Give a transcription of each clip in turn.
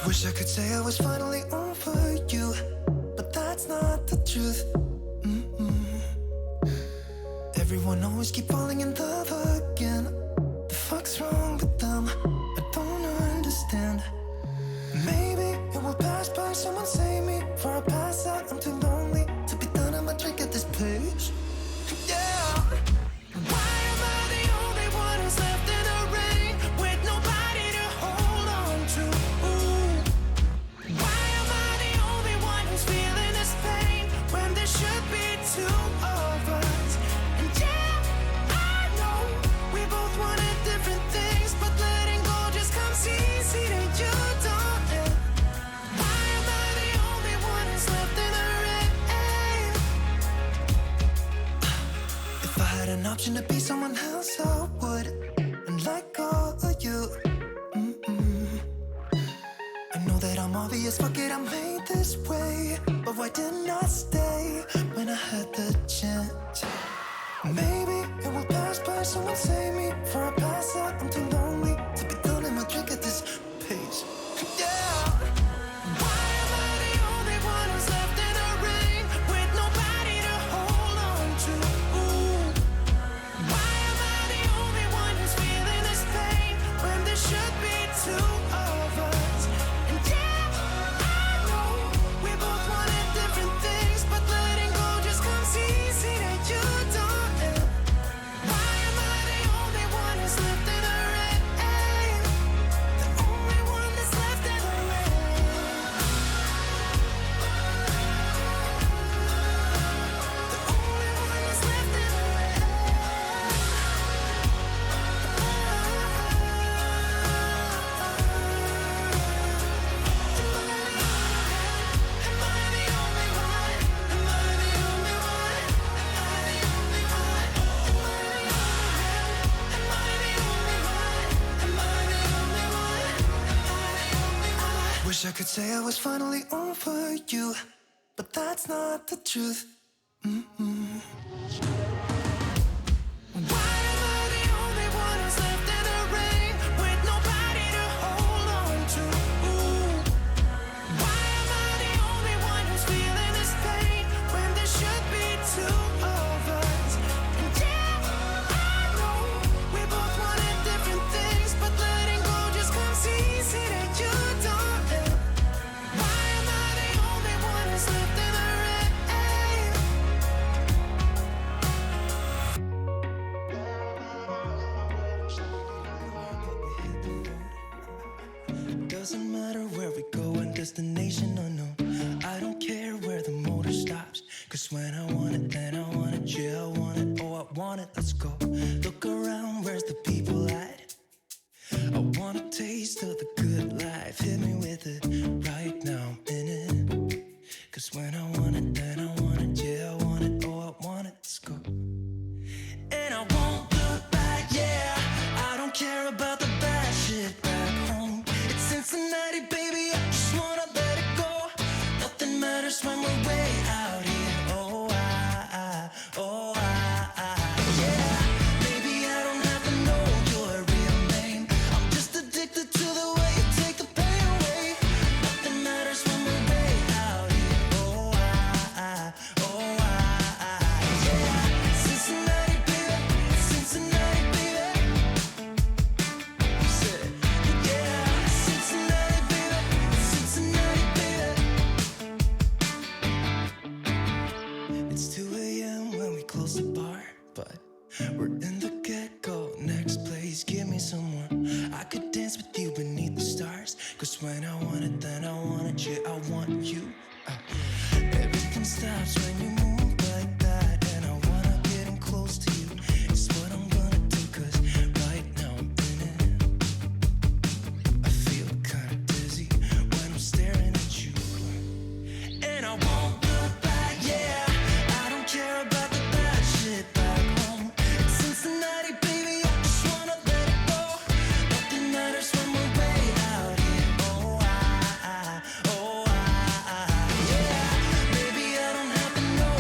Wish I could say I was finally over you, but that's not the truth. Everyone always keep falling in love again. The fuck's wrong with them? I don't understand. Maybe it will pass by, someone save me. Before I pass out, I'm too lonely to be done. I'ma drink at this place. Yeah. Why am I the only one who's left in the rain with nobody to hold on to? Ooh. Why am I the only one who's feeling this pain when there should be two of us? And yeah, I know we both wanted different things, but letting go just comes easy to you, don't it? Why am I the only one who's left in the rain? If I had an option to be someone else, I would, and let go of you. I know that I'm obvious, fuck it, I'm made this way. But why didn't I stay when I had the chance? Maybe it will pass by, someone save me. Before I pass out, I'm too lonely to be done in my drink at this pace. Yeah. Why am I the only one who's left in the rain with nobody to hold on to? Ooh. Why am I the only one who's feeling this pain when there should be two of us? And yeah, I know we both wanted different things, but letting go just comes easy to you, don't it? Why am I the only one who's left in the rain? The only one that's left in the rain. The only one that's left in the rain. Am I the only one? Am I the only one? Am I the only one? Am I the only one? Am I the only one? Am I the only one? Am I the only one? Wish I could say I was finally over you, but that's not the truth. Why am I the only one who's left in the rain with nobody to hold on to? Ooh. Why am I the only one who's feeling this pain when there should be two of us? And yeah, I know we both wanted different things, but letting go just comes easy to you, don't it? Why am I the only one who's left in the rain? Doesn't matter where we go and destination unknown. I don't care where the motor stops, cause when I want it, then I want it. Yeah, I want it, oh I want it, let's go. Look around, where's the people at? I want a taste of the good life. Hit me with it right now, I'm in it. Cause when I want it, then I want it. Yeah, I want it, oh I want it, let's go. And I won't look back, yeah. I don't care about the bad shit back home. It's Cincinnati, baby, I just wanna let it go. Nothing matters when we're way out here. Oh, yeah. Maybe I don't have to know your real name. I'm just addicted to the way you take the pain away. Nothing matters when we're way out here. Oh, yeah. Cincinnati, baby, Cincinnati, baby. Say, yeah, Cincinnati, baby, Cincinnati, baby. It's 2 a.m. when we close the bar, but we're in the get-go. Next place, give me someone. I could dance with you beneath the stars, cause when I want it, then I want it. Yeah, I want you. Everything stops when you move like that, and I wanna get in close to you. It's what I'm gonna do, cause right now I'm in it. I feel kinda dizzy when I'm staring at you. And I won't look back, yeah. I don't care about the bad shit back home. It's Cincinnati, baby, I just wanna let it go. Nothing matters when we're way out here. Oh, yeah. Maybe I don't have to know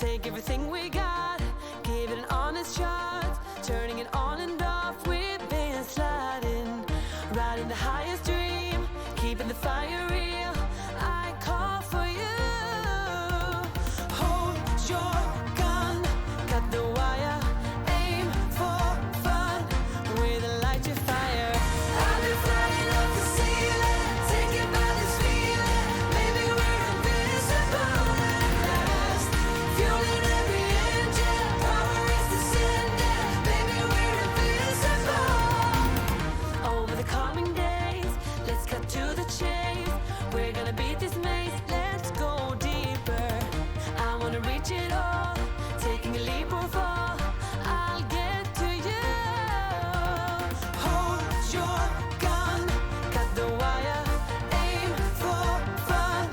Take everything we got, give it an honest shot. Turning it on and off, we've been sliding. Riding the highest dream, keeping the fire real. I call for you. Hold your gun, cut the wire. Aim for fun, with a light to fire. I've been flying up the ceiling, taken by this feeling. Maybe we're invisible at last. Fueling every engine, power is descending. Maybe we're invisible. Over the coming days, let's cut to the chase. We're gonna beat this maze, let's go deeper. I wanna reach it all, taking a leap or fall. I'll get to you. Hold your gun, cut the wire. Aim for fun,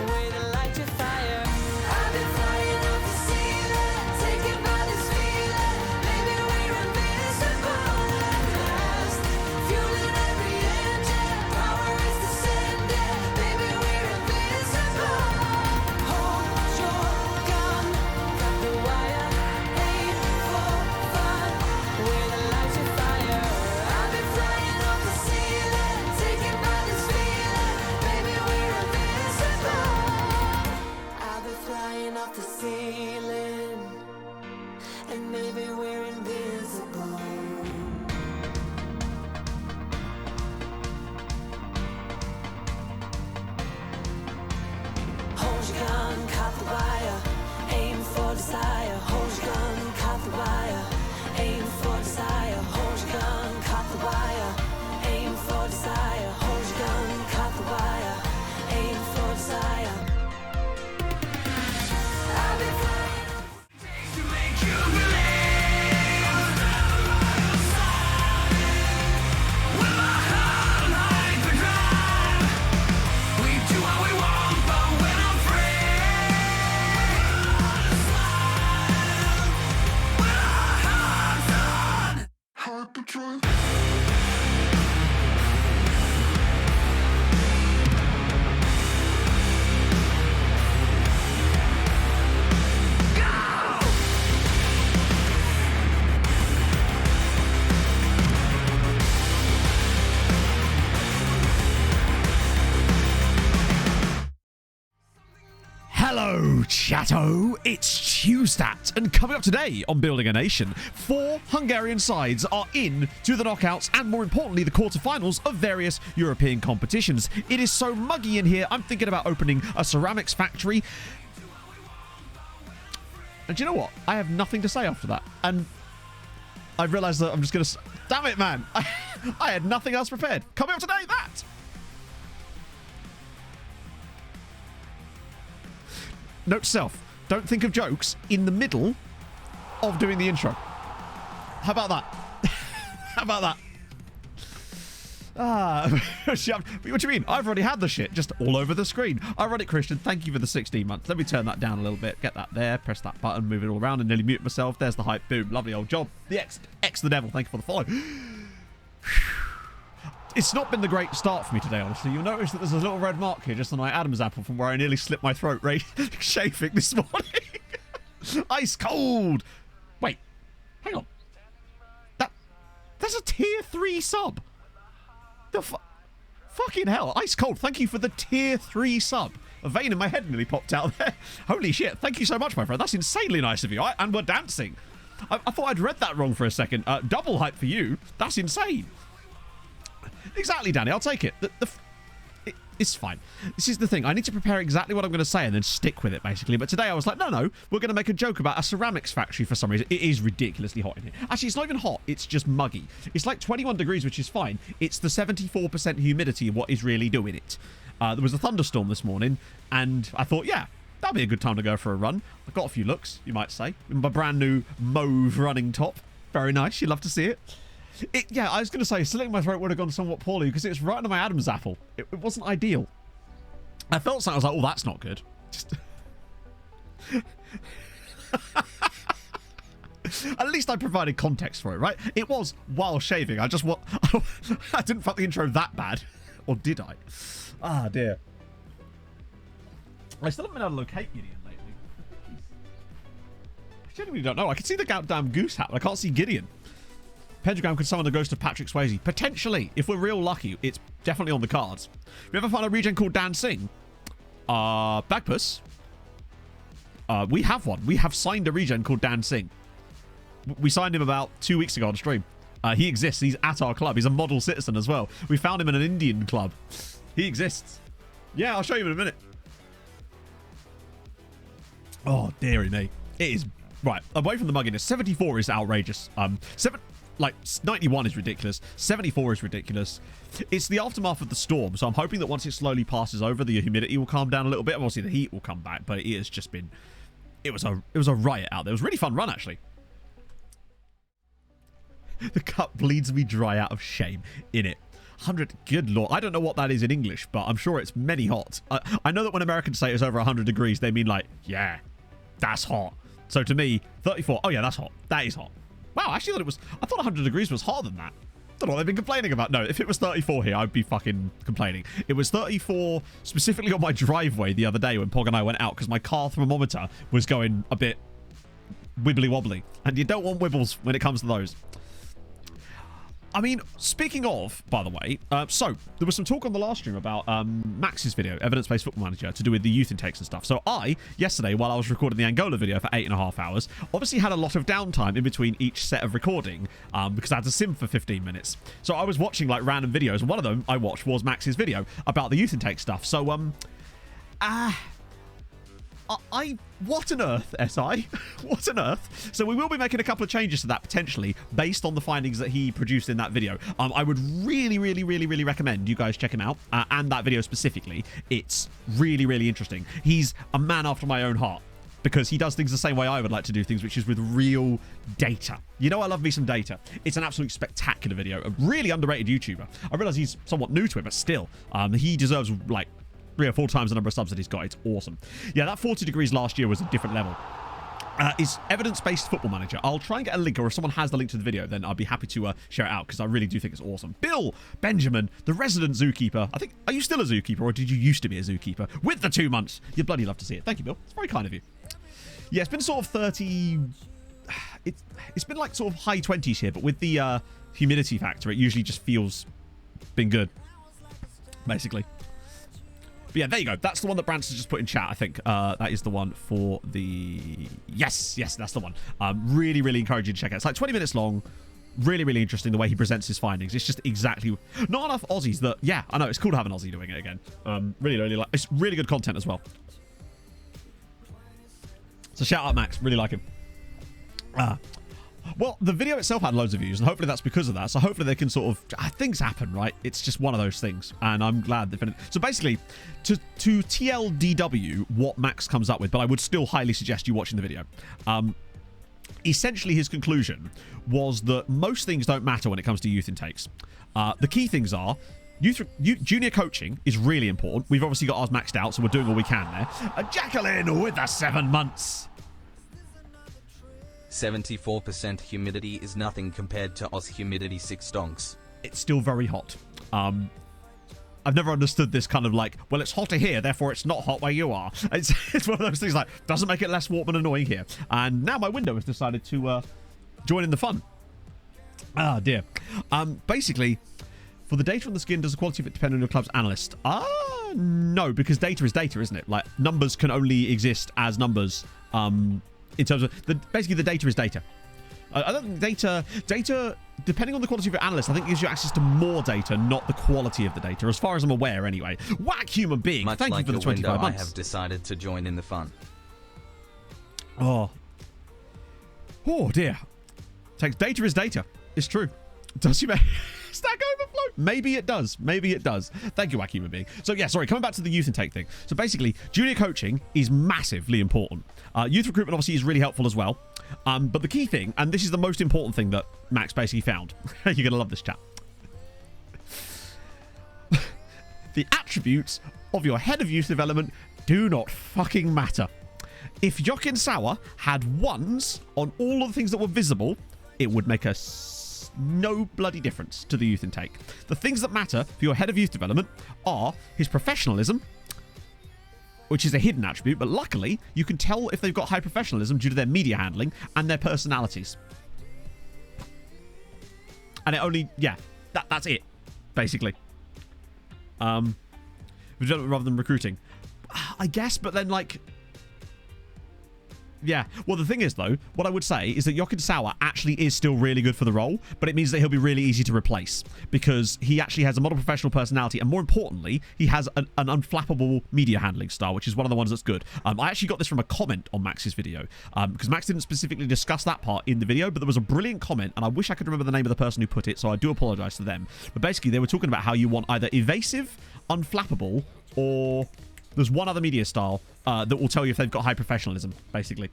with a light to fire. I've been flying up the ceiling, taken by this feeling. Maybe we're invisible at last. Fueling every engine, power is descending. Maybe we're invisible. Hold your gun, cut the wire. Aim for fun, with a light to fire. I've been flying up the ceiling, taken by this feeling. Maybe we're invisible. I've been flying off the ceiling, and maybe we're invisible. Hold your gun, cut the wire, aim for desire. Hold your gun, cut the wire, aim for desire. Hold your gun, cut the wire, aim for desire. Hold your gun, cut the wire, aim for desire. I've been flying to make you believe. With my heart like the drive, we do what we want, but when I'm free, when our hearts on hyperdrive. Hello, chatto. It's Tuesdat, and coming up today on Building a Nation, 4 Hungarian sides are in to the knockouts and, more importantly, the quarterfinals of various European competitions. It is so muggy in here, I'm thinking about opening a ceramics factory. And do you know what? I have nothing to say after that. And I realised that I'm just going to... Damn it, man. I had nothing else prepared. Coming up today, that... Note to self, don't think of jokes in the middle of doing the intro. How about that? How about that? What do you mean? I've already had the shit just all over the screen. Ironic Christian, thank you for the 16 months. Let me turn that down a little bit. Get that there. Press that button. Move it all around and nearly mute myself. There's the hype. Boom. Lovely old job. The X the Neville. Thank you for the follow. It's not been the great start for me today, honestly. You'll notice that there's a little red mark here just on my Adam's apple from where I nearly slit my throat shaving this morning. Ice cold. Wait, hang on. That's a tier 3 sub. The fucking hell. Ice cold. Thank you for the tier 3 sub. A vein in my head nearly popped out there. Holy shit. Thank you so much, my friend. That's insanely nice of you. And we're dancing. I thought I'd read that wrong for a second. Double hype for you. That's insane. Exactly, Danny. I'll take it. It's fine. This is the thing. I need to prepare exactly what I'm going to say and then stick with it, basically. But today I was like, no, we're going to make a joke about a ceramics factory for some reason. It is ridiculously hot in here. Actually, it's not even hot. It's just muggy. It's like 21 degrees, which is fine. It's the 74% humidity of what is really doing it. There was a thunderstorm this morning, and I thought, yeah, that'd be a good time to go for a run. I've got a few looks, you might say. In my brand new mauve running top. Very nice. You'd love to see it. Yeah, I was going to say, slitting my throat would have gone somewhat poorly because it was right under my Adam's apple. It wasn't ideal. I felt something. I was like, oh, that's not good. Just... At least I provided context for it, right? It was while shaving. I didn't fuck the intro that bad. Or did I? Ah, dear. I still haven't been able to locate Gideon lately. genuinely don't know. I can see the goddamn goose hat, but I can't see Gideon. Pentagram could summon the ghost of Patrick Swayze. Potentially. If we're real lucky, it's definitely on the cards. You ever find a regen called Dan Singh? Bagpuss? We have one. We have signed a regen called Dan Singh. We signed him about 2 weeks ago on stream. He exists. He's at our club. He's a model citizen as well. We found him in an Indian club. He exists. Yeah, I'll show you in a minute. Oh, dearie me. It is... Right, away from the mugginess. 74 is outrageous. 91 is ridiculous. 74 is ridiculous. It's the aftermath of the storm, so I'm hoping that once it slowly passes over, the humidity will calm down a little bit. Obviously, the heat will come back, but it has just been... It was a riot out there. It was a really fun run, actually. The cup bleeds me dry out of shame in it. 100, good lord. I don't know what that is in English, but I'm sure it's many hot. I know that when Americans say it's over 100 degrees, they mean like, yeah, that's hot. So to me, 34, oh yeah, that's hot. That is hot. Wow, I actually I thought 100 degrees was hotter than that. Don't know what they've been complaining about. No, if it was 34 here, I'd be fucking complaining. It was 34 specifically on my driveway the other day when Pog and I went out because my car thermometer was going a bit wibbly wobbly. And you don't want wibbles when it comes to those. I mean, speaking of, by the way, so there was some talk on the last stream about Max's video, Evidence-Based Football Manager, to do with the youth intakes and stuff. So I, yesterday, while I was recording the Angola video for 8.5 hours, obviously had a lot of downtime in between each set of recording because I had to sim for 15 minutes. So I was watching like random videos, and one of them I watched was Max's video about the youth intake stuff. So, what on earth, SI? What on earth? So we will be making a couple of changes to that potentially based on the findings that he produced in that video. I would really recommend you guys check him out and that video specifically. It's really interesting. He's a man after my own heart because he does things the same way I would like to do things, which is with real data. You know, I love me some data. It's an absolutely spectacular video. A really underrated YouTuber. I realize he's somewhat new to it, but still, he deserves like 3 or 4 times the number of subs that he's got. It's awesome. Yeah, that 40 degrees last year was a different level. Is Evidence-Based Football Manager. I'll try and get a link, or if someone has the link to the video, then I'll be happy to share it out, because I really do think it's awesome. Bill Benjamin, the resident zookeeper. I think, are you still a zookeeper, or did you used to be a zookeeper? With the 2 months. You'd bloody love to see it. Thank you, Bill. It's very kind of you. Yeah, it's been sort of 30... It's been like sort of high 20s here, but with the humidity factor, it usually just feels... been good. Basically. But yeah, there you go. That's the one that Branson just put in chat, I think. That is the one for the... Yes, that's the one. Really encourage you to check it out. It's like 20 minutes long. Really interesting the way he presents his findings. It's just exactly... Not enough Aussies that... Yeah, I know. It's cool to have an Aussie doing it again. Really like... It's really good content as well. So shout out Max. Really like him. Well, the video itself had loads of views, and hopefully that's because of that. So hopefully they can sort of... Things happen, right? It's just one of those things, and I'm glad they finished. So basically, to TLDW what Max comes up with, but I would still highly suggest you watching the video. Essentially, his conclusion was that most things don't matter when it comes to youth intakes. The key things are... Junior coaching is really important. We've obviously got ours maxed out, so we're doing all we can there. Jacqueline with the 7 months. 74% humidity is nothing compared to Oz humidity 6 donks. It's still very hot. I've never understood this kind of like, well, it's hotter here, therefore it's not hot where you are. It's one of those things like, doesn't make it less warm and annoying here. And now my window has decided to join in the fun. Ah, dear. Basically, for the data on the skin, does the quality of it depend on your club's analyst? No, because data is data, isn't it? Like, numbers can only exist as numbers, in terms of basically the data is data. I don't think data depending on the quality of your analyst, I think gives you access to more data, not the quality of the data, as far as I'm aware anyway. Whack human being. Much Thank like you for the 25 months. I have decided to join in the fun. Oh dear. Data is data. It's true. Does you make Stack Overflow? Maybe it does. Thank you, Wack Human Being. So yeah, sorry, coming back to the youth intake thing. So basically, junior coaching is massively important. Youth recruitment obviously is really helpful as well. But the key thing, and this is the most important thing that Max basically found. You're going to love this chat. The attributes of your head of youth development do not fucking matter. If Jochen Sauer had ones on all of the things that were visible, it would make no bloody difference to the youth intake. The things that matter for your head of youth development are his professionalism, which is a hidden attribute, but luckily you can tell if they've got high professionalism due to their media handling and their personalities. And it only, yeah, that's it, basically. Development rather than recruiting, I guess, but then, like, yeah. Well, the thing is, though, what I would say is that Jochen Sauer actually is still really good for the role, but it means that he'll be really easy to replace because he actually has a model professional personality, and more importantly, he has an unflappable media handling style, which is one of the ones that's good. I actually got this from a comment on Max's video because Max didn't specifically discuss that part in the video, but there was a brilliant comment, and I wish I could remember the name of the person who put it, so I do apologize to them. But basically, they were talking about how you want either evasive, unflappable, or there's one other media style that will tell you if they've got high professionalism, basically.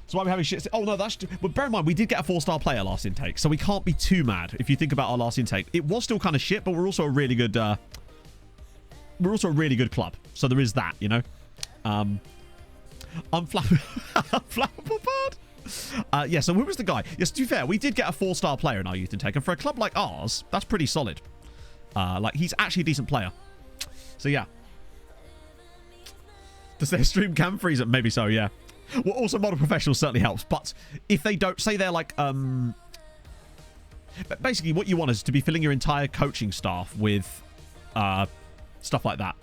So why are we having shit? Oh, no, that's... But bear in mind, we did get a 4-star player last intake, so we can't be too mad if you think about our last intake. It was still kind of shit, but we're also a really good... we're also a really good club. So there is that, you know? Unflappable bird? Yeah, so who was the guy? Yes, to be fair, we did get a 4-star player in our youth intake, and for a club like ours, that's pretty solid. Like, he's actually a decent player. So, yeah. Does their stream cam freeze it? Maybe so, yeah. Well, also, model professional certainly helps. But if they don't, say they're like, basically, what you want is to be filling your entire coaching staff with stuff like that.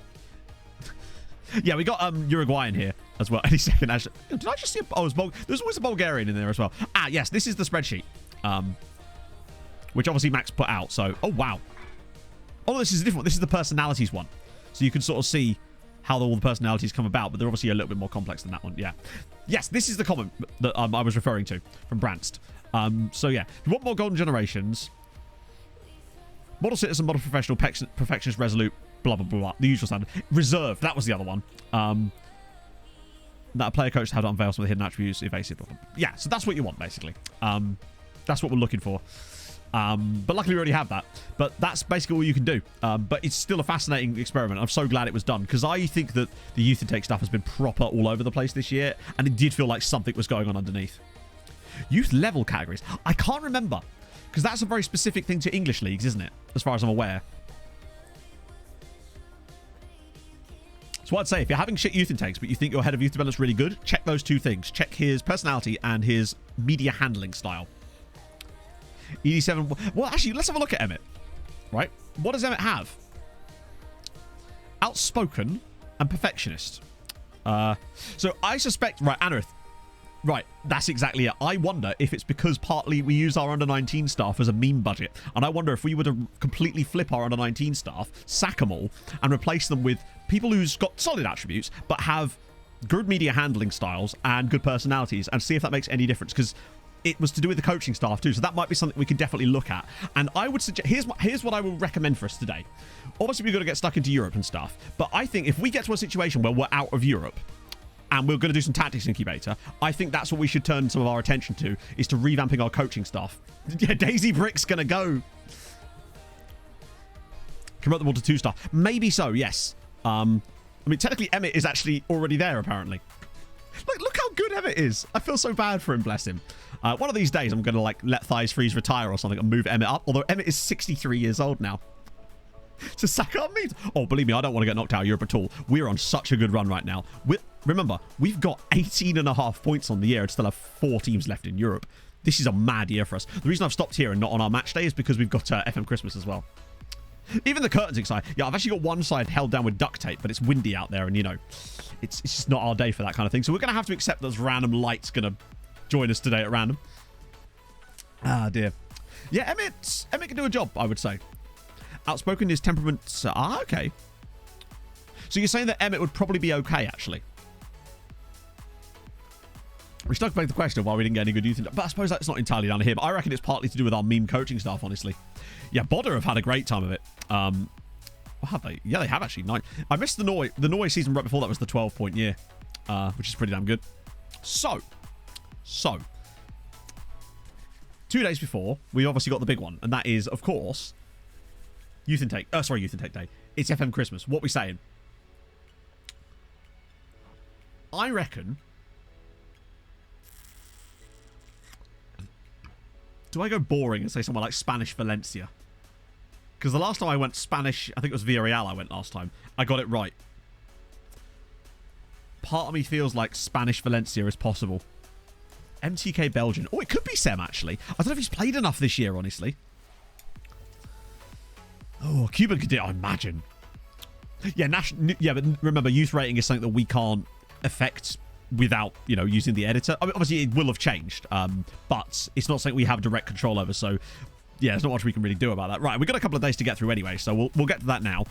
Yeah, we got Uruguayan here as well. Any second, actually. Did I just see there's always a Bulgarian in there as well. Ah, yes, this is the spreadsheet. Which obviously Max put out. So, oh, wow. Oh, this is a different one. This is the personalities one. So you can sort of see how all the personalities come about, but they're obviously a little bit more complex than that one. Yeah. Yes, this is the comment that I was referring to from Branst. So, yeah. If you want more golden generations, model citizen, model professional, perfectionist, resolute, blah, blah, blah, blah. The usual standard. Reserved. That was the other one. That a player coach had to unveil some of the hidden attributes, evasive. Blah, blah, blah. Yeah, so that's what you want, basically. That's what we're looking for. But luckily we already have that. But that's basically all you can do. But it's still a fascinating experiment. I'm so glad it was done because I think that the youth intake stuff has been proper all over the place this year, and it did feel like something was going on underneath. Youth level categories. I can't remember because that's a very specific thing to English leagues, isn't it? As far as I'm aware. So I'd say if you're having shit youth intakes, but you think your head of youth development's really good, check those two things. Check his personality and his media handling style. ED7. Well, actually, let's have a look at Emmett. Right? What does Emmett have? Outspoken and perfectionist. So I suspect... Right, Anerith. Right, that's exactly it. I wonder if it's because partly we use our under-19 staff as a meme budget. And I wonder if we were to completely flip our under-19 staff, sack them all, and replace them with people who's got solid attributes, but have good media handling styles and good personalities, and see if that makes any difference. Because it was to do with the coaching staff too, so that might be something we could definitely look at. And I would suggest, here's what I will recommend for us today. Obviously, we've got to get stuck into Europe and stuff, but I think if we get to a situation where we're out of Europe and we're going to do some tactics incubator, I think that's what we should turn some of our attention to, is to revamping our coaching staff. Yeah, Daisy Brick's going to go. Convert them all to 2-star. Maybe so, yes. I mean, technically, Emmett is actually already there, apparently. Look how good Emmett is. I feel so bad for him, bless him. One of these days, I'm going to like let Thighs Freeze retire or something and move Emmett up. Although Emmett is 63 years old now. So sack up me. Oh, believe me, I don't want to get knocked out of Europe at all. We're on such a good run right now. Remember, we've got 18.5 points on the year and still have 4 teams left in Europe. This is a mad year for us. The reason I've stopped here and not on our match day is because we've got FM Christmas as well. Even the curtains excited. Yeah, I've actually got one side held down with duct tape, but it's windy out there, and you know, it's just not our day for that kind of thing. So we're going to have to accept those random lights going to join us today at random. Ah, dear. Yeah, Emmett can do a job, I would say. Outspoken, his temperament... okay. So you're saying that Emmett would probably be okay, actually. Which does beg the question of why we didn't get any good youth. But I suppose that's not entirely down to him. I reckon it's partly to do with our meme coaching staff, honestly. Yeah, Bodder have had a great time of it. What have they? Yeah, they have actually. I missed the Norway season right before that was the 12-point year, which is pretty damn good. So, 2 days before, we obviously got the big one, and that is, of course, Youth Intake Day. It's FM Christmas. What we saying? I reckon... Do I go boring and say somewhere like Spanish Valencia? Because the last time I went Spanish, I think it was Villarreal I went last time. I got it right. part of me feels like Spanish Valencia is possible. MTK Belgian. Oh, it could be Sem, actually. I don't know if he's played enough this year, honestly. Oh, Cuban could do it, I imagine. Yeah, but remember, youth rating is something that we can't affect without, using the editor. I mean, obviously, it will have changed, but it's not something we have direct control over, so yeah, there's not much we can really do about that. Right, we've got a couple of days to get through anyway, so we'll get to that now.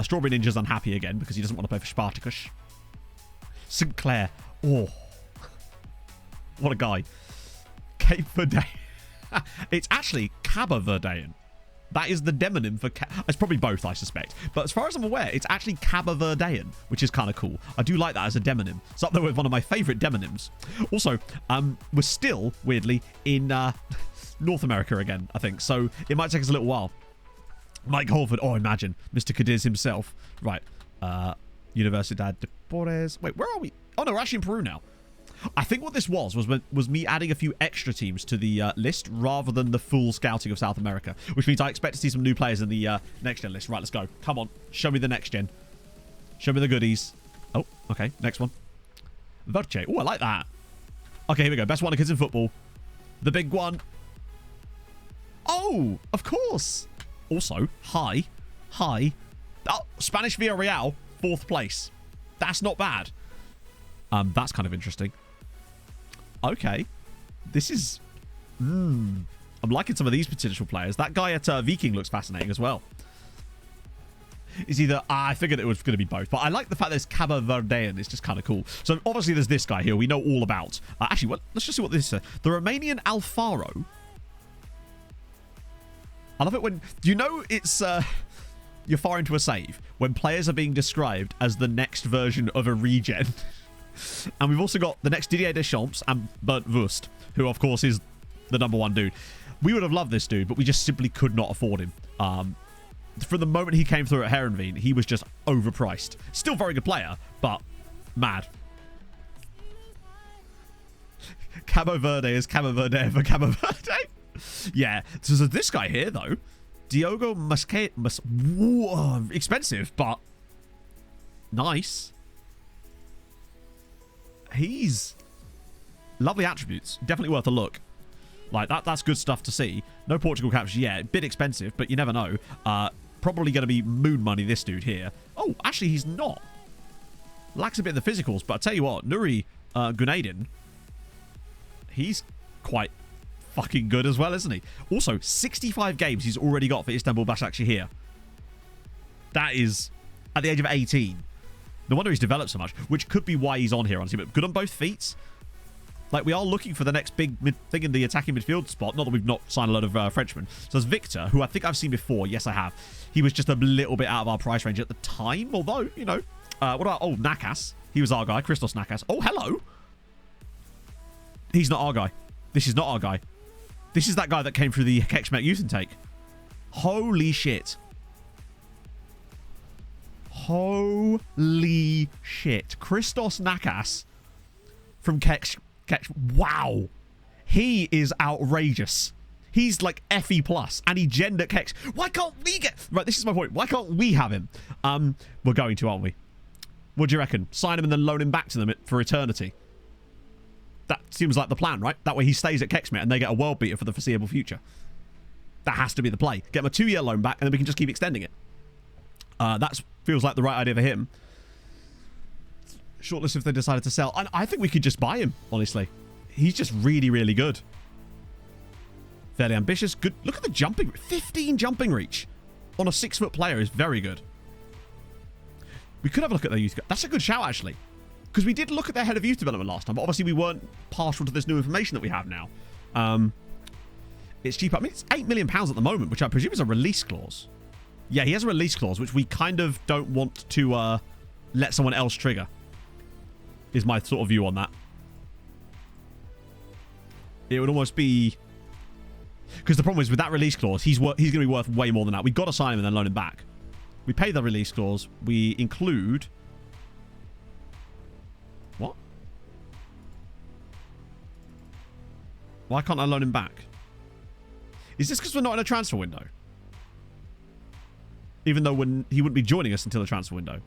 Strawberry Ninja's unhappy again because he doesn't want to play for Spartacus. Sinclair. Oh. What a guy. Cape Verdean. It's actually Cabo Verdean. That is the demonym for... It's probably both, I suspect. But as far as I'm aware, it's actually Cabo Verdean, which is kind of cool. I do like that as a demonym. It's up there with one of my favourite demonyms. Also, we're still, weirdly, in North America again, I think. So it might take us a little while. Mike Holford. Oh, imagine. Mr. Cadiz himself. Right. Universidad de Porres. Wait, where are we? Oh, no, we're actually in Peru now. I think what this was me adding a few extra teams to the list rather than the full scouting of South America, which means I expect to see some new players in the next gen list. Right, let's go. Come on, show me the next gen. Show me the goodies. Oh, okay, next one. Verche. Oh, I like that. Okay, here we go. Best one of kids in football. The big one. Oh, of course. Also, hi. Oh, Spanish Villarreal, 4th place. That's not bad. That's kind of interesting. Okay. This is... I'm liking some of these potential players. That guy at Viking looks fascinating as well. Is either... I figured it was going to be both. But I like the fact there's Cabo Verdean. It's just kind of cool. So, obviously, there's this guy here we know all about. Actually, let's just see what this is. The Romanian Alfaro. I love it when... Do you know it's... you're far into a save when players are being described as the next version of a regen. And we've also got the next Didier Deschamps and Bert Wurst, who, of course, is the #1 dude. We would have loved this dude, but we just simply could not afford him. From the moment he came through at Herenveen, he was just overpriced. Still a very good player, but mad. Cabo Verde is Cabo Verde for Cabo Verde. Yeah. So there's this guy here, though. Diogo Masquet. Expensive, but nice. He's lovely attributes. Definitely worth a look. Like, that's good stuff to see. No Portugal capture yet. Bit expensive, but you never know. Probably going to be moon money, this dude here. Oh, actually, he's not. Lacks a bit of the physicals, but I tell you what, Nuri Gunadin, he's quite fucking good as well, isn't he? Also, 65 games he's already got for Istanbul Başakşehir. That is at the age of 18. No wonder he's developed so much, which could be why he's on here, honestly. But good on both feet. Like, we are looking for the next big thing in the attacking midfield spot. Not that we've not signed a lot of Frenchmen. So there's Victor, who I think I've seen before. Yes, I have. He was just a little bit out of our price range at the time. Although, what about, Nakas? He was our guy, Christos Nakas. Oh, hello. He's not our guy. This is not our guy. This is that guy that came through the Kekshmet youth intake. Holy shit. Holy shit. Christos Nakas from Keksh. Wow. He is outrageous. He's like FE+, and he gender Kex. Why can't we get... Right, this is my point. Why can't we have him? We're going to, aren't we? What do you reckon? Sign him and then loan him back to them for eternity. That seems like the plan, right? That way he stays at Kexmet and they get a world beater for the foreseeable future. That has to be the play. Get him a 2-year loan back and then we can just keep extending it. That feels like the right idea for him. Shortlist if they decided to sell. I think we could just buy him, honestly. He's just really, really good. Fairly ambitious. Good. Look at the jumping. 15 jumping reach on a 6-foot player is very good. We could have a look at their youth. That's a good shout, actually. Because we did look at their head of youth development last time, but obviously we weren't partial to this new information that we have now. It's cheap. I mean, it's £8 million at the moment, which I presume is a release clause. Yeah, he has a release clause, which we kind of don't want to let someone else trigger. Is my sort of view on that. It would almost be... Because the problem is, with that release clause, he's going to be worth way more than that. We've got to sign him and then loan him back. We pay the release clause. We include... What? Why can't I loan him back? Is this because we're not in a transfer window? Even though he wouldn't be joining us until the transfer window.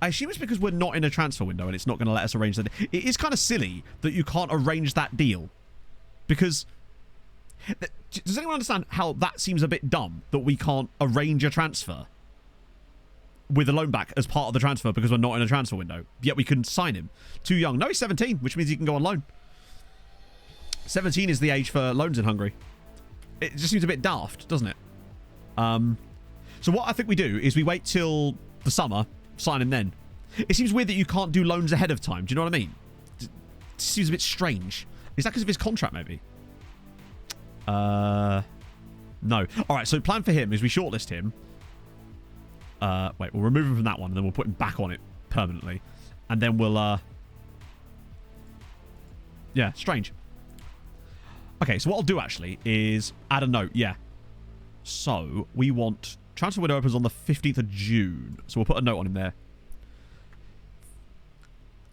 I assume it's because we're not in a transfer window and it's not going to let us arrange that. It is kind of silly that you can't arrange that deal. Because... Does anyone understand how that seems a bit dumb? That we can't arrange a transfer with a loan back as part of the transfer because we're not in a transfer window. Yet we can sign him. Too young. No, he's 17, which means he can go on loan. 17 is the age for loans in Hungary. It just seems a bit daft, doesn't it? So what I think we do is we wait till the summer, sign him then. It seems weird that you can't do loans ahead of time. Do you know what I mean? It seems a bit strange. Is that because of his contract, maybe? No. All right, so plan for him is we shortlist him. Wait, we'll remove him from that one, and then we'll put him back on it permanently. And then we'll, yeah, strange. Okay, so what I'll do, actually, is add a note, yeah. So, we want... Transfer window opens on the 15th of June. So we'll put a note on him there.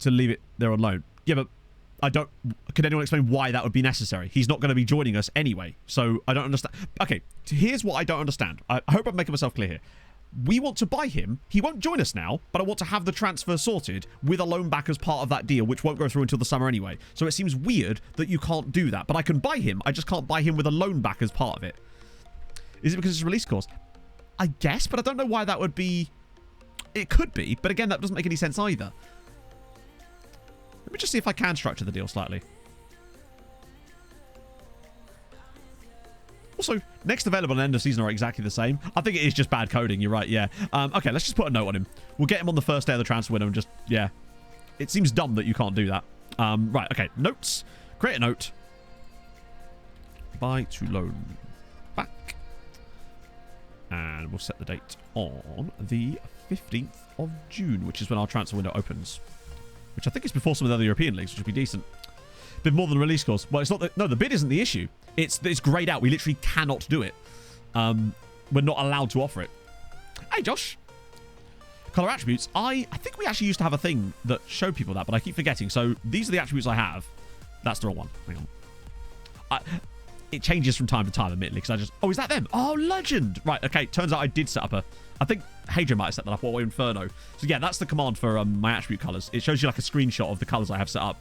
To leave it there on loan. Yeah, but I don't... Can anyone explain why that would be necessary? He's not going to be joining us anyway. So I don't understand. Okay, here's what I don't understand. I hope I'm making myself clear here. We want to buy him. He won't join us now, but I want to have the transfer sorted with a loan back as part of that deal, which won't go through until the summer anyway. So it seems weird that you can't do that. But I can buy him. I just can't buy him with a loan back as part of it. Is it because it's a release clause? I guess, but I don't know why that would be... It could be, but again, that doesn't make any sense either. Let me just see if I can structure the deal slightly. Also, next available and end of season are exactly the same. I think it is just bad coding. You're right, yeah. Okay, let's just put a note on him. We'll get him on the first day of the transfer window and just, yeah. It seems dumb that you can't do that. Right, okay. Notes. Create a note. Buy to loan back. And we'll set the date on the 15th of June, which is when our transfer window opens. Which I think is before some of the other European leagues, which would be decent. Bit more than a release clause. Well, it's not no, the bid isn't the issue. It's grayed out. We literally cannot do it. We're not allowed to offer it. Hey, Josh. Color attributes. I think we actually used to have a thing that showed people that, but I keep forgetting. So these are the attributes I have. That's the wrong one. Hang on. It changes from time to time, admittedly, because I just... Oh, is that them? Oh, legend! Right, okay. Turns out I did set up a... I think Hadrian might have set that up, or Inferno. So yeah, that's the command for my attribute colors. It shows you like a screenshot of the colors I have set up.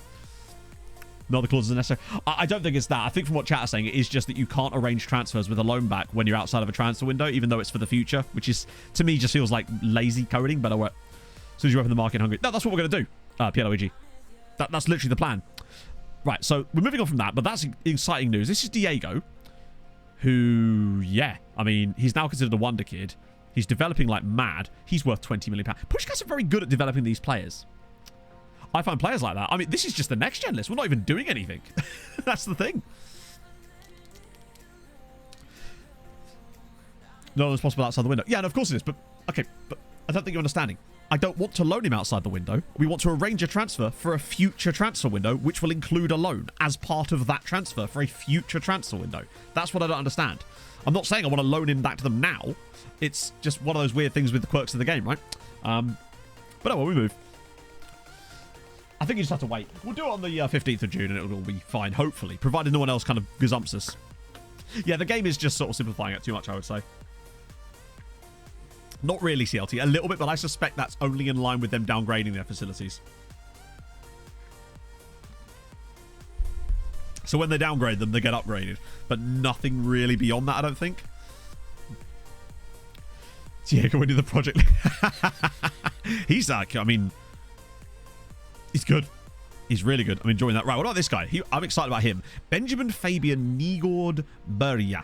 No other clauses are necessary. I don't think it's that. I think from what chat is saying, it is just that you can't arrange transfers with a loan back when you're outside of a transfer window, even though it's for the future, which is, to me, just feels like lazy coding, but as soon as you open the market in Hungary. No, that's what we're going to do, PLOEG. That's literally the plan. Right, so we're moving on from that, but that's exciting news. This is Diego, who, yeah, I mean, he's now considered a wonder kid. He's developing like mad. He's worth £20 million. Pushkas are very good at developing these players. I find players like that. I mean, this is just the next gen list. We're not even doing anything. That's the thing. No one's possible outside the window. Yeah, and of course it is. But, okay, but I don't think you're understanding. I don't want to loan him outside the window. We want to arrange a transfer for a future transfer window, which will include a loan as part of that transfer for a future transfer window. That's what I don't understand. I'm not saying I want to loan him back to them now. It's just one of those weird things with the quirks of the game, right? But anyway, we move. I think you just have to wait. We'll do it on the 15th of June and it'll all be fine, hopefully, provided no one else kind of gazumps us. Yeah, the game is just sort of simplifying it too much, I would say. Not really CLT, a little bit, but I suspect that's only in line with them downgrading their facilities. So when they downgrade them, they get upgraded. But nothing really beyond that, I don't think. Diego into the project. He's like, I mean, he's good. He's really good. I'm enjoying that. Right, what about this guy? I'm excited about him. Benjamin Fabian Nigord Beria.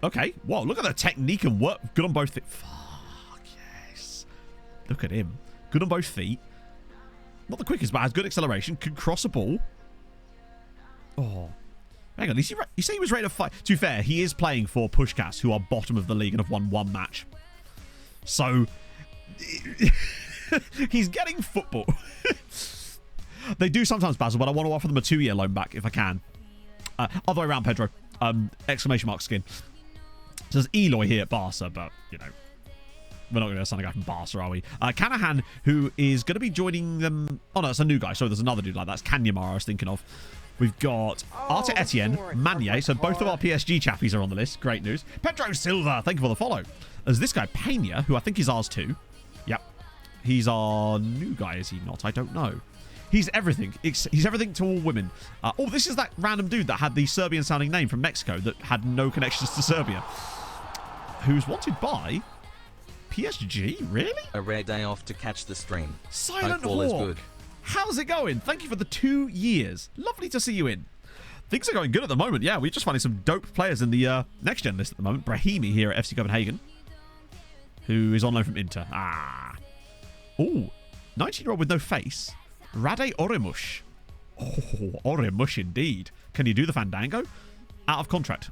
Okay. Whoa, look at the technique and work. Good on both feet. Fuck, yes. Look at him. Good on both feet. Not the quickest, but has good acceleration. Can cross a ball. Oh. Hang on. You say he was rated 5. To be fair, he is playing for Pushkas, who are bottom of the league and have won one match. So... he's getting football. They do sometimes, Basil, but I want to offer them a 2-year loan back if I can. Other way around, Pedro. Exclamation mark skin. So there's Eloy here at Barca, but, you know, we're not going to sign a guy from Barca, are we? Canahan, who is going to be joining them... Oh, no, it's a new guy. Sorry, there's another dude like that. That's Kanyamar I was thinking of. We've got Arte Etienne, Manier. So both of our PSG chappies are on the list. Great news. Pedro Silva, thank you for the follow. There's this guy, Pena, who I think is ours too. Yep. He's our new guy, is he not? I don't know. He's everything. He's everything to all women. Oh, this is that random dude that had the Serbian-sounding name from Mexico that had no connections to Serbia. Who's wanted by PSG? Really? A rare day off to catch the stream. Silent Hope all is Hawk. good. How's it going? Thank you for the 2 years. Lovely to see you in. Things are going good at the moment. Yeah, we're just finding some dope players in the next-gen list at the moment. Brahimi here at FC Copenhagen, who is on loan from Inter. Oh, 19-year-old with no face. Rade Oremush. Oh, Oremush indeed. Can you do the Fandango? Out of contract.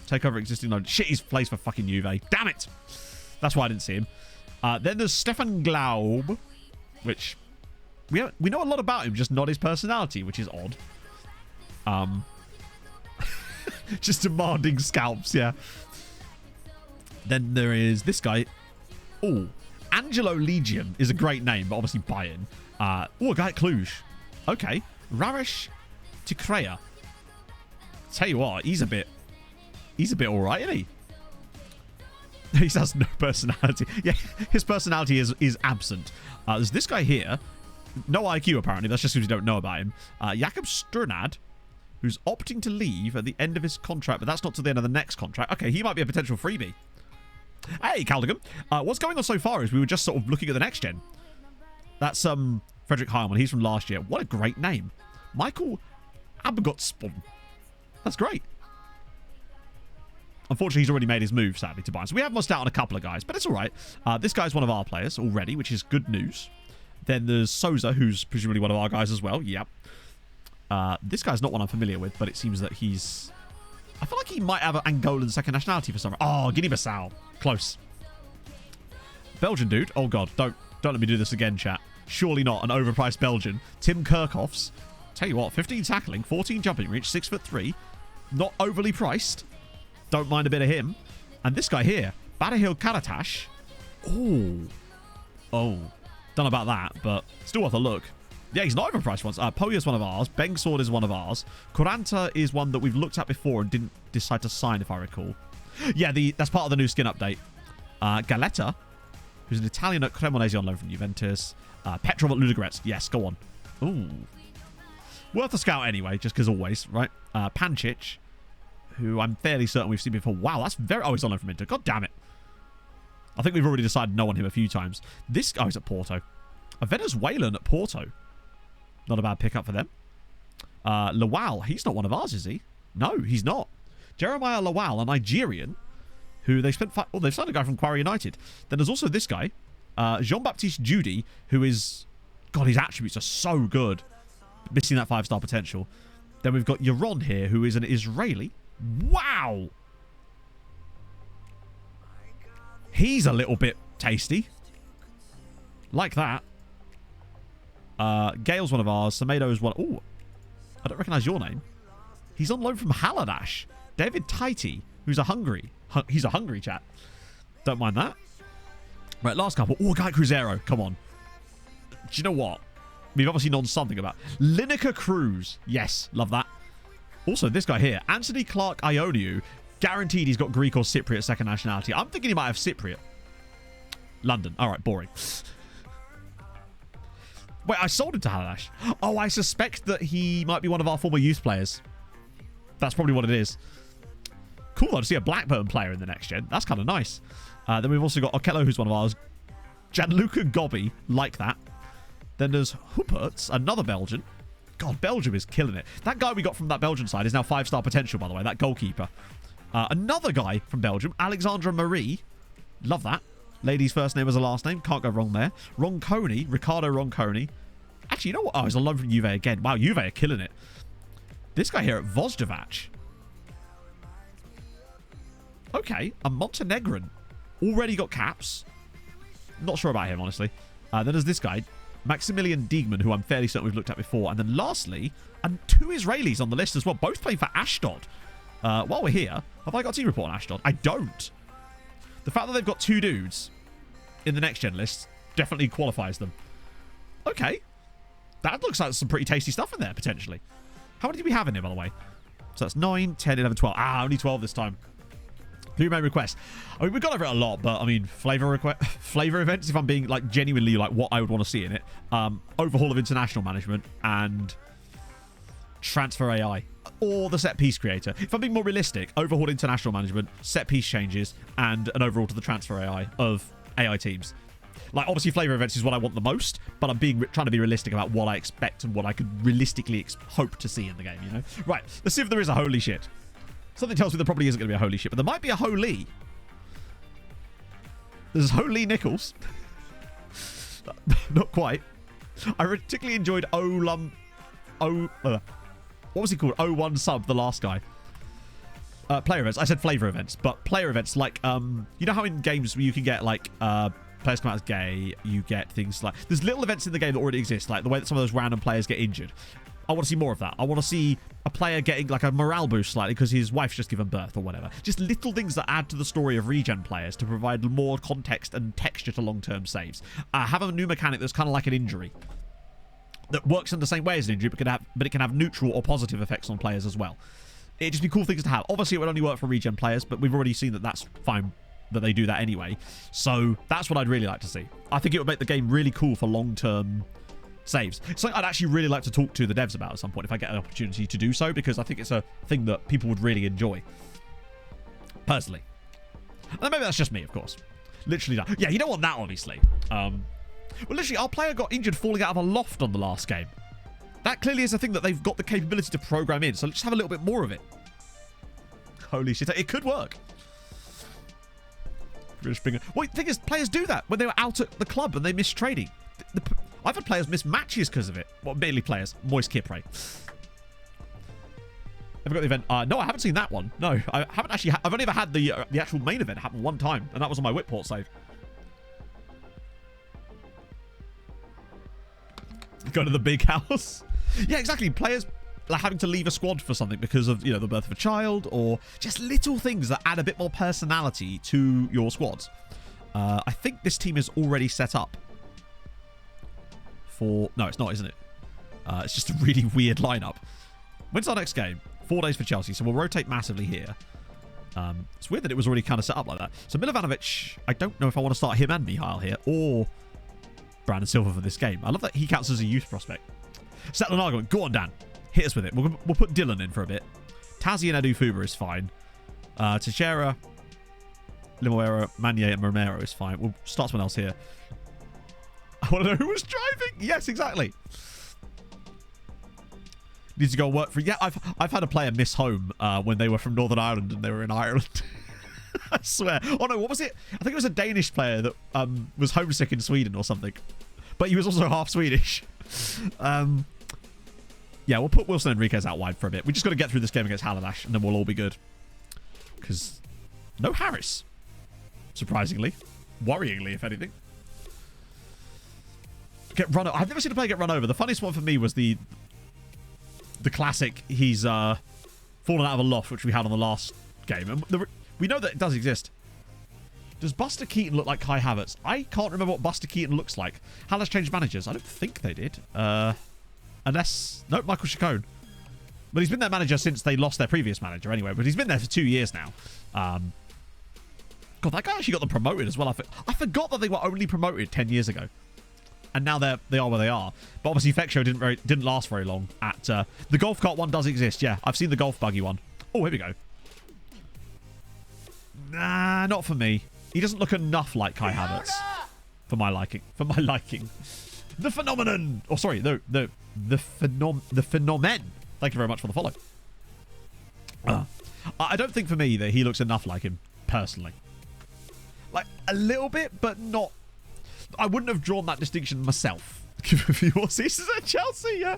Take over existing loan. Shit, he's plays for fucking Juve. Damn it. That's why I didn't see him. Then there's Stefan Glaub, which we know a lot about him, just not his personality, which is odd. Just demanding scalps, yeah. Then there is this guy. Oh, Angelo Legion is a great name, but obviously Bayern. A guy at Cluj. Okay. Raresh Tikreya. Tell you what, he's a bit alright, isn't he? He has no personality. Yeah, his personality is absent. There's this guy here. No IQ, apparently. That's just because we don't know about him. Jakob Strunad, who's opting to leave at the end of his contract, but that's not to the end of the next contract. Okay, he might be a potential freebie. Hey, Caldigan. What's going on so far is we were just sort of looking at the next gen. That's Frederick Heilmann. He's from last year. What a great name. Michael Abgotspon. That's great. Unfortunately, he's already made his move, sadly, to Bayern. So we have lost out on a couple of guys, but it's all right. This guy's one of our players already, which is good news. Then there's Souza, who's presumably one of our guys as well. Yep. This guy's not one I'm familiar with, but it seems that he's... I feel like he might have an Angolan second nationality for some reason. Oh, Guinea-Bissau. Close. Belgian dude. Oh, God. Don't let me do this again, chat. Surely not an overpriced Belgian. Tim Kirchhoffs. Tell you what, 15 tackling, 14 jumping reach, 6'3". Not overly priced. Don't mind a bit of him. And this guy here, Badahil Karatash. Oh. Don't know about that, but still worth a look. Yeah, he's not overpriced once. Poya's one of ours. Bengsword is one of ours. Kuranta is one that we've looked at before and didn't decide to sign, if I recall. Yeah, that's part of the new skin update. Galetta, who's an Italian at Cremonese on loan from Juventus. Petrov at Ludogorets. Yes, go on. Ooh. Worth a scout anyway, just because always, right? Pancic, who I'm fairly certain we've seen before. Wow, that's very... Oh, he's on loan from Inter. God damn it. I think we've already decided no on him a few times. This guy's at Porto. A Venezuelan at Porto. Not a bad pickup for them. Lawal, he's not one of ours, is he? No, he's not. Jeremiah Lawal, a Nigerian, who they spent... Oh, they've signed a guy from Quarry United. Then there's also this guy, Jean-Baptiste Judy, who is... God, his attributes are so good. Missing that 5-star potential. Then we've got Yaron here, who is an Israeli. Wow! He's a little bit tasty. Like that. Gale's one of ours. Semedo is one... Oh, I don't recognise your name. He's on loan from Haladash. David Taiti, who's a Hungary. He's a Hungary chat. Don't mind that. Right, last couple. Oh, Guy Cruzeiro. Come on. Do you know what? We've obviously known something about. Lineker Cruz. Yes, love that. Also, this guy here. Anthony Clark Ioniu. Guaranteed he's got Greek or Cypriot second nationality. I'm thinking he might have Cypriot. London. All right, boring. Wait, I sold him to Haladash. Oh, I suspect that he might be one of our former youth players. That's probably what it is. Cool, though, to see a Blackburn player in the next gen. That's kind of nice. Then we've also got Okello, who's one of ours. Gianluca Gobbi, like that. Then there's Huppertz, another Belgian. God, Belgium is killing it. That guy we got from that Belgian side is now 5-star potential, by the way, that goalkeeper. Another guy from Belgium, Alexandra Marie. Love that. Lady's first name as a last name. Can't go wrong there. Ronconi, Ricardo Ronconi. Actually, you know what? Oh, he's on loan from Juve again. Wow, Juve are killing it. This guy here at Vozdovac. Okay, a Montenegrin. Already got caps. Not sure about him, honestly. Then there's this guy, Maximilian Diegman, who I'm fairly certain we've looked at before. And then lastly, and 2 Israelis on the list as well. Both playing for Ashdod. While we're here, have I got a team report on Ashdod? I don't. The fact that they've got 2 dudes in the next gen list definitely qualifies them. Okay. That looks like some pretty tasty stuff in there, potentially. How many do we have in here, by the way? So that's 9, 10, 11, 12. Ah, only 12 this time. Three main requests. I mean, we've gone over it a lot, but I mean, flavor events, if I'm being like genuinely like what I would want to see in it. Overhaul of international management and transfer AI or the set piece creator. If I'm being more realistic, overhaul international management, set piece changes, and an overhaul to the transfer AI of AI teams. Like, obviously, flavor events is what I want the most, but I'm trying to be realistic about what I expect and what I could realistically hope to see in the game, you know? Right, let's see if there is a holy shit. Something tells me there probably isn't going to be a holy shit, but there might be a holy. There's Holy Nichols. Not quite. I particularly enjoyed what was he called? 01 Sub, the last guy. Player events. I said flavor events, but player events like, you know how in games where you can get like, players come out as gay, you get things like, there's little events in the game that already exist, like the way that some of those random players get injured. I want to see more of that. I want to see a player getting like a morale boost slightly because his wife's just given birth or whatever. Just little things that add to the story of regen players to provide more context and texture to long-term saves. Have a new mechanic that's kind of like an injury that works in the same way as an injury, but it can have neutral or positive effects on players as well. It'd just be cool things to have. Obviously, it would only work for regen players, but we've already seen that that's fine that they do that anyway. So that's what I'd really like to see. I think it would make the game really cool for long-term saves. Something I'd actually really like to talk to the devs about at some point if I get an opportunity to do so, because I think it's a thing that people would really enjoy. Personally. And maybe that's just me, of course. Literally that. Yeah, you don't want that, obviously. Well, literally, our player got injured falling out of a loft on the last game. That clearly is a thing that they've got the capability to program in, so let's just have a little bit more of it. Holy shit, it could work. Well, the thing is, players do that when they were out at the club and they miss training. I've had players miss matches because of it. Well, mainly players. Moist Kipre. Have I got the event? No, I haven't seen that one. No, I haven't actually. I've only ever had the actual main event happen one time, and that was on my Whitport save. Go to the big house. Yeah, exactly. Players like having to leave a squad for something because of, you know, the birth of a child, or just little things that add a bit more personality to your squads. I think this team is already set up for... No, it's not, isn't it? It's just a really weird lineup. When's our next game? 4 days for Chelsea, so we'll rotate massively here. It's weird that it was already kind of set up like that. So Milovanovic, I don't know if I want to start him and Mihail here, or Brandon Silva for this game. I love that he counts as a youth prospect. Settle an argument. Go on, Dan. Hit us with it. We'll put Dylan in for a bit. Tazi and Edu Fuba is fine. Teixeira, Limoeiro, Manier, and Romero is fine. We'll start someone else here. I want to know who was driving. Yes, exactly. Needs to go and work for... Yeah, I've had a player miss home when they were from Northern Ireland and they were in Ireland. I swear. Oh, no, what was it? I think it was a Danish player that was homesick in Sweden or something. But he was also half Swedish. Yeah, we'll put Wilson Enriquez out wide for a bit. We just got to get through this game against Haladash, and then we'll all be good. Because no Harris, surprisingly. Worryingly, if anything. Get run over. I've never seen a player get run over. The funniest one for me was the classic, he's fallen out of a loft, which we had on the last game. And we know that it does exist. Does Buster Keaton look like Kai Havertz? I can't remember what Buster Keaton looks like. Haladash changed managers. I don't think they did. Unless... No, Michael Chacon. But he's been their manager since they lost their previous manager anyway. But he's been there for 2 years now. God, that guy actually got them promoted as well. I forgot that they were only promoted 10 years ago. And now they are where they are. But obviously, Fexio didn't last very long. At the golf cart one does exist. Yeah, I've seen the golf buggy one. Oh, here we go. Nah, not for me. He doesn't look enough like Kai Havertz. For my liking. For my liking. The phenomenon. Oh, sorry. The phenomen. Thank you very much for the follow. I don't think for me that he looks enough like him, personally. Like, a little bit, but not... I wouldn't have drawn that distinction myself. Give a few more seasons at Chelsea, yeah.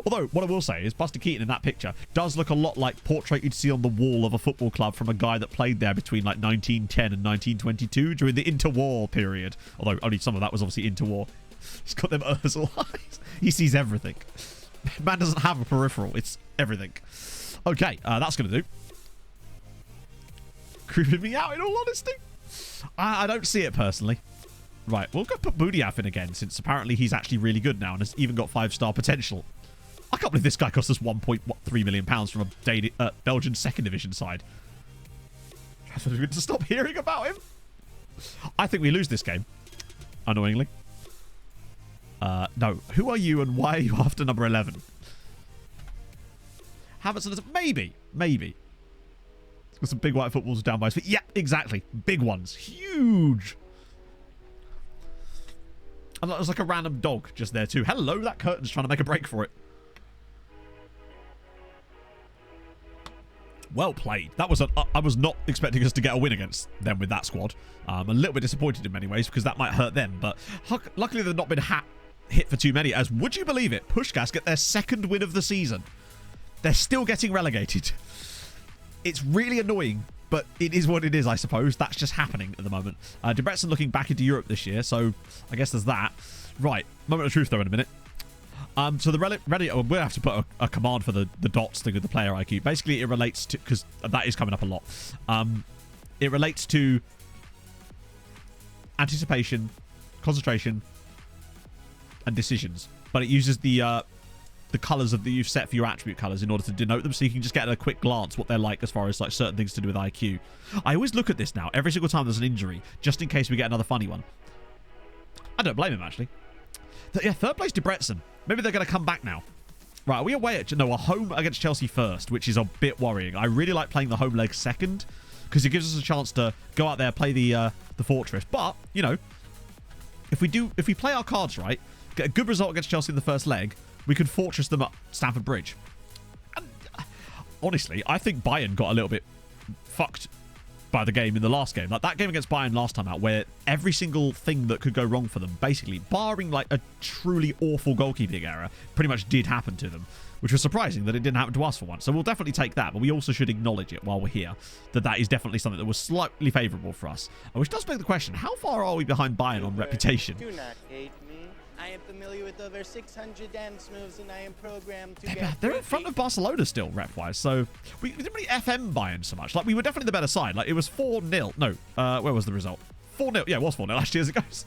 Although, what I will say is Buster Keaton in that picture does look a lot like portrait you'd see on the wall of a football club from a guy that played there between like 1910 and 1922 during the interwar period. Although only some of that was obviously interwar. He's got them Ursel eyes. He sees everything. Man doesn't have a peripheral. It's everything. Okay, that's going to do. Creeping me out in all honesty. I don't see it personally. Right, we'll go put Budiaf in again since apparently he's actually really good now and has even got 5-star potential. I can't believe this guy cost us £1.3 million from a Belgian second division side. to stop hearing about him. I think we lose this game, annoyingly. No. Who are you and why are you after number 11? Havertz, maybe. Got some big white footballs down by his feet. Yeah, exactly. Big ones. Huge. And there's like a random dog just there too. Hello, that curtain's trying to make a break for it. Well played. That was I was not expecting us to get a win against them with that squad. I'm a little bit disappointed in many ways because that might hurt them. But luckily they've not been hit for too many. As would you believe it, Pushkas get their second win of the season. They're still getting relegated. It's really annoying, but it is what it is, I suppose. That's just happening at the moment. Debrecen looking back into Europe this year, so I guess there's that. Right, moment of truth though in a minute. So the we'll have to put a command for the dots thing with the player IQ. Basically, it relates to, because that is coming up a lot. It relates to anticipation, concentration, and decisions. But it uses the colours that you've set for your attribute colours in order to denote them, so you can just get at a quick glance what they're like as far as like certain things to do with IQ. I always look at this now every single time there's an injury, just in case we get another funny one. I don't blame him actually. Yeah, third place Debrecen. Maybe they're going to come back now. Right, are we away at... No, we're home against Chelsea first, which is a bit worrying. I really like playing the home leg second, because it gives us a chance to go out there, play the Fortress. But, you know, if we play our cards right, get a good result against Chelsea in the first leg, we could Fortress them up Stamford Bridge. And, honestly, I think Bayern got a little bit fucked by the game in the last game. Like that game against Bayern last time out, where every single thing that could go wrong for them, basically, barring like a truly awful goalkeeping error, pretty much did happen to them, which was surprising that it didn't happen to us for once. So we'll definitely take that, but we also should acknowledge it while we're here, that is definitely something that was slightly favourable for us. Which does beg the question, how far are we behind Bayern on reputation? Do not hate me. I am familiar with over 600 dance moves, and I am programmed to They're in front of Barcelona still, rep-wise, so we didn't really FM Bayern so much. Like, we were definitely the better side. Like, it was 4-0. No, where was the result? 4-0. Yeah, it was 4-0 actually as it goes.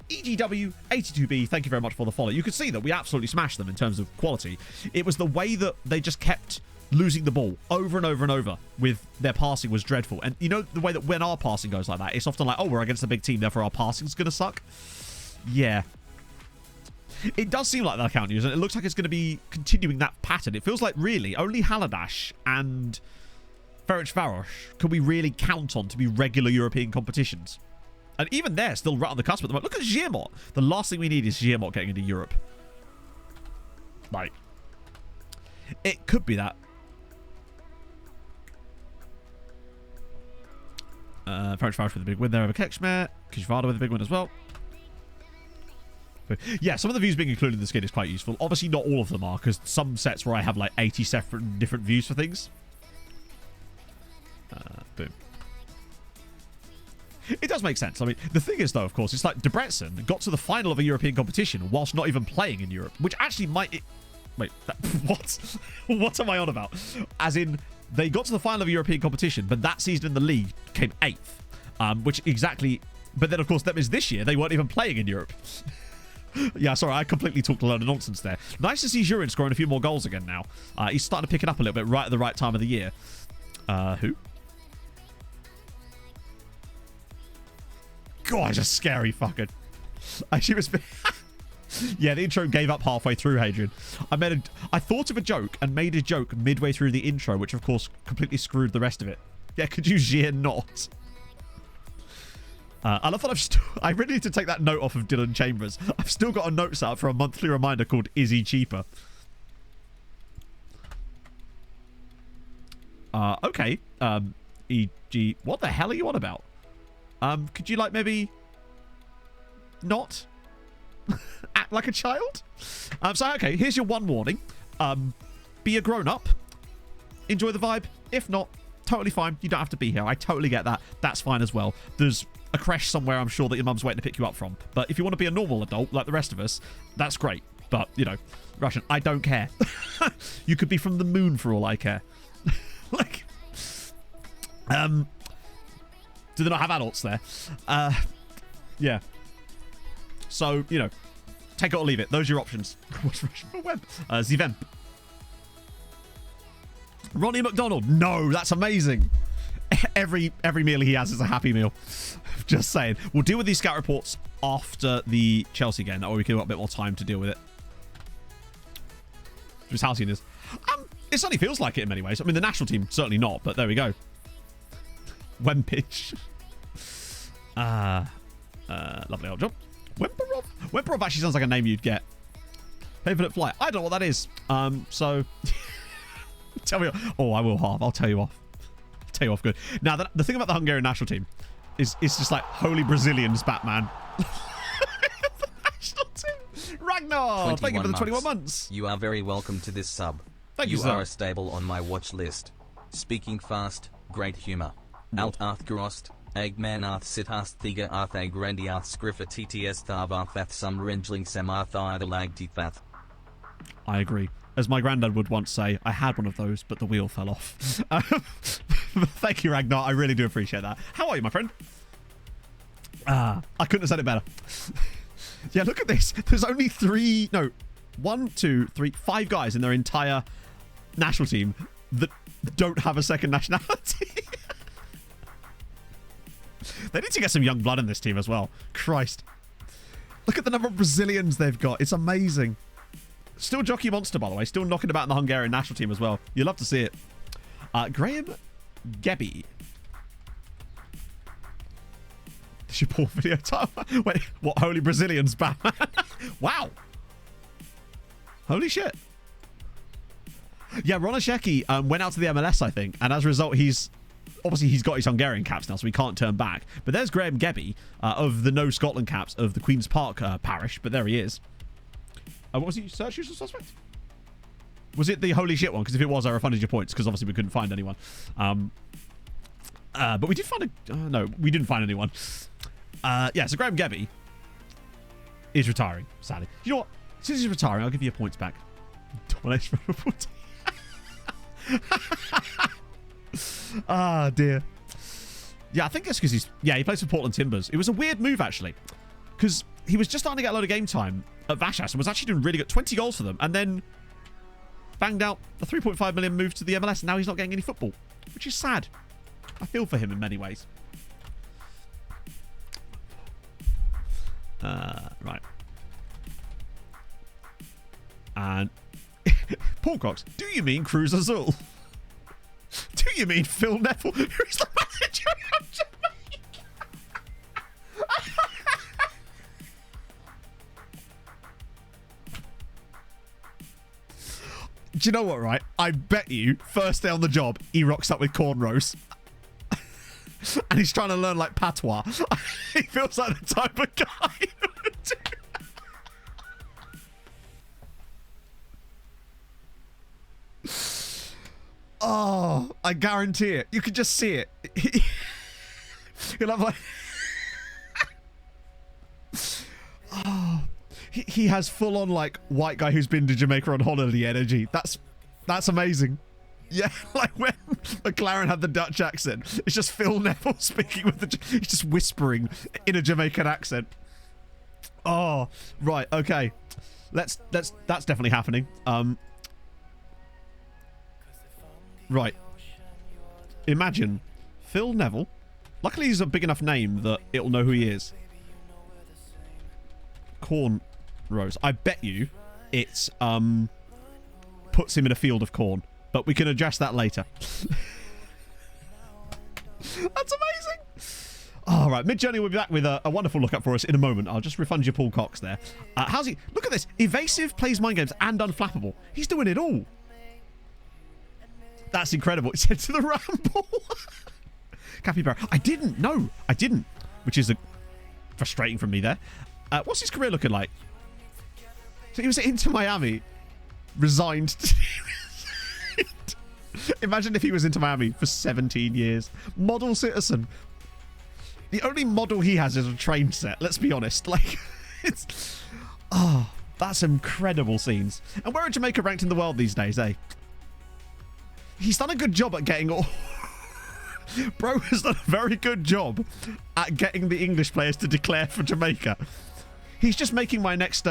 EGW82B, thank you very much for the follow. You could see that we absolutely smashed them in terms of quality. It was the way that they just kept losing the ball over and over and over with their passing was dreadful. And you know the way that when our passing goes like that, it's often like, oh, we're against a big team, therefore our passing's going to suck. Yeah. It does seem like that account news, and it looks like it's going to be continuing that pattern. It feels like, really, only Haladash and Ferencváros can we really count on to be regular European competitions. And even they're still right on the cusp at the moment. Look at Giamot. The last thing we need is Giamot getting into Europe. Like, it could be that. Ferencváros with a big win there over Kekshmer. Kishvada with a big win as well. Yeah, some of the views being included in the skid is quite useful. Obviously, not all of them are, because some sets where I have like 80 separate different views for things. Boom. It does make sense. I mean, the thing is, though, of course, it's like Debrecen got to the final of a European competition whilst not even playing in Europe, which actually might... Wait, what? What am I on about? As in, they got to the final of a European competition, but that season in the league came 8th, which exactly... But then, of course, that means this year they weren't even playing in Europe. Yeah, sorry, I completely talked a load of nonsense there. Nice to see Jurin scoring a few more goals again now. He's starting to pick it up a little bit right at the right time of the year. Who? God, just scary fucker. Actually, it was... Yeah, the intro gave up halfway through, Hadrian. I thought of a joke and made a joke midway through the intro, which, of course, completely screwed the rest of it. Yeah, could you sheer not? I love that I really need to take that note off of Dylan Chambers. I've still got a note set up for a monthly reminder called Is He Cheaper? Okay. E.g. What the hell are you on about? Could you, like, maybe not act like a child? So, okay, here's your one warning. Be a grown-up. Enjoy the vibe. If not, totally fine. You don't have to be here. I totally get that. That's fine as well. There's a creche somewhere, I'm sure, that your mum's waiting to pick you up from. But if you want to be a normal adult, like the rest of us, that's great. But, you know, Russian, I don't care. You could be from the moon for all I care. Like, do they not have adults there? Yeah. So, you know, take it or leave it. Those are your options. What's Russian for web? Zivemp. Ronnie McDonald. No, that's amazing. every meal he has is a happy meal. Just saying. We'll deal with these scout reports after the Chelsea game. That way we can have a bit more time to deal with it. Just how seen is. It certainly feels like it in many ways. I mean, the national team, certainly not, but there we go. Wempage. Lovely old job. Wemperov? Wemperov actually sounds like a name you'd get. Favorite flight? I don't know what that is. So, tell me. Oh, I will half. I'll tell you off. Tell you off good. Now, the thing about the Hungarian national team is it's just like holy Brazilians, Batman. The national team. Ragnar, thank you for the 21 months. You are very welcome to this sub. Thank you, You sir. are a stable on my watch list. Speaking fast, great humor. Alt arth grost, Eggman arth sit arth thiga arth egg rendi arth scriffa tts thav arth some ringling sem arth either lag teeth. I agree. As my granddad would once say, I had one of those, but the wheel fell off. Thank you, Ragnar. I really do appreciate that. How are you, my friend? I couldn't have said it better. Yeah, look at this. There's only 5 guys in their entire national team that don't have a second nationality. They need to get some young blood in this team as well. Christ. Look at the number of Brazilians they've got. It's amazing. Still Jockey Monster, by the way. Still knocking about in the Hungarian national team as well. You'll love to see it. Graham Gebby. This your poor video title? Wait, what? Holy Brazilians, Batman? Wow. Holy shit. Yeah, Ronasheki went out to the MLS, I think. And as a result, he's got his Hungarian caps now, so he can't turn back. But there's Graham Gebby of the No Scotland caps of the Queen's Park parish. But there he is. What was he? Search usual suspect? Was it the holy shit one? Because if it was, I refunded your points because obviously we couldn't find anyone. But we did find a... no, we didn't find anyone. Yeah, so Graham Gebby is retiring, sadly. You know what? Since he's retiring, I'll give you your points back. Ah, dear. Yeah, I think that's because he plays for Portland Timbers. It was a weird move, actually. Because he was just starting to get a load of game time at Vashas and was actually doing really good. 20 goals for them. And then banged out the 3.5 million move to the MLS. And now he's not getting any football, which is sad. I feel for him in many ways. Right. And Paul Cox, do you mean Cruz Azul? Do you mean Phil Neville, who's the manager of Jamaica? Do you know what, right? I bet you, first day on the job, he rocks up with cornrows. And he's trying to learn, like, patois. He feels like the type of guy who would do that. Oh, I guarantee it. You could just see it. You'll have, like... Oh, he has full-on, like, white guy who's been to Jamaica on holiday energy. That's amazing. Yeah, like when McLaren had the Dutch accent. It's just Phil Neville speaking with he's just whispering in a Jamaican accent. Oh, right, okay. That's definitely happening. Right. Imagine Phil Neville. Luckily he's a big enough name that it'll know who he is. Cornrows. I bet you it's puts him in a field of corn. But we can address that later. That's amazing. All right, Mid-Journey will be back with a wonderful look-up for us in a moment. I'll just refund your Paul Cox there. How's he? Look at this. Evasive, plays mind games, and unflappable. He's doing it all. That's incredible. It said to the ramble. Capybara. I didn't. No, I didn't. Which is frustrating from me there. What's his career looking like? So he was into Miami. Resigned. Imagine if he was into Miami for 17 years. Model citizen. The only model he has is a train set, let's be honest. Like, it's... Oh, that's incredible scenes. And where are Jamaica ranked in the world these days, eh? He's done a good job at getting all... Bro has done a very good job at getting the English players to declare for Jamaica. He's just making my next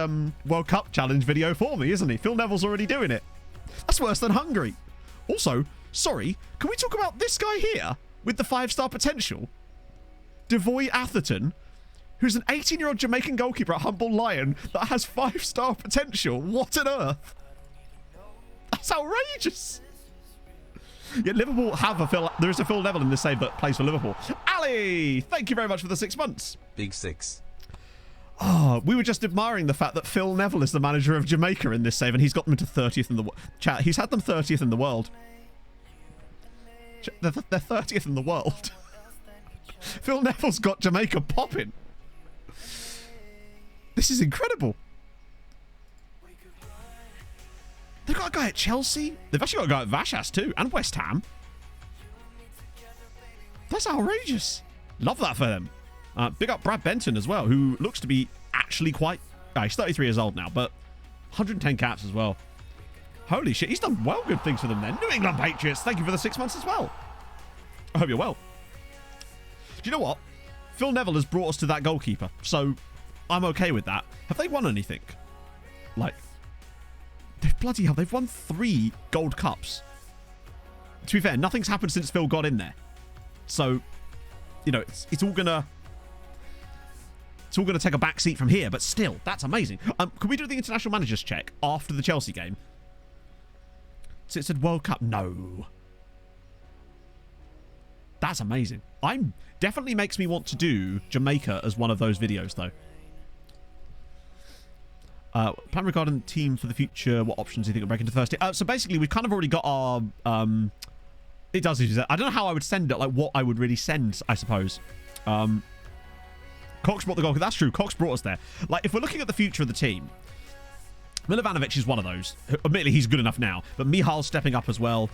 World Cup challenge video for me, isn't he? Phil Neville's already doing it. That's worse than Hungary. Also, sorry, can we talk about this guy here? with the 5-star potential. Devoy Atherton, who's an 18-year-old Jamaican goalkeeper at Humboldt Lion that has 5-star potential. What on earth? That's outrageous. Yet Liverpool have a Phil. There is a Phil Neville in this save that plays for Liverpool. Ali, thank you very much for the 6 months. Big 6. Oh, we were just admiring the fact that Phil Neville is the manager of Jamaica in this save, and he's got them into 30th in the world. Chat, he's had them 30th in the world. They're 30th in the world. Phil Neville's got Jamaica popping. This is incredible. They've got a guy at Chelsea. They've actually got a guy at Vashas too, and West Ham. That's outrageous. Love that for them. Big up Brad Benton as well, who looks to be actually quite... he's 33 years old now, but 110 caps as well. Holy shit, he's done well good things for them then. New England Patriots, thank you for the 6 months as well. I hope you're well. Do you know what? Phil Neville has brought us to that goalkeeper, so I'm okay with that. Have they won anything? Like, bloody hell, they've won 3 gold cups. To be fair, nothing's happened since Phil got in there. So, you know, it's all gonna... It's all going to take a back seat from here, but still, that's amazing. Can we do the international managers check after the Chelsea game? So it said World Cup. No. That's amazing. Definitely makes me want to do Jamaica as one of those videos, though. Plan regarding the team for the future. What options do you think will break into the first team? So basically, we've kind of already got our... it does. I don't know how I would send it, like what I would really send, I suppose. Cox brought the goal. That's true. Cox brought us there. Like, if we're looking at the future of the team, Milovanovic is one of those. Admittedly, he's good enough now. But Mihal's stepping up as well.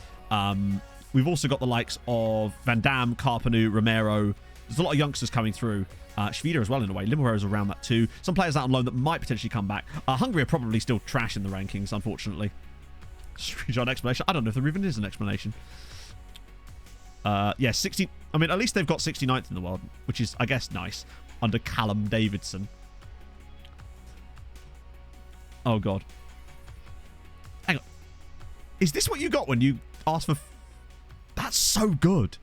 We've also got the likes of Van Dam, Carpenu, Romero. There's a lot of youngsters coming through. Schweder as well, in a way. Limero's around that too. Some players out on loan that might potentially come back. Hungary are probably still trash in the rankings, unfortunately. Screenshot explanation. I don't know if there even is an explanation. Yeah, 60. I mean, at least they've got 69th in the world, which is, I guess, nice. Under Callum Davidson. Oh, God. Hang on. Is this what you got when you asked for... That's so good.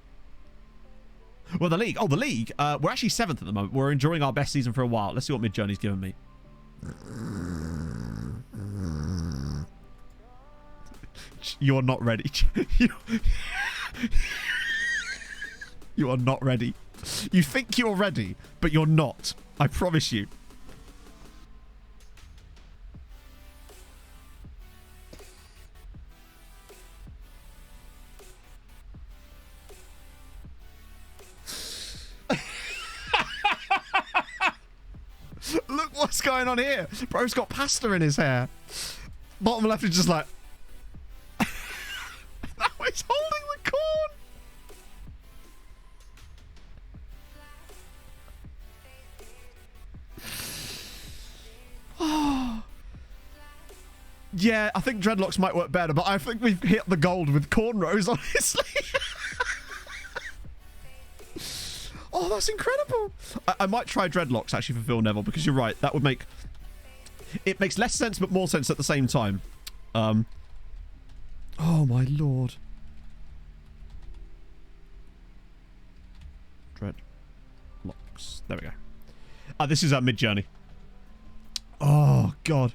Well, the league. Oh, the league. We're actually 7th at the moment. We're enjoying our best season for a while. Let's see what Midjourney's given me. You're not ready. You are not ready. You think you're ready, but you're not. I promise you. Look what's going on here. Bro's got pasta in his hair. Bottom left is just like... Now he's holding the corn. Oh. Yeah, I think dreadlocks might work better, but I think we've hit the gold with cornrows, honestly. Oh, that's incredible. I might try dreadlocks, actually, for Phil Neville, because you're right. That would make... It makes less sense, but more sense at the same time. Oh, my lord. Dreadlocks. There we go. This is our Midjourney. Oh, God.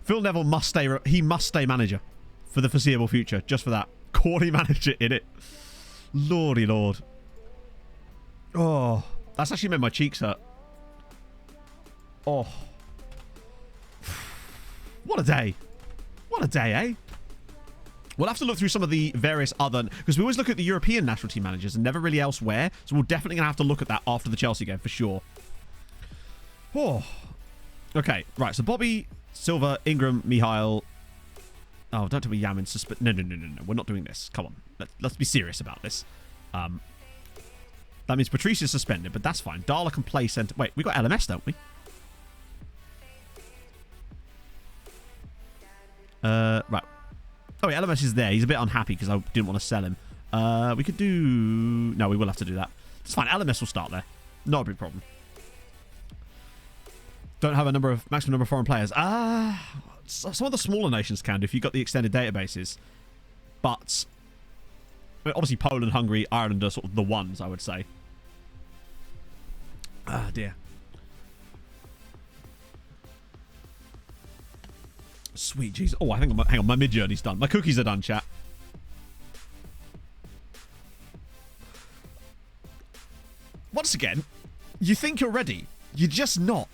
Phil Neville must stay... He must stay manager for the foreseeable future, just for that. Corny manager in it. Lordy lord. Oh, that's actually made my cheeks hurt. Oh. What a day. What a day, eh? We'll have to look through some of the various other... Because we always look at the European national team managers and never really elsewhere. So we're definitely going to have to look at that after the Chelsea game, for sure. Oh. Okay, right. So Bobby, Silva, Ingram, Mihail... Oh, don't tell me Yamin suspend... No. We're not doing this. Come on. Let's be serious about this. That means Patrice is suspended, but that's fine. Darla can play centre... Wait, we got LMS, don't we? Right. Oh, yeah, LMS is there. He's a bit unhappy because I didn't want to sell him. We could do... No, we will have to do that. It's fine. LMS will start there. Not a big problem. Don't have a maximum number of foreign players. Some of the smaller nations can do if you've got the extended databases. But Obviously, Poland, Hungary, Ireland are sort of the ones, I would say. Ah, dear. Sweet Jesus. Oh, I think hang on, my mid-journey's done. My cookies are done, chat. Once again, you think you're ready. You're just not.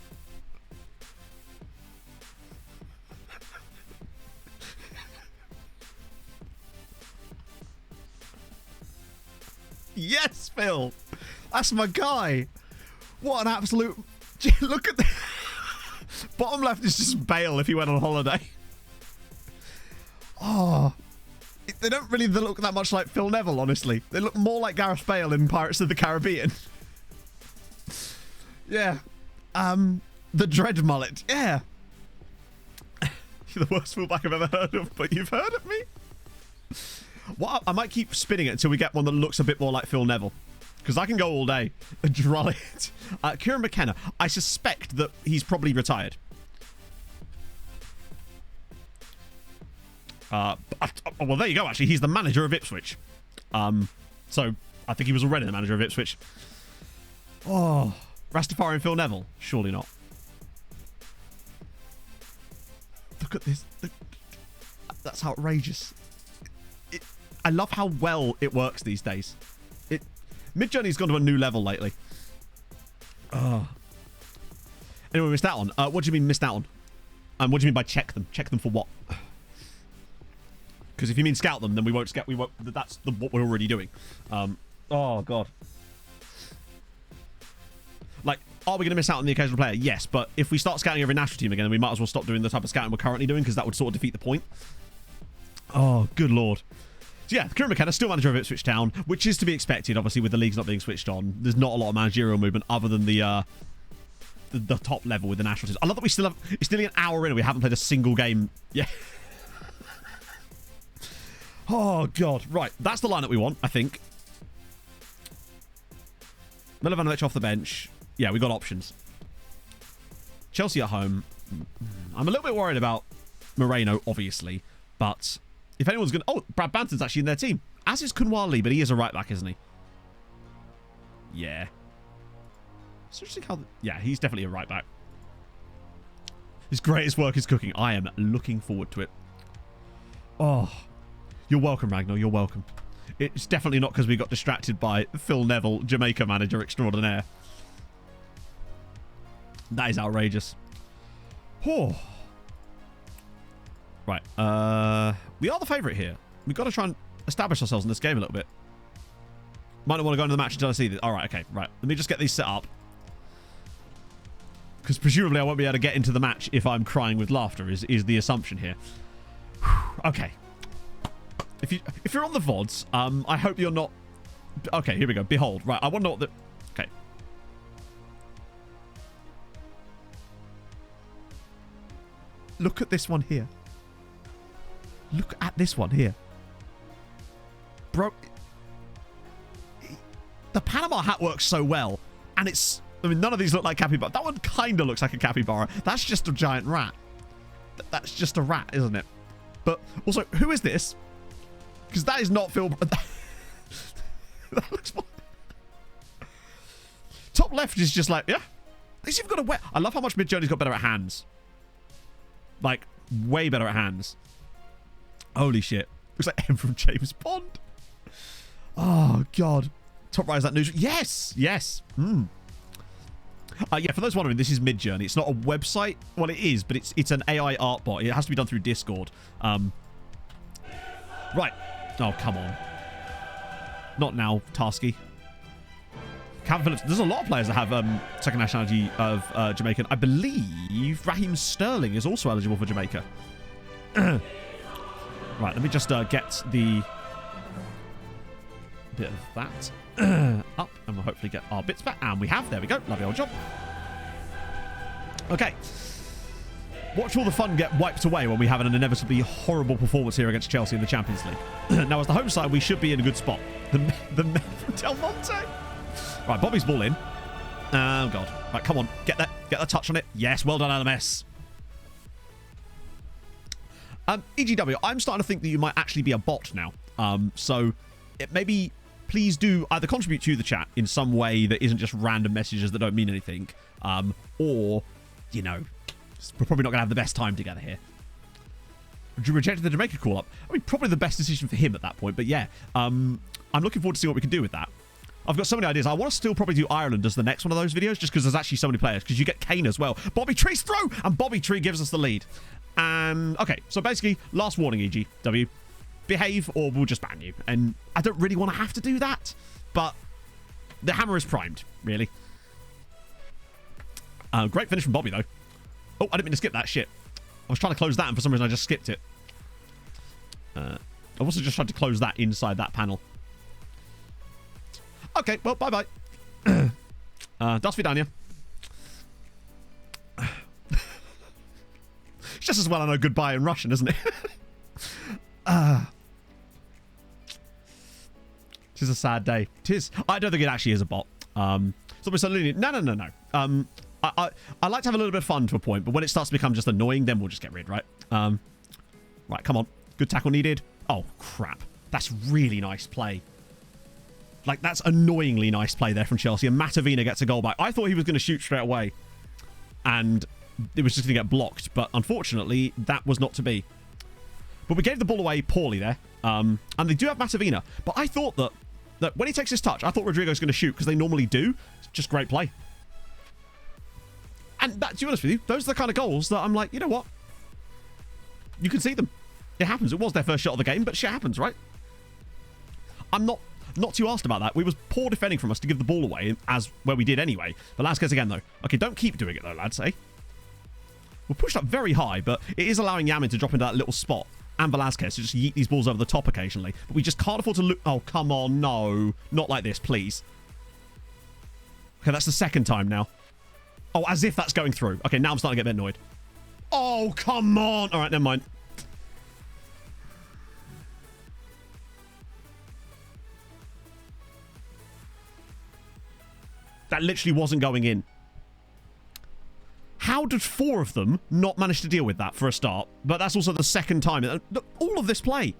Yes, Phil. That's my guy. What an absolute... Look at the... Bottom left is just Bale if he went on holiday. Oh. They don't really look that much like Phil Neville, honestly. They look more like Gareth Bale in Pirates of the Caribbean. Yeah. The dread mullet. Yeah. You're the worst fullback I've ever heard of, but you've heard of me? Well, I might keep spinning it until we get one that looks a bit more like Phil Neville. Because I can go all day and droll it. Kieran McKenna. I suspect that he's probably retired. Well, there you go, actually. He's the manager of Ipswich. So, I think he was already the manager of Ipswich. Oh, Rastafarian Phil Neville? Surely not. Look at this. That's outrageous. I love how well it works these days. Midjourney's gone to a new level lately. Oh. Anyone missed out on? What do you mean missed out on? What do you mean by check them? Check them for what? Because if you mean scout them, then we won't scout. That's what we're already doing. Oh god. Like, are we going to miss out on the occasional player? Yes, but if we start scouting every national team again, then we might as well stop doing the type of scouting we're currently doing, because that would sort of defeat the point. Oh, good lord. So yeah, Kieran McKenna, still manager of Ipswich Town, which is to be expected, obviously, with the leagues not being switched on. There's not a lot of managerial movement other than the top level with the national teams. I love that we still have... It's nearly an hour in and we haven't played a single game yet. Oh, God. Right, that's the lineup we want, I think. Milovanovic off the bench. Yeah, we got options. Chelsea at home. I'm a little bit worried about Moreno, obviously, but... If anyone's going to... Oh, Brad Banton's actually in their team. As is Kunwar Lee, but he is a right-back, isn't he? Yeah. It's interesting how... Yeah, he's definitely a right-back. His greatest work is cooking. I am looking forward to it. Oh. You're welcome, Ragnar. You're welcome. It's definitely not because we got distracted by Phil Neville, Jamaica manager extraordinaire. That is outrageous. Oh. Right, we are the favourite here. We've got to try and establish ourselves in this game a little bit. Might not want to go into the match until I see this. Alright, okay, right. Let me just get these set up. Because presumably I won't be able to get into the match if I'm crying with laughter, is the assumption here. Okay. If you're on the VODs, I hope you're not... Okay, here we go. Behold. Right, I want to know what the... Okay. Look at this one here. Look at this one here. Bro. The Panama hat works so well. And it's... I mean, none of these look like capybara. That one kind of looks like a capybara. That's just a giant rat. That's just a rat, isn't it? But also, who is this? Because that is not Phil... That looks fine. Top left is just like, yeah. At least you've got a wet... I love how much Midjourney's got better at hands. Like, way better at hands. Holy shit. Looks like M from James Bond. Oh, God. Top right is that news. Yes! Yes. Yeah, for those wondering, this is Midjourney. It's not a website. Well, it is, but it's an AI art bot. It has to be done through Discord. Right. Oh, come on. Not now, Tarsky. Calvin Phillips. There's a lot of players that have second nationality of Jamaican. I believe Raheem Sterling is also eligible for Jamaica. Right, let me just get the bit of that up, and we'll hopefully get our bits back. And we have. There we go. Lovely old job. Okay. Watch all the fun get wiped away when we have an inevitably horrible performance here against Chelsea in the Champions League. Now, as the home side, we should be in a good spot. The men from Del Monte. Right, Bobby's ball in. Oh, God. Right, come on. Get that. Get the touch on it. Yes, well done, LMS. EGW, I'm starting to think that you might actually be a bot now. So maybe please do either contribute to the chat in some way that isn't just random messages that don't mean anything, or, you know, we're probably not going to have the best time together here. Rejected the Jamaica call-up. I mean, probably the best decision for him at that point, but yeah, I'm looking forward to seeing what we can do with that. I've got so many ideas. I want to still probably do Ireland as the next one of those videos, just because there's actually so many players, because you get Kane as well. Bobby Tree's throw, and Bobby Tree gives us the lead. And, okay, so basically, last warning, EGW. Behave or we'll just ban you. And I don't really want to have to do that, but the hammer is primed, really. Great finish from Bobby, though. Oh, I didn't mean to skip that. Shit. I was trying to close that, and for some reason I just skipped it. I've also just tried to close that inside that panel. Okay, well, bye-bye. Das Vidania. It's just as well I know goodbye in Russian, isn't it? Tis a sad day. Tis. I don't think it actually is a bot. No. I like to have a little bit of fun to a point, but when it starts to become just annoying, then we'll just get rid, right? Right, come on. Good tackle needed. Oh, crap. That's really nice play. Like, that's annoyingly nice play there from Chelsea. And Matavina gets a goal back. I thought he was going to shoot straight away. And it was just going to get blocked. But unfortunately, that was not to be. But we gave the ball away poorly there. And they do have Matavina. But I thought that when he takes his touch, I thought Rodrigo's going to shoot because they normally do. It's just great play. And that, to be honest with you, those are the kind of goals that I'm like, you know what? You can see them. It happens. It was their first shot of the game, but shit happens, right? I'm not too asked about that. It was poor defending from us to give the ball away, as where we did anyway. Velasquez again, though. Okay, don't keep doing it, though, lads, eh? We're pushed up very high, but it is allowing Yamin to drop into that little spot. And Velasquez to just yeet these balls over the top occasionally. But we just can't afford to look... Oh, come on, no. Not like this, please. Okay, that's the second time now. Oh, as if that's going through. Okay, now I'm starting to get a bit annoyed. Oh, come on. All right, never mind. That literally wasn't going in. How did 4 of them not manage to deal with that for a start? But that's also the second time. All of this play.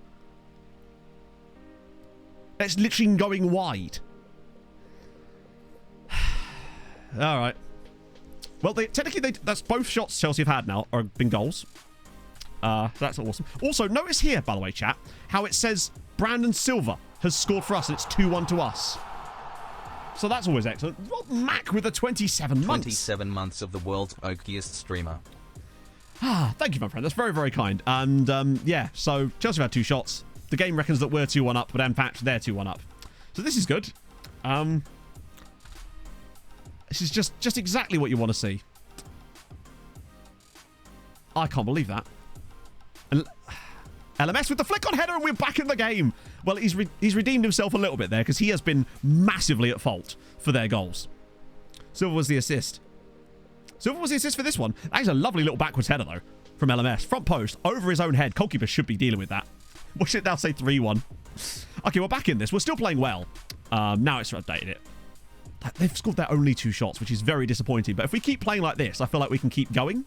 It's literally going wide. All right. Well, technically, that's both shots Chelsea have had now have been goals. That's awesome. Also, notice here, by the way, chat, how it says Brandon Silva has scored for us, and it's 2-1 to us. So that's always excellent. Rob Mack with the 27 months. 27 months of the world's oakiest streamer. Thank you, my friend. That's very, very kind. And, yeah, so Chelsea have had 2 shots. The game reckons that we're 2-1 up, but in fact, they're 2-1 up. So this is good. This is just exactly what you want to see. I can't believe that. And LMS with the flick on header, and we're back in the game. Well, he's redeemed himself a little bit there because he has been massively at fault for their goals. Silva was the assist. Silva was the assist for this one. That is a lovely little backwards header, though, from LMS. Front post, over his own head. Goalkeeper should be dealing with that. Watch it now say 3-1. Okay, we're back in this. We're still playing well. Now it's updated it. They've scored their only 2 shots, which is very disappointing. But if we keep playing like this, I feel like we can keep going.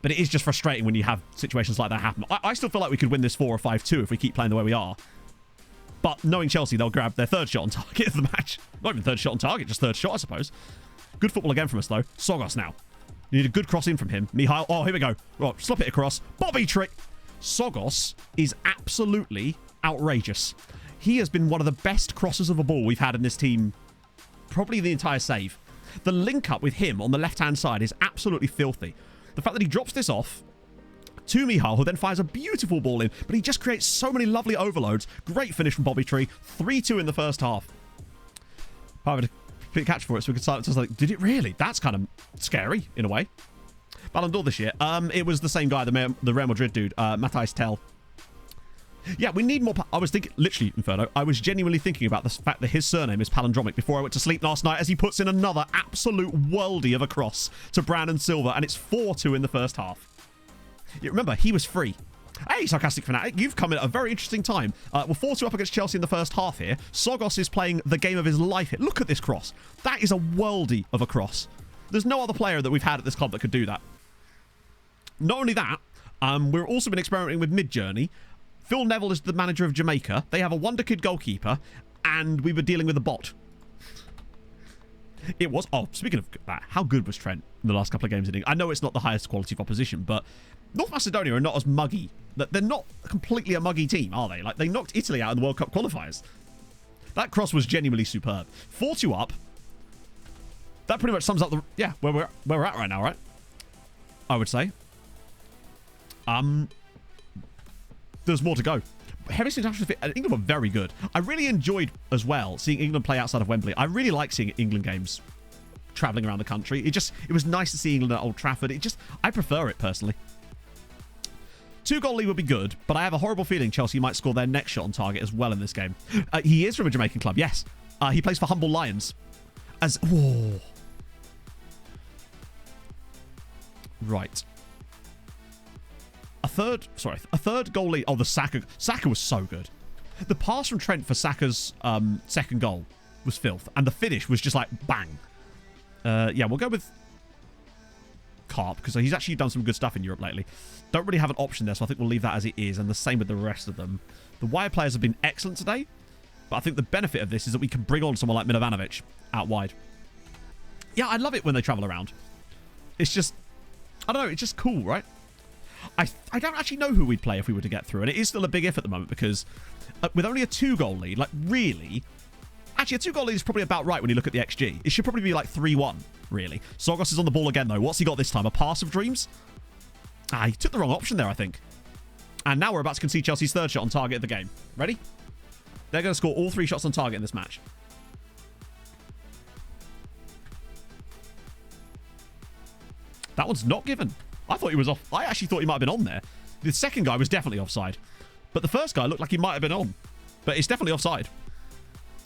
But it is just frustrating when you have situations like that happen. I still feel like we could win this 4 or 5-2 if we keep playing the way we are. But knowing Chelsea, they'll grab their 3rd shot on target of the match. Not even 3rd shot on target, just 3rd shot, I suppose. Good football again from us, though. Sogos now. You need a good cross in from him. Mihail. Oh, here we go. Right, slop it across. Bobby trick. Sogos is absolutely outrageous. He has been one of the best crossers of a ball we've had in this team. Probably the entire save. The link up with him on the left-hand side is absolutely filthy. The fact that he drops this off to Mihail, who then fires a beautiful ball in, but he just creates so many lovely overloads. Great finish from Bobby Tree. 3-2 in the first half. However, to catch for it, so we could start just like, did it really? That's kind of scary, in a way. Ballon d'Or this year. It was the same guy, the Real Madrid dude, Matthijs Tel. Yeah, we need more... I was thinking... Literally, Inferno, I was genuinely thinking about the fact that his surname is palindromic before I went to sleep last night as he puts in another absolute worldie of a cross to Brandon Silva, and it's 4-2 in the first half. You remember, he was free. Hey, Sarcastic Fanatic, you've come in at a very interesting time. We're 4-2 up against Chelsea in the first half here. Sogos is playing the game of his life here. Look at this cross. That is a worldie of a cross. There's no other player that we've had at this club that could do that. Not only that, we've also been experimenting with Mid-Journey. Phil Neville is the manager of Jamaica. They have a wonder kid goalkeeper, and we were dealing with a bot. It was... Oh, speaking of that, how good was Trent in the last couple of games in England? I know it's not the highest quality of opposition, but North Macedonia are not as muggy. They're not completely a muggy team, are they? Like, they knocked Italy out in the World Cup qualifiers. That cross was genuinely superb. 4-2 up. That pretty much sums up the... Yeah, where we're at right now, right? I would say. There's more to go. Heavy's international fit. England were very good. I really enjoyed as well seeing England play outside of Wembley. I really like seeing England games travelling around the country. It was nice to see England at Old Trafford. I prefer it personally. 2-goal lead would be good, but I have a horrible feeling Chelsea might score their next shot on target as well in this game. He is from a Jamaican club, yes. He plays for Humble Lions. Whoa. Right. A third goal lead. Oh, the Saka. Saka was so good. The pass from Trent for Saka's second goal was filth. And the finish was just like bang. Yeah, we'll go with Karp because he's actually done some good stuff in Europe lately. Don't really have an option there, so I think we'll leave that as it is. And the same with the rest of them. The wide players have been excellent today. But I think the benefit of this is that we can bring on someone like Milovanovic out wide. Yeah, I love it when they travel around. It's just... I don't know, it's just cool, right? I don't actually know who we'd play if we were to get through. And it is still a big if at the moment because with only a 2-goal lead, like really... Actually, a 2-goal lead is probably about right when you look at the XG. It should probably be like 3-1, really. Sogos is on the ball again, though. What's he got this time? A pass of dreams? He took the wrong option there, I think. And now we're about to concede Chelsea's third shot on target of the game. Ready? They're going to score all 3 shots on target in this match. That one's not given. I thought he was off. I actually thought he might have been on there. The second guy was definitely offside. But the first guy looked like he might have been on. But it's definitely offside.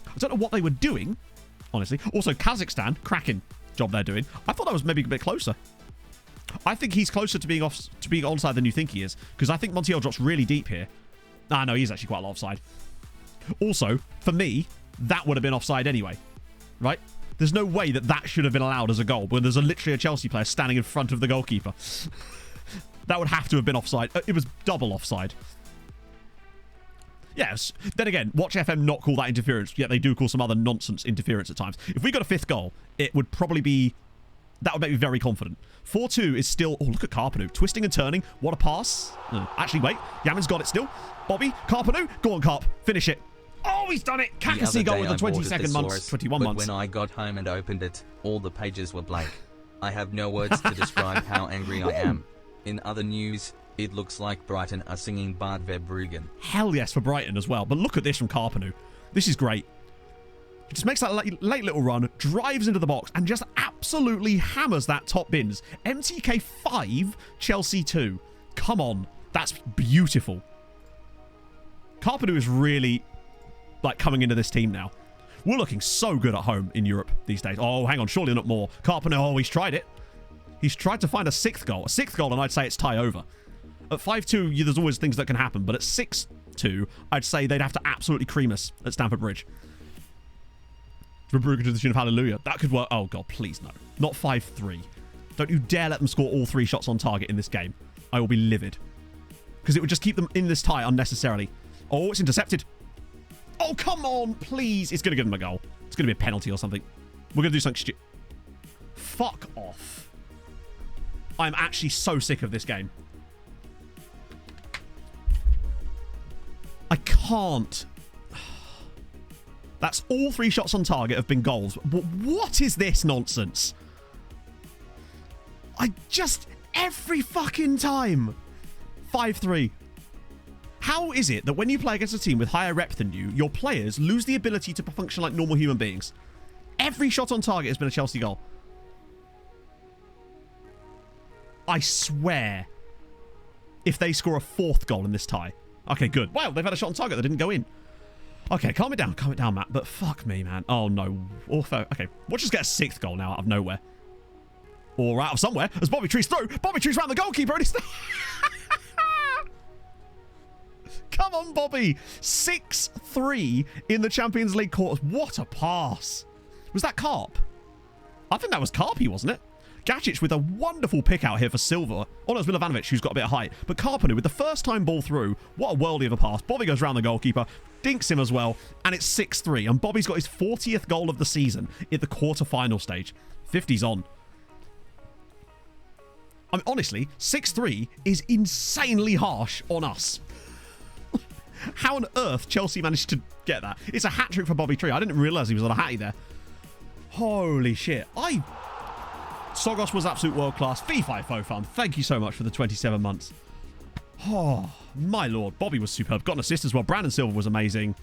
I don't know what they were doing, honestly. Also, Kazakhstan, cracking job they're doing. I thought that was maybe a bit closer. I think he's closer to being onside than you think he is. Because I think Montiel drops really deep here. No, he's actually quite a lot offside. Also, for me, that would have been offside anyway. Right? There's no way that should have been allowed as a goal when there's literally a Chelsea player standing in front of the goalkeeper. That would have to have been offside. It was double offside. Yes. Then again, watch FM not call that interference, yet they do call some other nonsense interference at times. If we got a 5th goal, it would probably be... That would make me very confident. 4-2 is still... Oh, look at Carpenu. Twisting and turning. What a pass. Actually, wait. Yamin's got it still. Bobby, Carpenu. Go on, Carp. Finish it. Oh, he's done it. Kakasi got with the 22nd months. 21 months. When I got home and opened it, all the pages were blank. I have no words to describe how angry I am. In other news... It looks like Brighton are singing Bad Verbruggen. Hell yes for Brighton as well. But look at this from Carpenu. This is great. He just makes that late little run, drives into the box, and just absolutely hammers that top bins. MTK 5, Chelsea 2. Come on. That's beautiful. Carpenu is really, coming into this team now. We're looking so good at home in Europe these days. Oh, hang on. Surely not more. Carpenu, he's tried it. He's tried to find a 6th goal. A 6th goal, and I'd say it's tie over. At 5-2, there's always things that can happen. But at 6-2, I'd say they'd have to absolutely cream us at Stamford Bridge. Verbruggen to the tune of hallelujah. That could work. Oh, God, please, no. Not 5-3. Don't you dare let them score all 3 shots on target in this game. I will be livid. Because it would just keep them in this tie unnecessarily. Oh, it's intercepted. Oh, come on, please. It's going to give them a goal. It's going to be a penalty or something. We're going to do something stupid. Fuck off. I'm actually so sick of this game. I can't. That's all 3 shots on target have been goals. What is this nonsense? Every fucking time. 5-3. How is it that when you play against a team with higher rep than you, your players lose the ability to function like normal human beings? Every shot on target has been a Chelsea goal. I swear, if they score a 4th goal in this tie. Okay, good. Wow, they've had a shot on target that didn't go in. Okay, calm it down, Matt. But fuck me, man. Oh, no. Okay, we'll just get a 6th goal now out of nowhere. Or out of somewhere. As Bobby Tree's through. Bobby Tree's round the goalkeeper and he's... Come on, Bobby. 6-3 in the Champions League quarters. What a pass. Was that Karp? I think that was Karpy, wasn't it? Gacic with a wonderful pick out here for Silva. Oh, no, it's Milovanovic who's got a bit of height. But Carpenter with the first time ball through. What a worldie of a pass. Bobby goes round the goalkeeper, dinks him as well, and it's 6-3. And Bobby's got his 40th goal of the season at the quarter-final stage. 50's on. I mean, honestly, 6-3 is insanely harsh on us. How on earth Chelsea managed to get that? It's a hat-trick for Bobby Tree. I didn't realise he was on a hattie there. Holy shit. Sogos was absolute world-class. Fee-fi fo-fun. Thank you so much for the 27 months. Oh, my lord. Bobby was superb. Got an assist as well. Brandon Silva was amazing.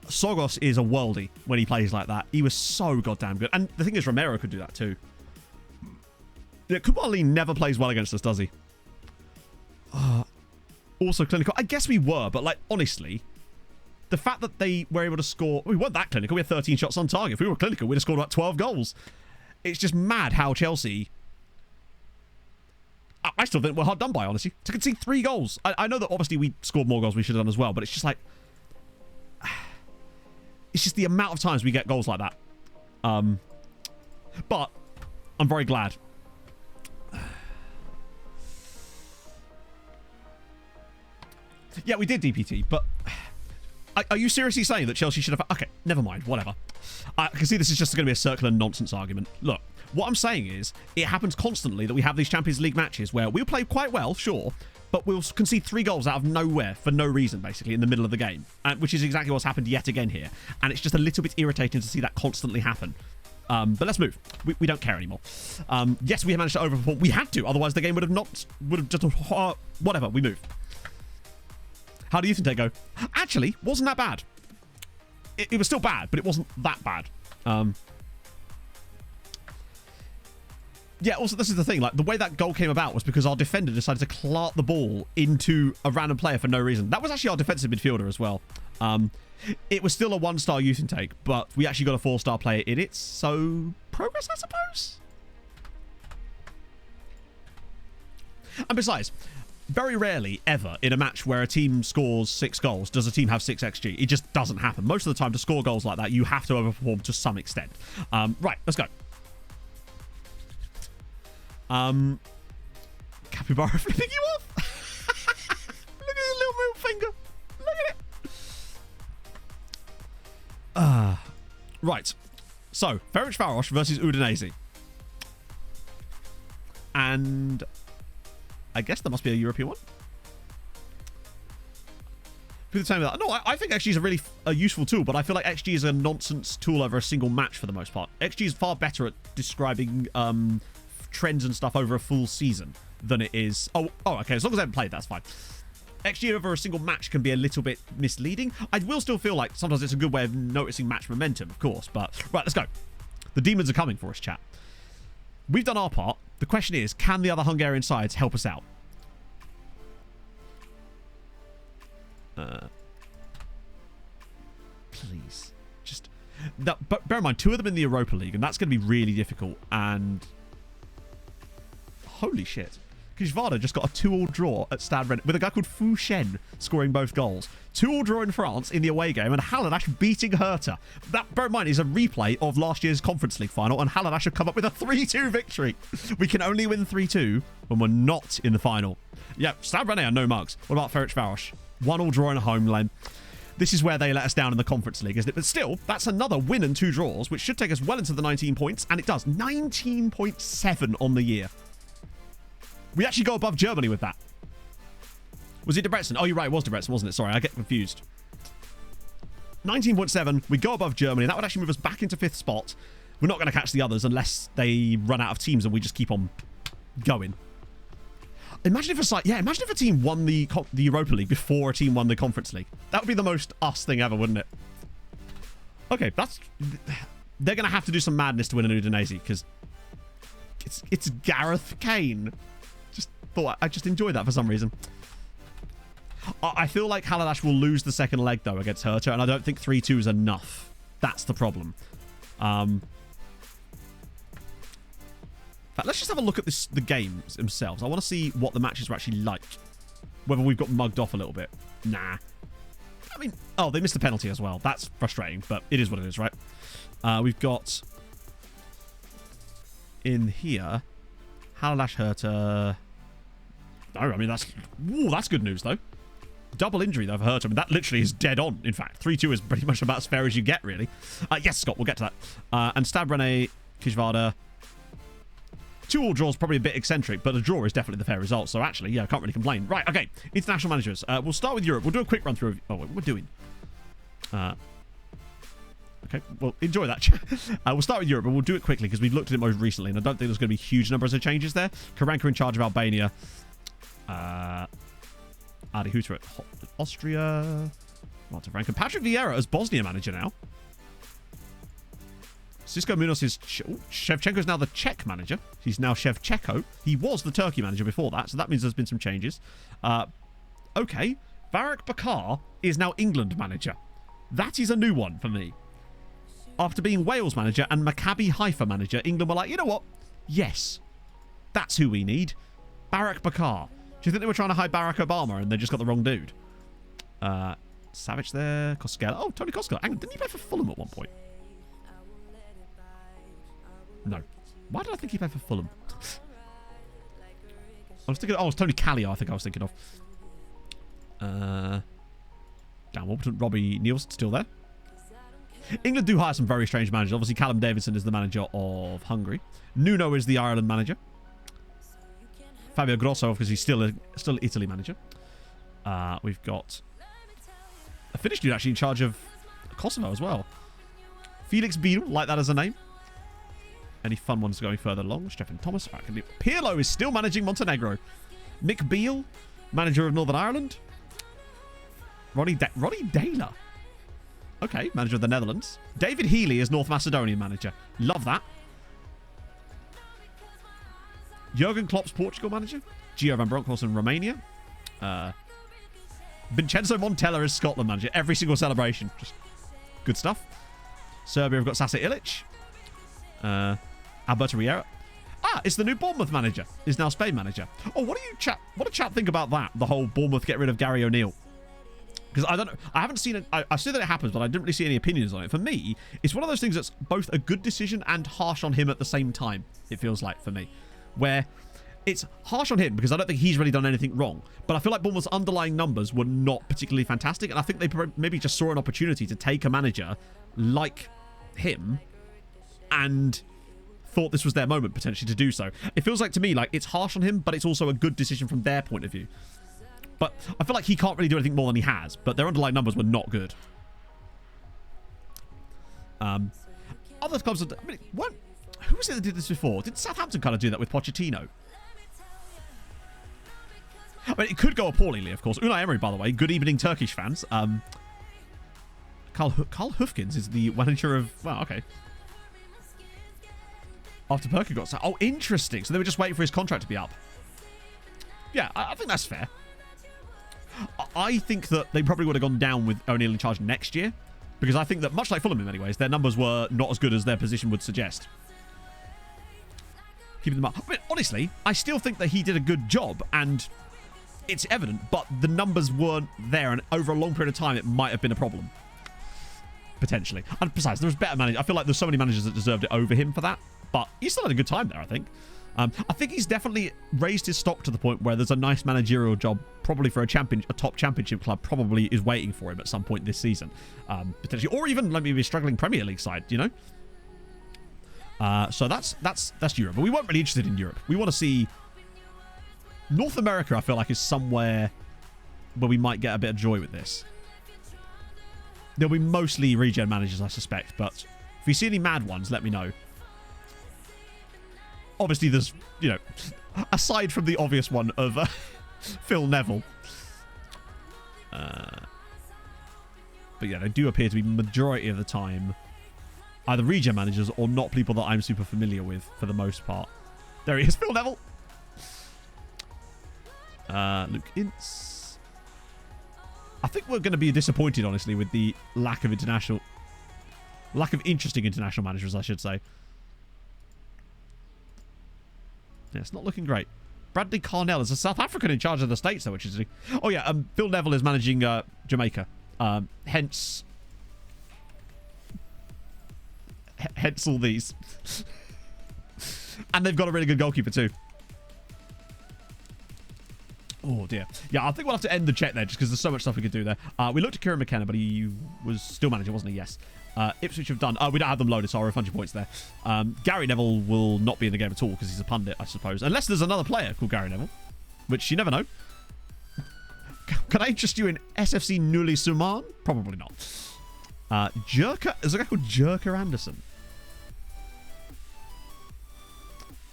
Sogos is a worldie when he plays like that. He was so goddamn good. And the thing is, Romero could do that too. Yeah, Kubali never plays well against us, does he? Also clinical. I guess we were, but like, honestly, the fact that they were able to score... We weren't that clinical. We had 13 shots on target. If we were clinical, we'd have scored about 12 goals. It's just mad how Chelsea... I still think we're hard done by, honestly. To concede 3 goals. I know that obviously we scored more goals we should have done as well, but it's just like... It's just the amount of times we get goals like that. But I'm very glad. Yeah, we did DPT, but are you seriously saying that Chelsea should have... Okay, never mind, whatever. I can see this is just going to be a circular nonsense argument. Look, what I'm saying is it happens constantly that we have these Champions League matches where we'll play quite well, sure, but we'll concede 3 goals out of nowhere for no reason, basically, in the middle of the game, which is exactly what's happened yet again here. And it's just a little bit irritating to see that constantly happen. But let's move. We don't care anymore. Yes, we managed to overperform. We had to, otherwise the game would have just... whatever, we move. How do you think they go? Actually, wasn't that bad. It was still bad, but it wasn't that bad. Yeah, also, this is the thing. Like, the way that goal came about was because our defender decided to clart the ball into a random player for no reason. That was actually our defensive midfielder as well. It was still a 1-star youth intake, but we actually got a 4-star player in it. So, progress, I suppose? And besides... Very rarely, ever, in a match where a team scores 6 goals, does a team have 6 XG. It just doesn't happen. Most of the time, to score goals like that, you have to overperform to some extent. Right, let's go. Capybara flipping you off. Look at his little middle finger. Look at it. Right. So, Ferencváros versus Udinese. And... I guess there must be a European one. People tell me that. No, I think XG is a really useful tool, but I feel like XG is a nonsense tool over a single match for the most part. XG is far better at describing trends and stuff over a full season than it is... Oh, okay. As long as I haven't played, that's fine. XG over a single match can be a little bit misleading. I will still feel like sometimes it's a good way of noticing match momentum, of course. But, right, let's go. The demons are coming for us, chat. We've done our part. The question is, can the other Hungarian sides help us out? Please. Just... But bear in mind, 2 of them in the Europa League, and that's going to be really difficult. And... Holy shit. Kijvada just got a 2-2 draw at Stade Rennes with a guy called Fu Shen scoring both goals. 2-2 draw in France in the away game, and Haladash beating Hertha. That, bear in mind, is a replay of last year's Conference League final, and Haladash have come up with a 3-2 victory. We can only win 3-2 when we're not in the final. Yeah, Stade Rennes are no mugs. What about Ferencváros? 1-1 draw in a home lane. This is where they let us down in the Conference League, isn't it? But still, that's another win and 2 draws, which should take us well into the 19 points, and it does. 19.7 on the year. We actually go above Germany with that. Was it Debrecen? Oh, you're right. It was Debrecen, wasn't it? Sorry, I get confused. 19.7. We go above Germany. That would actually move us back into 5th spot. We're not going to catch the others unless they run out of teams and we just keep on going. Imagine if a team won the Europa League before a team won the Conference League. That would be the most us thing ever, wouldn't it? Okay, they're going to have to do some madness to win an Udinese because it's Gareth Kane. I just enjoy that for some reason. I feel like Haladash will lose the second leg, though, against Hertha, and I don't think 3-2 is enough. That's the problem. In fact, let's just have a look at the games themselves. I want to see what the matches were actually like. Whether we've got mugged off a little bit. Nah. I mean, oh, they missed the penalty as well. That's frustrating, but it is what it is, right? We've got... In here... Halalash Herta. No, I mean, that's good news, though. Double injury, though, for Herta. I mean, that literally is dead on, in fact. 3-2 is pretty much about as fair as you get, really. Yes, Scott, we'll get to that. And Stab Rene, Kishvada. 2 all draws, probably a bit eccentric, but a draw is definitely the fair result. So, actually, yeah, I can't really complain. Right, okay. International managers. We'll start with Europe. We'll do a quick run-through of... Oh, what we're doing. Okay, well, enjoy that. We'll start with Europe, but we'll do it quickly because we've looked at it most recently, and I don't think there's going to be huge numbers of changes there. Karanka in charge of Albania. Adi Hutter at Austria. Marta Frank. And Patrick Vieira as Bosnia manager now. Cisco Munoz is... Shevchenko's now the Czech manager. He's now Shevchenko. He was the Turkey manager before that, so that means there's been some changes. Okay. Barak Bakar is now England manager. That is a new one for me. After being Wales manager and Maccabi Haifa manager, England were like, you know what? Yes. That's who we need. Barak Bakar. Do you think they were trying to hide Barack Obama and they just got the wrong dude? Savage there. Koskela. Oh, Tony Koskela. Hang on, didn't he play for Fulham at one point? No. Why did I think he played for Fulham? I was thinking... Oh, it was Tony Callier I think I was thinking of. Dan Warburton. Robbie Nielsen still there. England do hire some very strange managers. Obviously, Callum Davidson is the manager of Hungary. Nuno is the Ireland manager. Fabio Grosso, because he's still Italy manager. We've got a Finnish dude actually in charge of Kosovo as well. Felix Biel, like that as a name. Any fun ones going further along? Stefan Thomas. Pirlo is still managing Montenegro. Nick Beale, manager of Northern Ireland. Ronnie Daler. Okay, manager of the Netherlands. David Healy is North Macedonian manager. Love that. Jurgen Klopp's Portugal manager. Gio Van Bronckhorst Romania. Vincenzo Montella is Scotland manager. Every single celebration. Just good stuff. Serbia have got Sasa Ilic. Alberto Riera. It's the new Bournemouth manager. Is now Spain manager. Oh, what do chat think about that? The whole Bournemouth get rid of Gary O'Neill. Because I don't know. I haven't seen it. I see that it happens, but I didn't really see any opinions on it. For me, it's one of those things that's both a good decision and harsh on him at the same time, it feels like for me. Where it's harsh on him because I don't think he's really done anything wrong. But I feel like Bournemouth's underlying numbers were not particularly fantastic. And I think they maybe just saw an opportunity to take a manager like him and thought this was their moment potentially to do so. It feels like to me like it's harsh on him, but it's also a good decision from their point of view. But I feel like he can't really do anything more than he has. But their underlying numbers were not good. Other clubs... I mean, what? Who was it that did this before? Did Southampton kind of do that with Pochettino? I mean, it could go appallingly, of course. Unai Emery, by the way. Good evening, Turkish fans. Karl Hufkins is the manager of... Well, okay. After Perky got... Oh, interesting. So they were just waiting for his contract to be up. Yeah, I think that's fair. I think that they probably would have gone down with O'Neill in charge next year. Because I think that, much like Fulham in many ways, their numbers were not as good as their position would suggest. Keeping them up. I mean, honestly, I still think that he did a good job. And it's evident. But the numbers weren't there. And over a long period of time, it might have been a problem. Potentially. And besides, there's better managers. I feel like there's so many managers that deserved it over him for that. But he still had a good time there, I think. I think he's definitely raised his stock to the point where there's a nice managerial job, probably for a top championship club, probably is waiting for him at some point this season, potentially, or even maybe a struggling Premier League side, you know. So that's Europe, but we weren't really interested in Europe. We want to see North America. I feel like is somewhere where we might get a bit of joy with this. There'll be mostly regen managers, I suspect, but if you see any mad ones, let me know. Obviously, there's, you know, aside from the obvious one of Phil Neville. But yeah, they do appear to be majority of the time either regen managers or not people that I'm super familiar with for the most part. There he is, Phil Neville. Luke Ince. I think we're going to be disappointed, honestly, with the lack of interesting international managers, I should say. Yeah, it's not looking great. Bradley Carnell is a South African in charge of the States, though, which is... Oh, yeah, Phil Neville is managing Jamaica. Hence all these. And they've got a really good goalkeeper, too. Oh, dear. Yeah, I think we'll have to end the check there just because there's so much stuff we could do there. We looked at Kieran McKenna, but he was still managing, wasn't he? Yes. Ipswich have done... we don't have them loaded, so I'll refund you points there. Gary Neville will not be in the game at all because he's a pundit, I suppose. Unless there's another player called Gary Neville, which you never know. Can I interest you in SFC Nuli Suman? Probably not. Jerker... There's a guy called Jerker Anderson.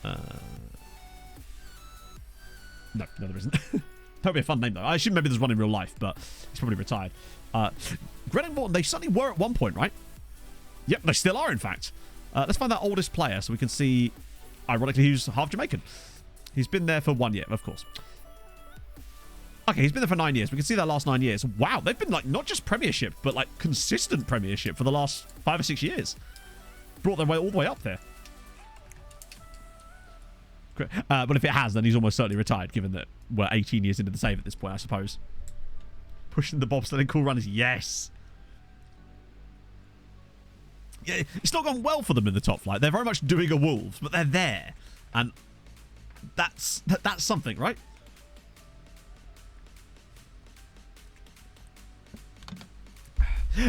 No, there isn't. That would be a fun name, though. I assume maybe there's one in real life, but he's probably retired. Grennan Morton, they certainly were at one point, right? Yep, they still are, in fact. Let's find that oldest player so we can see, ironically, who's half Jamaican. He's been there for 1 year, of course. Okay, he's been there for 9 years. We can see that last 9 years. Wow, they've been, like, not just Premiership, but, like, consistent Premiership for the last 5 or 6 years. Brought their way all the way up there. But if it has, then he's almost certainly retired, given that we're 18 years into the save at this point, I suppose. Pushing the bobsledding cool runners, yes. Yeah, it's not gone well for them in the top flight. They're very much doing a Wolves, but they're there. And that's something, right?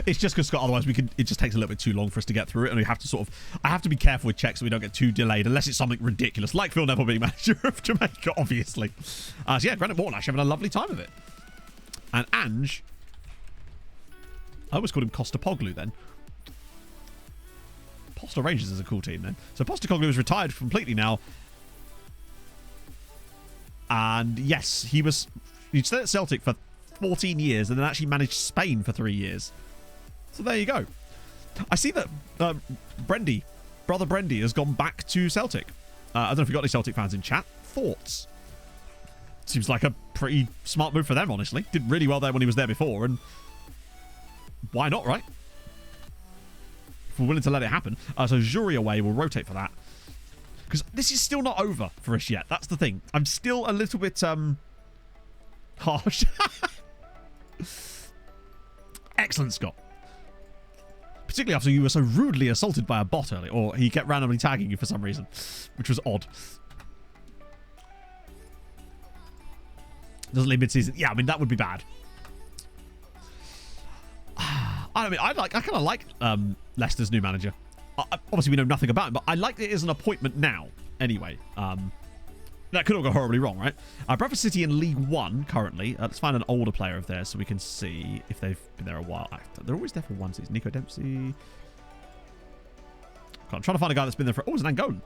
It's just because, Scott, otherwise it just takes a little bit too long for us to get through it, and we have to I have to be careful with checks so we don't get too delayed, unless it's something ridiculous, like Phil Neville being manager of Jamaica, obviously. So yeah, Granite Morton actually having a lovely time of it. And Ange, I always called him Costapoglu then. Posta Rangers is a cool team then. So Postacoglu is retired completely now. And yes, he stayed at Celtic for 14 years and then actually managed Spain for 3 years. So there you go. I see that brother Brendy has gone back to Celtic. I don't know if we've got any Celtic fans in chat. Thoughts? Seems like a pretty smart move for them, honestly. Did really well there when he was there before, and why not, right? If we're willing to let it happen. So Jury away, we'll rotate for that. Because this is still not over for us yet. That's the thing. I'm still a little bit harsh. Excellent, Scott. Particularly after you were so rudely assaulted by a bot earlier, or he kept randomly tagging you for some reason, which was odd. Doesn't leave mid-season. Yeah, I mean, that would be bad. I kind of like Leicester's new manager. Obviously, we know nothing about him, but I like it as an appointment now. Anyway, that could all go horribly wrong, right? Bradford City in League One currently. Let's find an older player of theirs so we can see if they've been there a while. They're always there for 1 season. Nico Dempsey. I'm trying to find a guy that's been there for... Oh, it's an Angolan.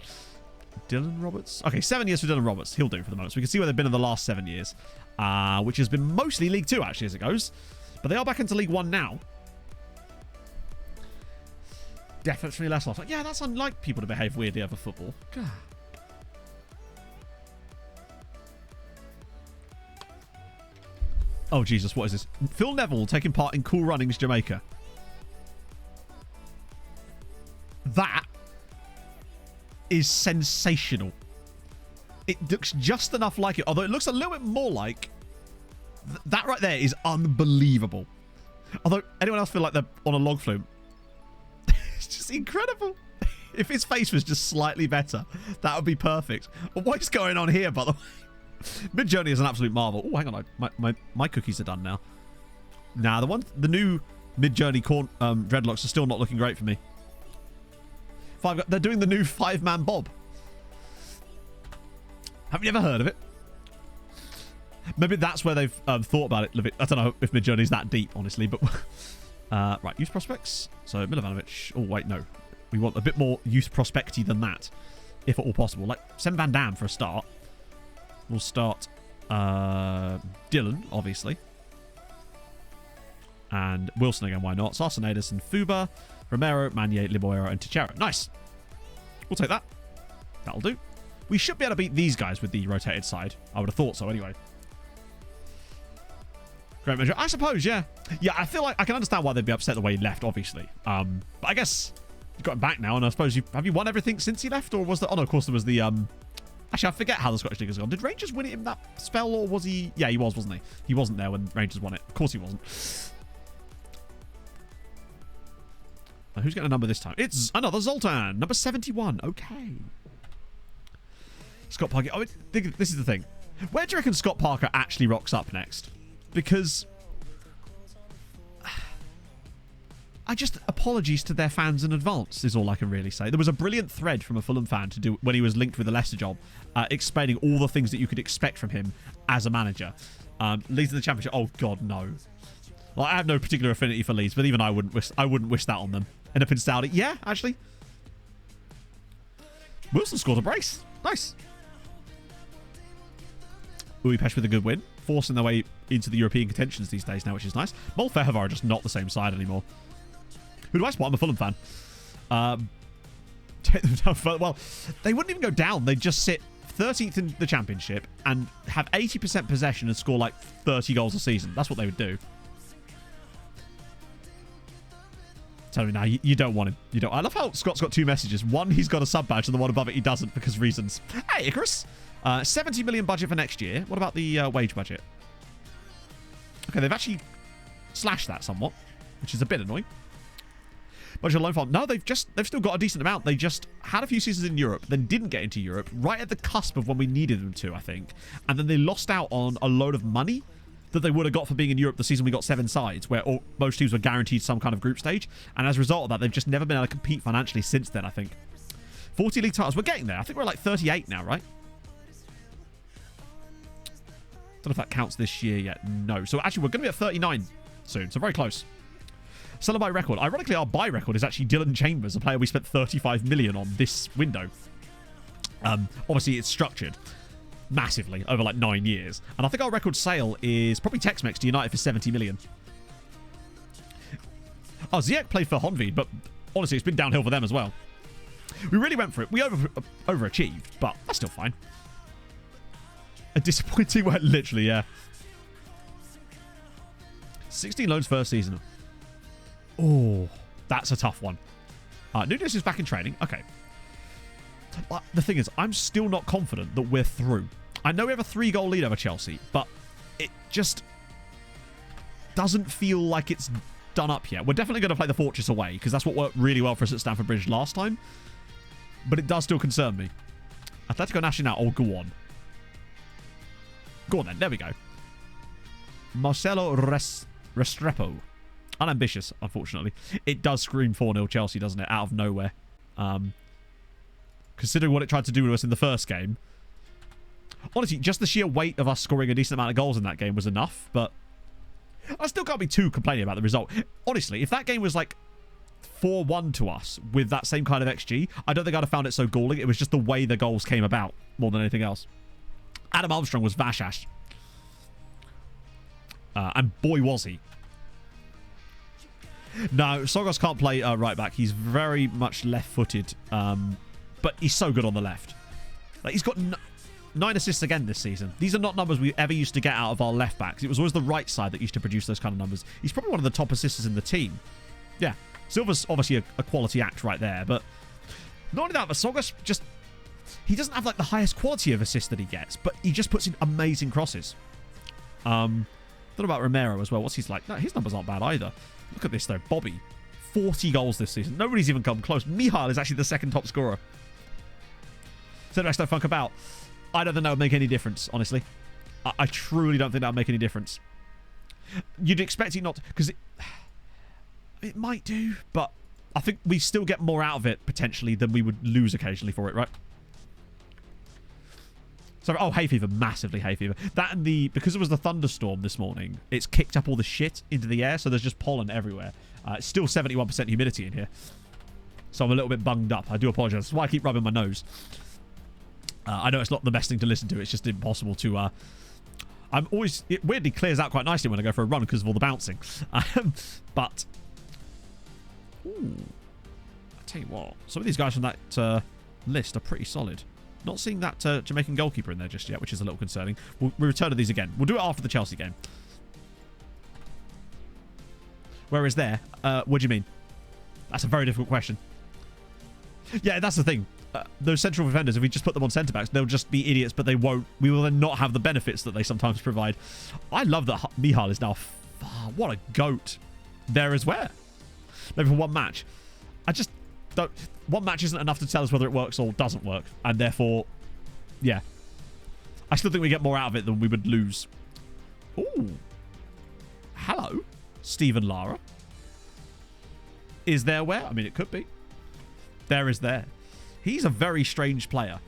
Dylan Roberts. Okay, 7 years for Dylan Roberts. He'll do for the moment. So we can see where they've been in the last 7 years, which has been mostly League 2, actually, as it goes. But they are back into League 1 now. Definitely less loss. Yeah, that's unlike people to behave weirdly over football. God. Oh, Jesus, what is this? Phil Neville taking part in Cool Runnings Jamaica. That is sensational. It looks just enough like it, although it looks a little bit more like... that right there is unbelievable. Although, anyone else feel like they're on a log flume? It's just incredible. If his face was just slightly better, that would be perfect. What is going on here, by the way? Midjourney is an absolute marvel. Oh, hang on. My cookies are done now. Nah, the new Midjourney dreadlocks are still not looking great for me. They're doing the new 5-man bob. Have you ever heard of it? Maybe that's where they've thought about it. I don't know if Midjourney's that deep, honestly, but... right, youth prospects. So, Milovanovic. Oh, wait, no. We want a bit more youth prospecty than that, if at all possible. Like, send Van Damme for a start. We'll start Dylan, obviously. And Wilson again, why not? Sarsenadis and Fuba, Romero, Manier, Limoero, and Tichero. Nice. We'll take that. That'll do. We should be able to beat these guys with the rotated side. I would have thought so anyway. Great measure. I suppose, yeah. Yeah, I feel like I can understand why they'd be upset the way he left, obviously. But I guess you've got him back now, and I suppose have you won everything since he left? Or was there... Oh, no, of course there was the... Actually, I forget how the Scottish League has gone. Did Rangers win it in that spell, or was he... Yeah, he was, wasn't he? He wasn't there when Rangers won it. Of course he wasn't. Now, who's getting a number this time? It's another Zoltan. Number 71. Okay. Scott Parker. Oh, this is the thing. Where do you reckon Scott Parker actually rocks up next? Because apologies to their fans in advance is all I can really say. There was a brilliant thread from a Fulham fan to do when he was linked with the Leicester job, explaining all the things that you could expect from him as a manager. Leeds in the Championship. Oh God, no. Well, I have no particular affinity for Leeds, but even I wouldn't wish that on them. End up in Saudi. Yeah, actually. Wilson scored a brace. Nice. Budapest with a good win, forcing their way into the European contentions these days now, which is nice. Molfehovar are just not the same side anymore. Who do I support? I'm a Fulham fan. Take them down further. Well, they wouldn't even go down. They'd just sit 13th in the Championship and have 80% possession and score like 30 goals a season. That's what they would do. Tell me now, you don't want him. You don't. I love how Scott's got two messages. One, he's got a sub badge, and the one above it he doesn't because reasons. Hey, Icarus. 70 million budget for next year. What about the wage budget? Okay, they've actually slashed that somewhat, which is a bit annoying. Budget loan farm. No, they've still got a decent amount. They just had a few seasons in Europe, then didn't get into Europe right at the cusp of when we needed them to, I think. And then they lost out on a load of money that they would have got for being in Europe the season we got 7 sides, where most teams were guaranteed some kind of group stage. And as a result of that, they've just never been able to compete financially since then, I think. 40 league titles. We're getting there. I think we're like 38 now, right? Don't know if that counts this year yet. No. So actually, we're going to be at 39 soon. So very close. Sell and buy record. Ironically, our buy record is actually Dylan Chambers, a player we spent 35 million on this window. Obviously, it's structured massively over like 9 years. And I think our record sale is probably Tex-Mex to United for 70 million. Oh, Ziyech played for Honved, but honestly, it's been downhill for them as well. We really went for it. We overachieved, but that's still fine. A disappointing one, literally, yeah. 16 loans first season. Oh, that's a tough one. Nunes is back in training. Okay. The thing is, I'm still not confident that we're through. I know we have a 3-goal lead over Chelsea, but it just doesn't feel like it's done up yet. We're definitely going to play the Fortress away, because that's what worked really well for us at Stamford Bridge last time. But it does still concern me. Atletico Nacional. Oh, go on. Go on then. There we go. Marcelo Restrepo. Unambitious, unfortunately. It does scream 4-0 Chelsea, doesn't it? Out of nowhere. Considering what it tried to do with us in the first game. Honestly, just the sheer weight of us scoring a decent amount of goals in that game was enough, but I still can't be too complaining about the result. Honestly, if that game was like 4-1 to us with that same kind of XG, I don't think I'd have found it so galling. It was just the way the goals came about more than anything else. Adam Armstrong was Vashash. And boy was he. No, Sogos can't play right back. He's very much left-footed, but he's so good on the left. Like, he's got 9 assists again this season. These are not numbers we ever used to get out of our left backs. It was always the right side that used to produce those kind of numbers. He's probably one of the top assisters in the team. Yeah, Silva's obviously a quality act right there, but not only that, but Sogos just... He doesn't have like the highest quality of assists that he gets, but he just puts in amazing crosses. Thought about Romero as well. What's he's like? No, his numbers aren't bad either. Look at this though. Bobby. 40 goals this season. Nobody's even come close. Mihail is actually the second top scorer. So don't funk about. I don't think that would make any difference, honestly. I truly don't think that would make any difference. You'd expect it not... Because it might do, but I think we still get more out of it, potentially, than we would lose occasionally for it, right? So, oh, hay fever. Massively hay fever. That and because it was the thunderstorm this morning, it's kicked up all the shit into the air, so there's just pollen everywhere. It's still 71% humidity in here. So I'm a little bit bunged up. I do apologize. That's why I keep rubbing my nose. I know it's not the best thing to listen to. It's just impossible to... It weirdly clears out quite nicely when I go for a run because of all the bouncing. But... Ooh. I tell you what. Some of these guys from that list are pretty solid. Not seeing that Jamaican goalkeeper in there just yet, which is a little concerning. We'll return to these again. We'll do it after the Chelsea game. Where is there? What do you mean? That's a very difficult question. Yeah, that's the thing. Those central defenders, if we just put them on centre-backs, they'll just be idiots, but they won't. We will then not have the benefits that they sometimes provide. I love that Mihail is now... what a goat. There is where? Maybe for one match. I just don't... One match isn't enough to tell us whether it works or doesn't work. And therefore, yeah. I still think we get more out of it than we would lose. Ooh. Hello, Stephen Lara. Is there where? I mean, it could be. There is there. He's a very strange player.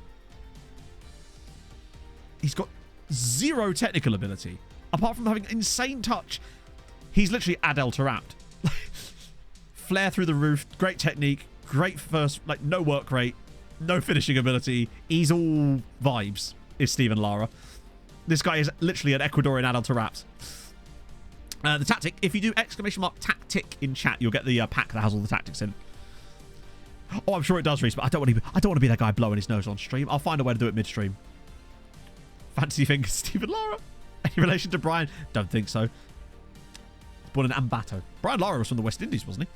He's got 0 technical ability. Apart from having insane touch, he's literally Adel Tarapt. Flare through the roof, great technique, great first, like no work rate, no finishing ability. He's all vibes, is Stephen Lara. This guy is literally an Ecuadorian Adel Tarapt. The tactic, if you do !tactic in chat, you'll get the pack that has all the tactics in. Oh, I'm sure it does, Reese, but I don't want to be that guy blowing his nose on stream. I'll find a way to do it midstream. Fancy fingers, Stephen Lara. Any relation to Brian? Don't think so. Born in Ambato. Brian Lara was from the West Indies, wasn't he?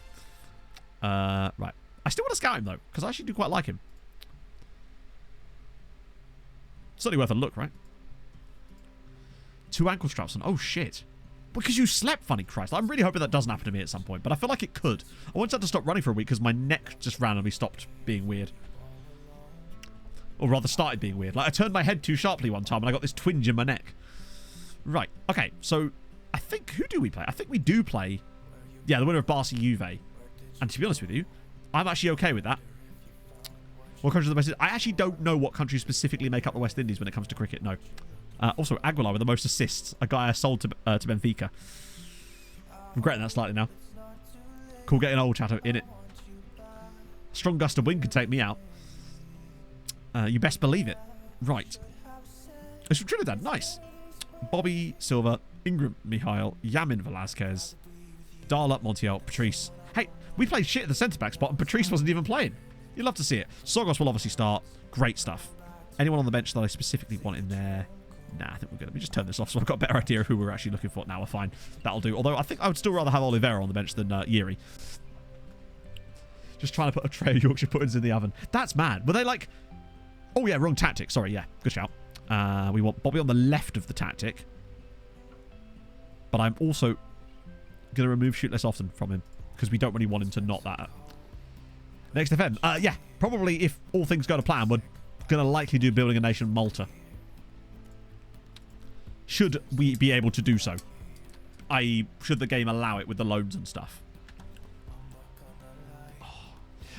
Right. I still want to scout him, though, because I actually do quite like him. Certainly worth a look, right? 2 ankle straps on. Oh, shit. Because you slept, funny Christ. I'm really hoping that doesn't happen to me at some point, but I feel like it could. I once had to stop running for a week because my neck just randomly stopped being weird. Or rather started being weird. Like, I turned my head too sharply one time and I got this twinge in my neck. Right. Okay, so I think... Who do we play? I think we do play... Yeah, the winner of Barca Juve. And to be honest with you, I'm actually okay with that. What countries are the West Indies? I actually don't know what countries specifically make up the West Indies when it comes to cricket, no. Also, Aguilar with the most assists. A guy I sold to Benfica. I'm regretting that slightly now. Cool getting old, Chato. In it. Strong gust of wind could take me out. You best believe it. Right. It's from Trinidad. Nice. Bobby Silva, Ingram Mihail, Yamin Velasquez, Darla Montiel, Patrice. Hey, we played shit at the centre-back spot and Patrice wasn't even playing. You'd love to see it. Sogos will obviously start. Great stuff. Anyone on the bench that I specifically want in there? Nah, I think we're good. Let me just turn this off so I've got a better idea of who we're actually looking for. Now we're fine. That'll do. Although I think I would still rather have Oliveira on the bench than Yeri. Just trying to put a tray of Yorkshire puddings in the oven. That's mad. Were they like... Oh, yeah, wrong tactic. Sorry, yeah. Good shout. We want Bobby on the left of the tactic. But I'm also going to remove shoot less often from him because we don't really want him to not that. Next FM. Yeah, probably if all things go to plan, we're going to likely do Building a Nation Malta. Should we be able to do so? I.e., should the game allow it with the loans and stuff?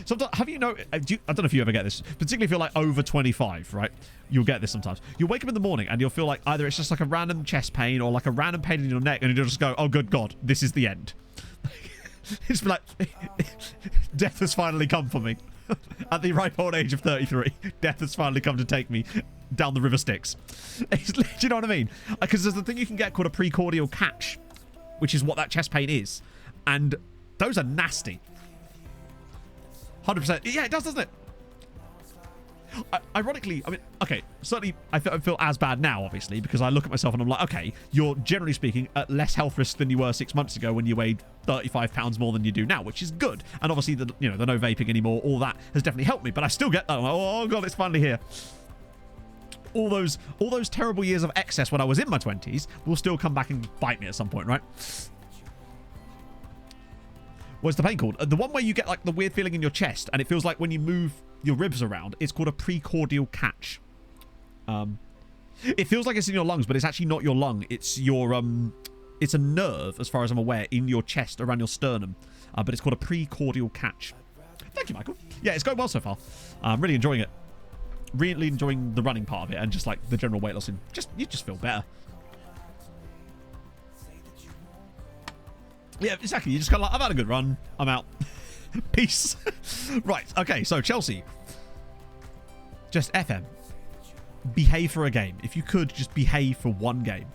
Sometimes, have you know? I don't know if you ever get this, particularly if you're like over 25, right? You'll get this sometimes. You'll wake up in the morning and you'll feel like either it's just like a random chest pain or like a random pain in your neck, and you'll just go, "Oh, good God, this is the end." It's like death has finally come for me at the ripe old age of 33. Death has finally come to take me down the river Styx. Do you know what I mean? Because there's the thing you can get called a precordial catch, which is what that chest pain is, and those are nasty. 100%. Yeah, it does, doesn't it? Ironically, I mean, okay, certainly I feel as bad now, obviously, because I look at myself and I'm like, okay, you're generally speaking at less health risk than you were 6 months ago when you weighed 35 pounds more than you do now, which is good. And obviously, the no vaping anymore, all that has definitely helped me. But I still get that. I'm like, oh God, it's finally here. All those terrible years of excess when I was in my 20s will still come back and bite me at some point, right? What's the pain called? The one where you get like the weird feeling in your chest and it feels like when you move your ribs around, it's called a precordial catch. It feels like it's in your lungs, but it's actually not your lung. It's your it's a nerve, as far as I'm aware, in your chest around your sternum. But it's called a precordial catch. Thank you, Michael. Yeah, it's going well so far. I'm really enjoying it. Really enjoying the running part of it and just like the general weight loss. And you just feel better. Yeah, exactly. You just kind of like, I've had a good run. I'm out. Peace. Right. Okay. So Chelsea. Just FM. Behave for a game. If you could, just behave for one game.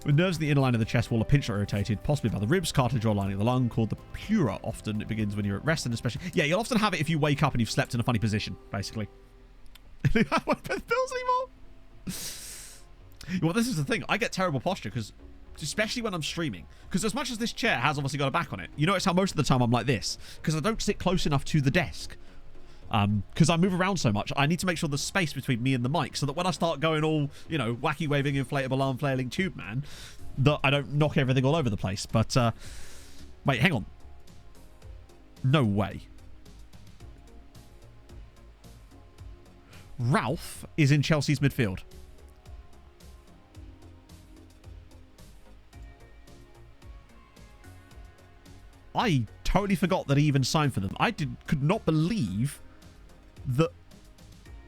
When nerves in the inner line of the chest wall are pinched or irritated, possibly by the ribs, cartilage, or lining of the lung, called the pleura. Often it begins when you're at rest, and especially... Yeah, you'll often have it if you wake up and you've slept in a funny position, basically. I won't pay the bills anymore. Well, this is the thing. I get terrible posture because... Especially when I'm streaming. Because as much as this chair has obviously got a back on it, you notice how most of the time I'm like this. Because I don't sit close enough to the desk. Because I move around so much, I need to make sure there's space between me and the mic. So that when I start going all, wacky waving, inflatable arm flailing tube man, that I don't knock everything all over the place. But, wait, hang on. No way. Ralph is in Chelsea's midfield. I totally forgot that he even signed for them. I could not believe that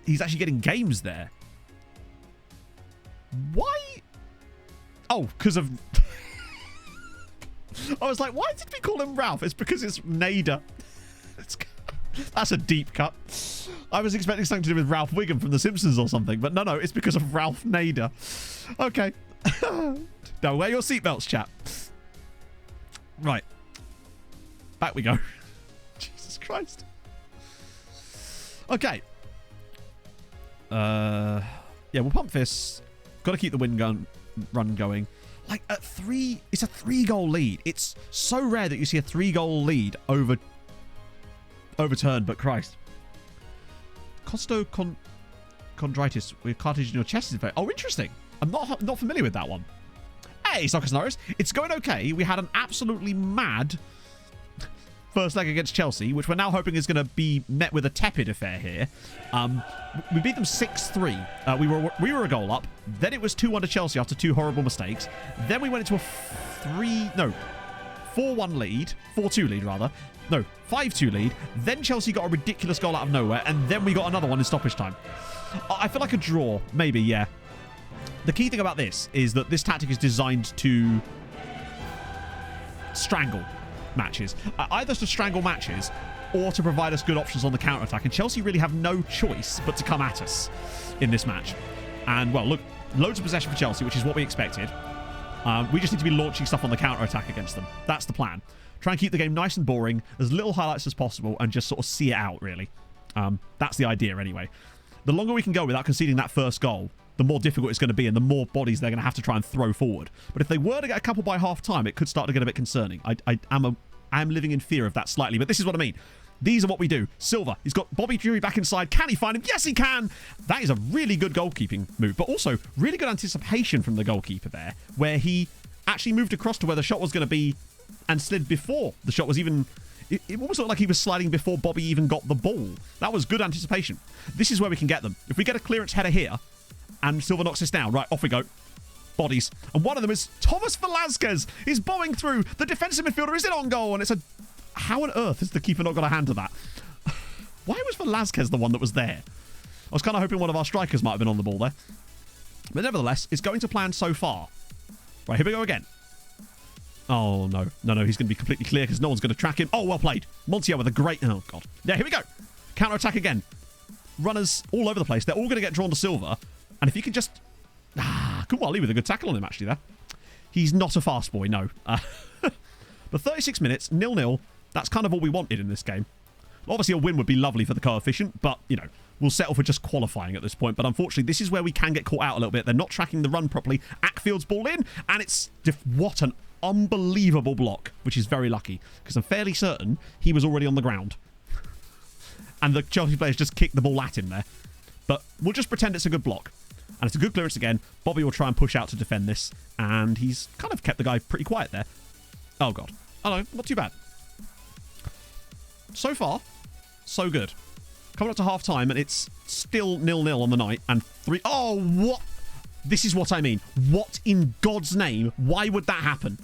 he's actually getting games there. Why? Oh, because of... I was like, why did we call him Ralph? It's because it's Nader. That's a deep cut. I was expecting something to do with Ralph Wiggum from The Simpsons or something, but no, it's because of Ralph Nader. Okay. Now, wear your seatbelts, chap. Right. Back we go. Jesus Christ. Okay. Yeah, we'll pump this. Got to keep the run going. Like, at 3... It's a 3-goal lead. It's so rare that you see a 3-goal lead overturned, but Christ. Costochondritis with cartilage in your chest is infected. Oh, interesting. I'm not familiar with that one. Hey, Soccer Norris. It's going okay. We had an absolutely mad first leg against Chelsea, which we're now hoping is going to be met with a tepid affair here. We beat them 6-3. We were a goal up. Then it was 2-1 to Chelsea after 2 horrible mistakes. Then we went into a 4-1 lead. 4-2 lead, rather. No, 5-2 lead. Then Chelsea got a ridiculous goal out of nowhere, and then we got another one in stoppage time. I feel like a draw. Maybe, yeah. The key thing about this is that this tactic is designed to strangle matches. Either to strangle matches or to provide us good options on the counter-attack. And Chelsea really have no choice but to come at us in this match. And, well, look, loads of possession for Chelsea, which is what we expected. We just need to be launching stuff on the counter-attack against them. That's the plan. Try and keep the game nice and boring, as little highlights as possible, and just sort of see it out, really. That's the idea, anyway. The longer we can go without conceding that first goal, the more difficult it's going to be and the more bodies they're going to have to try and throw forward. But if they were to get a couple by half-time, it could start to get a bit concerning. I am living in fear of that slightly, but this is what I mean. These are what we do. Silva, he's got Bobby Drury back inside. Can he find him? Yes, he can! That is a really good goalkeeping move, but also really good anticipation from the goalkeeper there, where he actually moved across to where the shot was going to be and slid before the shot was even... It almost looked like he was sliding before Bobby even got the ball. That was good anticipation. This is where we can get them. If we get a clearance header here, and Silva knocks us down, right, off we go. Bodies. And one of them is Thomas Velasquez. He's bowling through. The defensive midfielder is in on goal, and it's a... How on earth has the keeper not got a hand to that? Why was Velasquez the one that was there? I was kind of hoping one of our strikers might have been on the ball there. But nevertheless, it's going to plan so far. Right, here we go again. Oh, no. No, he's going to be completely clear because no one's going to track him. Oh, well played. Montiel with a great... Oh, God. Yeah, here we go. Counter-attack again. Runners all over the place. They're all going to get drawn to Silva. And if he can just... Kumwali with a good tackle on him, actually, there. He's not a fast boy, no. But 36 minutes, 0-0. That's kind of all we wanted in this game. Obviously, a win would be lovely for the coefficient, but, you know, we'll settle for just qualifying at this point. But unfortunately, this is where we can get caught out a little bit. They're not tracking the run properly. Ackfield's ball in, and it's... What an unbelievable block, which is very lucky, because I'm fairly certain he was already on the ground. And the Chelsea players just kicked the ball at him there. But we'll just pretend it's a good block. And it's a good clearance again. Bobby will try and push out to defend this, and he's kind of kept the guy pretty quiet there. Oh, God. Oh, no, not too bad. So far, so good. Coming up to half-time, and it's still 0-0 on the night, and 3... Oh, what? This is what I mean. What in God's name? Why would that happen?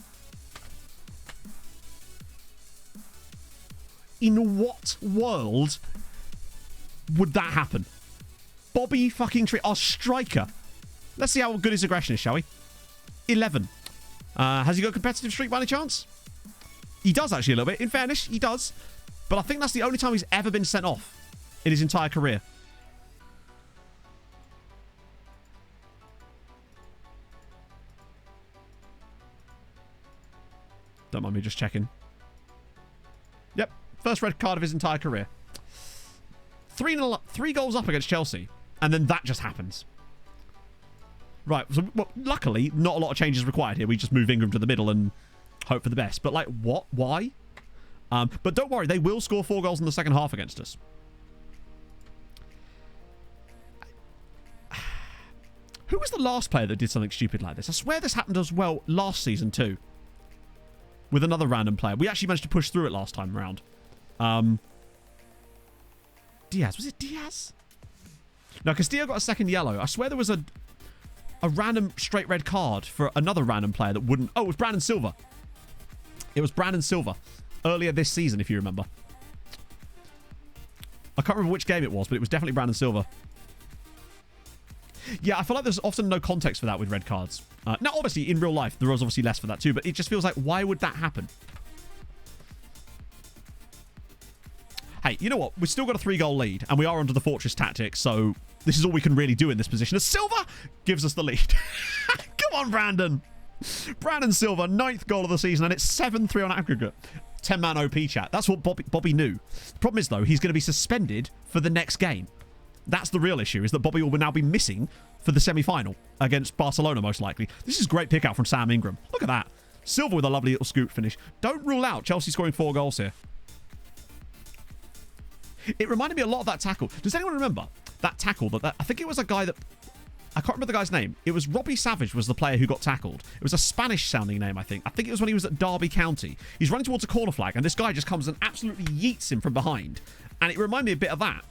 In what world would that happen? Bobby fucking Tree, our striker. Let's see how good his aggression is, shall we? 11. Has he got a competitive streak by any chance? He does, actually, a little bit. In fairness, he does. But I think that's the only time he's ever been sent off in his entire career. Don't mind me just checking. Yep. First red card of his entire career. 3-0, 3 goals up against Chelsea. And then that just happens. Right. So, well, luckily, not a lot of changes required here. We just move Ingram to the middle and hope for the best. But, like, what? Why? But don't worry. They will score 4 goals in the second half against us. Who was the last player that did something stupid like this? I swear this happened as well last season too. With another random player. We actually managed to push through it last time around. Diaz. Was it Diaz? Now, Castillo got a second yellow. I swear there was a random straight red card for another random player that wouldn't... Oh, it was Brandon Silva. It was Brandon Silva earlier this season, if you remember. I can't remember which game it was, but it was definitely Brandon Silva. Yeah, I feel like there's often no context for that with red cards. Now, obviously, in real life, there was obviously less for that too, but it just feels like, why would that happen? Hey, you know what? We've still got a 3-goal lead, and we are under the fortress tactic, so this is all we can really do in this position. As Silva gives us the lead. Come on, Brandon. Brandon Silva, 9th goal of the season, and it's 7-3 on aggregate. 10-man OP chat. That's what Bobby knew. The problem is, though, he's going to be suspended for the next game. That's the real issue, is that Bobby will now be missing for the semi-final against Barcelona, most likely. This is a great pick out from Sam Ingram. Look at that. Silva with a lovely little scoop finish. Don't rule out Chelsea scoring 4 goals here. It reminded me a lot of that tackle. Does anyone remember that tackle? I think it was a guy that... I can't remember the guy's name. It was Robbie Savage was the player who got tackled. It was a Spanish-sounding name, I think. I think it was when he was at Derby County. He's running towards a corner flag, and this guy just comes and absolutely yeets him from behind. And it reminded me a bit of that.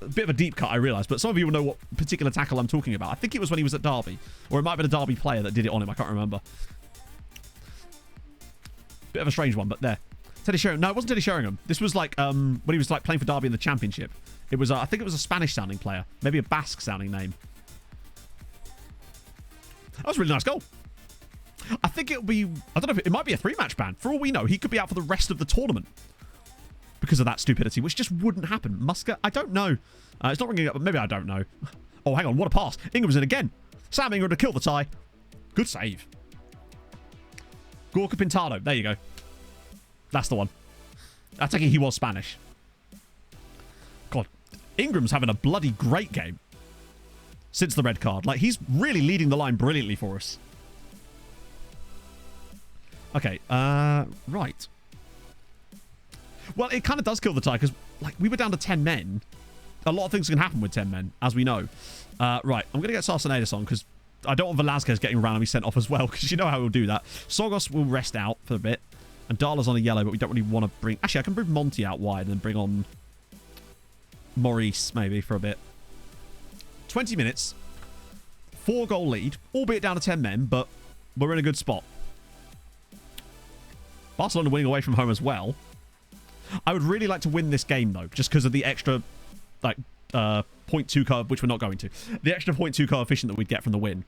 A bit of a deep cut, I realise, but some of you will know what particular tackle I'm talking about. I think it was when he was at Derby. Or it might have been a Derby player that did it on him. I can't remember. Bit of a strange one, but there. Teddy Sheringham. No, it wasn't Teddy Sheringham. This was like when he was like playing for Derby in the Championship. It was, I think it was a Spanish-sounding player. Maybe a Basque-sounding name. That was a really nice goal. I think it'll be... I don't know if it might be a 3-match ban. For all we know, he could be out for the rest of the tournament because of that stupidity, which just wouldn't happen. Muscat? I don't know. It's not ringing up, but maybe I don't know. Oh, hang on. What a pass. Ingram's in again. Sam Ingram to kill the tie. Good save. Gorka Pintado. There you go. That's the one. I take it he was Spanish. God. Ingram's having a bloody great game since the red card. Like, he's really leading the line brilliantly for us. Okay, right. Well, it kind of does kill the tie, because, like, we were down to 10 men. A lot of things can happen with 10 men, as we know. Right, I'm going to get Sarsenadis on, because I don't want Velasquez getting randomly sent off as well, because you know how he'll do that. Sogos will rest out for a bit, and Darla's on a yellow, but we don't really want to bring... Actually, I can bring Monty out wide and then bring on Maurice, maybe, for a bit. 20 minutes, 4-goal lead, albeit down to 10 men, but we're in a good spot. Barcelona winning away from home as well. I would really like to win this game, though, just because of the extra, like, 0.2 co, which we're not going to. The extra 0.2 coefficient that we'd get from the win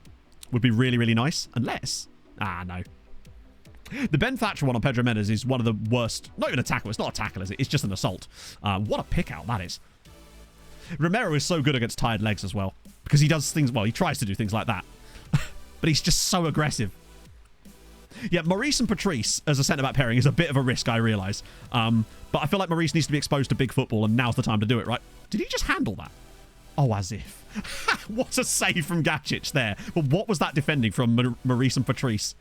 would be really, really nice. Unless... no. The Ben Thatcher one on Pedro Mendes is one of the worst... Not even a tackle. It's not a tackle, is it? It's just an assault. What a pick out that is. Romero is so good against tired legs as well. Because he does things... Well, he tries to do things like that. But he's just so aggressive. Yeah, Maurice and Patrice as a centre-back pairing is a bit of a risk, I realise. But I feel like Maurice needs to be exposed to big football, and now's the time to do it, right? Did he just handle that? Oh, as if. What a save from Gacic there. But what was that defending from Maurice and Patrice?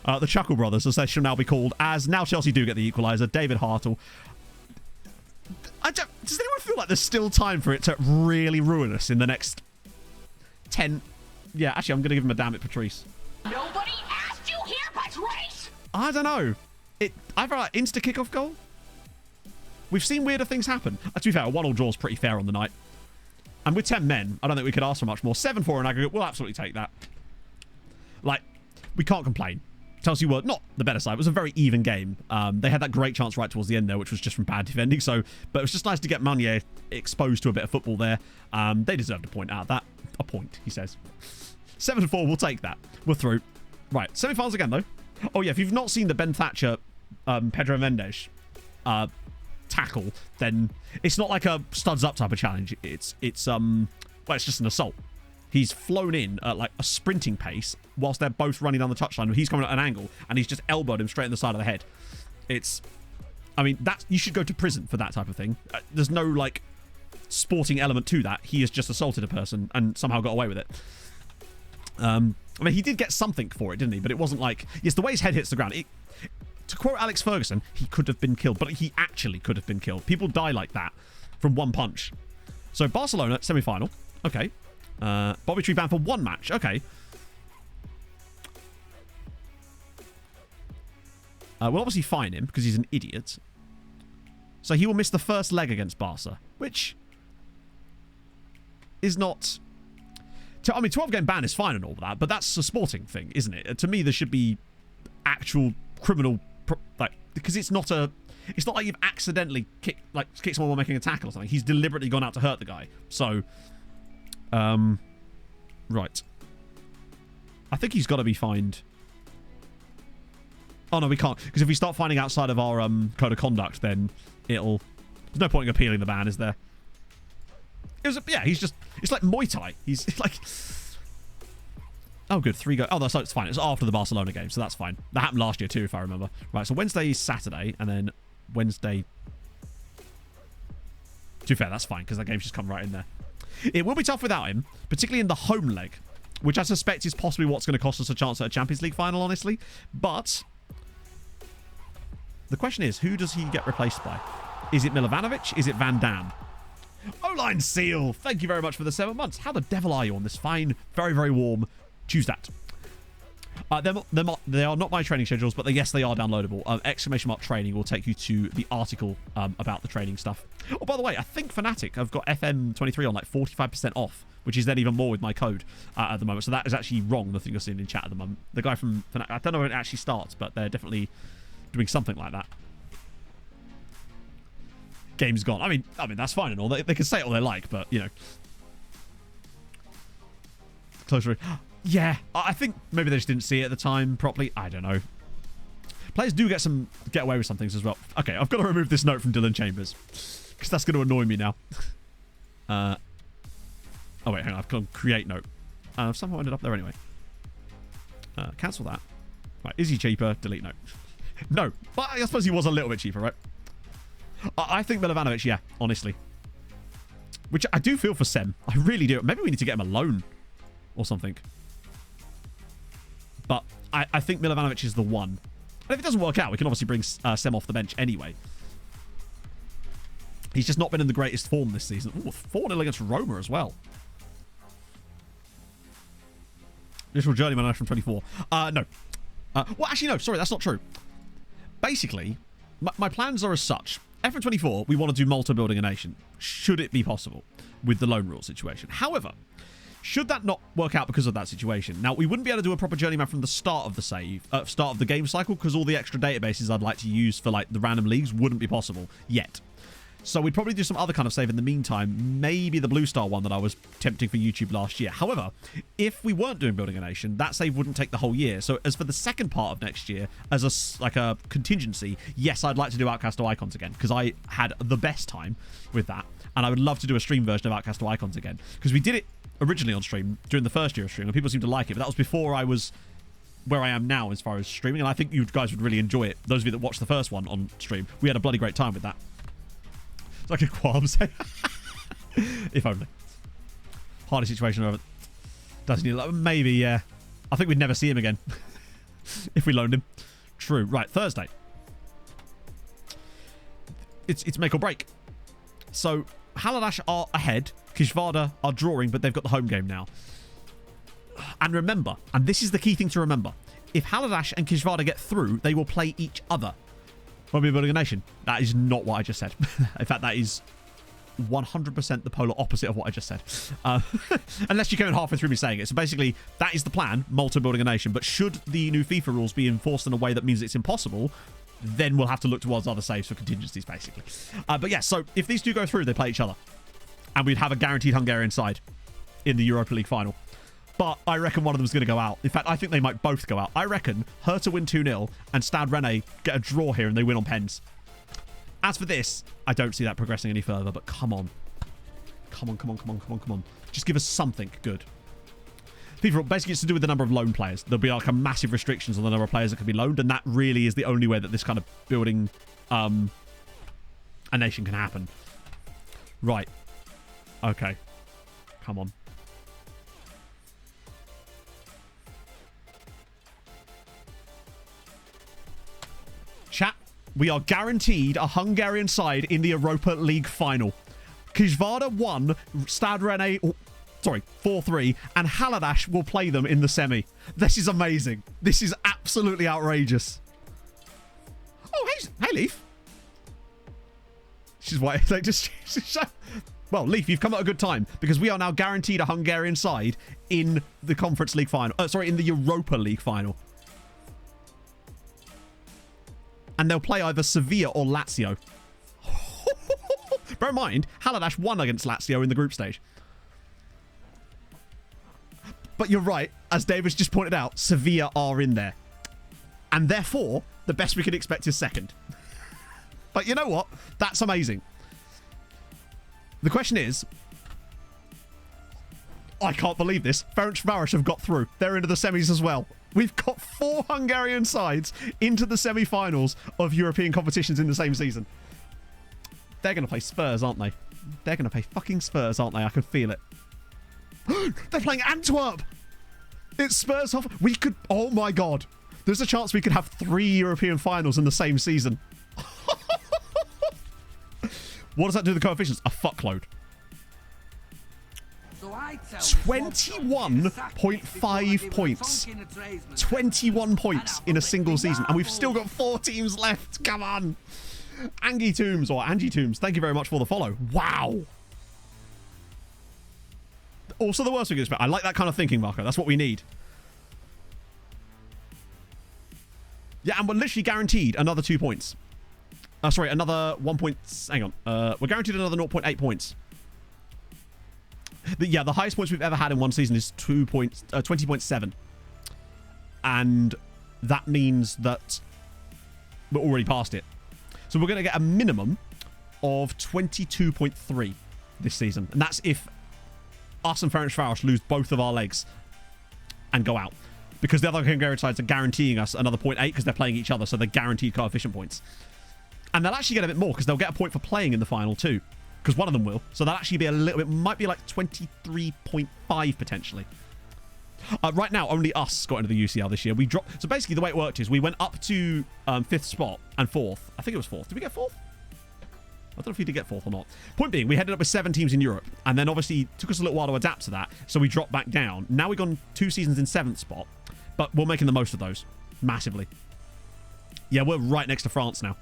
The Chuckle Brothers, as they shall now be called, as now Chelsea do get the equaliser. David Hartle. Does anyone feel like there's still time for it to really ruin us in the next 10... Yeah, actually, I'm going to give him a damn it, Patrice. Nobody asked you here, Patrice! I don't know. Either like insta kickoff goal. We've seen weirder things happen. To be fair, a 1-1 draw is pretty fair on the night. And with 10 men, I don't think we could ask for much more. 7-4 in aggregate, we'll absolutely take that. Like, we can't complain. Chelsea were not the better side. It was a very even game. They had that great chance right towards the end there, which was just from bad defending. So, but it was just nice to get Meunier exposed to a bit of football there. They deserved a point out of that. A point, he says. 7-4, we'll take that. We're through. Right, semi-finals again, though. Oh, yeah, if you've not seen the Ben Thatcher, Pedro Mendes tackle, then it's not like a studs up type of challenge. It's just an assault. He's flown in at like a sprinting pace whilst they're both running down the touchline. He's coming at an angle and he's just elbowed him straight in the side of the head. I mean, you should go to prison for that type of thing. There's no like sporting element to that. He has just assaulted a person and somehow got away with it. I mean, he did get something for it, didn't he? But it wasn't like... Yes, the way his head hits the ground... To quote Alex Ferguson, he could have been killed. But he actually could have been killed. People die like that from one punch. So, Barcelona, semi-final. Okay. Bobby Tree banned for 1 match. Okay. We'll obviously fine him because he's an idiot. So, he will miss the first leg against Barca. Which... is not... I mean, 12-game ban is fine and all that, but that's a sporting thing, isn't it? To me, there should be actual criminal... because it's not like you've accidentally kicked someone while making a tackle or something. He's deliberately gone out to hurt the guy. So, right. I think he's got to be fined. Oh, no, we can't. Because if we start finding outside of our code of conduct, then it'll... There's no point in appealing the ban, is there? Yeah, he's just... It's like Muay Thai. He's like... Oh, good. 3 go... Oh, that's it's fine. It's after the Barcelona game, so that's fine. That happened last year too, if I remember. Right, so Wednesday is Saturday, and then Wednesday... To be fair, that's fine, because that game's just come right in there. It will be tough without him, particularly in the home leg, which I suspect is possibly what's going to cost us a chance at a Champions League final, honestly. But... The question is, who does he get replaced by? Is it Milovanovic? Is it Van Dam? O-Line Seal, thank you very much for the 7 months. How the devil are you on this fine, very, very warm Tuesday? They are not my training schedules, but yes, they are downloadable. ! Training will take you to the article about the training stuff. Oh, by the way, I think Fnatic have got FM23 on like 45% off, which is then even more with my code at the moment. So that is actually wrong, the thing you're seeing in chat at the moment. The guy from Fnatic, I don't know when it actually starts, but they're definitely doing something like that. Game's gone. I mean that's fine and all. They can say it all they like, but you know. Closer. Yeah, I think maybe they just didn't see it at the time properly. I don't know. Players do get away with some things as well. Okay, I've got to remove this note from Dylan Chambers because that's going to annoy me now. Oh wait, hang on. I've got create note. I've somehow ended up there anyway. Cancel that. Right, is he cheaper? Delete note. No, but I suppose he was a little bit cheaper, right? I think Milovanovic, yeah, honestly. Which I do feel for Sem. I really do. Maybe we need to get him a loan or something. But I think Milovanovic is the one. And if it doesn't work out, we can obviously bring Sem off the bench anyway. He's just not been in the greatest form this season. Ooh, 4-0 against Roma as well. Literal journeyman from 24. No. Well, actually, no. Sorry, that's not true. Basically, my plans are as such. FM24, we want to do Malta building a nation, should it be possible, with the loan rule situation. However, should that not work out because of that situation, now we wouldn't be able to do a proper journeyman from the start of the start of the game cycle, because all the extra databases I'd like to use for like the random leagues wouldn't be possible yet. So we'd probably do some other kind of save in the meantime, maybe the Blue Star one that I was tempting for YouTube last year. However, if we weren't doing Building a Nation, that save wouldn't take the whole year. So as for the second part of next year, as a contingency, yes, I'd like to do Outcast to Icons again, because I had the best time with that. And I would love to do a stream version of Outcast to Icons again, because we did it originally on stream during the first year of stream, and people seemed to like it, but that was before I was where I am now as far as streaming, and I think you guys would really enjoy it. Those of you that watched the first one on stream, we had a bloody great time with that. Like a qualm say. If only. Hardest situation ever. Doesn't he? Maybe, yeah. I think we'd never see him again. If we loaned him. True. Right, Thursday. It's make or break. So, Haladash are ahead. Kishvarda are drawing, but they've got the home game now. And remember, and this is the key thing to remember, if Haladash and Kishvarda get through, they will play each other. When we're building a nation. That is not what I just said. In fact, that is 100% the polar opposite of what I just said. Unless you came in halfway through me saying it. So basically, that is the plan, Malta building a nation. But should the new FIFA rules be enforced in a way that means it's impossible, then we'll have to look towards other saves for contingencies, basically. But yeah, so if these two go through, they play each other. And we'd have a guaranteed Hungarian side in the Europa League final. But I reckon one of them is going to go out. In fact, I think they might both go out. I reckon Hertha win 2-0 and Stade Rennais get a draw here and they win on pens. As for this, I don't see that progressing any further, but come on. Come on. Just give us something good. FIFA, basically, it's to do with the number of loan players. There'll be like a massive restrictions on the number of players that can be loaned, and that really is the only way that this kind of building a nation can happen. Right. Okay. Come on. Chat, we are guaranteed a Hungarian side in the Europa League final. Kishvarda won, Stade Rennais, 4-3, and Haladash will play them in the semi. This is amazing. This is absolutely outrageous. Oh, hey Leaf. She's white. Like, just Well, Leaf, you've come at a good time because we are now guaranteed a Hungarian side in the Conference League final. Sorry, in the Europa League final. And they'll play either Sevilla or Lazio. Bear in mind, Haladash won against Lazio in the group stage. But you're right, as David's just pointed out, Sevilla are in there. And therefore, the best we can expect is second. But you know what? That's amazing. The question is, I can't believe this. Ferencváros have got through. They're into the semis as well. We've got 4 Hungarian sides into the semi-finals of European competitions in the same season. They're going to play Spurs, aren't they? They're going to play fucking Spurs, aren't they? I can feel it. They're playing Antwerp. It's Spurs off. We could... Oh, my God. There's a chance we could have 3 European finals in the same season. What does that do to the coefficients? A fuckload. 21.5 points. 21 points in a single season. And we've still got 4 teams left. Come on. Angie Toombs, or Angie Toombs, thank you very much for the follow. Wow. Also the worst we can expect. I like that kind of thinking, Marco. That's what we need. Yeah, and we're literally guaranteed another 2 points. Sorry, another 1 point. Hang on. We're guaranteed another 0.8 points. Yeah, the highest points we've ever had in one season is 20.7. And that means that we're already past it. So we're going to get a minimum of 22.3 this season. And that's if us and Ferencváros lose both of our legs and go out. Because the other Hungarian sides are guaranteeing us another 0.8 because they're playing each other. So they're guaranteed coefficient points. And they'll actually get a bit more because they'll get a point for playing in the final too. Because one of them will. So that'll actually be a little bit, might be like 23.5 potentially. Right now, only us got into the UCL this year. We dropped. So basically, the way it worked is we went up to 5th spot and 4th. I think it was 4th. Did we get 4th? I don't know if we did get 4th or not. Point being, we ended up with 7 teams in Europe. And then obviously, it took us a little while to adapt to that. So we dropped back down. Now we've gone 2 seasons in 7th spot. But we're making the most of those. Massively. Yeah, we're right next to France now.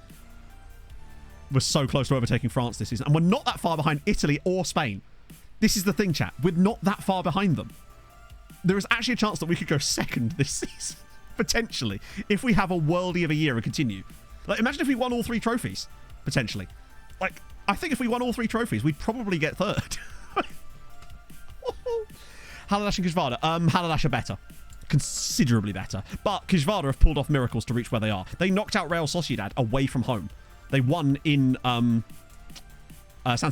We're so close to overtaking France this season. And we're not that far behind Italy or Spain. This is the thing, chat. We're not that far behind them. There is actually a chance that we could go second this season. Potentially. If we have a worldie of a year and continue. Like, imagine if we won all 3 trophies. Potentially. Like, I think if we won all 3 trophies, we'd probably get 3rd. Haladash and Kishvada. Haladash are better. Considerably better. But Kishvada have pulled off miracles to reach where they are. They knocked out Real Sociedad away from home. They won in San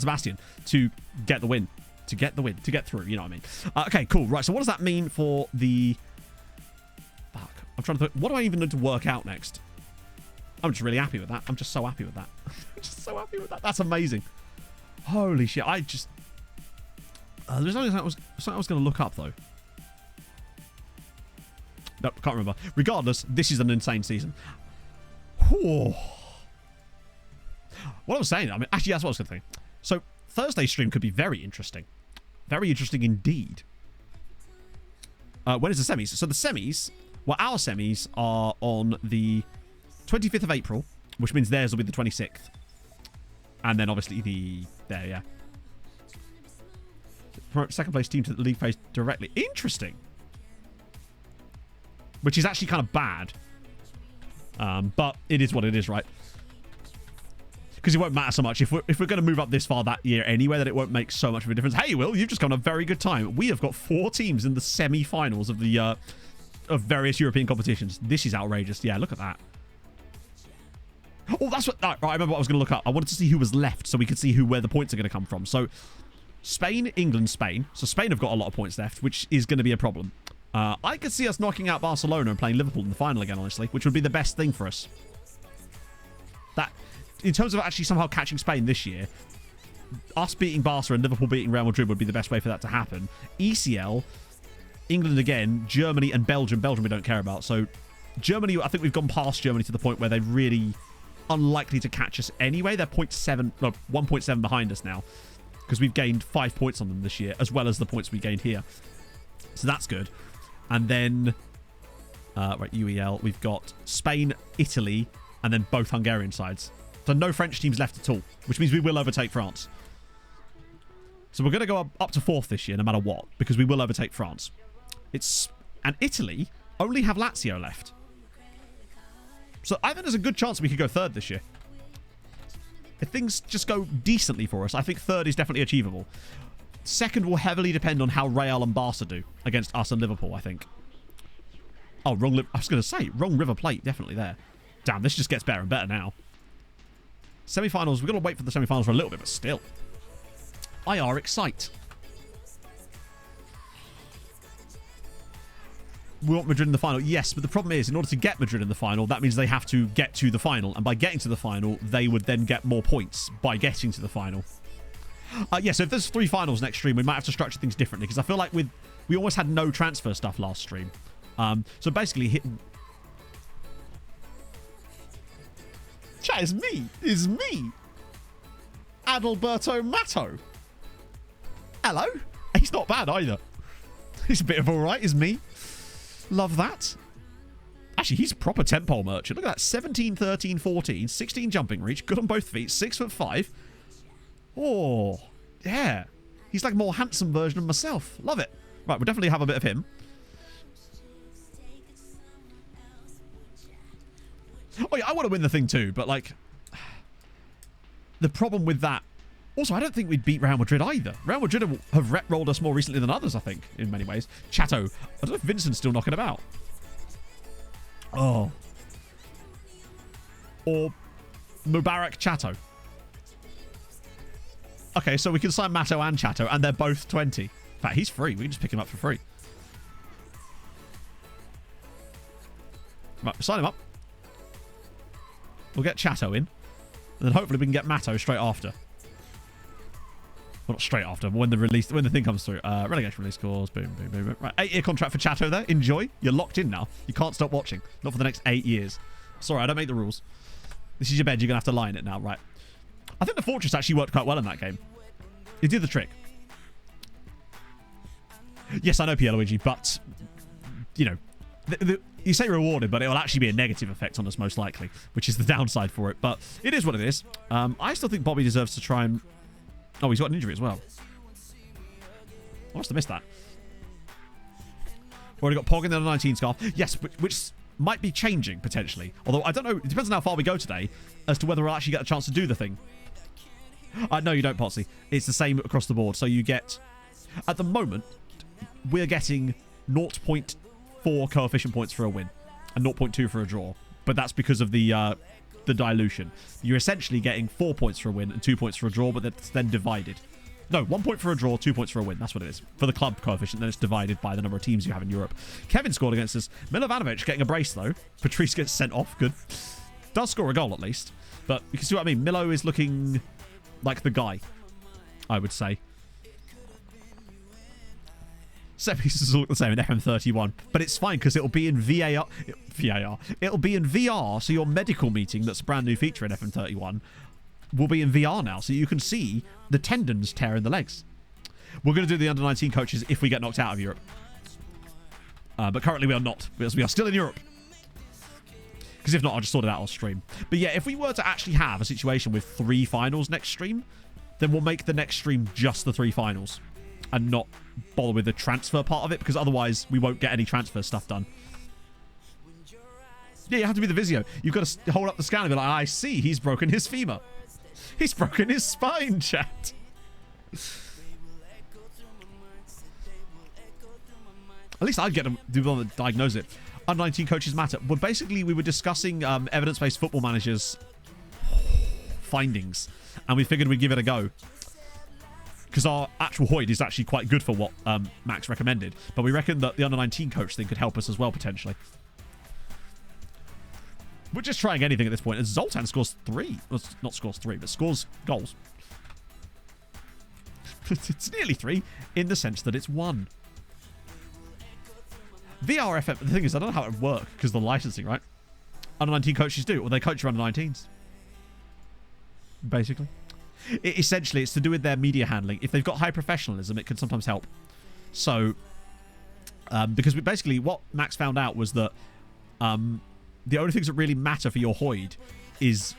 Sebastian to get the win. To get through, you know what I mean. Okay, cool. Right, so what does that mean for the... Fuck. I'm trying to think. What do I even need to work out next? I'm just really happy with that. I'm just so happy with that. I'm just so happy with that. That's amazing. Holy shit. I just... there's something I was going to look up, though. Nope, can't remember. Regardless, this is an insane season. Whew. What I was saying, I mean, actually, that's what I was going to think. So, Thursday's stream could be very interesting. Very interesting indeed. When is the semis? So, the semis, well, our semis are on the 25th of April, which means theirs will be the 26th. And then, obviously, there, yeah. Promote second place team to the league phase directly. Interesting. Which is actually kind of bad. But it is what it is, right? Because it won't matter so much. If we're going to move up this far that year anyway, then it won't make so much of a difference. Hey, Will, you've just gone a very good time. We have got 4 teams in the semi-finals of the of various European competitions. This is outrageous. Yeah, look at that. Oh, that's what... Right, I remember what I was going to look up. I wanted to see who was left so we could see where the points are going to come from. So, Spain, England, Spain. So, Spain have got a lot of points left, which is going to be a problem. I could see us knocking out Barcelona and playing Liverpool in the final again, honestly, which would be the best thing for us. That... In terms of actually somehow catching Spain this year, us beating Barca and Liverpool beating Real Madrid would be the best way for that to happen. ECL, England again, Germany and Belgium. Belgium we don't care about. So Germany, I think we've gone past Germany to the point where they're really unlikely to catch us anyway. They're 1.7 behind us now because we've gained 5 points on them this year as well as the points we gained here. So that's good. And then, right, UEL, we've got Spain, Italy, and then both Hungarian sides. So no French teams left at all, which means we will overtake France. So we're going to go up to 4th this year, no matter what, because we will overtake France. And Italy only have Lazio left. So I think there's a good chance we could go 3rd this year. If things just go decently for us, I think 3rd is definitely achievable. 2nd will heavily depend on how Real and Barca do against us and Liverpool, I think. Oh, I was going to say, wrong River Plate, definitely there. Damn, this just gets better and better now. Semi-finals, we've got to wait for the semi-finals for a little bit, but still. IR Excite. We want Madrid in the final. Yes, but the problem is, in order to get Madrid in the final, that means they have to get to the final. And by getting to the final, they would then get more points by getting to the final. Yeah, so if there's 3 finals next stream, we might have to structure things differently. Because I feel like we almost had no transfer stuff last stream. So basically... Chat, it's me. It's me. Adalberto Matto. Hello. He's not bad either. He's a bit of alright, is me. Love that. Actually, he's a proper 10-pole merchant. Look at that. 17, 13, 14, 16 jumping reach. Good on both feet. 6'5". Oh, yeah. He's like a more handsome version of myself. Love it. Right, we'll definitely have a bit of him. Oh, yeah, I want to win the thing too, but like... The problem with that... Also, I don't think we'd beat Real Madrid either. Real Madrid have rep-rolled us more recently than others, I think, in many ways. Chato. I don't know if Vincent's still knocking about. Oh. Or Mubarak Chato. Okay, so we can sign Matto and Chato, and they're both 20. In fact, he's free. We can just pick him up for free. Right, sign him up. We'll get Chato in. And then hopefully we can get Matto straight after. Well, not straight after, but when the thing comes through. Relegation release scores. Boom, boom, boom, boom. Right, 8-year contract for Chato there. Enjoy. You're locked in now. You can't stop watching. Not for the next 8 years. Sorry, I don't make the rules. This is your bed. You're going to have to lie in it now. Right. I think the Fortress actually worked quite well in that game. It did the trick. Yes, I know Pierluigi, but, you know, you say rewarded, but it will actually be a negative effect on us most likely, which is the downside for it. But it is what it is. I still think Bobby deserves to try and... Oh, he's got an injury as well. I must have missed that. Already got Pog in the under 19 scarf. Yes, which might be changing potentially. Although I don't know. It depends on how far we go today as to whether we'll actually get a chance to do the thing. No, you don't, Potsy. It's the same across the board. So you get... At the moment, we're getting 0.4 coefficient points for a win and 0.2 for a draw. But that's because of the dilution. You're essentially getting 4 points for a win and 2 points for a draw, but that's then divided. No, 1 point for a draw, 2 points for a win. That's what it is. For the club coefficient, then it's divided by the number of teams you have in Europe. Kevin scored against us. Milovanovic getting a brace, though. Patrice gets sent off. Good. Does score a goal, at least. But you can see what I mean. Milo is looking like the guy, I would say. Set pieces all look the same in FM31, but it's fine because it'll be in VAR. It'll be in VR, so your medical meeting, that's a brand new feature in FM31, will be in VR now, so you can see the tendons tear in the legs. We're going to do the under-19 coaches if we get knocked out of Europe. But currently we are not, because we are still in Europe. Because if not, I'll just sort it out on stream. But yeah, if we were to actually have a situation with 3 finals next stream, then we'll make the next stream just the 3 finals. And not bother with the transfer part of it, because otherwise we won't get any transfer stuff done. Yeah, you have to be the Vizio. You've got to hold up the scan and be like, I see, he's broken his femur. He's broken his spine, chat. At least I'd get them to diagnose it. Under 19 coaches matter. Well, basically, we were discussing evidence-based football managers' findings, and we figured we'd give it a go. Because our actual Hoyd is actually quite good for what Max recommended. But we reckon that the under-19 coach thing could help us as well, potentially. We're just trying anything at this point. And Zoltan scores 3. Well, not scores 3, but scores goals. It's nearly 3 in the sense that it's 1. VRFM, the thing is, I don't know how it would work because of the licensing, right? Under-19 coaches do. Or they coach your under-19s. Basically. Essentially, it's to do with their media handling. If they've got high professionalism, it can sometimes help. So, because basically what Max found out was that the only things that really matter for your Hoyd is,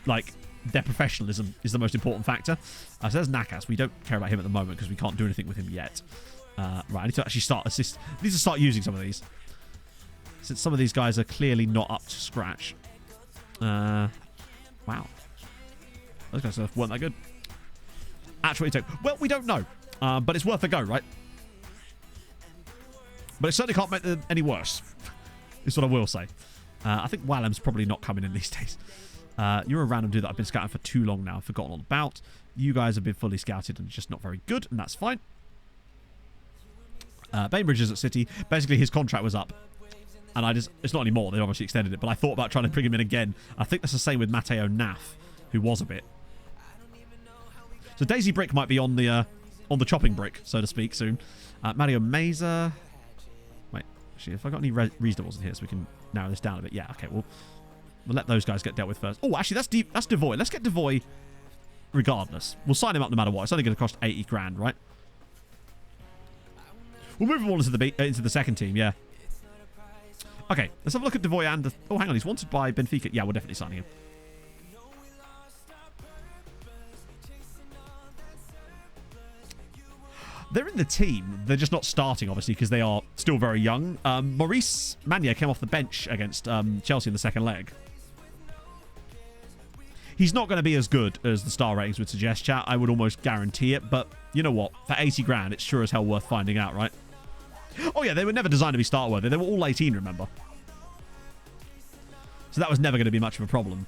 like, their professionalism is the most important factor. So there's Nakas. We don't care about him at the moment because we can't do anything with him yet. Right, I need to actually start assist. I need to start using some of these, since some of these guys are clearly not up to scratch. Wow. Those guys weren't that good. Actual intake. Well, we don't know. But it's worth a go, right? But it certainly can't make them any worse. Is what I will say. I think Wallam's probably not coming in these days. You're a random dude that I've been scouting for too long now. I've forgotten all about. You guys have been fully scouted and just not very good, and that's fine. Bainbridge is at City. Basically, his contract was up. And it's not anymore. They obviously extended it. But I thought about trying to bring him in again. I think that's the same with Matteo Naff, who was a bit. So Daisy Brick might be on the chopping brick, so to speak, soon. Mario Meza. Wait, actually, have I got any reasonable in here so we can narrow this down a bit? Yeah, okay, we'll let those guys get dealt with first. Oh, actually, that's Devoy. Let's get Devoy regardless. We'll sign him up no matter what. It's only going to cost 80 grand, right? We'll move him all into the second team, yeah. Okay, let's have a look at Devoy and... Oh, hang on, he's wanted by Benfica. Yeah, we're definitely signing him. They're in the team. They're just not starting, obviously, because they are still very young. Maurice Mania came off the bench against Chelsea in the second leg. He's not going to be as good as the star ratings would suggest, chat. I would almost guarantee it. But you know what? For 80 grand, it's sure as hell worth finding out, right? Oh, yeah, they were never designed to be start-worthy. They were all 18, remember? So that was never going to be much of a problem.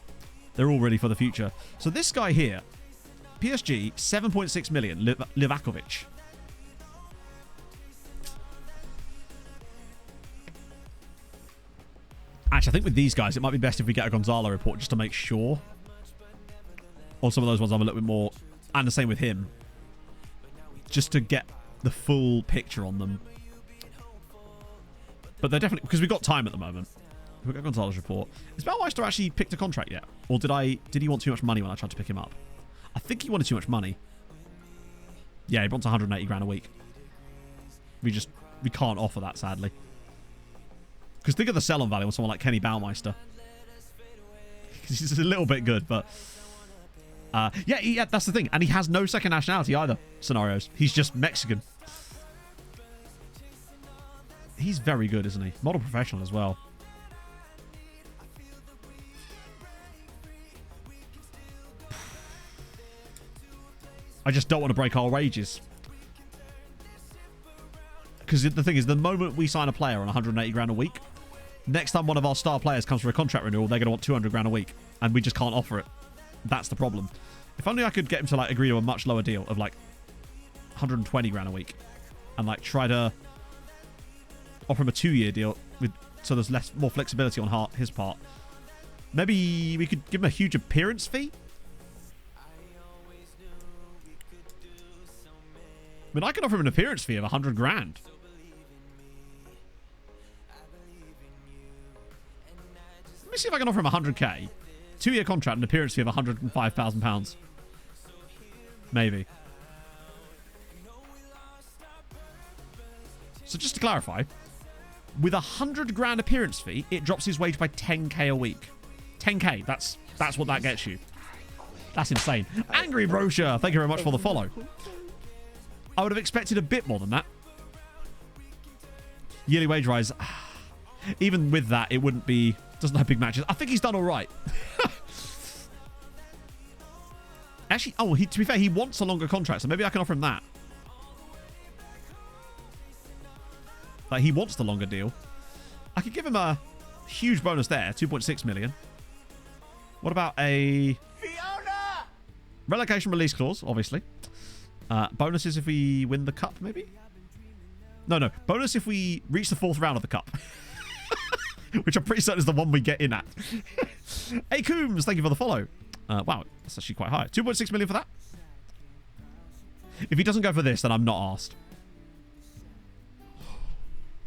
They're all ready for the future. So this guy here, PSG, 7.6 million, Livakovic. Actually, I think with these guys, it might be best if we get a Gonzalo report just to make sure. On some of those ones, I'm a little bit more... And the same with him. Just to get the full picture on them. But they're definitely... Because we've got time at the moment. We've got Gonzalo's report. Is Bellmeister actually picked a contract yet? Or did he want too much money when I tried to pick him up? I think he wanted too much money. Yeah, he wants 180 grand a week. We can't offer that, sadly. Because think of the sell-on value on someone like Kenny Baumeister. He's a little bit good, but... yeah, that's the thing. And he has no second nationality either, scenarios. He's just Mexican. He's very good, isn't he? Model professional as well. I just don't want to break our wages. Because the thing is, the moment we sign a player on 180 grand a week, next time one of our star players comes for a contract renewal, they're going to want 200 grand a week. And we just can't offer it. That's the problem. If only I could get him to agree to a much lower deal of 120 grand a week. And try to offer him a 2-year deal so there's more flexibility on his part. Maybe we could give him a huge appearance fee? I mean, I could offer him an appearance fee of 100 grand. Let me see if I can offer him 100k. 2-year contract and appearance fee of £105,000. Maybe. So just to clarify, with 100 grand appearance fee, it drops his wage by 10k a week. 10k, that's what that gets you. That's insane. Angry Brochure, thank you very much for the follow. I would have expected a bit more than that. Yearly wage rise. Even with that, it wouldn't be... Doesn't have big matches. I think he's done all right. Actually, to be fair, he wants a longer contract, so maybe I can offer him that. He wants the longer deal. I could give him a huge bonus there, 2.6 million. What about a... Fiona! Relegation release clause, obviously. Bonuses if we win the cup, maybe? No. Bonus if we reach the 4th round of the cup. Which I'm pretty certain is the one we get in at. Hey, Coombs, thank you for the follow. Wow, that's actually quite high. 2.6 million for that? If he doesn't go for this, then I'm not asked.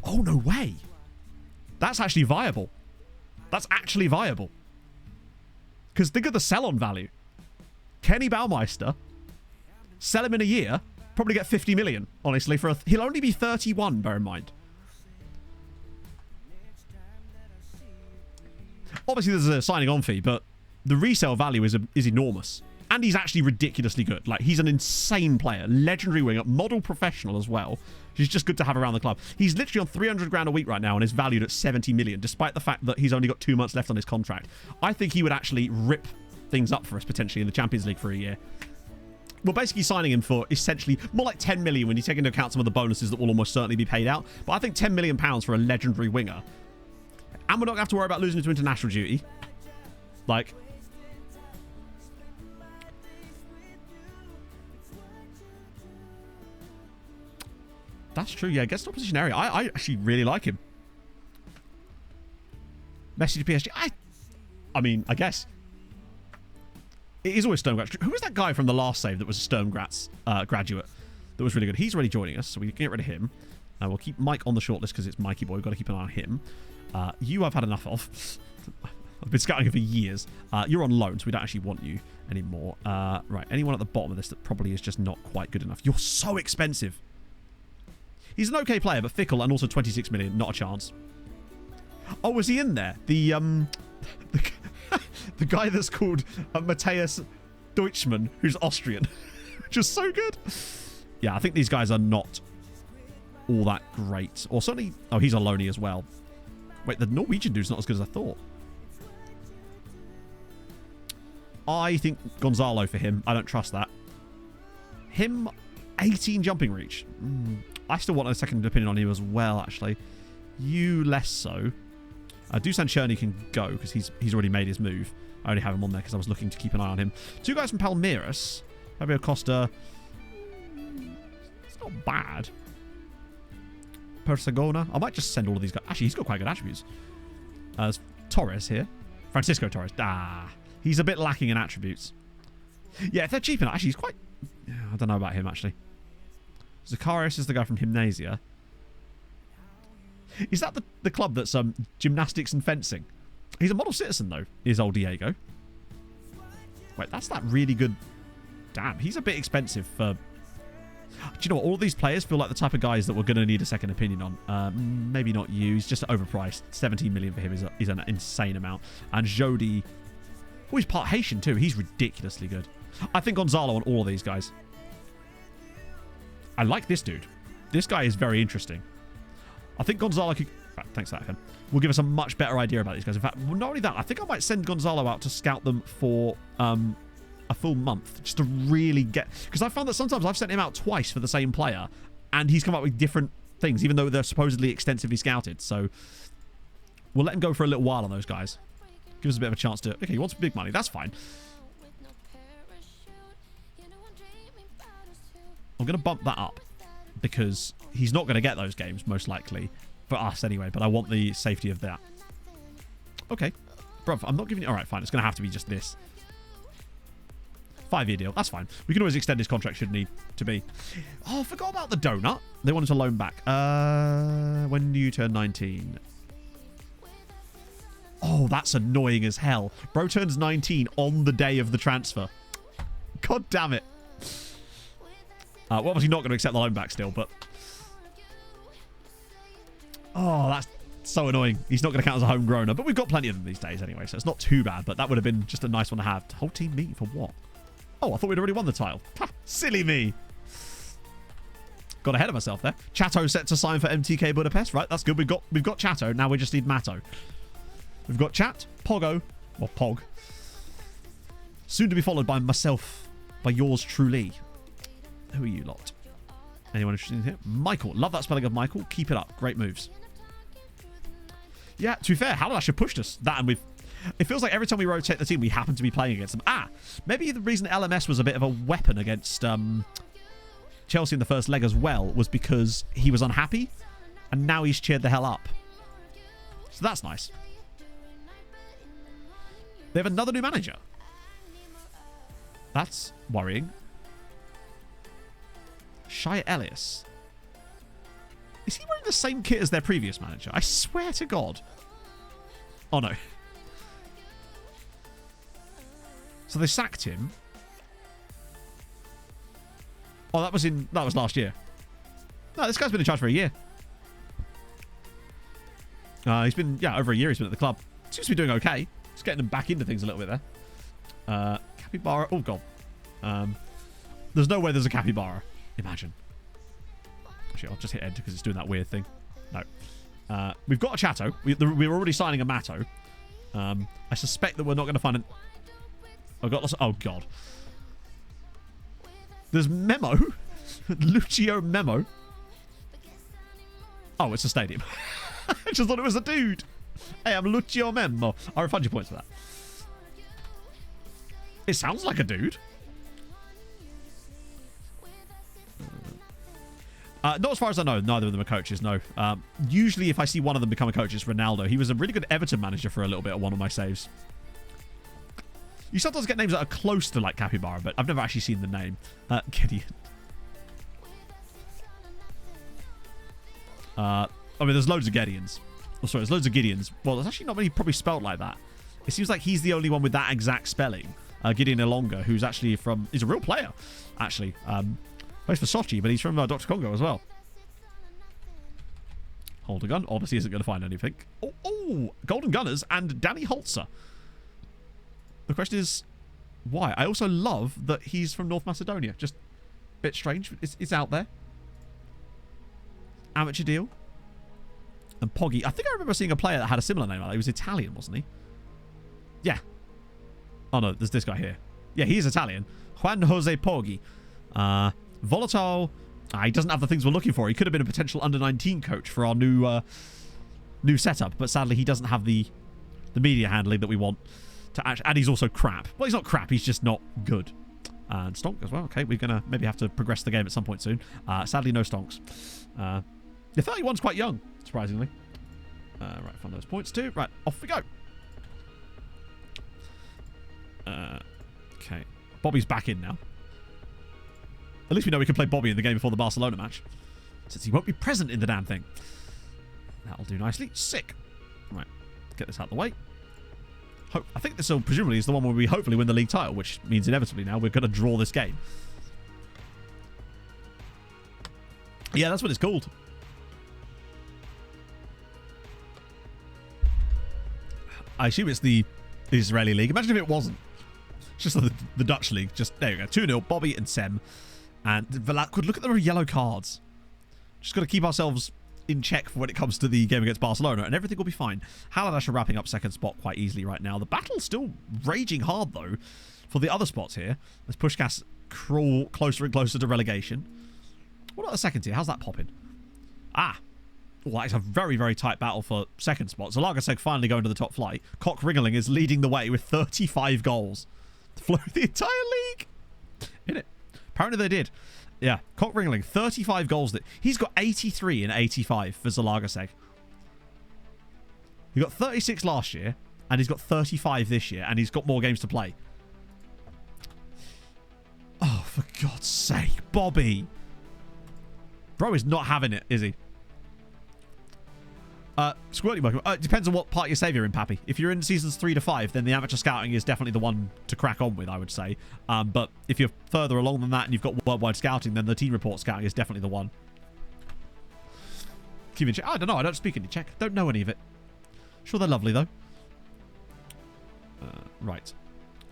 Oh, no way. That's actually viable. That's actually viable. Because think of the sell-on value. Kenny Baumeister, sell him in a year, probably get 50 million, honestly. He'll only be 31, bear in mind. Obviously, there's a signing on fee, but the resale value is enormous. And he's actually ridiculously good. Like, he's an insane player. Legendary winger. Model professional as well. He's just good to have around the club. He's literally on 300 grand a week right now and is valued at 70 million, despite the fact that he's only got 2 months left on his contract. I think he would actually rip things up for us, potentially, in the Champions League for a year. We're basically signing him for, essentially, more like 10 million when you take into account some of the bonuses that will almost certainly be paid out. But I think 10 million pounds for a legendary winger. And we're not going to have to worry about losing him to international duty. Like... That's true, yeah. Gets to opposition area. I actually really like him. Messi to PSG. I mean, I guess. It is always Sturmgratz. Who was that guy from the last save that was a Sturmgratz graduate that was really good? He's already joining us, so we can get rid of him. We'll keep Mike on the shortlist because it's Mikey boy. We've got to keep an eye on him. You I've had enough of. I've been scouting you for years. You're on loan, so we don't actually want you anymore. Right, anyone at the bottom of this that probably is just not quite good enough. You're so expensive. He's an okay player, but fickle and also 26 million. Not a chance. Oh, was he in there? The guy that's called Matthias Deutschmann, who's Austrian. Just so good. Yeah, I think these guys are not all that great. Or certainly... Oh, he's a loanee as well. Wait, the Norwegian dude's not as good as I thought. I think Gonzalo for him. I don't trust that. Him, 18 jumping reach. I still want a second opinion on you as well, actually. You less so. Dusan Cherny can go because he's already made his move. I only have him on there because I was looking to keep an eye on him. 2 guys from Palmeiras. Fabio Costa. It's not bad. Persegona. I might just send all of these guys. Actually, he's got quite good attributes. There's Torres here. Francisco Torres. He's a bit lacking in attributes. Yeah, if they're cheap enough. Actually, he's quite... Yeah, I don't know about him, actually. Zacharias is the guy from Gimnasia. Is that the club that's gymnastics and fencing? He's a model citizen, though, is old Diego. Wait, that's that really good... Damn, he's a bit expensive for... Do you know what? All these players feel like the type of guys that we're going to need a second opinion on. Maybe not you. He's just overpriced. 17 million for him is an insane amount. And Jody... Oh, he's part Haitian, too. He's ridiculously good. I think Gonzalo on all of these guys. I like this dude. This guy is very interesting. I think Gonzalo could... Thanks for that, Ken. Will give us a much better idea about these guys. In fact, not only that, I think I might send Gonzalo out to scout them for a full month. Just to really get... Because I found that sometimes I've sent him out twice for the same player. And he's come up with different things, even though they're supposedly extensively scouted. So we'll let him go for a little while on those guys. Give us a bit of a chance to... Okay, he wants big money. That's fine. I'm going to bump that up because he's not going to get those games, most likely. For us, anyway. But I want the safety of that. Okay. Bruv, I'm not giving you... Alright, fine. It's going to have to be just this. 5-year deal. That's fine. We can always extend his contract should need to be. Oh, I forgot about the donut. They wanted to loan back. When do you turn 19? Oh, that's annoying as hell. Bro turns 19 on the day of the transfer. God damn it. We're obviously not going to accept the loan back still, but... Oh, that's so annoying. He's not going to count as a homegrowner, but we've got plenty of them these days anyway, so it's not too bad, but that would have been just a nice one to have. Whole team meeting for what? Oh, I thought we'd already won the title. Ha, silly me. Got ahead of myself there. Chato set to sign for MTK Budapest. Right, that's good. We've got Chato. Now we just need Matto. We've got Chat, Pogo, or Pog. Soon to be followed by myself, by yours truly. Who are you lot? Anyone interested in here? Michael. Love that spelling of Michael. Keep it up. Great moves. Yeah, to be fair, Halash have pushed us. That and we've... It feels like every time we rotate the team, we happen to be playing against them. Maybe the reason LMS was a bit of a weapon against Chelsea in the first leg as well was because he was unhappy, and now he's cheered the hell up. So that's nice. They have another new manager. That's worrying. Shai Elias. Is he wearing the same kit as their previous manager? I swear to God. Oh, no. So they sacked him. Oh, that was last year. No, this guy's been in charge for a year. He's been, over a year he's been at the club. Seems to be doing okay. Just getting them back into things a little bit there. Capybara. Oh, God. There's no way there's a capybara. Imagine. Actually, I'll just hit enter because it's doing that weird thing. No. We've got a Chatto. We're already signing a Matto. I suspect that we're not going to find an... I've got lots of... Oh, God. There's Memo. Lucio Memo. Oh, it's a stadium. I just thought it was a dude. Hey, I'm Lucio Memo. I'll refund you points for that. It sounds like a dude. Not as far as I know. Neither of them are coaches, no. Usually, if I see one of them become a coach, it's Ronaldo. He was a really good Everton manager for a little bit at one of my saves. You sometimes get names that are close to, like, Capybara, but I've never actually seen the name. Gideon. I mean, there's loads of Gideons. Oh, sorry, there's loads of Gideons. Well, there's actually not many probably spelled like that. It seems like he's the only one with that exact spelling. Gideon Elonga, who's actually from... He's a real player, actually. Plays for Sochi, but he's from Dr. Congo as well. Hold a gun. Obviously isn't going to find anything. Oh, Golden Gunners and Danny Holzer. The question is, why? I also love that he's from North Macedonia. Just a bit strange. It's out there. Amateur deal. And Poggy. I think I remember seeing a player that had a similar name. He was Italian, wasn't he? Yeah. Oh, no. There's this guy here. Yeah, he's Italian. Juan Jose Poggy. Volatile. He doesn't have the things we're looking for. He could have been a potential under-19 coach for our new setup. But sadly, he doesn't have the media handling that we want. And he's also crap. Well, he's not crap. He's just not good. And Stonk as well. Okay, we're going to maybe have to progress the game at some point soon. Sadly, no Stonks. The 31's quite young, surprisingly. Right, find those points too. Right, off we go. Okay. Bobby's back in now. At least we know we can play Bobby in the game before the Barcelona match. Since he won't be present in the damn thing. That'll do nicely. Sick. Right, get this out of the way. I think this presumably is the one where we hopefully win the league title, which means inevitably now we're going to draw this game. Yeah, that's what it's called. I assume it's the Israeli league. Imagine if it wasn't. It's just the Dutch league. Just, there you go. 2-0. Bobby and Sem. And Velasquez, look at the yellow cards. Just got to keep ourselves in check for when it comes to the game against Barcelona, and everything will be fine. Haladash are wrapping up second spot quite easily right now. The battle's still raging hard, though, for the other spots here. As Pushkas crawl closer and closer to relegation. What about the second tier? How's that popping? Ah. Well, it's a very, very tight battle for second spot. So Lagerseg finally going to the top flight. Cock Ringling is leading the way with 35 goals. To flow the entire league. In it. Apparently they did. Yeah, Cock Ringling, 35 goals. He's got 83 in 85 for Zalagaseg. He got 36 last year, and he's got 35 this year, and he's got more games to play. Oh, for God's sake, Bobby. Bro is not having it, is he? Squirty welcome. It depends on what part of your save you're in, Pappy. If you're in seasons 3 to 5, then the amateur scouting is definitely the one to crack on with, I would say. But if you're further along than that and you've got worldwide scouting, then the team report scouting is definitely the one. Keep in check. I don't know. I don't speak any Czech. Don't know any of it. Sure, they're lovely, though. Right.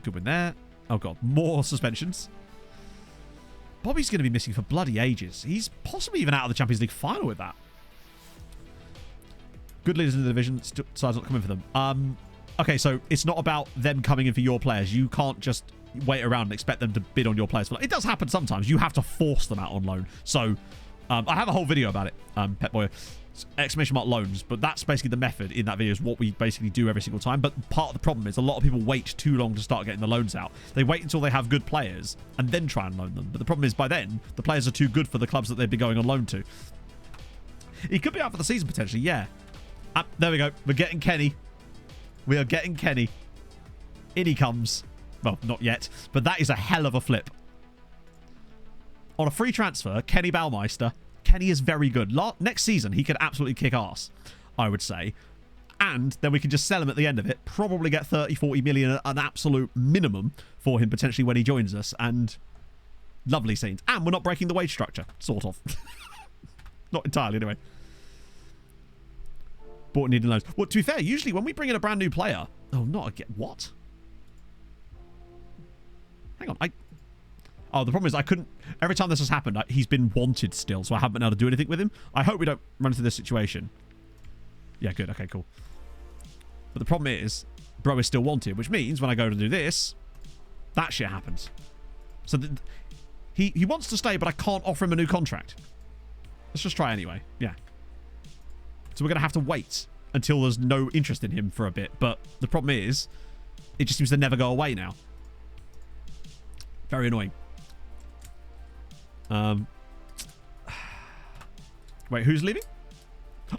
Good win there. Oh, God. More suspensions. Bobby's going to be missing for bloody ages. He's possibly even out of the Champions League final with that. Good leaders in the division, decides not to come in for them. Okay, so it's not about them coming in for your players. You can't just wait around and expect them to bid on your players. It does happen sometimes. You have to force them out on loan. So I have a whole video about it, Pet Boy, exclamation mark loans. But that's basically the method in that video is what we basically do every single time. But part of the problem is a lot of people wait too long to start getting the loans out. They wait until they have good players and then try and loan them. But the problem is by then, the players are too good for the clubs that they'd be going on loan to. He could be out for the season potentially, yeah. There we go. We're getting Kenny. We are getting Kenny. In he comes. Well, not yet. But that is a hell of a flip. On a free transfer, Kenny Baumeister. Kenny is very good. Next season, he could absolutely kick ass, I would say. And then we can just sell him at the end of it. Probably get 30, 40 million, an absolute minimum for him potentially when he joins us. And lovely scenes. And we're not breaking the wage structure. Sort of. Not entirely, anyway. Bought needing loans. Well, to be fair, usually when we bring in a brand new player... Oh, not again. What? Hang on. Oh, the problem is I couldn't... Every time this has happened, he's been wanted still, so I haven't been able to do anything with him. I hope we don't run into this situation. Yeah, good. Okay, cool. But the problem is, bro is still wanted, which means when I go to do this, that shit happens. So he wants to stay, but I can't offer him a new contract. Let's just try anyway. Yeah. So we're going to have to wait until there's no interest in him for a bit. But the problem is, it just seems to never go away now. Very annoying. Wait, who's leaving?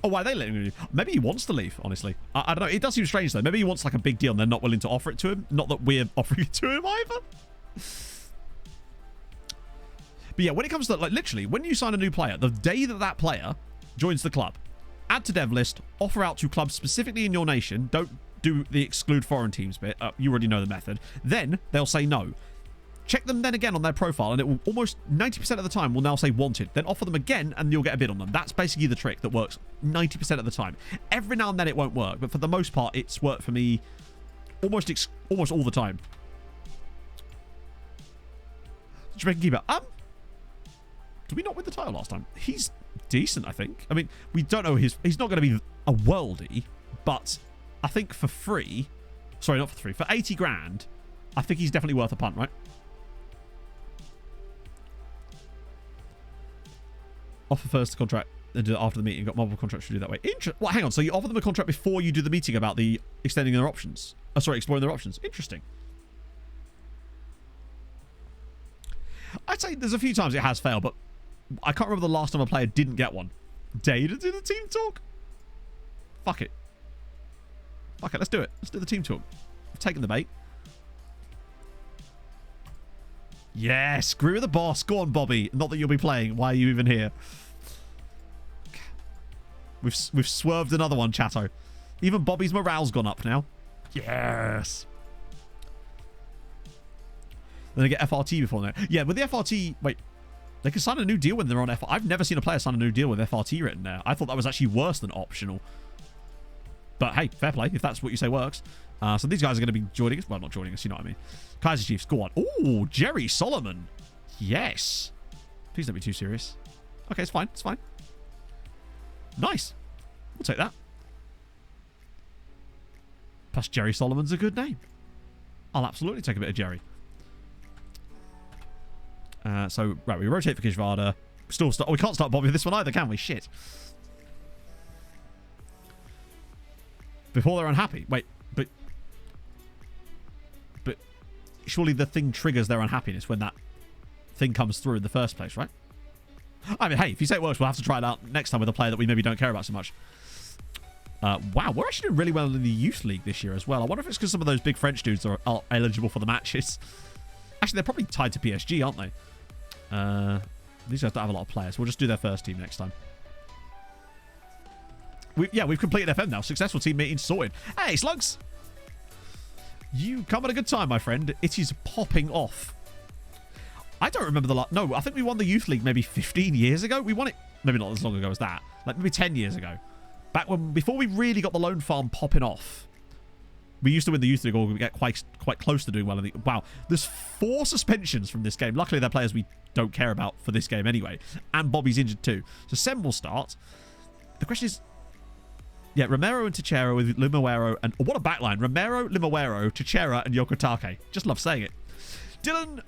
Oh, why are they letting him leave? Maybe he wants to leave, honestly. I don't know. It does seem strange, though. Maybe he wants like a big deal and they're not willing to offer it to him. Not that we're offering it to him either. But yeah, when it comes to, like, literally, when you sign a new player, the day that that player joins the club, add to dev list, offer out to clubs specifically in your nation, don't do the exclude foreign teams bit, you already know the method, then they'll say no. Check them then again on their profile, and it will almost 90% of the time will now say wanted. Then offer them again, and you'll get a bid on them. That's basically the trick that works 90% of the time. Every now and then it won't work, but for the most part, it's worked for me almost all the time. Jamaican keeper. Did we not win the title last time? He's decent, I think. I mean, we don't know he's not going to be a worldie, but I think for free, sorry, not for free, for 80 grand, I think he's definitely worth a punt, right? Offer first contract and do it after the meeting. Got multiple contracts to do that way. Well, hang on. So you offer them a contract before you do the meeting about the extending their options. Oh, sorry, exploring their options. Interesting. I'd say there's a few times it has failed, but I can't remember the last time a player didn't get one. Day to do the team talk? Fuck it. Fuck it, let's do it. Let's do the team talk. I've taken the bait. Yes, screw with the boss. Go on, Bobby. Not that you'll be playing. Why are you even here? We've swerved another one, chatto. Even Bobby's morale's gone up now. Yes. Then they get FRT before that. Yeah, with the FRT... Wait. They can sign a new deal when they're on FRT. I've never seen a player sign a new deal with FRT written there. I thought that was actually worse than optional. But hey, fair play, if that's what you say works. So these guys are going to be joining us. Well, not joining us, you know what I mean. Kaiser Chiefs, go on. Ooh, Jerry Solomon. Yes. Please don't be too serious. Okay, it's fine. It's fine. Nice. We'll take that. Plus, Jerry Solomon's a good name. I'll absolutely take a bit of Jerry. So, right, we rotate for Kishvada. Still start. Oh, we can't start Bobby with this one either, can we? Shit. Before they're unhappy. Wait, but surely the thing triggers their unhappiness when that thing comes through in the first place, right? I mean, hey, if you say it works, we'll have to try it out next time with a player that we maybe don't care about so much. Wow, we're actually doing really well in the youth league this year as well. I wonder if it's because some of those big French dudes are eligible for the matches. Actually, they're probably tied to PSG, aren't they? These guys don't have a lot of players. We'll just do their first team next time. We've completed FM now. Successful team meeting sorted. Hey, Slugs! You come at a good time, my friend. It is popping off. I don't remember the last... No, I think we won the Youth League maybe 15 years ago. We won it... Maybe not as long ago as that. Like maybe 10 years ago. Back when... Before we really got the Lone Farm popping off. We used to win the Youth League or we get quite close to doing well. Wow. There's 4 suspensions from this game. Luckily, they're players we don't care about for this game anyway. And Bobby's injured too. So Sem will start. The question is... Yeah, Romero and Teixeira with Limoero and... Oh, what a backline. Romero, Limoero, Teixeira and Yokotake. Just love saying it. Dylan,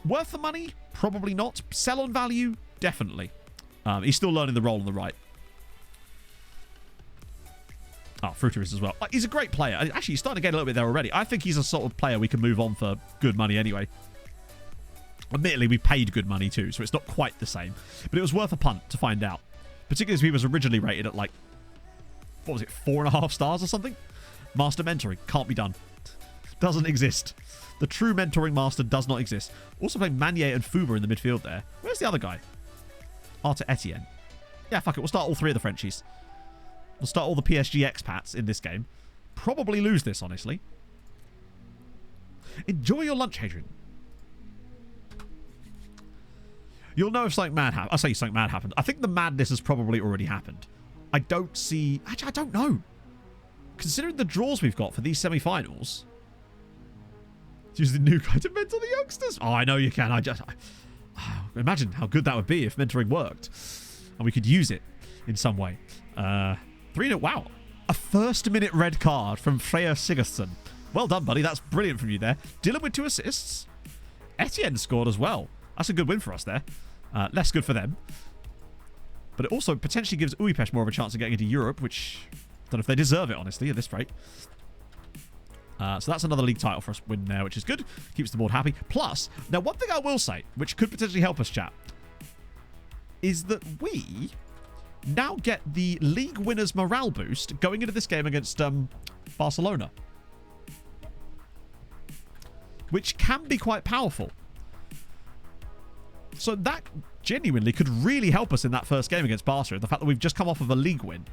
worth the money? Probably not. Sell on value? Definitely. He's still learning the role on the right. Oh, Fruiter is as well. He's a great player. Actually, he's starting to get a little bit there already. I think he's a sort of player we can move on for good money anyway. Admittedly, we paid good money too, so it's not quite the same. But it was worth a punt to find out. Particularly as he was originally rated at like... What was it, 4.5 stars or something? Master mentoring. Can't be done. Doesn't exist. The true mentoring master does not exist. Also playing Manier and Fuba in the midfield there. Where's the other guy? Arthur Etienne. Yeah, fuck it. We'll start all 3 of the Frenchies. We'll start all the PSG expats in this game. Probably lose this, honestly. Enjoy your lunch, Hadrian. You'll know if something mad happened. I say something mad happened. I think the madness has probably already happened. I don't see... Actually, I don't know. Considering the draws we've got for these semi-finals, Use the new guy to mentor the youngsters. Oh, I know you can. Imagine how good that would be if mentoring worked. And we could use it in some way. 3-0. Wow. A first-minute red card from Freya Sigurdsson. Well done, buddy. That's brilliant from you there. Dylan with 2 assists. Etienne scored as well. That's a good win for us there. Less good for them. But it also potentially gives Uipesh more of a chance of getting into Europe, which I don't know if they deserve it, honestly, at this rate. So that's another league title for us win there, which is good. Keeps the board happy. Plus, now one thing I will say, which could potentially help us, chat, is that we now get the league winners morale boost going into this game against Barcelona, which can be quite powerful. So that genuinely could really help us in that first game against Barca. The fact that we've just come off of a league win.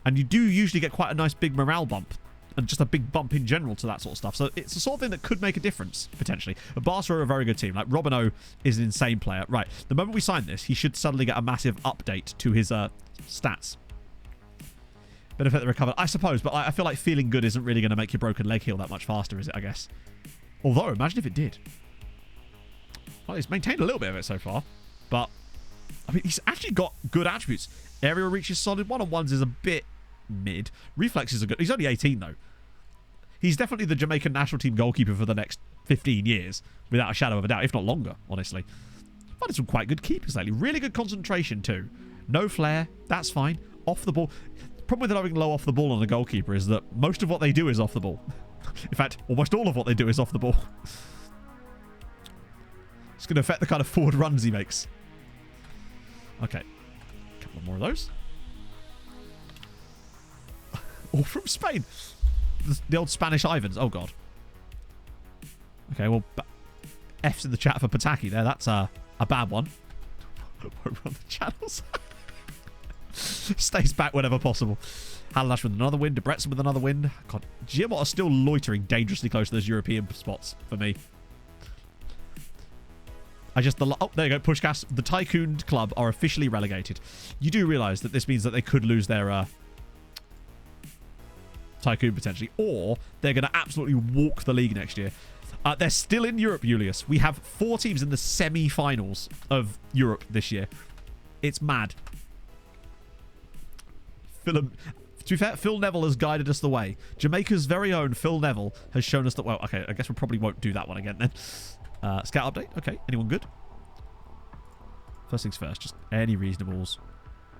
And you do usually get quite a nice big morale bump. And just a big bump in general to that sort of stuff. So it's the sort of thing that could make a difference, potentially. But Barca are a very good team. Like, Robinho is an insane player. Right, the moment we sign this, he should suddenly get a massive update to his stats. Benefit the recover, I suppose. But I feel like feeling good isn't really going to make your broken leg heal that much faster, is it, I guess? Although, imagine if it did. Well, he's maintained a little bit of it so far. But, I mean, he's actually got good attributes. Aerial reach is solid. One-on-ones is a bit mid. Reflexes are good. He's only 18, though. He's definitely the Jamaican national team goalkeeper for the next 15 years, without a shadow of a doubt, if not longer, honestly. Finding some quite good keepers lately. Really good concentration, too. No flair. That's fine. Off the ball. The problem with having low off the ball on a goalkeeper is that most of what they do is off the ball. In fact, almost all of what they do is off the ball. It's going to affect the kind of forward runs he makes. Okay. A couple more of those. All from Spain. The old Spanish Ivans. Oh, God. Okay, well, F's in the chat for Pataki there. That's a bad one. Won't run the channels. Stays back whenever possible. Halash with another win. Debretson with another win. God, Giamot are still loitering dangerously close to those European spots for me. Oh, there you go. Pushkas. The Tycoon Club are officially relegated. You do realise that this means that they could lose their Tycoon potentially, or they're going to absolutely walk the league next year. They're still in Europe, Julius. We have 4 teams in the semi-finals of Europe this year. It's mad. To be fair, Phil Neville has guided us the way. Jamaica's very own Phil Neville has shown us that. Well, okay, I guess we probably won't do that one again then. Scout update. Okay, anyone good? First things first, just any reasonables.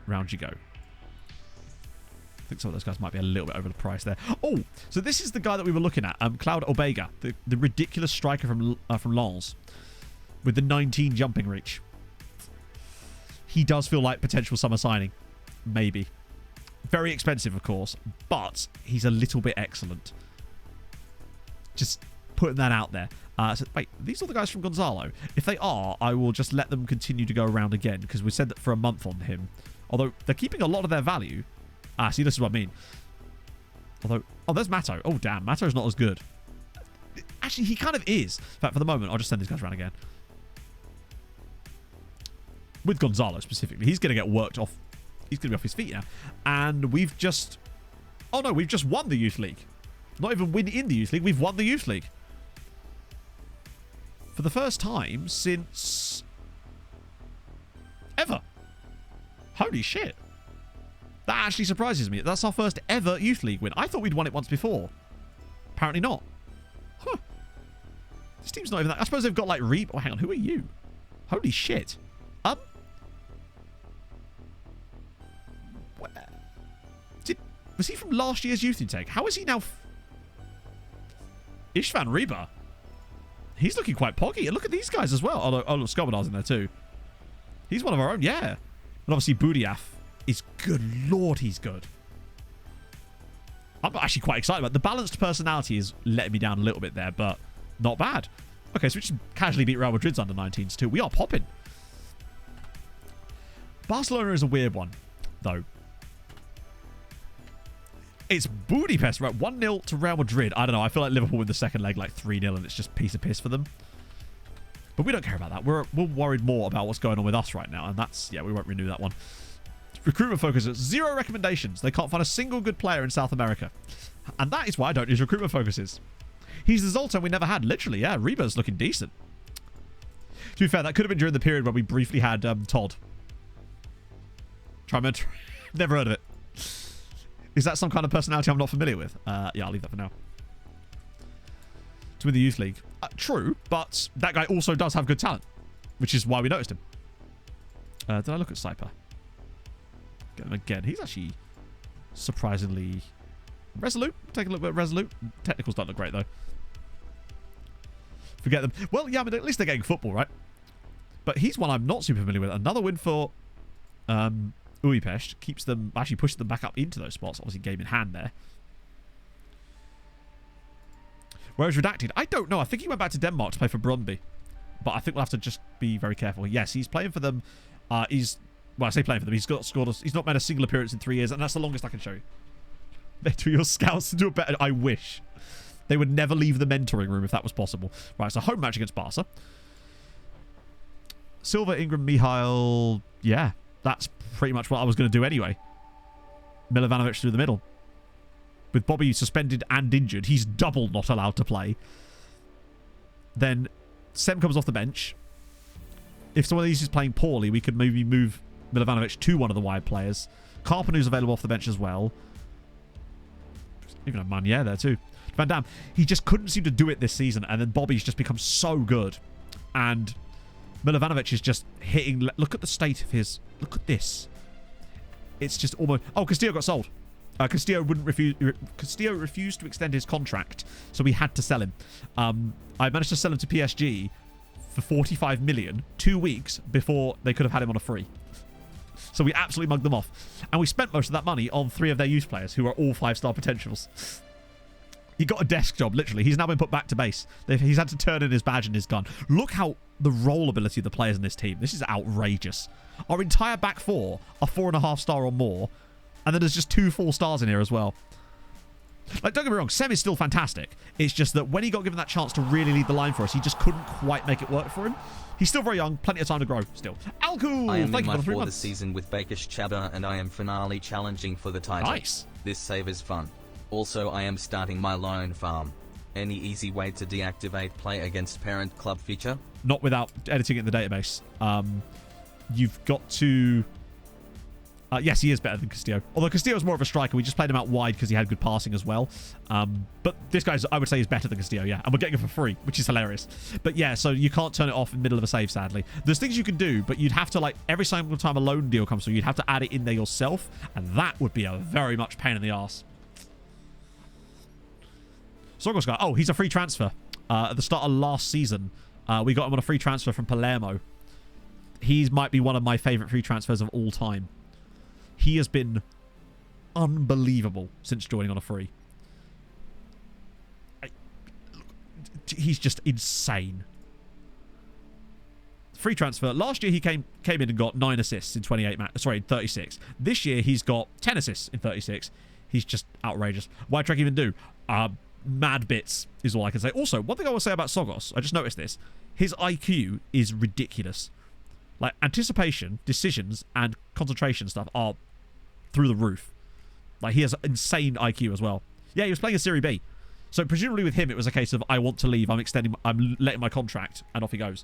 Round you go. I think some of those guys might be a little bit over the price there. Oh, so this is the guy that we were looking at. Cloud Obega, the ridiculous striker from Lens with the 19 jumping reach. He does feel like potential summer signing. Maybe. Very expensive, of course, but he's a little bit excellent. Just putting that out there. So, wait, these are the guys from Gonzalo. If they are, I will just let them continue to go around again, because we said that for a month on him. Although, they're keeping a lot of their value. See, this is what I mean. Although, oh, there's Matto. Oh, damn, Matto's not as good. Actually, he kind of is. In fact, for the moment, I'll just send these guys around again. With Gonzalo, specifically. He's going to get worked off. He's going to be off his feet now. And we've just... Oh, no, we've just won the Youth League. Not even win in the Youth League. We've won the Youth League. For the first time since... ever. Holy shit. That actually surprises me. That's our first ever Youth League win. I thought we'd won it once before. Apparently not. Huh. This team's not even that... I suppose they've got like... Oh, hang on. Who are you? Holy shit. Was he from last year's youth intake? How is he now? Istvan Reba. He's looking quite poggy. And look at these guys as well. Oh, look, Skobadar's in there too. He's one of our own, yeah. And obviously Budiaf is good. Lord, he's good. I'm actually quite excited about it. The balanced personality is letting me down a little bit there, but not bad. Okay, so we just casually beat Real Madrid's under-19s too. We are popping. Barcelona is a weird one, though. It's Budapest, right? 1-0 to Real Madrid. I don't know. I feel like Liverpool win the second leg like 3-0 and it's just a piece of piss for them. But we don't care about that. We're worried more about what's going on with us right now. And that's, yeah, we won't renew that one. Recruitment focus, 0 recommendations. They can't find a single good player in South America. And that is why I don't use recruitment focuses. He's the Zoltan we never had. Literally, yeah. Reba's looking decent. To be fair, that could have been during the period where we briefly had Todd. Trimenter. Never heard of it. Is that some kind of personality I'm not familiar with? Yeah, I'll leave that for now. To win the Youth League. True, but that guy also does have good talent, which is why we noticed him. Did I look at Saipa? Get him again. He's actually surprisingly resolute. Take a look at resolute. Technicals don't look great, though. Forget them. Well, yeah, but at least they're getting football, right? But he's one I'm not super familiar with. Another win for Budapest. Keeps them, actually pushes them back up into those spots. Obviously, game in hand there. Whereas Redacted, I don't know. I think he went back to Denmark to play for Brøndby. But I think we'll have to just be very careful. Yes, he's playing for them. Well, I say playing for them. He's not made a single appearance in 3 years, and that's the longest I can show you. Mentor your scouts to do it better. I wish. They would never leave the mentoring room if that was possible. Right, so home match against Barca. Silva, Ingram, Mihail. Yeah, that's pretty much what I was going to do anyway. Milovanovic through the middle. With Bobby suspended and injured, he's double not allowed to play. Then Sem comes off the bench. If someone of these is playing poorly, we could maybe move Milovanovic to one of the wide players. Carpenter's available off the bench as well. Even a Manier there too. Van Dam, he just couldn't seem to do it this season, and then Bobby's just become so good. And Milovanovic is just hitting... Look at the state of his... Look at this. It's just almost... Oh, Castillo got sold. Castillo refused to extend his contract, so we had to sell him. I managed to sell him to PSG for 45 million 2 weeks before they could have had him on a free. So we absolutely mugged them off. And we spent most of that money on 3 of their youth players who are all 5-star potentials. He got a desk job, literally. He's now been put back to base. He's had to turn in his badge and his gun. Look how the roll ability of the players in this team. This is outrageous. Our entire back 4 are 4.5-star or more. And then there's just 2 4-stars in here as well. Like, don't get me wrong, Sem is still fantastic. It's just that when he got given that chance to really lead the line for us, he just couldn't quite make it work for him. He's still very young, plenty of time to grow still. Alcool! I am Thank in you my for the 3 4th months. season with Bakish Chaba, and I am finally challenging for the title. Nice. This save is fun. Also, I am starting my lone farm. Any easy way to deactivate play against parent club feature? Not without editing it in the database. You've got to... yes, he is better than Castillo. Although Castillo's more of a striker. We just played him out wide because he had good passing as well. But this guy's, I would say, is better than Castillo, yeah. And we're getting him for free, which is hilarious. But yeah, so you can't turn it off in the middle of a save, sadly. There's things you can do, but you'd have to, like, every single time a loan deal comes through, you'd have to add it in there yourself. And that would be a very much pain in the arse. Sorgos guy. Oh, he's a free transfer. At the start of last season, we got him on a free transfer from Palermo. He might be one of my favourite free transfers of all time. He has been unbelievable since joining on a free. He's just insane. Free transfer. Last year he came in and got 9 assists in 36. This year he's got 10 assists in 36. He's just outrageous. Why Trek even do? Mad bits is all I can say. Also, one thing I will say about Sogos, I just noticed this. His IQ is ridiculous. Like, anticipation, decisions, and concentration stuff are through the roof. Like, he has insane IQ as well. Yeah, he was playing a Serie B. So presumably with him, it was a case of, I want to leave, I'm letting my contract, and off he goes.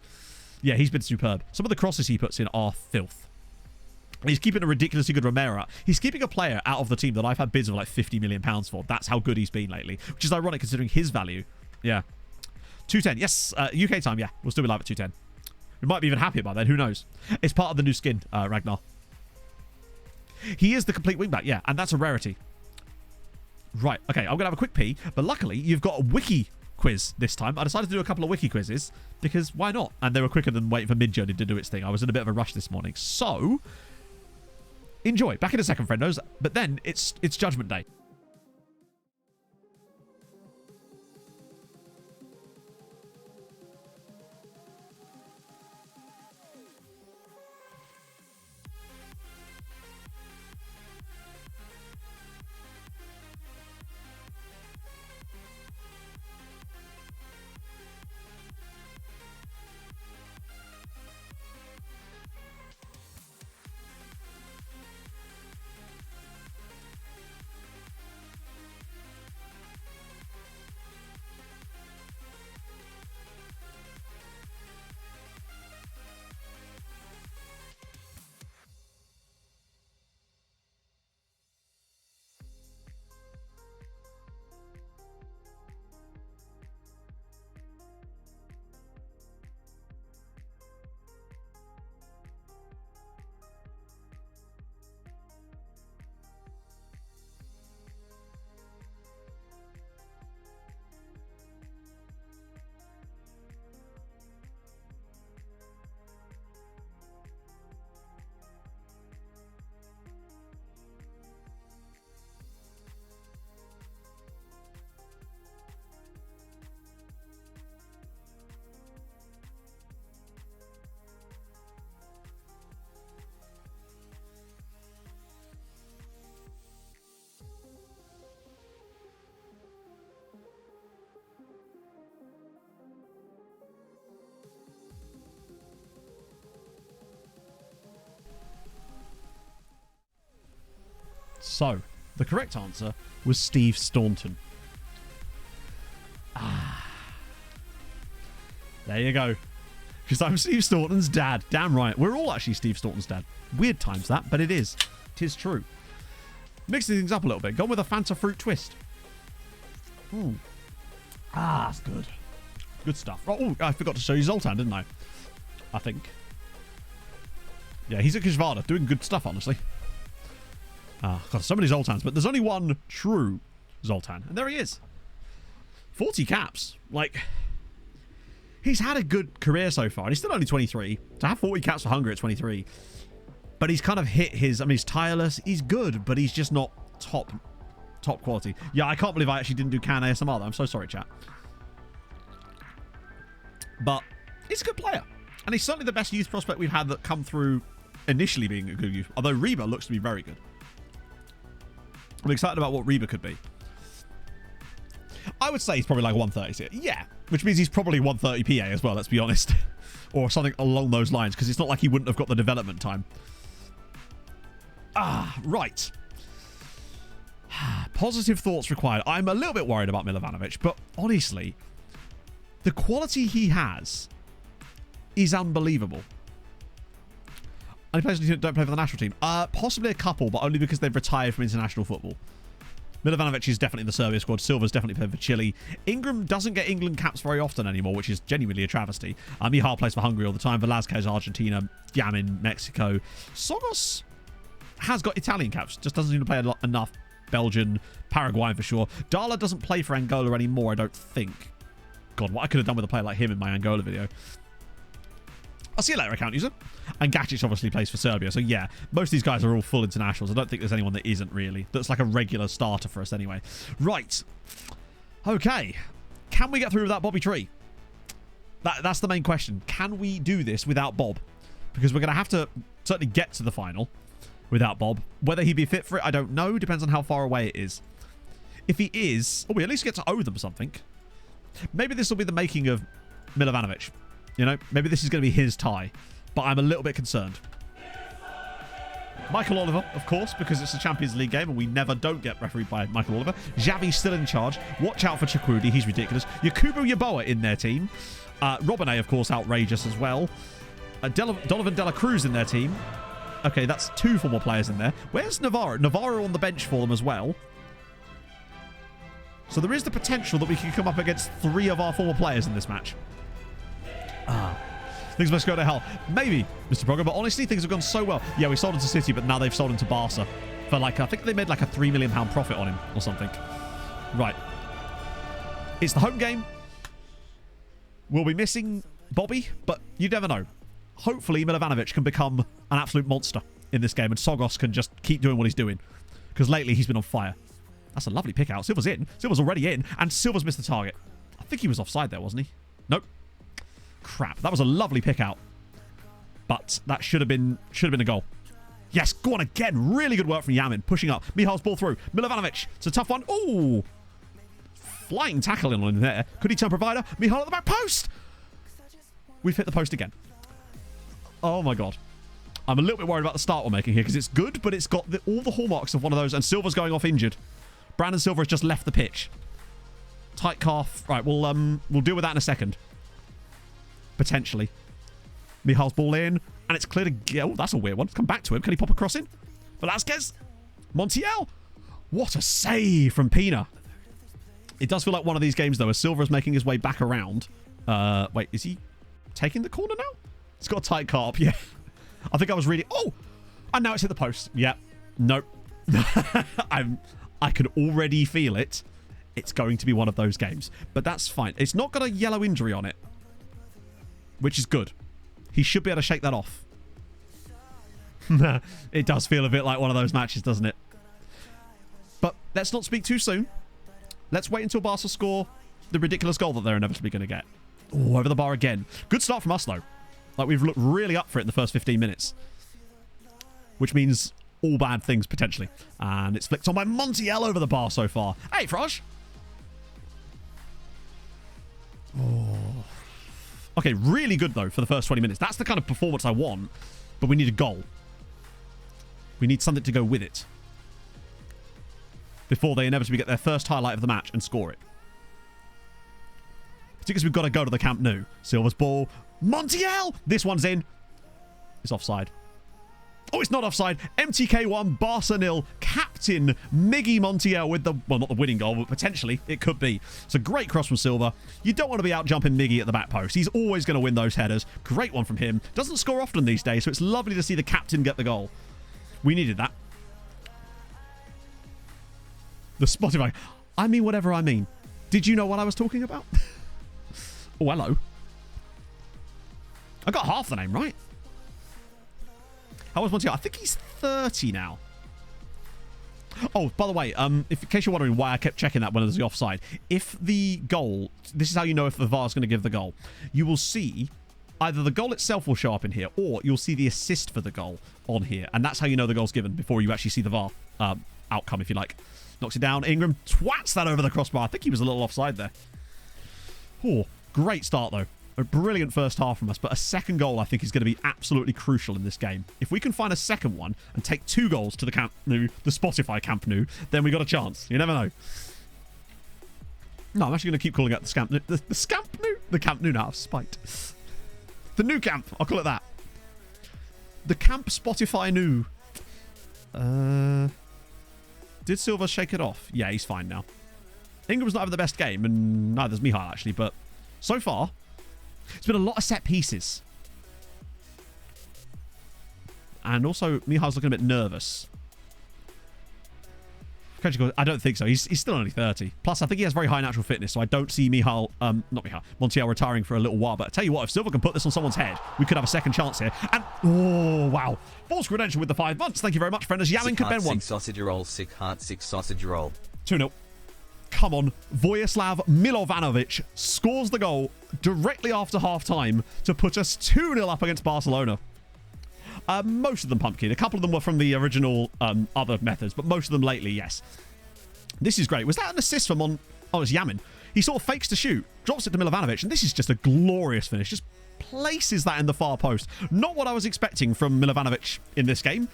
Yeah, he's been superb. Some of the crosses he puts in are filth. He's keeping a ridiculously good Romero. He's keeping a player out of the team that I've had bids of like £50 million for. That's how good he's been lately, which is ironic considering his value. Yeah. 210. Yes, UK time, yeah. We'll still be live at 210. We might be even happier by then. Who knows? It's part of the new skin, Ragnar. He is the complete wingback, yeah, and that's a rarity. Right, okay, I'm going to have a quick pee, but luckily you've got a wiki quiz this time. I decided to do a couple of wiki quizzes because why not? And they were quicker than waiting for Midjourney to do its thing. I was in a bit of a rush this morning. So, enjoy. Back in a second, friendos, but then it's Judgment Day. So, the correct answer was Steve Staunton. There you go. Because I'm Steve Staunton's dad. Damn right. We're all actually Steve Staunton's dad. Weird times that, but it is. It is true. Mixing things up a little bit. Gone with a Fanta fruit twist. Ooh. That's good. Good stuff. Oh, I forgot to show you Zoltan, didn't I? I think. Yeah, he's at Kishvada, doing good stuff, honestly. God, so many Zoltans, but there's only one true Zoltan, and there he is. 40 caps. Like, he's had a good career so far, and he's still only 23. To have 40 caps for Hungary at 23. But he's kind of hit his... I mean, he's tireless. He's good, but he's just not top quality. Yeah, I can't believe I actually didn't do Can ASMR, though. I'm so sorry, chat. But he's a good player. And he's certainly the best youth prospect we've had that come through initially being a good youth. Although Reba looks to be very good. I'm excited about what Reba could be. I would say he's probably like 130. Yeah, which means he's probably 130 PA as well, let's be honest. Or something along those lines, because it's not like he wouldn't have got the development time. Right. Positive thoughts required. I'm a little bit worried about Milovanovic, but honestly, the quality he has is unbelievable. Any players who don't play for the national team? Possibly a couple, but only because they've retired from international football. Milovanovic is definitely in the Serbia squad. Silva's definitely playing for Chile. Ingram doesn't get England caps very often anymore, which is genuinely a travesty. Mihal plays for Hungary all the time. Velázquez, Argentina. Yamin, Mexico. Sogos has got Italian caps. Just doesn't seem to play enough. Belgian, Paraguayan for sure. Dala doesn't play for Angola anymore, I don't think. God, what I could have done with a player like him in my Angola video. I'll see you later, account user. And Gacic obviously plays for Serbia. So yeah, most of these guys are all full internationals. I don't think there's anyone that isn't really. That's like a regular starter for us anyway. Right. Okay. Can we get through without Bobby Tree? That's the main question. Can we do this without Bob? Because we're going to have to certainly get to the final without Bob. Whether he'd be fit for it, I don't know. Depends on how far away it is. If he is... we at least get to owe them something. Maybe this will be the making of Milovanovic. You know, maybe this is going to be his tie. But I'm a little bit concerned. Michael Oliver, of course, because it's a Champions League game and we never don't get refereed by Michael Oliver. Xavi's still in charge. Watch out for Chakwudi. He's ridiculous. Yakubu Yaboa in their team. Robinay, of course, outrageous as well. Donovan Dela Cruz in their team. Okay, that's two former players in there. Where's Navarro? Navarro on the bench for them as well. So there is the potential that we can come up against three of our former players in this match. Things must go to hell. Maybe, Mr. Progress, but honestly, things have gone so well. Yeah, we sold him to City, but now they've sold him to Barca. For like, I think they made like a £3 million profit on him or something. Right. It's the home game. We'll be missing Bobby, but you never know. Hopefully, Milovanovic can become an absolute monster in this game, and Sogos can just keep doing what he's doing. Because lately, he's been on fire. That's a lovely pick out. Silva's in. Silva's already in, and Silva's missed the target. I think he was offside there, wasn't he? Nope. Crap. That was a lovely pick out. But that should have been a goal. Yes, go on again. Really good work from Yamin. Pushing up. Mihal's ball through. Milovanovic. It's a tough one. Ooh. Flying tackling on him there. Could he turn provider? Mihal at the back post. We've hit the post again. Oh my God. I'm a little bit worried about the start we're making here because it's good, but it's got all the hallmarks of one of those, and Silva's going off injured. Brandon Silva has just left the pitch. Tight calf. Right, we'll deal with that in a second. Potentially. Mihal's ball in. And it's cleared again. Oh, that's a weird one. Come back to him. Can he pop a cross in? Velázquez. Montiel. What a save from Pina. It does feel like one of these games, though, as Silva is making his way back around. Wait, is he taking the corner now? It's got a tight carp. Yeah. I think I was reading. Oh! And now it's hit the post. Yeah. Nope. I can already feel it. It's going to be one of those games. But that's fine. It's not got a yellow injury on it. Which is good. He should be able to shake that off. It does feel a bit like one of those matches, doesn't it? But let's not speak too soon. Let's wait until Barca score the ridiculous goal that they're inevitably going to get. Oh, over the bar again. Good start from us, though. Like, we've looked really up for it in the first 15 minutes. Which means all bad things, potentially. And it's flicked on by Montiel over the bar so far. Hey, Frosh! Oh... Okay, really good, though, for the first 20 minutes. That's the kind of performance I want, but we need a goal. We need something to go with it. before they inevitably get their first highlight of the match and score it. Particularly because we've got to go to the Camp Nou. Silva's ball. Montiel! This one's in. It's offside. Oh, it's not offside. MTK 1, Barca 0. Captain Miggy Montiel with the, well, not the winning goal, but potentially it could be. It's a great cross from Silva. You don't want to be out jumping Miggy at the back post. He's always going to win those headers. Great one from him. Doesn't score often these days, so it's lovely to see the captain get the goal. We needed that. The Spotify. I mean whatever I mean. Did you know what I was talking about? Oh, hello. I got half the name right. How was Montiel? I think he's 30 now. Oh, by the way, in case you're wondering why I kept checking that when there's the offside, if the goal, this is how you know if the VAR is going to give the goal. You will see either the goal itself will show up in here, or you'll see the assist for the goal on here, and that's how you know the goal's given before you actually see the VAR outcome, if you like. Knocks it down. Ingram twats that over the crossbar. I think he was a little offside there. Oh, great start though. A brilliant first half from us, but a second goal I think is going to be absolutely crucial in this game. If we can find a second one and take 2 goals to the Camp Nou, the Spotify Camp Nou, then we got a chance. You never know. No, I'm actually going to keep calling it the Scamp Nou. The Scamp Nou? The Camp Nou now, out of spite. The new camp. I'll call it that. The Camp Spotify Nou. Did Silva shake it off? Yeah, he's fine now. Ingram's not having the best game, and neither's Mihail actually, but so far, it's been a lot of set pieces. And also, Mihail's looking a bit nervous. I don't think so. He's still only 30. Plus, I think he has very high natural fitness, so I don't see Montiel retiring for a little while. But I tell you what, if Silva can put this on someone's head, we could have a second chance here. And, oh, wow. False credential with the 5 months. Thank you very much, friend. As Yamin could bend one. Sick sausage roll, sick heart, sick sausage roll. 2-0. Come on. Vojislav Milovanovic scores the goal directly after half-time to put us 2-0 up against Barcelona. Most of them pumpkin. A couple of them were from the original other methods, but most of them lately, yes. This is great. Was that an assist from Oh, it's Yamin. He sort of fakes to shoot, drops it to Milovanovic, and this is just a glorious finish. Just places that in the far post. Not what I was expecting from Milovanovic in this game,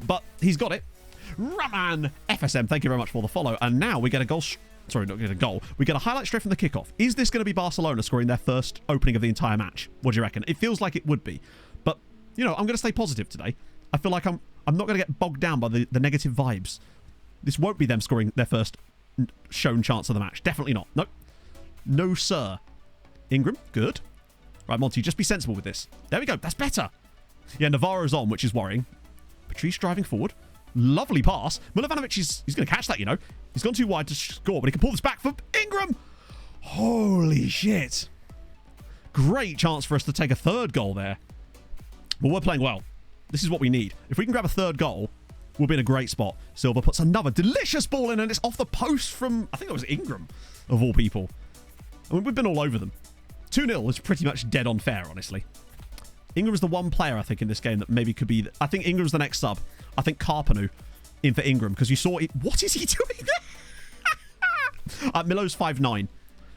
but he's got it. Raman FSM, thank you very much for the follow. And now we get a goal. Sorry, not get a goal. We get a highlight straight from the kickoff. Is this going to be Barcelona scoring their first opening of the entire match? What do you reckon? It feels like it would be. But, you know, I'm going to stay positive today. I feel like I'm not going to get bogged down by the negative vibes. This won't be them scoring their first shown chance of the match. Definitely not. Nope. No, sir. Ingram, good. Right, Monty, just be sensible with this. There we go. That's better. Yeah, Navarro's on, which is worrying. Patrice driving forward. Lovely pass. Milovanovic, he's going to catch that, you know. He's gone too wide to score, but he can pull this back for Ingram. Holy shit. Great chance for us to take a third goal there. But we're playing well. This is what we need. If we can grab a third goal, we'll be in a great spot. Silva puts another delicious ball in, and it's off the post from, I think it was Ingram, of all people. I mean, we've been all over them. 2-0 is pretty much dead on fair, honestly. Ingram's the one player, I think, in this game that maybe could be... I think Ingram's the next sub. I think Carpenu in for Ingram, because you saw it... What is he doing there? Milo's 5'9",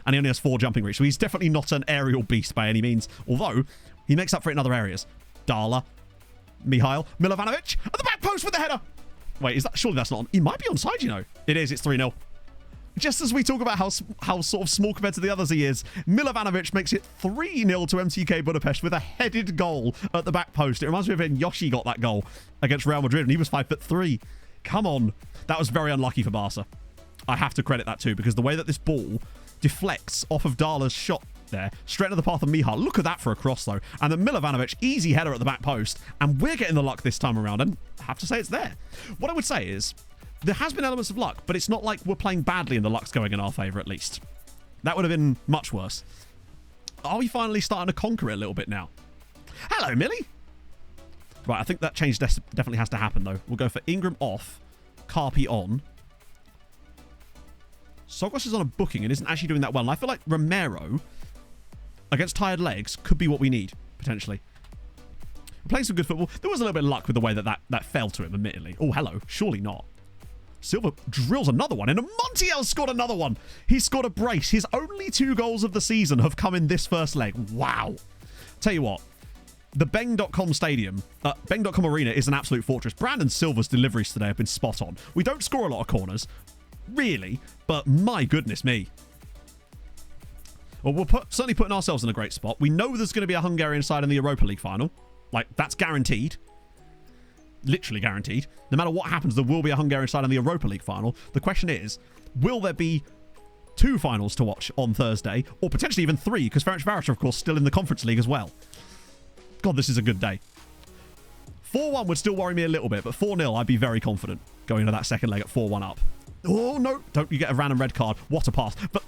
and he only has 4 jumping reach, so he's definitely not an aerial beast by any means, although he makes up for it in other areas. Dala, Mihail, Milovanovic, at the back post with the header. Wait, is that... Surely that's not on... He might be onside, you know. It is, it's 3-0. Just as we talk about how sort of small compared to the others he is, Milovanovic makes it 3-0 to MTK Budapest with a headed goal at the back post. It reminds me of when Yoshi got that goal against Real Madrid, and he was 5'3". Come on. That was very unlucky for Barca. I have to credit that too, because the way that this ball deflects off of Dala's shot there, straight into the path of Mihail. Look at that for a cross, though. And then Milovanovic, easy header at the back post, and we're getting the luck this time around, and I have to say it's there. What I would say is, there has been elements of luck, but it's not like we're playing badly and the luck's going in our favour, at least. That would have been much worse. Are we finally starting to conquer it a little bit now? Hello, Millie. Right, I think that change definitely has to happen, though. We'll go for Ingram off, Carpi on. Sogos is on a booking and isn't actually doing that well. And I feel like Romero, against tired legs, could be what we need, potentially. We're playing some good football. There was a little bit of luck with the way that fell to him, admittedly. Oh, hello. Surely not. Silva drills another one, and Montiel scored another one. He scored a brace. His only 2 goals of the season have come in this first leg. Wow. Tell you what, the Beng.com stadium, Beng.com arena is an absolute fortress. Brandon Silva's deliveries today have been spot on. We don't score a lot of corners, really, but my goodness me. Well, we're certainly putting ourselves in a great spot. We know there's going to be a Hungarian side in the Europa League final. Like, that's guaranteed. Literally guaranteed. No matter what happens, there will be a Hungarian side in the Europa League final. The question is, will there be 2 finals to watch on Thursday, or potentially even 3, because Ferencváros are, of course, still in the Conference League as well. God, this is a good day. 4-1 would still worry me a little bit, but 4-0, I'd be very confident going into that second leg at 4-1 up. Oh, no. Don't you get a random red card. What a pass. But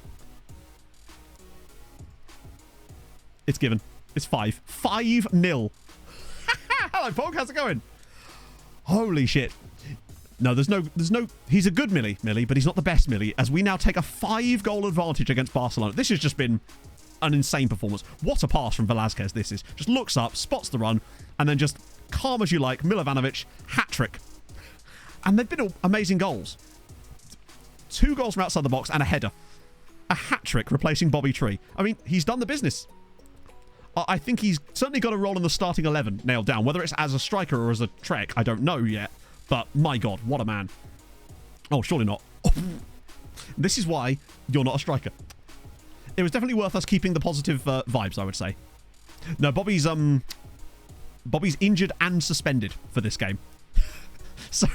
it's given. It's 5. 5-0. Hello, Pog. How's it going? Holy shit. No, there's no... He's a good Millie, but he's not the best Millie, as we now take a 5-goal advantage against Barcelona. This has just been an insane performance. What a pass from Velázquez this is. Just looks up, spots the run, and then just calm as you like, Milovanovic, hat-trick. And they've been amazing goals. 2 goals from outside the box and a header. A hat-trick replacing Bobby Tree. I mean, he's done the business. I think he's certainly got a role in the starting 11 nailed down. Whether it's as a striker or as a Trek, I don't know yet. But my God, what a man. Oh, surely not. This is why you're not a striker. It was definitely worth us keeping the positive vibes, I would say. No, Bobby's injured and suspended for this game. So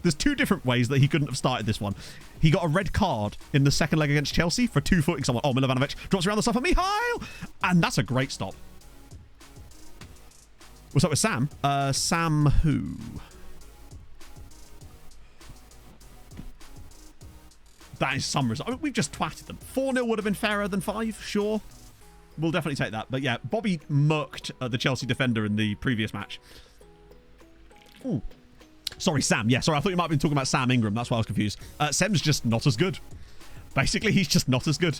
there's 2 different ways that he couldn't have started this one. He got a red card in the second leg against Chelsea for 2-footing someone. Oh, Milovanovic drops around the stuff for Mihail. And that's a great stop. What's up with Sam? Sam who? That is some result. I mean, we've just twatted them. 4-0 would have been fairer than 5, sure. We'll definitely take that. But yeah, Bobby murked the Chelsea defender in the previous match. Ooh. Sorry, Sam. Yeah, sorry. I thought you might have been talking about Sam Ingram. That's why I was confused. Sam's just not as good. Basically, he's just not as good.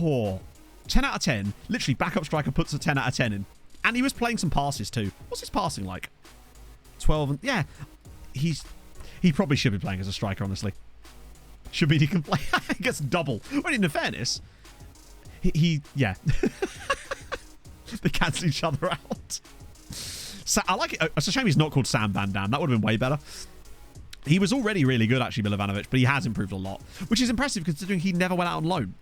Oh, 10 out of 10. Literally, backup striker puts a 10 out of 10 in. And he was playing some passes too. What's his passing like? 12 and... Yeah. He probably should be playing as a striker, honestly. Should be he can play. He gets double. Well, in fairness, yeah. They cancel each other out. So, I like it. It's a shame he's not called Sam Van Dam. That would have been way better. He was already really good, actually, Milovanovic, but he has improved a lot, which is impressive considering he never went out on loan.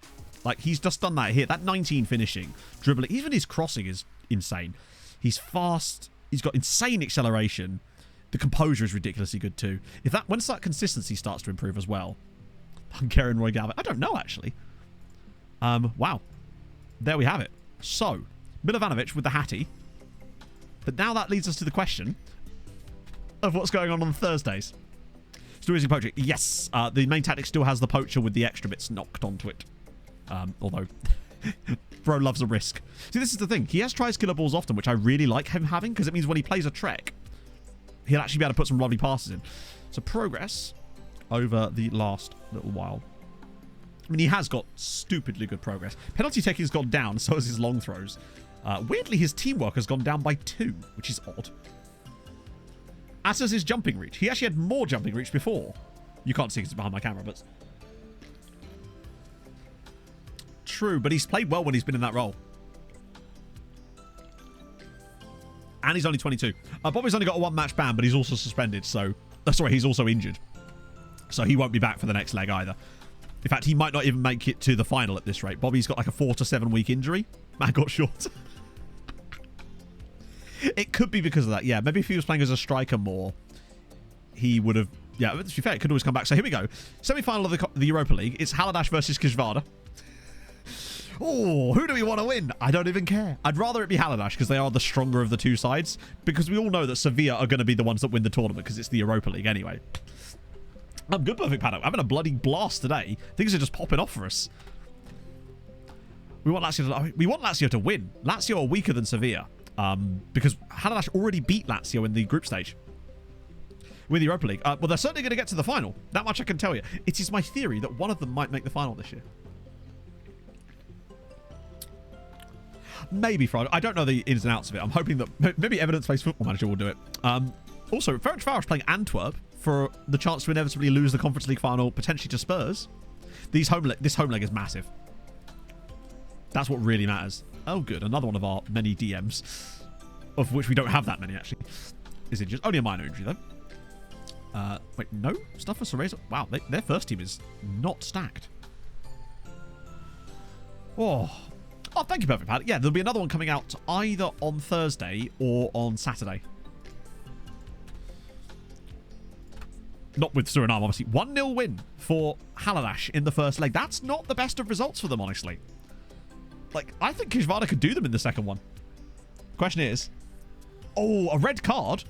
Like, he's just done that here. That 19 finishing, dribbling, even his crossing is insane. He's fast. He's got insane acceleration. The composure is ridiculously good too. Once that consistency starts to improve as well. Hungarian Roy Galvin. I don't know, actually. Wow. There we have it. So, Milovanovic with the hattie. But now that leads us to the question of what's going on Thursdays. Still using poacher. Yes. The main tactic still has the poacher with the extra bits knocked onto it. Although, bro loves a risk. See, this is the thing. He has tries killer balls often, which I really like him having, because it means when he plays a Trek, he'll actually be able to put some lovely passes in. So progress over the last little while. I mean, he has got stupidly good progress. Penalty taking has gone down, so has his long throws. Weirdly, his teamwork has gone down by 2, which is odd. As has his jumping reach. He actually had more jumping reach before. You can't see because it's behind my camera, but... True, but he's played well when he's been in that role. And he's only 22. Bobby's only got a 1-match ban, but he's also suspended, so... sorry, he's also injured. So he won't be back for the next leg either. In fact, he might not even make it to the final at this rate. Bobby's got like a 4 to 7 week injury. Man got short. It could be because of that. Yeah, maybe if he was playing as a striker more, he would have... Yeah, to be fair, it could always come back. So here we go. Semi-final of the Europa League. It's Haladash versus Kizvada. Oh, who do we want to win? I don't even care. I'd rather it be Haladash because they are the stronger of the 2 sides. Because we all know that Sevilla are going to be the ones that win the tournament because it's the Europa League anyway. I'm good, Perfect Paddock. I'm having a bloody blast today. Things are just popping off for us. We want Lazio to win. Lazio are weaker than Sevilla. Because Haladash already beat Lazio in the group stage. With the Europa League. Well, they're certainly going to get to the final. That much I can tell you. It is my theory that one of them might make the final this year. Maybe Friday. I don't know the ins and outs of it. I'm hoping that maybe Evidence-Based Football Manager will do it. Also, Ferencváros playing Antwerp for the chance to inevitably lose the Conference League final, potentially to Spurs. This home leg is massive. That's what really matters. Oh, good. Another one of our many DMs, of which we don't have that many, actually, is injured. Only a minor injury, though. Wait, no? Stuff for Cereza? Wow, their first team is not stacked. Oh, thank you, Perfect Pad. Yeah, there'll be another one coming out either on Thursday or on Saturday. Not with Suriname, obviously. 1-0 win for Halalash in the first leg. That's not the best of results for them, honestly. Like, I think Kishvada could do them in the second one. Question is, a red card,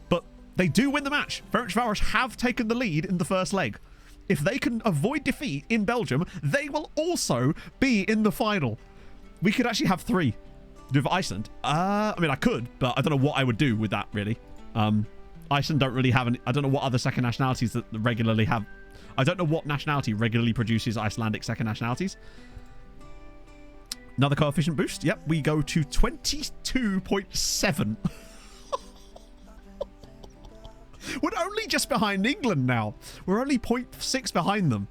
but they do win the match. Ferencváros have taken the lead in the first leg. If they can avoid defeat in Belgium, they will also be in the final. We could actually have 3 with Iceland. I mean, I could, but I don't know what I would do with that, really. Iceland don't really have any... I don't know what other second nationalities that regularly have... I don't know what nationality regularly produces Icelandic second nationalities. Another coefficient boost. Yep, we go to 22.7. We're only just behind England now. We're only 0.6 behind them.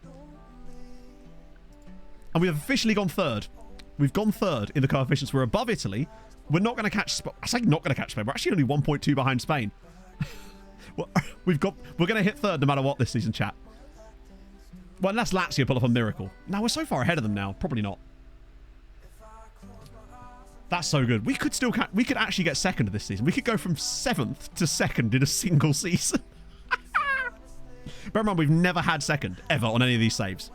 And we have officially gone third. We've gone third in the coefficients. We're above Italy. We're not going to catch... I say not going to catch Spain. We're actually only 1.2 behind Spain. We're going to hit third no matter what this season, chat. Well, unless Lazio pull off a miracle. No, we're so far ahead of them now. Probably not. That's so good. We could still we could actually get second this season. We could go from 7th to 2nd in a single season. Bear in mind, we've never had second ever on any of these saves.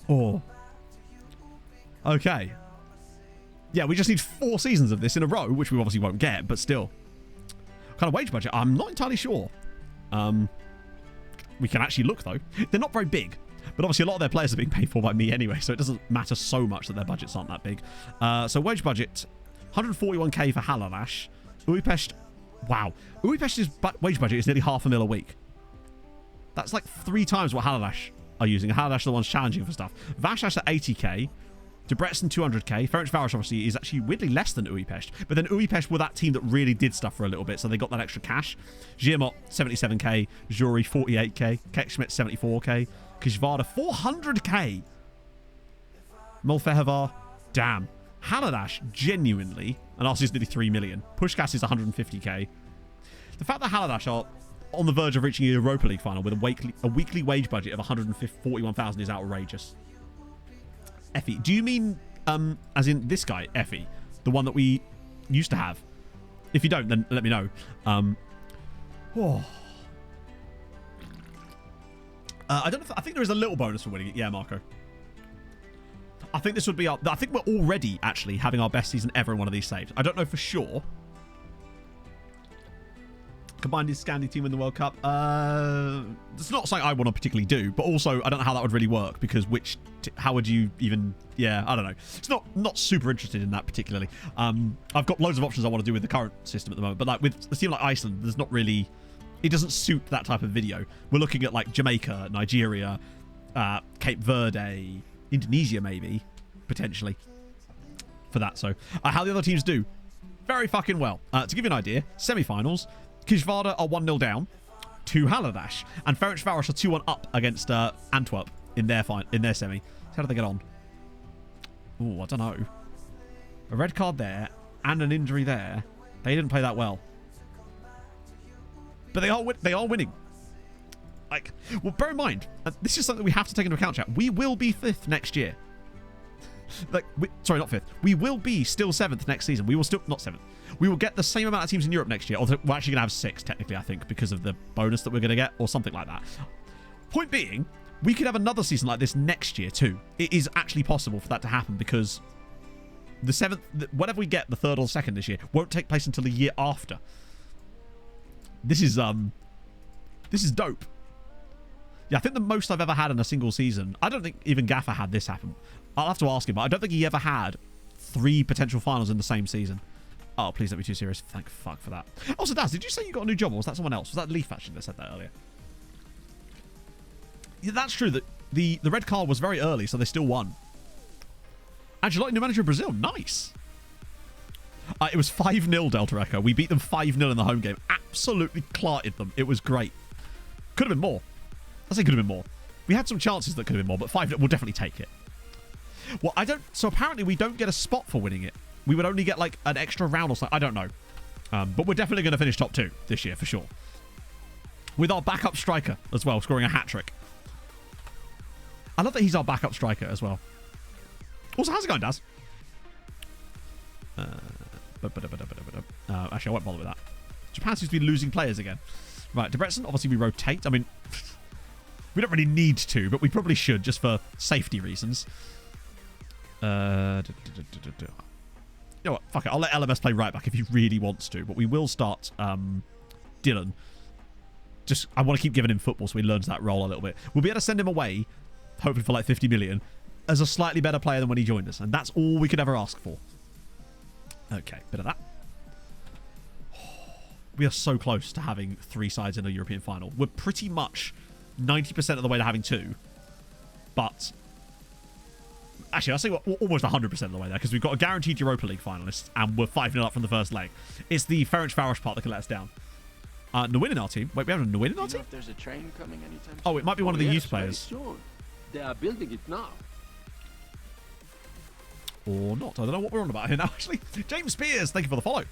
Oh. Okay. Yeah, we just need 4 seasons of this in a row, which we obviously won't get, but still. Kind of wage budget? I'm not entirely sure. We can actually look, though. They're not very big. But obviously, a lot of their players are being paid for by me anyway, so it doesn't matter so much that their budgets aren't that big. So wage budget, 141k for Halalash. Újpest, wow. Újpest's wage budget is nearly $500,000 a week. That's like 3 times what Halalash are using. Halalash are the ones challenging for stuff. Vasas at 80k. Debrecen 200k. Ferencváros obviously is actually weirdly less than Újpest. But then Újpest were that team that really did stuff for a little bit, so they got that extra cash. Zirmot 77k. Jury 48k. Kekschmidt 74k. Kishvada 400k. Molfehevar, damn. Halalash, genuinely, and ours is nearly 3 million. Pushkas is 150k. The fact that Halalash are on the verge of reaching a Europa League final with a weekly wage budget of 141,000 is outrageous. Effie, do you mean as in this guy, Effie, the one that we used to have? If you don't, then let me know. I don't know I think there is a little bonus for winning it. Yeah, Marco. I think this would be I think we're already actually having our best season ever in one of these saves. I don't know for sure. Combined is Scandi team in the World Cup. It's not something I want to particularly do, but also I don't know how that would really work because how would you even? Yeah, I don't know. It's not super interested in that particularly. I've got loads of options I want to do with the current system at the moment, but like with a team like Iceland, there's not really. It doesn't suit that type of video. We're looking at like Jamaica, Nigeria, Cape Verde, Indonesia maybe potentially for that. So how the other teams do? Very fucking well. To give you an idea, semi-finals. Kishvada are 1-0 down to Halalash, and Ferencváros are 2-1 up against Antwerp in their semi. How do they get on? Oh, I don't know. A red card there and an injury there. They didn't play that well, but they are winning. Like, well, bear in mind, this is something we have to take into account, chat. We will be 5th next year. Like, sorry, not 5th. We will be still 7th next season. We will still not 7th. We will get the same amount of teams in Europe next year. Although we're actually going to have 6, technically, I think, because of the bonus that we're going to get or something like that. Point being, we could have another season like this next year too. It is actually possible for that to happen because the 7th, whatever we get, the 3rd or 2nd this year, won't take place until the year after. This is dope. Yeah, I think the most I've ever had in a single season. I don't think even Gaffer had this happen. I'll have to ask him, but I don't think he ever had 3 potential finals in the same season. Oh, please don't be too serious. Thank fuck for that. Also, Daz, did you say you got a new job, or was that someone else? Was that Leaf actually that said that earlier? Yeah, that's true. That the red card was very early, so they still won. Ancelotti, new manager of Brazil. Nice. It was 5-0 Delta Echo. We beat them 5-0 in the home game. Absolutely clarted them. It was great. Could have been more. I say could have been more. We had some chances that could have been more, but 5-0, we'll definitely take it. Well, so apparently we don't get a spot for winning it. We would only get like an extra round or something. I don't know. But we're definitely going to finish top 2 this year for sure. With our backup striker as well, scoring a hat-trick. I love that he's our backup striker as well. Also, how's it going, Daz? Actually, I won't bother with that. Japan seems to be losing players again. Right, Debrecen, obviously we rotate. I mean, we don't really need to, but we probably should, just for safety reasons. You know what? Fuck it. I'll let LMS play right back if he really wants to, but we will start Dylan. Just, I want to keep giving him football so he learns that role a little bit. We'll be able to send him away, hopefully for like 50 million, as a slightly better player than when he joined us, and that's all we could ever ask for. Okay, bit of that. We are so close to having 3 sides in a European final. We're pretty much 90% of the way to having 2. But actually, I'll say we're almost 100% of the way there, because we've got a guaranteed Europa League finalist, and we're 5-0 up from the first leg. It's the Ferencváros part that can let us down. Nwin in our team. Wait, we have a Nwin in our team? If there's a train coming anytime Oh, it might be one of the yes, youth players. very soon. They are building it now. Or not. I don't know what we're on about here now, actually. James Spears, thank you for the follow.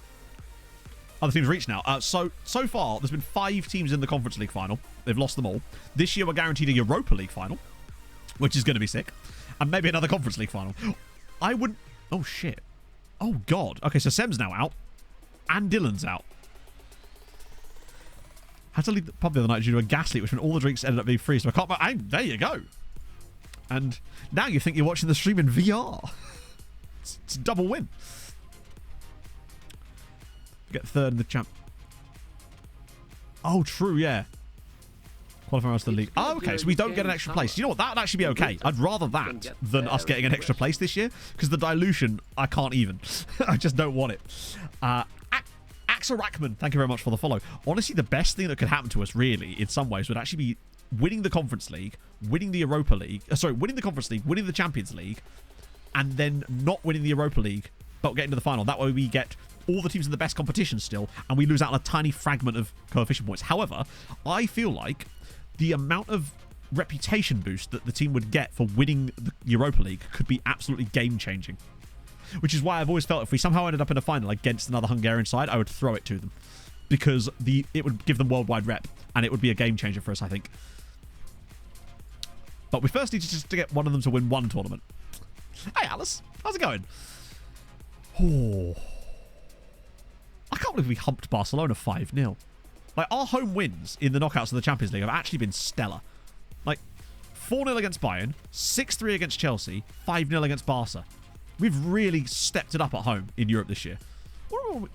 Other teams reached now. So far, there's been 5 teams in the Conference League final. They've lost them all. This year, we're guaranteed a Europa League final, which is going to be sick. And maybe another Conference League final. I wouldn't... Oh, shit. Oh, God. Okay, so Sem's now out. And Dylan's out. Had to leave the pub the other night due to a gas leak, which meant all the drinks ended up being free, so I can't... there you go. And now you think you're watching the stream in VR. It's a double win. Get 3rd in the champ. Oh, true, yeah. Qualifying us to the league. Oh, okay, so we don't get an extra place. You know what? That would actually be okay. I'd rather that than us getting an extra place this year, because the dilution, I can't even. I just don't want it. Axel Rackman, thank you very much for the follow. Honestly, the best thing that could happen to us, really, in some ways, would actually be winning the Conference League, winning the Europa League, winning the Conference League, winning the Champions League, and then not winning the Europa League, but getting to the final. That way we get all the teams in the best competition still, and we lose out on a tiny fragment of coefficient points. However, I feel like the amount of reputation boost that the team would get for winning the Europa League could be absolutely game-changing. Which is why I've always felt if we somehow ended up in a final against another Hungarian side, I would throw it to them. Because it would give them worldwide rep, and it would be a game-changer for us, I think. But we first need to just get one of them to win one tournament. Hey, Alice. How's it going? Oh. I can't believe we humped Barcelona 5-0. Like, our home wins in the knockouts of the Champions League have actually been stellar. Like, 4-0 against Bayern, 6-3 against Chelsea, 5-0 against Barca. We've really stepped it up at home in Europe this year.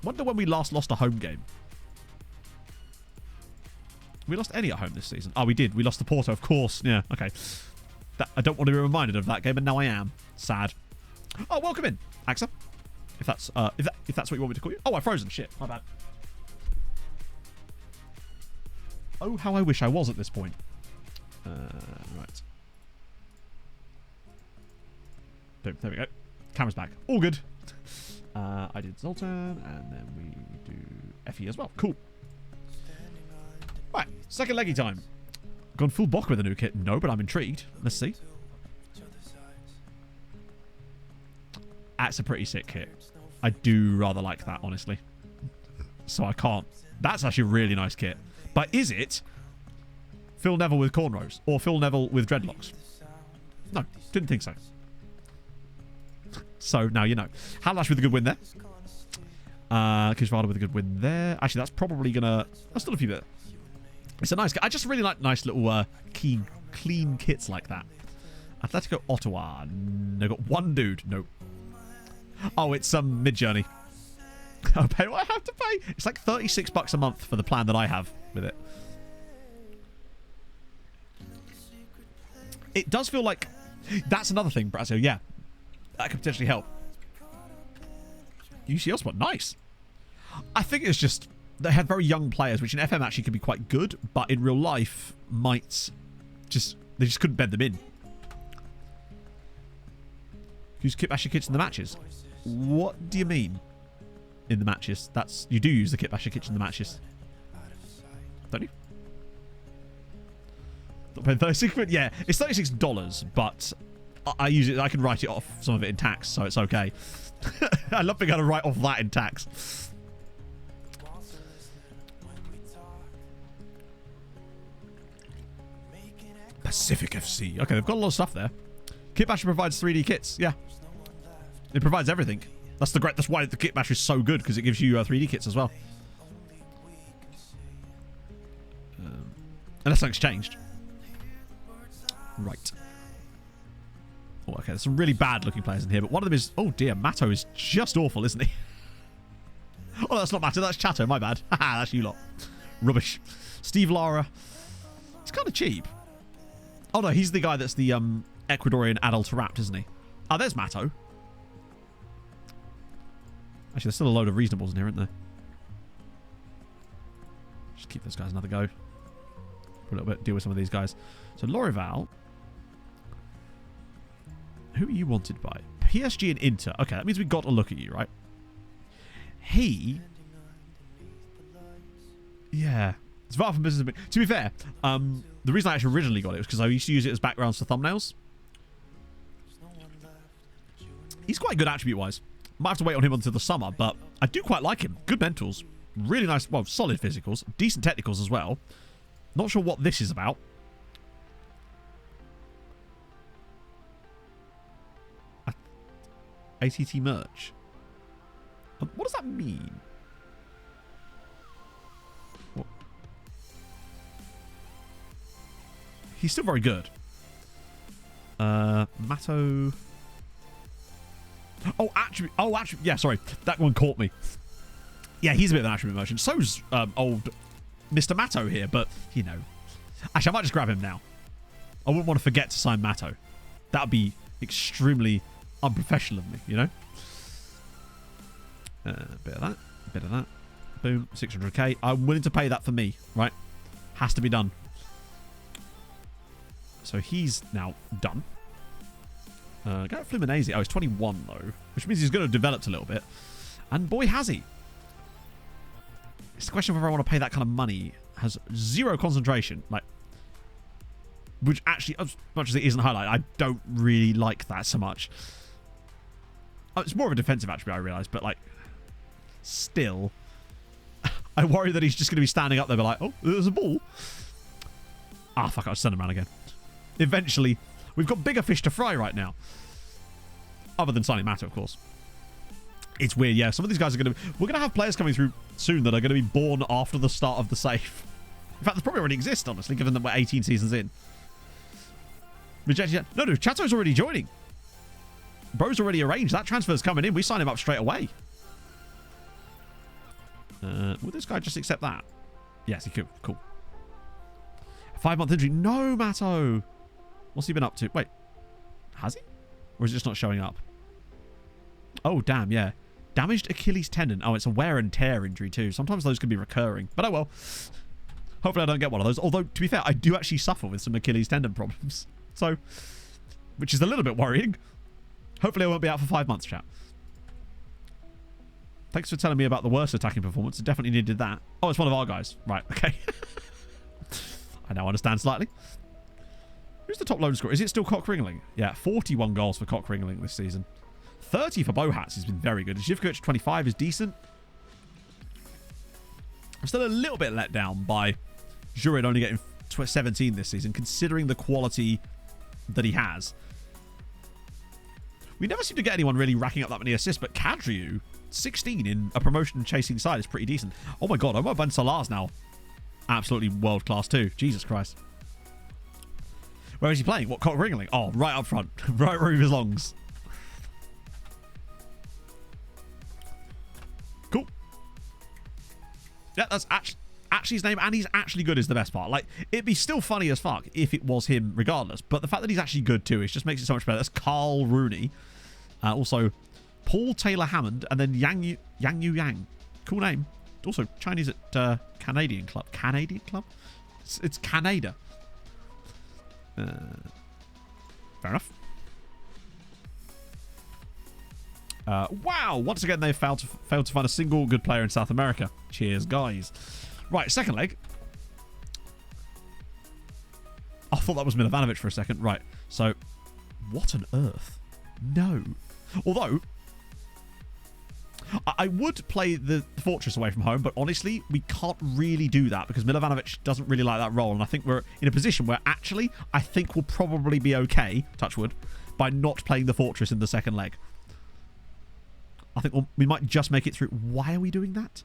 Wonder when we last lost a home game. We lost any at home this season. Oh, we did. We lost to Porto, of course. Yeah, okay. I don't want to be reminded of that game, and now I am. Sad. Oh, welcome in, Axa. If that's what you want me to call you. Oh, I've frozen. Shit, my bad. Oh, how I wish I was at this point. Right. Boom, there we go. Camera's back. All good. I did Zoltan, and then we do Effie as well. Cool. Right, second leggy time. Gone full Bock with a new kit? No, but I'm intrigued. Let's see. That's a pretty sick kit. I do rather like that, honestly. So I can't. That's actually a really nice kit. But is it Phil Neville with cornrows? Or Phil Neville with dreadlocks? No, didn't think so. So now you know. Halash with a good win there. Kishvada with a good win there. Actually, that's probably going to... That's still a few bit. It's a nice kit. I just really like nice little clean kits like that. Atletico Ottawa. They've got one dude. Nope. Oh, it's some mid-journey. I'll pay what I have to pay. It's like $36 a month for the plan that I have with it. It does feel like... That's another thing, Brazil. Yeah. That could potentially help. UCL spot. Nice. I think it's just... They had very young players, which in FM actually can be quite good, but in real life might just... They just couldn't bed them in. Use kit basher kits in the matches. What do you mean? In the matches? That's... You do use the kit basher kits in the matches. Don't you? Not paying 36 quid? Yeah, it's $36, but I use it. I can write it off, some of it in tax, so it's okay. I love being able to write off that in tax. Pacific FC. Okay, they've got a lot of stuff there. Kit Basher provides 3D kits. Yeah. It provides everything. That's why the Kit Basher is so good, because it gives you 3D kits as well. Unless something's changed. Right. Oh, okay, there's some really bad looking players in here, but one of them is... Oh dear, Matto is just awful, isn't he? Oh, that's not Matto, that's Chatto, my bad. Haha, that's you lot. Rubbish. Steve Lara. It's kind of cheap. Oh no, he's the guy that's the Ecuadorian adult wrapped, isn't he? Oh, there's Matto. Actually, there's still a load of reasonables in here, isn't there? Just keep those guys another go. For a little bit, deal with some of these guys. So, Lorival. Who are you wanted by? PSG and Inter. Okay, that means we got to look at you, right? He... Yeah. It's far from business. To be fair, the reason I actually originally got it was because I used to use it as backgrounds for thumbnails. He's quite good attribute-wise. Might have to wait on him until the summer, but I do quite like him. Good mentals. Really nice, well, solid physicals. Decent technicals as well. Not sure what this is about. ATT merch. What does that mean? What? He's still very good. Matto. Oh, attribute. Oh, attribute. Yeah, sorry. That one caught me. Yeah, he's a bit of an attribute merchant. So's old Mr. Matto here, but, you know. Actually, I might just grab him now. I wouldn't want to forget to sign Matto. That would be extremely unprofessional of me, you know? Bit of that. Bit of that. Boom. 600k. I'm willing to pay that for me, right? Has to be done. So he's now done. Go Fluminense. Oh, he's 21, though. Which means he's going to have developed a little bit. And boy, has he. It's the question of whether I want to pay that kind of money. Has zero concentration. Like, which actually, as much as it isn't highlighted, I don't really like that so much. Oh, it's more of a defensive attribute, I realise. But, like, still, I worry that he's just going to be standing up there, but like, oh, there's a ball. Ah, fuck, I'll send him around again. Eventually, we've got bigger fish to fry right now. Other than signing Matto, of course. It's weird, yeah. Some of these guys are going to... We're going to have players coming through soon that are going to be born after the start of the save. In fact, they probably already exist, honestly, given that we're 18 seasons in. Rejected... No, Chatto's already joining. Bro's already arranged. That transfer's coming in. We sign him up straight away. Will this guy just accept that? Yes, he could. Cool. 5-month injury. No, Matto. What's he been up to? Wait. Has he? Or is it just not showing up? Oh, damn, yeah. Damaged Achilles tendon. Oh, it's a wear and tear injury too. Sometimes those can be recurring. But oh well. Hopefully I don't get one of those. Although, to be fair, I do actually suffer with some Achilles tendon problems. So, which is a little bit worrying. Hopefully I won't be out for 5 months, chat. Thanks for telling me about the worst attacking performance. I definitely needed that. Oh, it's one of our guys. Right, okay. I now understand slightly. Who's the top loan scorer? Is it still Cock Ringling? Yeah, 41 goals for Cock Ringling this season. 30 for Bohats has been very good. Zivkovic 25 is decent. I'm still a little bit let down by Jurid only getting 17 this season, considering the quality that he has. We never seem to get anyone really racking up that many assists, but Kadriu, 16 in a promotion-chasing side is pretty decent. Oh my god, Omar Ben Salah's now absolutely world-class too. Jesus Christ. Where is he playing? What, Cock Ringling? Oh, right up front. Right where he belongs. Cool. Yeah, that's actually his name, and he's actually good is the best part. Like, it'd be still funny as fuck if it was him regardless, but the fact that he's actually good too, it just makes it so much better. That's Carl Rooney. Also, Paul Taylor Hammond, and then Yang Yu Yang. Cool name. Also, Chinese at Canadian Club. Canadian Club? It's Canada. Fair enough. Wow! Once again, they failed to find a single good player in South America. Cheers, guys. Right, second leg. I thought that was Milovanovic for a second. Right, so what on earth? No. Although, I would play the Fortress away from home, but honestly, we can't really do that because Milovanovic doesn't really like that role. And I think we're in a position where actually, I think we'll probably be okay, touch wood, by not playing the Fortress in the second leg. I think we might just make it through. Why are we doing that?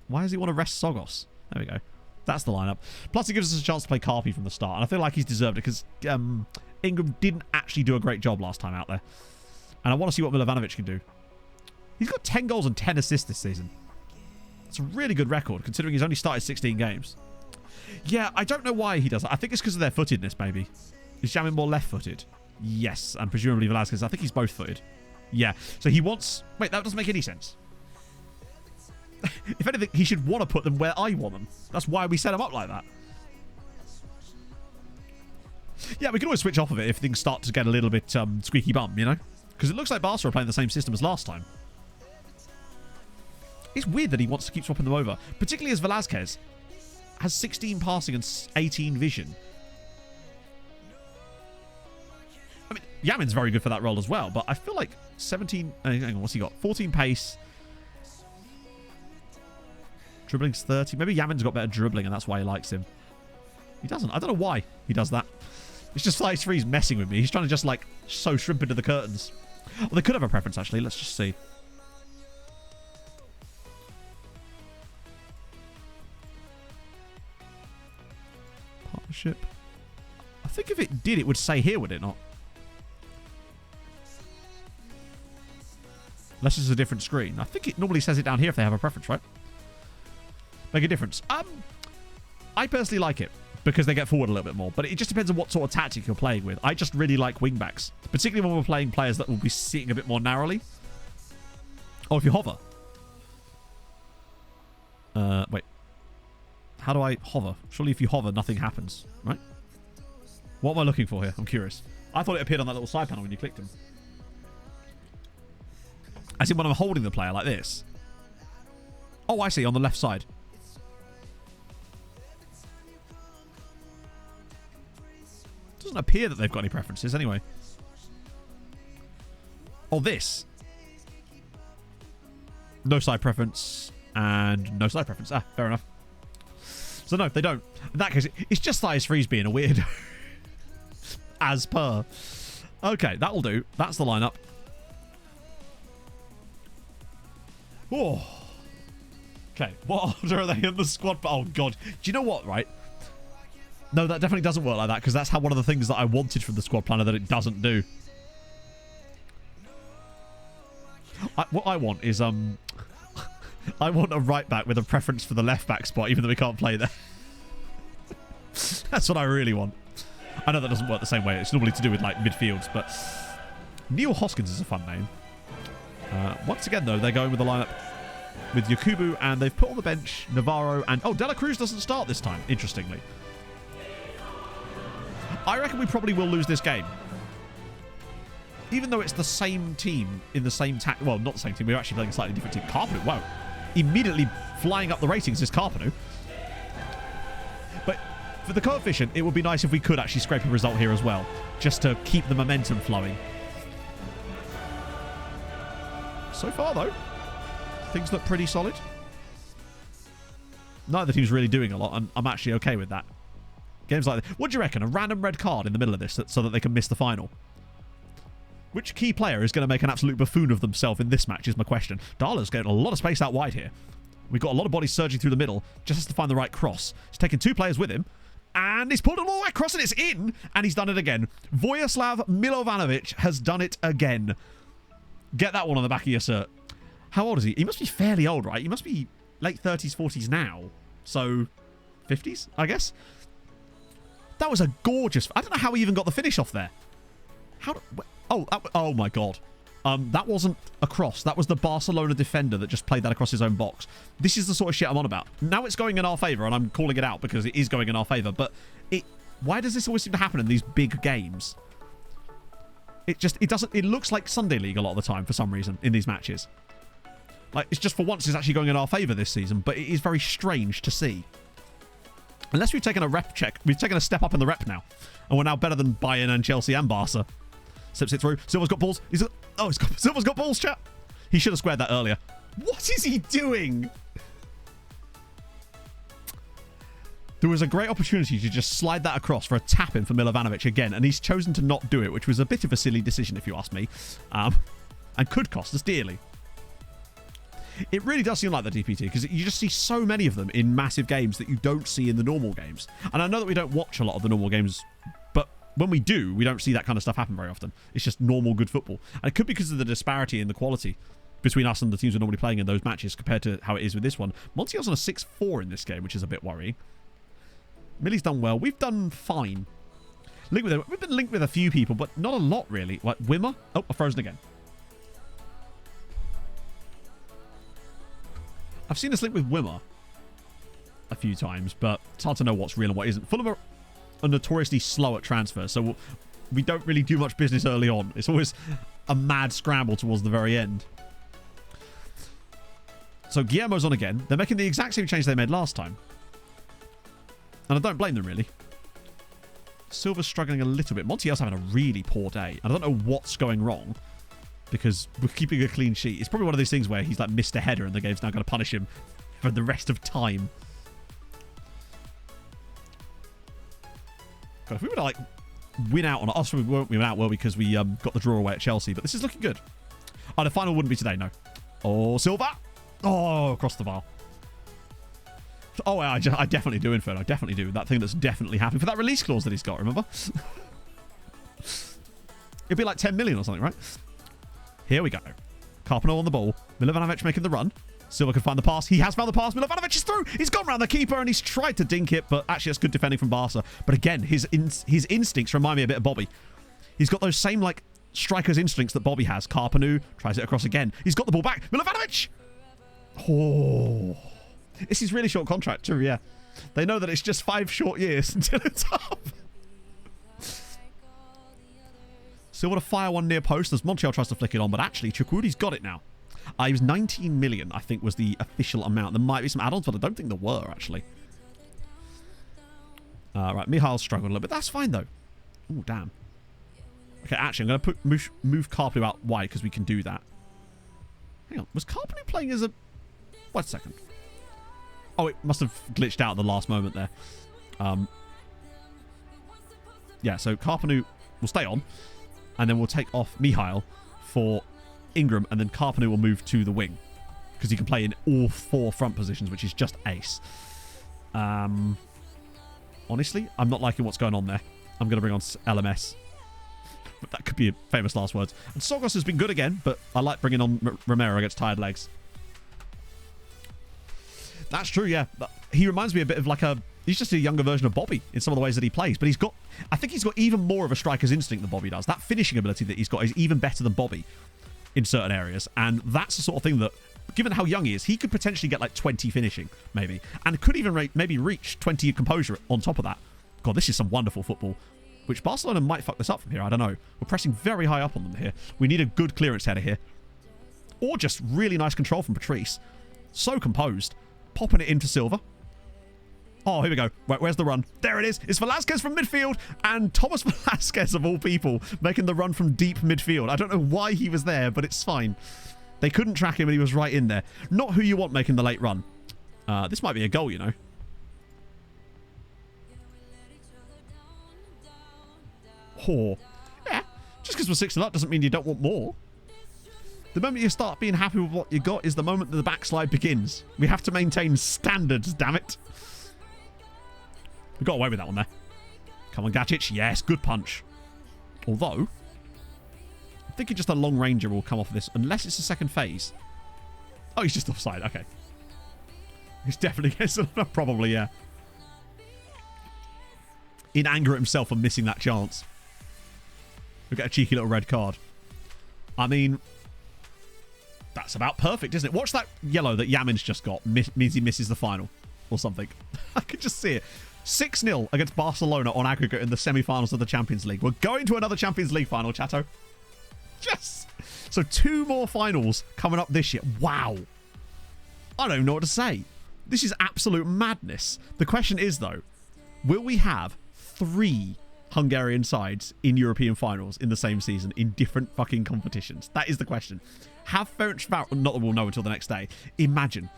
Why does he want to rest Sogos? There we go. That's the lineup. Plus, it gives us a chance to play Carpi from the start. And I feel like he's deserved it because Ingram didn't actually do a great job last time out there. And I want to see what Milovanovic can do. He's got 10 goals and 10 assists this season. It's a really good record, considering he's only started 16 games. Yeah, I don't know why he does that. I think it's because of their footedness, maybe. Is Jamin more left-footed? Yes, and presumably Velasquez. I think he's both-footed. Yeah, so he wants... Wait, that doesn't make any sense. If anything, he should want to put them where I want them. That's why we set him up like that. Yeah, we can always switch off of it if things start to get a little bit squeaky bum, you know? Because it looks like Barca are playing the same system as last time. It's weird that he wants to keep swapping them over. Particularly as Velasquez has 16 passing and 18 vision. I mean, Yamin's very good for that role as well, but I feel like 17... hang on, what's he got? 14 pace. Dribbling's 30. Maybe Yamin's got better dribbling and that's why he likes him. He doesn't. I don't know why he does that. It's just like he's messing with me. He's trying to just like sew shrimp into the curtains. Well, they could have a preference actually. Let's just see. Partnership. I think if it did, it would say here, would it not? Unless it's a different screen. I think it normally says it down here if they have a preference, right? Make a difference. I personally like it because they get forward a little bit more, but it just depends on what sort of tactic you're playing with. I just really like wingbacks, particularly when we're playing players that will be sitting a bit more narrowly. Oh, if you hover. Wait. How do I hover? Surely if you hover, nothing happens, right? What am I looking for here? I'm curious. I thought it appeared on that little side panel when you clicked them. As in when I'm holding the player like this. Oh, I see, on the left side. Doesn't appear that they've got any preferences anyway. Oh, this. No side preference and no side preference. Ah, fair enough. So no, they don't. In that case, it's just Thias Freeze being a weirdo. As per. Okay, that'll do. That's the lineup. Oh. Okay, what order are they in the squad? Oh, God. Do you know what, right? No, that definitely doesn't work like that, because that's how one of the things that I wanted from the squad planner that it doesn't do. What I want is, I want a right back with a preference for the left back spot, even though we can't play there. That's what I really want. I know that doesn't work the same way. It's normally to do with, like, midfields, but Neil Hoskins is a fun name. Once again, though, they're going with the lineup with Yakubu, and they've put on the bench Navarro and... Oh, De La Cruz doesn't start this time, interestingly. I reckon we probably will lose this game. Even though it's the same team in the same... Well, not the same team. We're actually playing a slightly different team. Carpenu, wow. Immediately flying up the ratings is Carpenu. But for the coefficient, it would be nice if we could actually scrape a result here as well. Just to keep the momentum flowing. So far, though, things look pretty solid. Neither team's really doing a lot, and I'm actually okay with that. Games like this. What do you reckon? A random red card in the middle of this so that they can miss the final? Which key player is going to make an absolute buffoon of themselves in this match is my question. Darla's getting a lot of space out wide here. We've got a lot of bodies surging through the middle. Just has to find the right cross. He's taking two players with him. And he's pulled it all the way across and it's in. And he's done it again. Vojislav Milovanovic has done it again. Get that one on the back of your shirt. How old is he? He must be fairly old, right? He must be late 30s, 40s now. So, 50s, I guess? That was a gorgeous... I don't know how he even got the finish off there. How... Oh my God. That wasn't a cross. That was the Barcelona defender that just played that across his own box. This is the sort of shit I'm on about. Now it's going in our favour, and I'm calling it out because it is going in our favour. But why does this always seem to happen in these big games? It looks like Sunday League a lot of the time for some reason in these matches. Like, it's just for once it's actually going in our favour this season, but it is very strange to see. Unless we've taken a rep check. We've taken a step up in the rep now. And we're now better than Bayern and Chelsea and Barca. Sips it through. Silva's got balls. Oh, Silva's got balls, chat. He should have squared that earlier. What is he doing? There was a great opportunity to just slide that across for a tap-in for Milovanovic again, and he's chosen to not do it, which was a bit of a silly decision, if you ask me, and could cost us dearly. It really does seem like the DPT, because you just see so many of them in massive games that you don't see in the normal games. And I know that we don't watch a lot of the normal games, but when we do, we don't see that kind of stuff happen very often. It's just normal good football. And it could be because of the disparity in the quality between us and the teams we're normally playing in those matches compared to how it is with this one. Montiel's on a 6-4 in this game, which is a bit worrying. Millie's done well. We've done fine. We've been linked with a few people, but not a lot, really. Like Wimmer. Oh, I've frozen again. I've seen us linked with Wimmer a few times, but it's hard to know what's real and what isn't. Fulham are notoriously slow at transfers, so we don't really do much business early on. It's always a mad scramble towards the very end. So Guillermo's on again. They're making the exact same change they made last time. And I don't blame them, really. Silva's struggling a little bit. Montiel's having a really poor day. And I don't know what's going wrong, because we're keeping a clean sheet. It's probably one of those things where he's like missed a header and the game's now going to punish him for the rest of time. God, if we were to like win out on us, we won't win out, will we? Because we got the draw away at Chelsea. But this is looking good. Oh, the final wouldn't be today, no. Oh, Silva. Oh, across the bar. Oh, I definitely do, Inferno. I definitely do. That thing that's definitely happening. For that release clause that he's got, remember? It'd be like 10 million or something, right? Here we go. Carpano on the ball. Milovanovic making the run. Silva can find the pass. He has found the pass. Milovanovic is through. He's gone round the keeper and he's tried to dink it, but actually that's good defending from Barca. But again, his instincts remind me a bit of Bobby. He's got those same, like, striker's instincts that Bobby has. Carpano tries it across again. He's got the ball back. Milovanovic! Oh... This is really short contract too, yeah. They know that it's just 5 short years until it's up. Silva to fire one near post as Montiel tries to flick it on, but actually Chukwudi's got it now. He was 19 million, I think, was the official amount. There might be some add-ons, but I don't think there were, actually. Right, Mihail's struggling a little bit. That's fine, though. Oh, damn. Okay, actually, I'm going to move Carpenu out wide because we can do that. Hang on. Was Carpenu playing as a... Wait a second. Oh, it must have glitched out at the last moment there. Yeah, so Carpenu will stay on. And then we'll take off Mihail for Ingram. And then Carpenu will move to the wing. Because he can play in all 4 front positions, which is just ace. Honestly, I'm not liking what's going on there. I'm going to bring on LMS. But that could be famous last words. And Sogos has been good again, but I like bringing on Romero against tired legs. That's true, yeah. He reminds me a bit of like he's just a younger version of Bobby in some of the ways that he plays. But I think he's got even more of a striker's instinct than Bobby does. That finishing ability that he's got is even better than Bobby in certain areas. And that's the sort of thing that, given how young he is, he could potentially get like 20 finishing, maybe. And could even maybe reach 20 composure on top of that. God, this is some wonderful football. Which Barcelona might fuck this up from here, I don't know. We're pressing very high up on them here. We need a good clearance header here. Or just really nice control from Patrice. So composed. Popping it into Silva. Oh, here we go. Right, where's the run? There it is. It's Velasquez from midfield. And Thomas Velasquez, of all people, making the run from deep midfield. I don't know why he was there, but it's fine. They couldn't track him and he was right in there. Not who you want making the late run. This might be a goal, you know. Oh. Yeah. Just because we're 6-0 up doesn't mean you don't want more. The moment you start being happy with what you got is the moment that the backslide begins. We have to maintain standards, damn it. We got away with that one there. Come on, Gacic. Yes, good punch. Although, I'm thinking just a long ranger will come off of this, unless it's the second phase. Oh, he's just offside. Okay. He's definitely... Probably, yeah. In anger at himself for missing that chance. We get a cheeky little red card. I mean... That's about perfect, isn't it? Watch that yellow that Yamin's just got. Means he misses the final. Or something. I could just see it. 6-0 against Barcelona on aggregate in the semi-finals of the Champions League. We're going to another Champions League final, Chato. Yes! So 2 more finals coming up this year. Wow. I don't even know what to say. This is absolute madness. The question is, though, will we have 3 Hungarian sides in European finals in the same season in different fucking competitions? That is the question. Have Ferencváros... Not that we'll know until the next day. Imagine.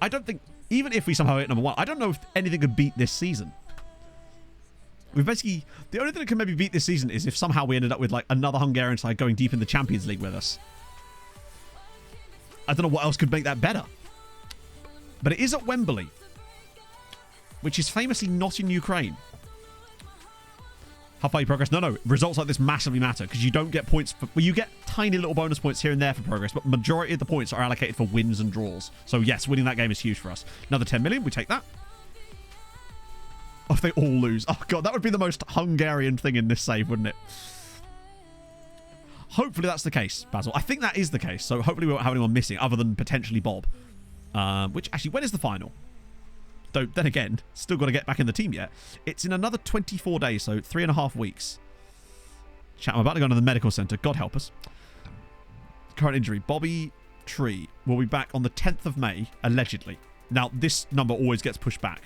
I don't think... Even if we somehow hit number 1, I don't know if anything could beat this season. We've basically... The only thing that can maybe beat this season is if somehow we ended up with, like, another Hungarian side going deep in the Champions League with us. I don't know what else could make that better. But it is at Wembley, which is famously not in Ukraine. How far you progress? No. Results like this massively matter because you don't get points for... Well, you get tiny little bonus points here and there for progress, but majority of the points are allocated for wins and draws. So, yes, winning that game is huge for us. Another 10 million. We take that. Oh, if they all lose. Oh, God, that would be the most Hungarian thing in this save, wouldn't it? Hopefully that's the case, Basil. I think that is the case. So, hopefully we won't have anyone missing other than potentially Bob. Which, actually, when is the final? Though, then again, still got to get back in the team yet. It's in another 24 days, so 3.5 weeks. Chat, I'm about to go to the medical centre. God help us. Current injury. Bobby Tree will be back on the 10th of May, allegedly. Now, this number always gets pushed back.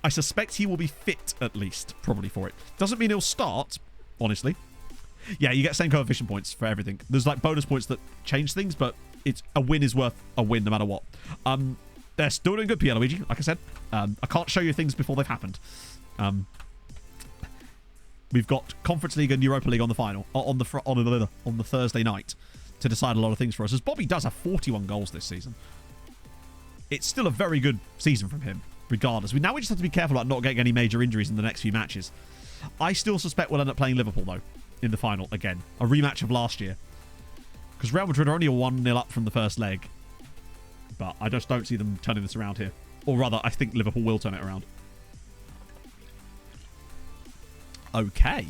I suspect he will be fit, at least, probably for it. Doesn't mean he'll start, honestly. Yeah, you get same coefficient points for everything. There's, like, bonus points that change things, but it's a win is worth a win no matter what. They're still doing good, Pierluigi, like I said. I can't show you things before they've happened. We've got Conference League and Europa League on the final, on the Thursday night to decide a lot of things for us. As Bobby does have 41 goals this season. It's still a very good season from him, regardless. Now we just have to be careful about not getting any major injuries in the next few matches. I still suspect we'll end up playing Liverpool, though, in the final again. A rematch of last year. Because Real Madrid are only a 1-0 up from the first leg. But I just don't see them turning this around here. Or rather, I think Liverpool will turn it around. Okay.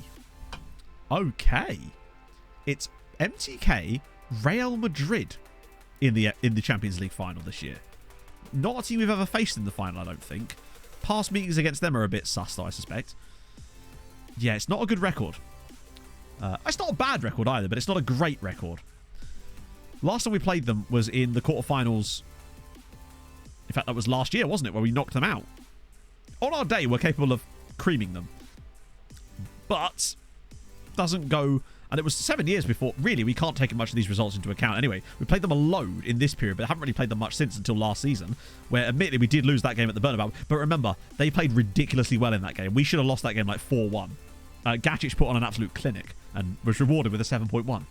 It's MTK Real Madrid in the Champions League final this year. Not a team we've ever faced in the final, I don't think. Past meetings against them are a bit sus, though, I suspect. Yeah, it's not a good record. It's not a bad record either, but it's not a great record. Last time we played them was in the quarterfinals. In fact, that was last year, wasn't it, where we knocked them out. On our day, we're capable of creaming them. But doesn't go... And it was 7 years before... Really, we can't take much of these results into account. Anyway, we played them a load in this period, but haven't really played them much since until last season, where admittedly we did lose that game at the Bernabeu. But remember, they played ridiculously well in that game. We should have lost that game like 4-1. Gacic put on an absolute clinic and was rewarded with a 7.1.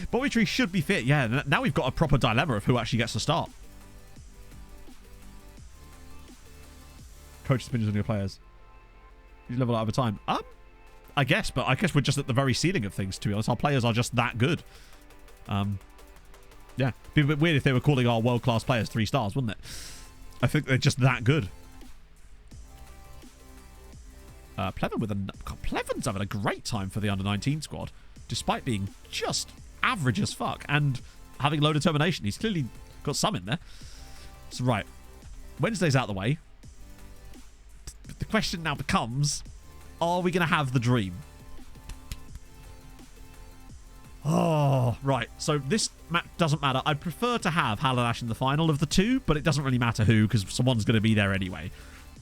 Bobby Tree should be fit. Yeah, now we've got a proper dilemma of who actually gets to start. Coach's opinions on your players. You level out over time. I guess, but I guess we're just at the very ceiling of things, to be honest. Our players are just that good. Yeah. It'd be a bit weird if they were calling our world-class players 3 stars, wouldn't it? I think they're just that good. Pleven's having a great time for the under-19 squad, despite being just average as fuck and having low determination. He's clearly got some in there. So, right. Wednesday's out of the way. The question now becomes, are we going to have the dream? Oh, right. So this doesn't matter. I'd prefer to have Haladash in the final of the two, but it doesn't really matter who, because someone's going to be there anyway.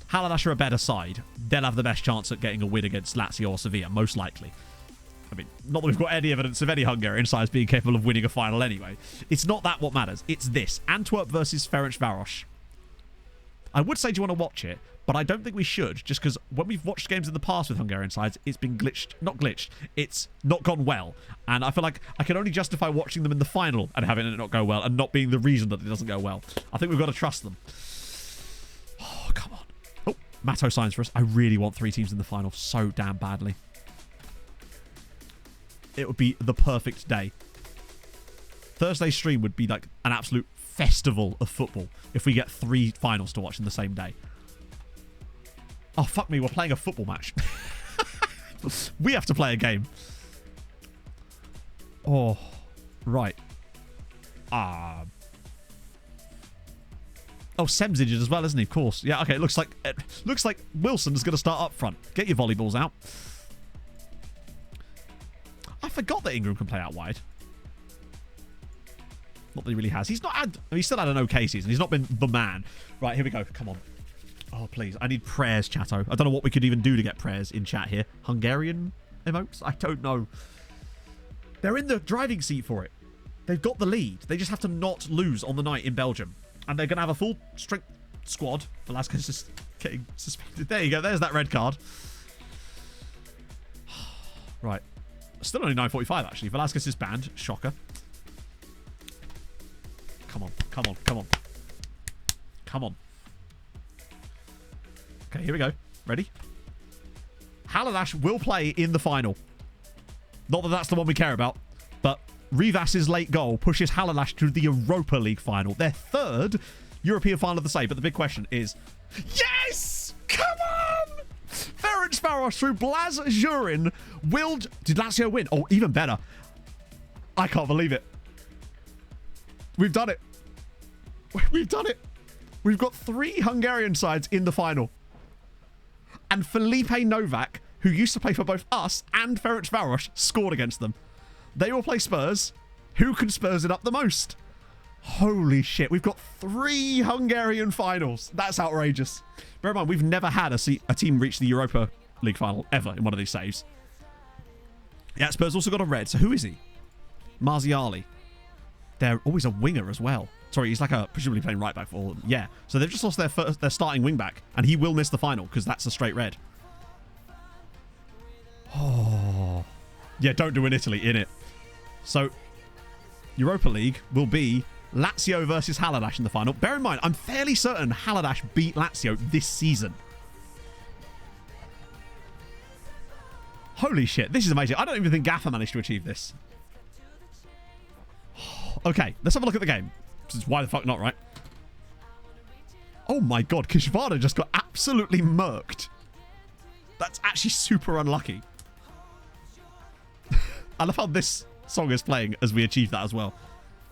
Haladash are a better side. They'll have the best chance at getting a win against Lazio or Sevilla, most likely. I mean, not that we've got any evidence of any Hungarian sides being capable of winning a final anyway. It's not that what matters. It's this. Antwerp versus Ferencváros. I would say, do you want to watch it? But I don't think we should, just because when we've watched games in the past with Hungarian sides, it's been not glitched. It's not gone well. And I feel like I can only justify watching them in the final and having it not go well and not being the reason that it doesn't go well. I think we've got to trust them. Oh, come on. Oh, Matto signs for us. I really want 3 teams in the final so damn badly. It would be the perfect day. Thursday's stream would be like an absolute festival of football if we get 3 finals to watch in the same day. Oh, fuck me. We're playing a football match. We have to play a game. Oh, right. Oh, Sem's injured as well, isn't he? Of course. Yeah, okay. It looks like Wilson's going to start up front. Get your volleyballs out. I forgot that Ingram can play out wide. Not that he really has. He's still had an okay season. He's not been the man. Right, here we go. Come on. Oh, please. I need prayers, chatto. I don't know what we could even do to get prayers in chat here. Hungarian emotes? I don't know. They're in the driving seat for it. They've got the lead. They just have to not lose on the night in Belgium. And they're going to have a full strength squad. Velasquez just getting suspended. There you go. There's that red card. Right. Still only 9:45, actually. Velasquez is banned. Shocker. Come on. Come on. Come on. Come on. Okay, here we go. Ready? Haladash will play in the final. Not that that's the one we care about, but Rivas's late goal pushes Haladash to the Europa League final. Their third European final of the save. But the big question is, yes! Come on! Ferencvaros through Blaz Jurin will... Did Lazio win? Oh, even better. I can't believe it. We've done it. We've done it. We've got 3 Hungarian sides in the final. And Felipe Novak, who used to play for both us and Ferencvaros, scored against them. They will play Spurs. Who can Spurs it up the most? Holy shit. We've got 3 Hungarian finals. That's outrageous. Bear in mind, we've never had a team reach the Europa League final ever in one of these saves. Yeah, Spurs also got a red. So who is he? Marziali. They're always a winger as well. Sorry, he's like presumably playing right back for them. Yeah. So they've just lost their starting wing back, and he will miss the final because that's a straight red. Oh. Yeah, don't do an Italy in it. So Europa League will be Lazio versus Haladash in the final. Bear in mind, I'm fairly certain Haladash beat Lazio this season. Holy shit, this is amazing. I don't even think Gaffer managed to achieve this. Okay, let's have a look at the game. Why the fuck not, right? Oh my god, Kishvada just got absolutely murked. That's actually super unlucky. I love how this song is playing as we achieve that as well.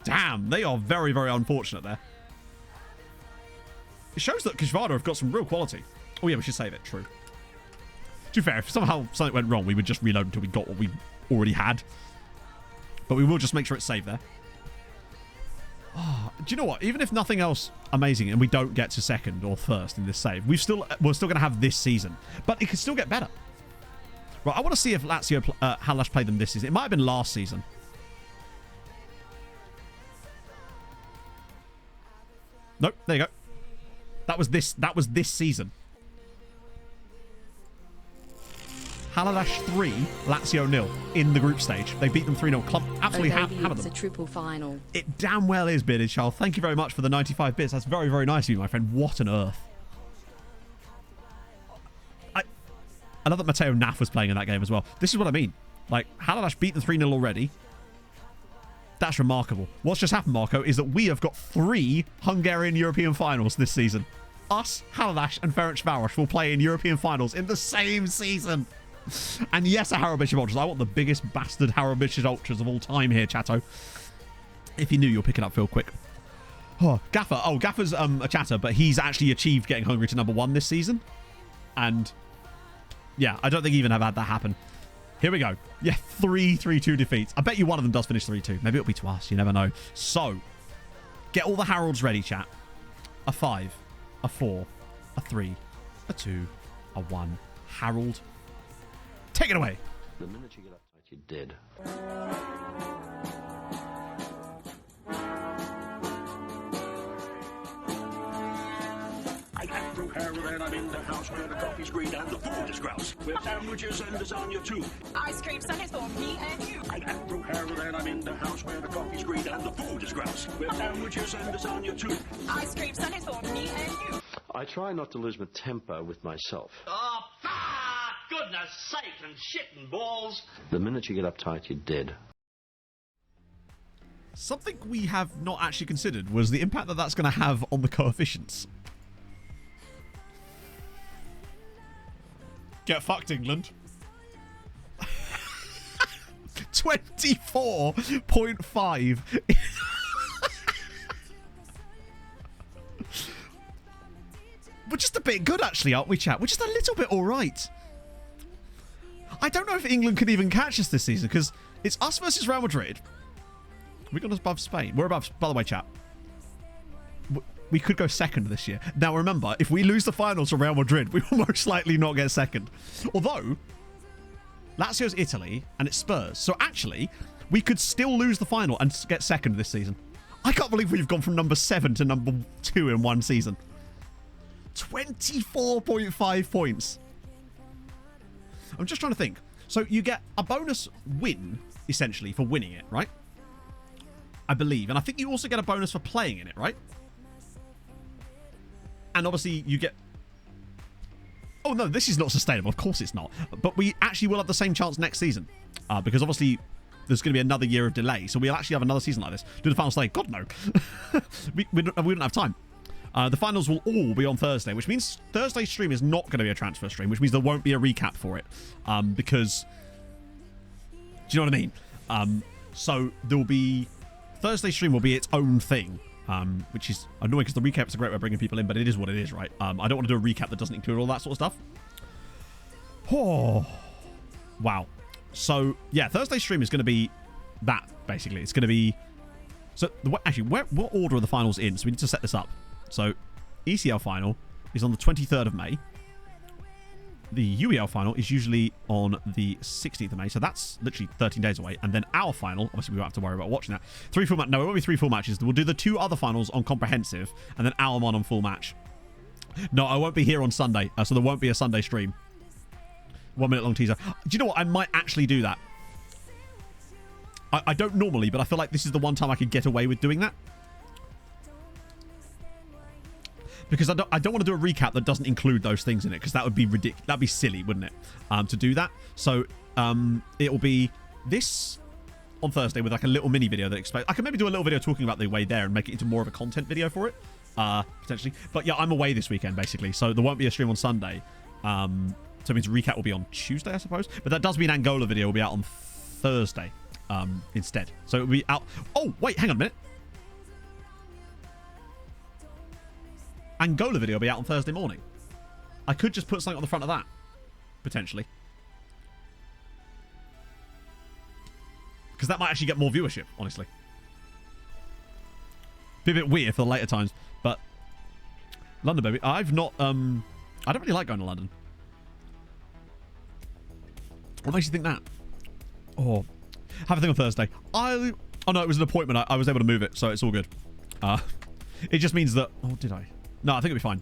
Damn, they are very, very unfortunate there. It shows that Kishvada have got some real quality. Oh yeah, we should save it. True. To be fair, if somehow something went wrong, we would just reload until we got what we already had. But we will just make sure it's saved there. Oh, do you know what? Even if nothing else amazing and we don't get to second or first in this save, we're still going to have this season. But it could still get better. Right, I want to see if Lazio Haladash played them this season. It might have been last season. Nope, there you go. That was this season. Haladash 3, Lazio 0 in the group stage. They beat them 3-0. Club absolutely hammered them. It's a triple final. It damn well is, Bearded Child. Thank you very much for the 95 bits. That's very, very nice of you, my friend. What on earth? I love that Matteo Naff was playing in that game as well. This is what I mean. Like, Haladash beat the 3-0 already. That's remarkable. What's just happened, Marco, is that we have got 3 Hungarian European finals this season. Us, Haladash, and Ferencvaros will play in European finals in the same season. And yes, a Harrow-Bishop Ultras. I want the biggest bastard Harrow-Bishop Ultras of all time here, chatto. If you knew, you'll pick it up real quick. Oh, Gaffer. Oh, Gaffer's a chatter, but he's actually achieved getting Hungary to #1 this season. And yeah, I don't think even have had that happen. Here we go. Yeah, 3-3-2 defeats. I bet you one of them does finish 3-2. Maybe it'll be to us. You never know. So, get all the Harolds ready, chat. A 5, a 4, a 3, a 2, a 1. Harold. Take it away. The minute you get uptight, you're dead. I am through Harold and I'm in the house where the coffee's green and the food is grouse. With sandwiches and lasagna too. Ice cream sundaes for me and you. I am through Harold and I'm in the house where the coffee's green and the food is grouse. With sandwiches and lasagna too. Ice cream sundaes for me and you. I try not to lose my temper with myself. Oh, goodness sake and shit and balls. The minute you get uptight, you're dead. Something we have not actually considered was the impact that that's going to have on the coefficients. Get fucked, England. 24.5. We're just a bit good, actually, aren't we, chat? We're just a little bit all right. I don't know if England could even catch us this season, because it's us versus Real Madrid. We've gone above Spain. We're above, by the way, chat. we could go second this year. Now, remember, if we lose the finals to Real Madrid, we will most likely not get second. Although, Lazio's Italy and it's Spurs. So actually, we could still lose the final and get second this season. I can't believe we've gone from number 7 to number 2 in one season. 24.5 points. I'm just trying to think. So you get a bonus win, essentially, for winning it, right? I believe. And I think you also get a bonus for playing in it, right? And obviously you get... Oh, no, this is not sustainable. Of course it's not. But we actually will have the same chance next season. Because obviously there's going to be another year of delay. So we'll actually have another season like this. Do the finals today? God, no. we don't have time. The finals will all be on Thursday, which means Thursday's stream is not going to be a transfer stream, which means there won't be a recap for it. Because... Do you know what I mean? So there will be... Thursday's stream will be its own thing. Which is annoying because the recap is a great way of bringing people in, but it is what it is, right? I don't want to do a recap that doesn't include all that sort of stuff. Oh, wow. So, yeah, Thursday's stream is going to be that, basically. It's going to be... So, actually, what order are the finals in? So we need to set this up. So, ECL final is on the 23rd of May. The UEL final is usually on the 16th of May, so that's literally 13 days away. And then our final, obviously we won't have to worry about watching that. 3 full matches. No, it won't be 3 full matches. We'll do the 2 other finals on comprehensive, and then our one on full match. No, I won't be here on Sunday, so there won't be a Sunday stream. 1 minute long teaser. Do you know what? I might actually do that. I don't normally, but I feel like this is the one time I could get away with doing that. Because I don't want to do a recap that doesn't include those things in it, because that would be ridiculous. That'd be silly, wouldn't it? To do that. So it will be this on Thursday with like a little mini video that explains. I can maybe do a little video talking about the way there and make it into more of a content video for it, potentially. But yeah, I'm away this weekend basically, so there won't be a stream on Sunday. So it means recap will be on Tuesday, I suppose. But that does mean Angola video will be out on Thursday instead. So it'll be out. Oh wait, hang on a minute. Angola video will be out on Thursday morning. I could just put something on the front of that, potentially. Because that might actually get more viewership, honestly. Be a bit weird for the later times, but... London, baby. I've not... I don't really like going to London. What makes you think that? Oh. Have a thing on Thursday. Oh no, it was an appointment. I was able to move it, so it's all good. It just means that... Oh, did I? No, I think it'll be fine.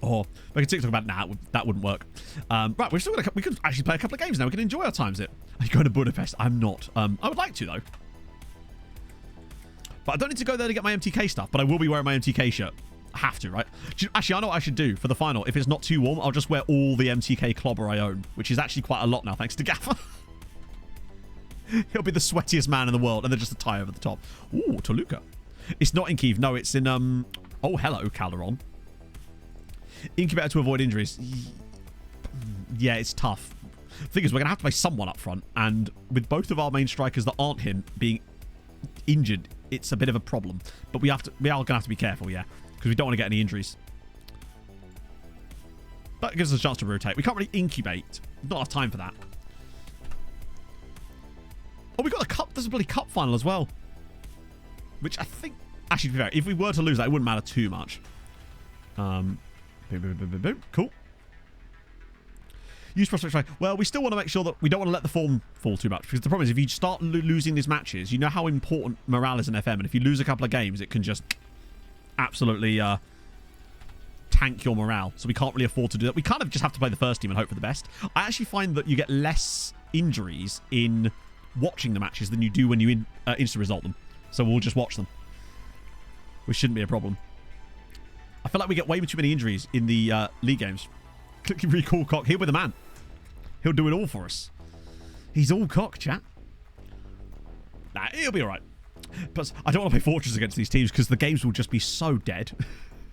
Or we can TikTok about that wouldn't work. Right, we've still got we could actually play a couple of games now. We can enjoy our times. Are you going to Budapest? I'm not. I would like to though. But I don't need to go there to get my MTK stuff. But I will be wearing my MTK shirt. I have to, right? Actually, I know what I should do for the final. If it's not too warm, I'll just wear all the MTK clobber I own, which is actually quite a lot now, thanks to Gaffer. He'll be the sweatiest man in the world, and then just a tie over the top. Ooh, Toluca. It's not in Kyiv. No, it's in Oh, hello, Calderon. Incubator to avoid injuries. Yeah, it's tough. The thing is, we're going to have to play someone up front. And with both of our main strikers that aren't him being injured, it's a bit of a problem. But we are going to have to be careful, yeah. Because we don't want to get any injuries. But it gives us a chance to rotate. We can't really incubate. Not enough time for that. Oh, we got a cup. There's a bloody cup final as well. Which I think... Actually, to be fair, if we were to lose that, it wouldn't matter too much. Boom, boom, boom, boom, boom. Cool. Use prospect strike. Well, we still want to make sure that we don't want to let the form fall too much. Because the problem is, if you start losing these matches, you know how important morale is in FM. And if you lose a couple of games, it can just absolutely tank your morale. So we can't really afford to do that. We kind of just have to play the first team and hope for the best. I actually find that you get less injuries in watching the matches than you do when you insta-result them. So we'll just watch them. Which shouldn't be a problem. I feel like we get way too many injuries in the league games. Click recall cock. Here with the man. He'll do it all for us. He's all cock, chat. Nah, he'll be alright. But I don't want to play Fortress against these teams because the games will just be so dead.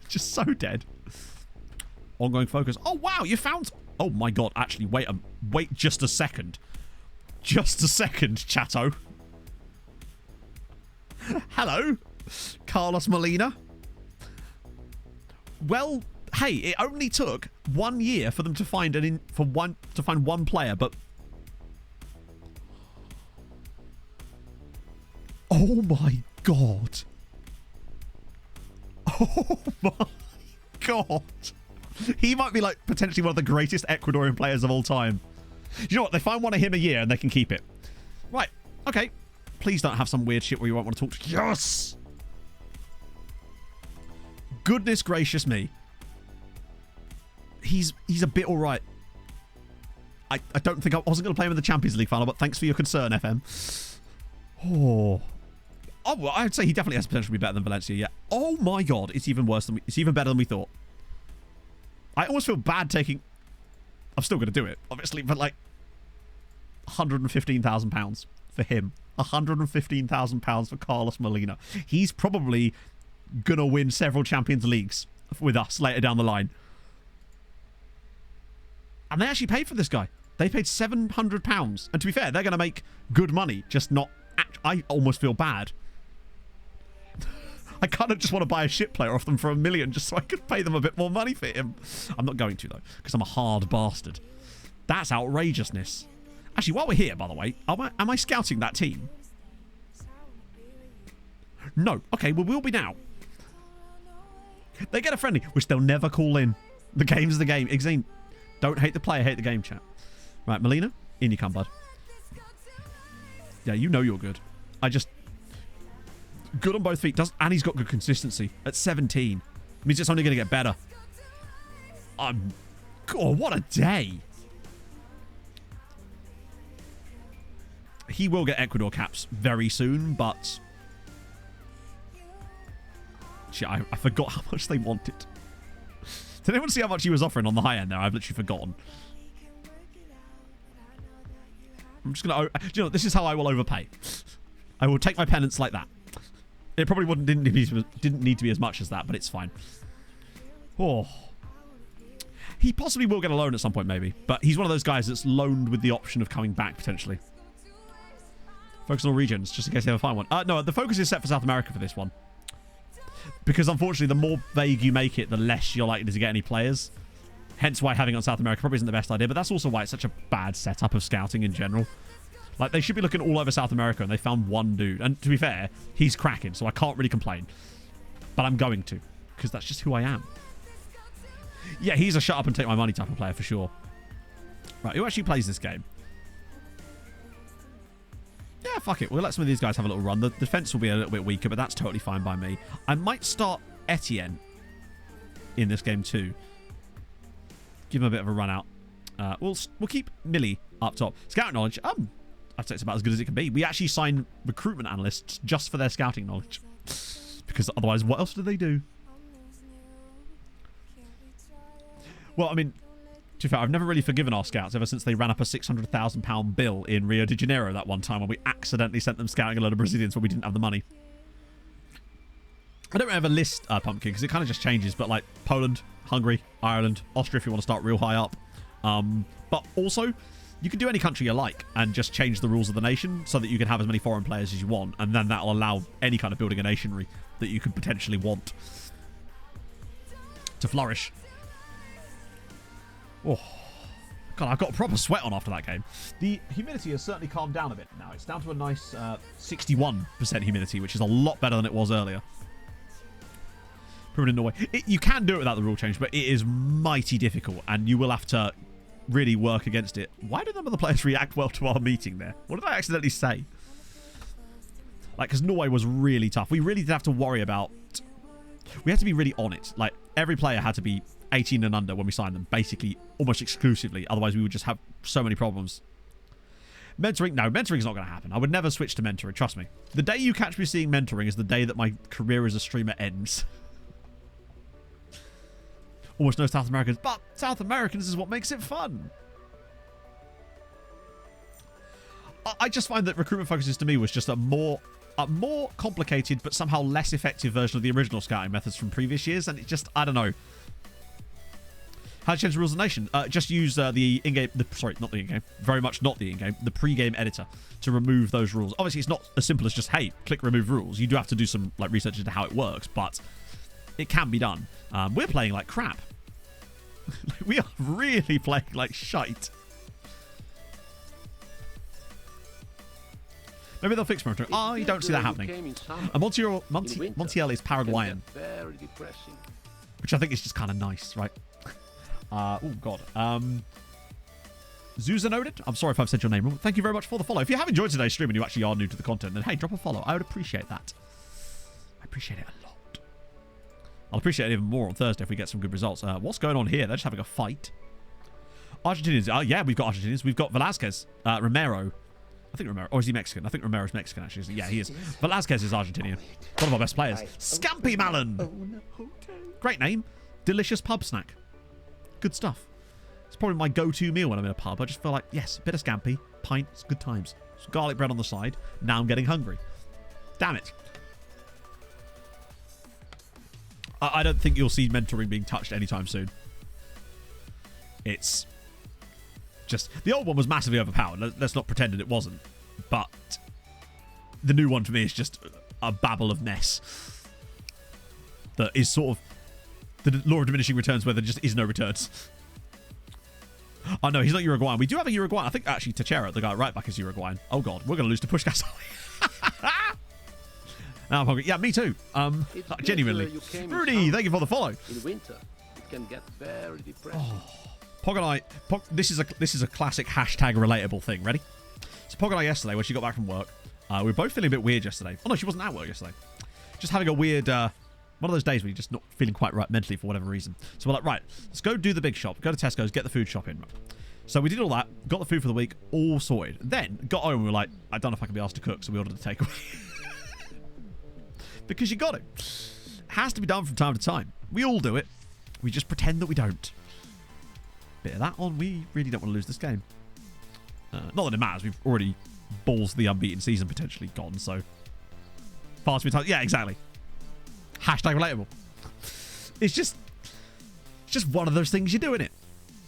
Just so dead. Ongoing focus. Oh, wow. You found... Oh, my God. Actually, wait just a second. Just a second, chatto. Hello. Carlos Molina. Well, hey, it only took 1 year for them to find one player, but oh my God. Oh my god. He might be like potentially one of the greatest Ecuadorian players of all time. You know what? They find one of him a year and they can keep it. Right. Okay. Please don't have some weird shit where you won't want to talk to. Yes! Goodness gracious me. He's a bit alright. I don't think I wasn't going to play him in the Champions League final, but thanks for your concern, FM. Oh, well, I'd say he definitely has potential to be better than Valencia. Yeah. Oh my god, it's even worse than it's even better than we thought. I almost feel bad taking. I'm still going to do it, obviously, but like £115,000 for him. £115,000 for Carlos Molina. He's probably going to win several Champions Leagues with us later down the line. And they actually paid for this guy. They paid £700. And to be fair, they're going to make good money, just not... I almost feel bad. I kind of just want to buy a shit player off them for $1 million just so I could pay them a bit more money for him. I'm not going to, though, because I'm a hard bastard. That's outrageousness. Actually, while we're here, by the way, am I scouting that team? No. Okay, well, we'll be now. They get a friendly, which they'll never call in. The game's the game. Exane, don't hate the player, hate the game, chat. Right, Molina, in you come, bud. Yeah, you know you're good. Good on both feet. And he's got good consistency. At 17. Means it's only going to get better. God, what a day. He will get Ecuador caps very soon, but... Shit, I forgot how much they wanted. Did anyone see how much he was offering on the high end there? I've literally forgotten. I'm just going to... You know, this is how I will overpay. I will take my penance like that. It probably didn't need to be as much as that, but it's fine. Oh. He possibly will get a loan at some point, maybe. But he's one of those guys that's loaned with the option of coming back, potentially. Focus on all regions, just in case they ever find one. No, the focus is set for South America for this one. Because, unfortunately, the more vague you make it, the less you're likely to get any players. Hence why having it on South America probably isn't the best idea, but that's also why it's such a bad setup of scouting in general. Like, they should be looking all over South America, and they found one dude. And to be fair, he's cracking, so I can't really complain. But I'm going to, because that's just who I am. Yeah, he's a shut up and take my money type of player for sure. Right, who actually plays this game? Yeah, fuck it. We'll let some of these guys have a little run. The defense will be a little bit weaker, but that's totally fine by me. I might start Etienne in this game too. Give him a bit of a run out. We'll keep Millie up top. Scouting knowledge. I'd say it's about as good as it can be. We actually sign recruitment analysts just for their scouting knowledge. Because otherwise, what else do they do? Well, I mean, to be fair, I've never really forgiven our scouts ever since they ran up a £600,000 bill in Rio de Janeiro that one time when we accidentally sent them scouting a load of Brazilians when we didn't have the money. I don't ever list Pumpkin because it kind of just changes, but like Poland, Hungary, Ireland, Austria if you want to start real high up. But also, you can do any country you like and just change the rules of the nation so that you can have as many foreign players as you want, and then that'll allow any kind of building a nationry that you could potentially want to flourish. Oh, God, I've got a proper sweat on after that game. The humidity has certainly calmed down a bit now. It's down to a nice 61% humidity, which is a lot better than it was earlier. Proven in Norway. You can do it without the rule change, but it is mighty difficult, and you will have to really work against it. Why did none of the players react well to our meeting there? What did I accidentally say? Like, because Norway was really tough. We really did have to worry about... We had to be really on it. Like, every player had to be 18 and under when we signed them, basically almost exclusively. Otherwise, we would just have so many problems. Mentoring? No, mentoring is not going to happen. I would never switch to mentoring, trust me. The day you catch me seeing mentoring is the day that my career as a streamer ends. Almost no South Americans, but South Americans is what makes it fun. I just find that recruitment focuses to me was just a more complicated but somehow less effective version of the original scouting methods from previous years, and it just, I don't know. How to change the rules of the nation? Just use the in-game, sorry, not the in-game, very much not the in-game, the pre-game editor to remove those rules. Obviously, it's not as simple as just, hey, click remove rules. You do have to do some like research into how it works, but it can be done. We're playing like crap. We are really playing like shite. Maybe they'll fix monitoring. Oh, you don't see that happening. And Montiel is Paraguayan, which I think is just kind of nice, right? Oh, God. Zuza noted. I'm sorry if I've said your name wrong. Thank you very much for the follow. If you have enjoyed today's stream and you actually are new to the content, then hey, drop a follow. I would appreciate that. I appreciate it a lot. I'll appreciate it even more on Thursday if we get some good results. What's going on here? They're just having a fight. Argentinians. Yeah, we've got Argentinians. We've got Velasquez. Romero. I think Romero. Or is he Mexican? I think Romero's Mexican, actually. Yeah, he is. Velasquez is Argentinian. One of our best players. Scampi Malin. Great name. Delicious pub snack. Good stuff. It's probably my go-to meal when I'm in a pub. I just feel like, yes, a bit of scampi, pints, good times. Some garlic bread on the side. Now I'm getting hungry. Damn it. I don't think you'll see mentoring being touched anytime soon. It's just... The old one was massively overpowered. Let's not pretend that it wasn't. But the new one for me is just a babble of mess. That is sort of the law of diminishing returns where there just is no returns. Oh, no, he's not Uruguayan. We do have a Uruguayan. I think, actually, Teixeira, the guy right back, is Uruguayan. Oh, God. We're going to lose to Pushkas. Now I'm hungry. Yeah, me too. Genuinely. Rudy, thank you for the follow. In winter, it can get very depressing. Pog and I... this is a classic hashtag relatable thing. Ready? So Pog and I yesterday, when she got back from work, we were both feeling a bit weird yesterday. Oh, no, she wasn't at work yesterday. Just having a weird... one of those days where you're just not feeling quite right mentally for whatever reason. So we're like, right, let's go do the big shop. Go to Tesco's, get the food shop in. So we did all that, got the food for the week, all sorted. Then got home and we were like, I don't know if I can be asked to cook, so we ordered a takeaway. Because you got it. Has to be done from time to time. We all do it. We just pretend that we don't. Bit of that on. We really don't want to lose this game. Not that it matters. We've already balls the unbeaten season potentially gone, so... Fast with time. Yeah, exactly. Hashtag relatable. It's just one of those things you do, innit?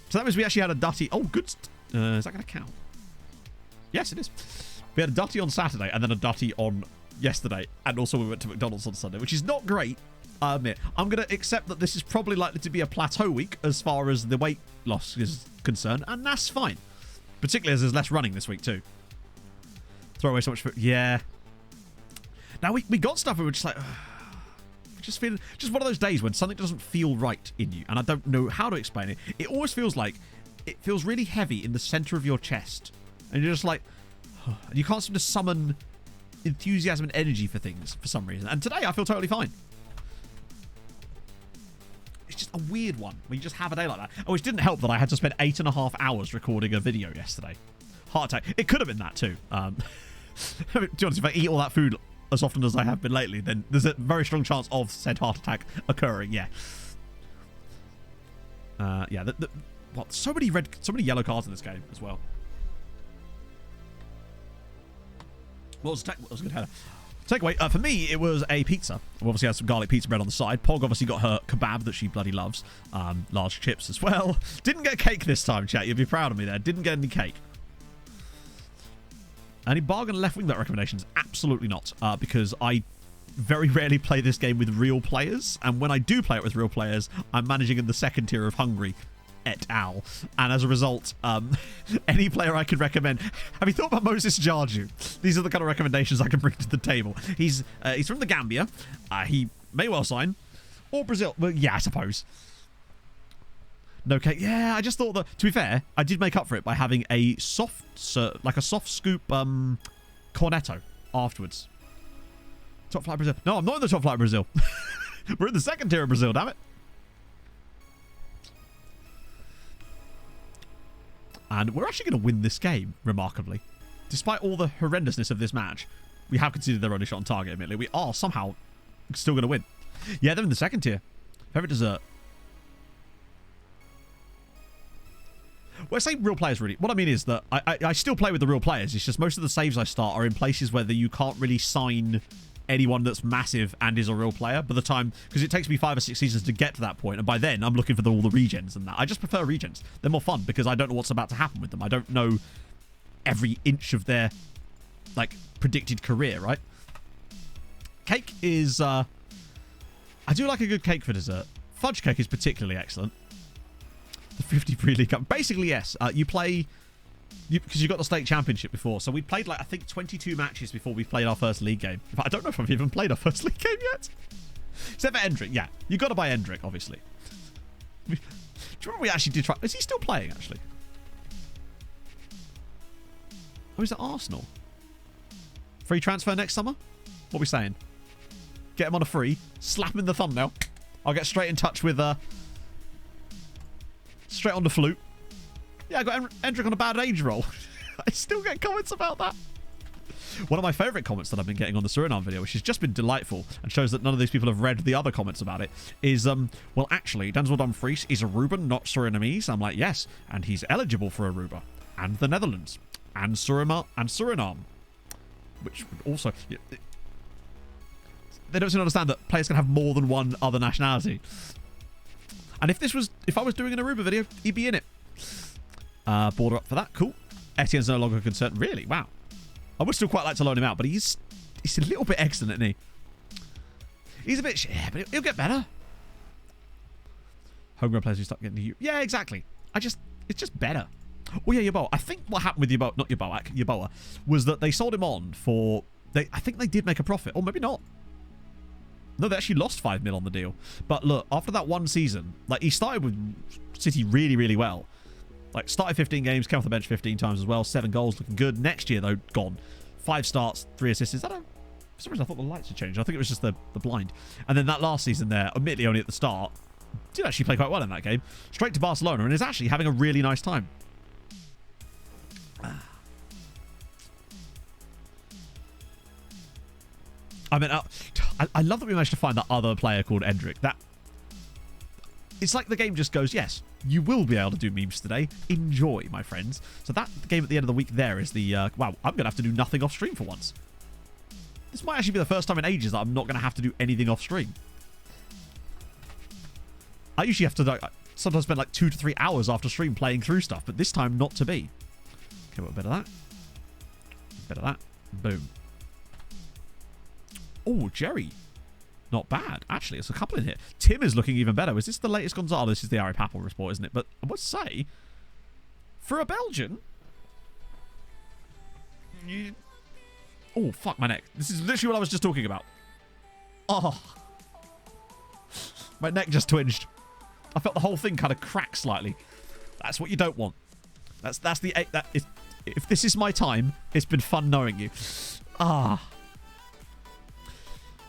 So that means we actually had a dutty. Oh, good. Is that going to count? Yes, it is. We had a dutty on Saturday and then a dutty on yesterday. And also we went to McDonald's on Sunday, which is not great, I admit. I'm going to accept that this is probably likely to be a plateau week as far as the weight loss is concerned. And that's fine. Particularly as there's less running this week too. Throw away so much food. Yeah. Now we got stuff and we're just like... just one of those days when something doesn't feel right in you, and I don't know how to explain it. It always feels like it feels really heavy in the center of your chest, and you're just like, and you can't seem to summon enthusiasm and energy for things for some reason. And today I feel totally fine. It's just a weird one when you just have a day like that. Oh, which didn't help that I had to spend 8.5 hours recording a video yesterday. Heart attack. It could have been that too. To be honest, if I eat all that food as often as I have been lately, then there's a very strong chance of said heart attack occurring. Yeah. Yeah. What? So many yellow cards in this game as well. What was a good header? Takeaway. For me, it was a pizza. We obviously had some garlic pizza bread on the side. Pog obviously got her kebab that she bloody loves. Large chips as well. Didn't get cake this time, chat. You'll be proud of me there. Didn't get any cake. Any bargain left wing bet recommendations? Absolutely not, because I very rarely play this game with real players, and when I do play it with real players, I'm managing in the second tier of Hungary et al. And as a result, any player I could recommend... Have you thought about Moses Jarju? These are the kind of recommendations I can bring to the table. He's from the Gambia. He may well sign. Or Brazil. Well, yeah, I suppose. No cake. Yeah, I just thought that, to be fair, I did make up for it by having a soft scoop cornetto afterwards. Top flight Brazil. No, I'm not in the top flight Brazil. We're in the second tier of Brazil, damn it. And we're actually going to win this game, remarkably. Despite all the horrendousness of this match, we have conceded their only shot on target, admittedly. We are somehow still going to win. Yeah, they're in the second tier. Favorite dessert. Well, I say real players, really. What I mean is that I still play with the real players. It's just most of the saves I start are in places where you can't really sign anyone that's massive and is a real player by the time... Because it takes me 5 or 6 seasons to get to that point, and by then, I'm looking for all the regens and that. I just prefer regens. They're more fun because I don't know what's about to happen with them. I don't know every inch of their, like, predicted career, right? Cake is... I do like a good cake for dessert. Fudge cake is particularly excellent. The 50 pre-league cup. Basically, yes. You play Because you got the state championship before. So we played, like, I think 22 matches before we played our first league game. In fact, I don't know if I've even played our first league game yet. Except for Endrick. Yeah, you got to buy Endrick, obviously. Do you remember we actually did try... Is he still playing, actually? Oh, he's at Arsenal. Free transfer next summer? What are we saying? Get him on a free. Slap him in the thumbnail. I'll get straight in touch with... straight on the flute. Yeah, I got Endrick on a bad age roll. I still get comments about that. One of my favourite comments that I've been getting on the Suriname video, which has just been delightful and shows that none of these people have read the other comments about it, is, well, actually, Denzel Dumfries is Aruban, not Surinamese. I'm like, yes, and he's eligible for Aruba, and the Netherlands, and Suriname, which would also... They don't seem to understand that players can have more than one other nationality. And if I was doing an Aruba video, he'd be in it. Border up for that. Cool. Etienne's no longer concerned. Really? Wow. I would still quite like to loan him out, but he's a little bit excellent, isn't he? He's a bit shit, but he'll get better. Homegrown players who start getting to you. Yeah, exactly. It's just better. Oh yeah, Yeboah. I think what happened with Yeboah, not Yeboah, was that they sold him on for... I think they did make a profit. Or maybe not. No, they actually lost 5 mil on the deal. But look, after that one season, like, he started with City really, really well. Like, started 15 games, came off the bench 15 times as well. 7 goals, looking good. Next year, though, gone. 5 starts, 3 assists. For some reason, I thought the lights had changed. I think it was just the blind. And then that last season there, admittedly only at the start, did actually play quite well in that game. Straight to Barcelona, and is actually having a really nice time. I mean, I love that we managed to find that other player called Endrick. It's like the game just goes, yes, you will be able to do memes today. Enjoy, my friends. So that game at the end of the week there is the, wow, I'm going to have to do nothing off stream for once. This might actually be the first time in ages that I'm not going to have to do anything off stream. I usually have to, like, sometimes spend like 2 to 3 hours after stream playing through stuff, but this time not to be. Okay, well, a bit of that. A bit of that. Boom. Oh, Jerry. Not bad. Actually, there's a couple in here. Tim is looking even better. Is this the latest Gonzalo? This is the Ari Papel report, isn't it? But I must say, for a Belgian... Oh, fuck my neck. This is literally what I was just talking about. Oh. My neck just twinged. I felt the whole thing kind of crack slightly. That's what you don't want. That's the... If this is my time, it's been fun knowing you. Ah.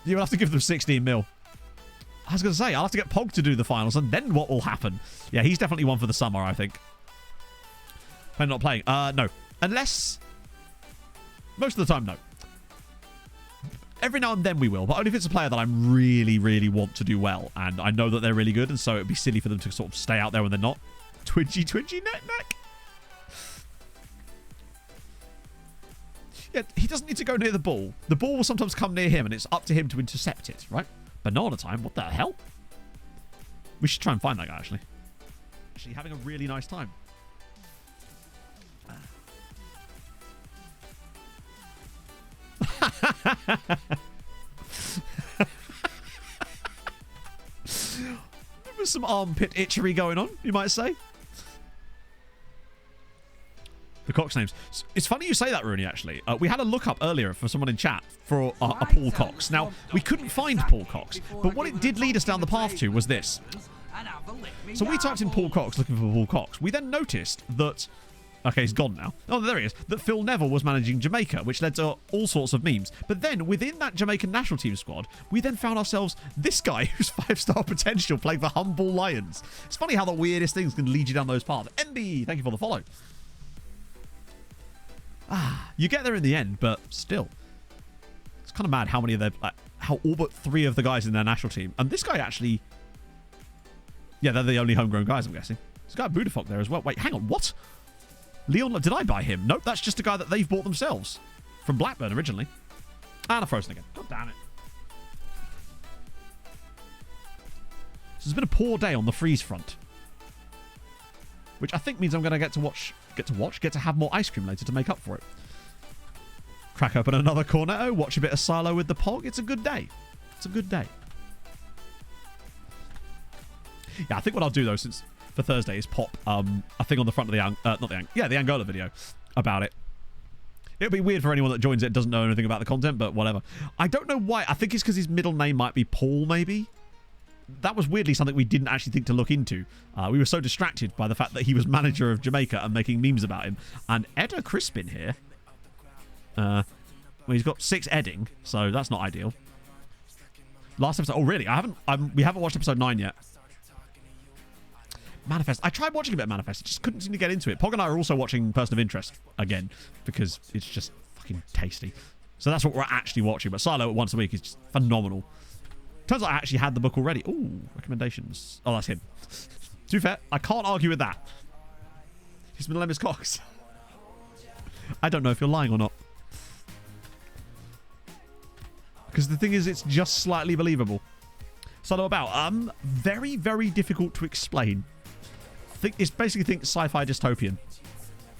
You'll have to give them 16 mil. I was going to say, I'll have to get Pog to do the finals, and then what will happen? Yeah, he's definitely one for the summer, I think. Playing not playing? No. Unless... Most of the time, no. Every now and then we will, but only if it's a player that I really, really want to do well, and I know that they're really good, and so it'd be silly for them to sort of stay out there when they're not. Twitchy, neck. Yeah, he doesn't need to go near the ball. The ball will sometimes come near him, and it's up to him to intercept it, right? Banana time, what the hell? We should try and find that guy, actually. Actually, having a really nice time. There was some armpit itchery going on, you might say. The Cox names. It's funny you say that, Rooney, actually. We had a look up earlier for someone in chat for a Paul Cox. Now, we couldn't find Paul Cox, but what it did lead us down the path to was this. So we typed in Paul Cox looking for Paul Cox. We then noticed that... Okay, he's gone now. Oh, there he is. That Phil Neville was managing Jamaica, which led to all sorts of memes. But then, within that Jamaican national team squad, we then found ourselves this guy who's 5-star potential playing for Humble Lions. It's funny how the weirdest things can lead you down those paths. MB, thank you for the follow. You get there in the end, but still. It's kind of mad how many of their... how all but 3 of the guys in their national team... And this guy actually... Yeah, they're the only homegrown guys, I'm guessing. There's a guy Budafok there as well. Wait, hang on, what? Leon... Did I buy him? Nope, that's just a guy that they've bought themselves. From Blackburn, originally. And a frozen again. God damn it. So there's been a poor day on the freeze front. Which I think means I'm going to get to have more ice cream later to make up for it. Crack open another Cornetto, watch a bit of Silo with the Pog. It's a good day. It's a good day. Yeah, I think what I'll do, though, since for Thursday is pop a thing on the front of the Angola video about it. It'll be weird for anyone that joins it and doesn't know anything about the content, but whatever. I don't know why. I think it's because his middle name might be Paul, maybe. That was weirdly something we didn't actually think to look into. We were so distracted by the fact that he was manager of Jamaica and making memes about him. And Edda Crispin here. Well, he's got 6 edding, so that's not ideal. Last episode. Oh, really? We haven't watched episode 9 yet. Manifest. I tried watching a bit of Manifest. I just couldn't seem to get into it. Pog and I are also watching Person of Interest again because it's just fucking tasty. So that's what we're actually watching. But Silo once a week is just phenomenal. Turns out I actually had the book already. Ooh, recommendations. Oh, that's him. To be fair, I can't argue with that. His middle name is Cox. I don't know if you're lying or not. Because the thing is, it's just slightly believable. Silo about. Very, very difficult to explain. It's basically sci-fi dystopian.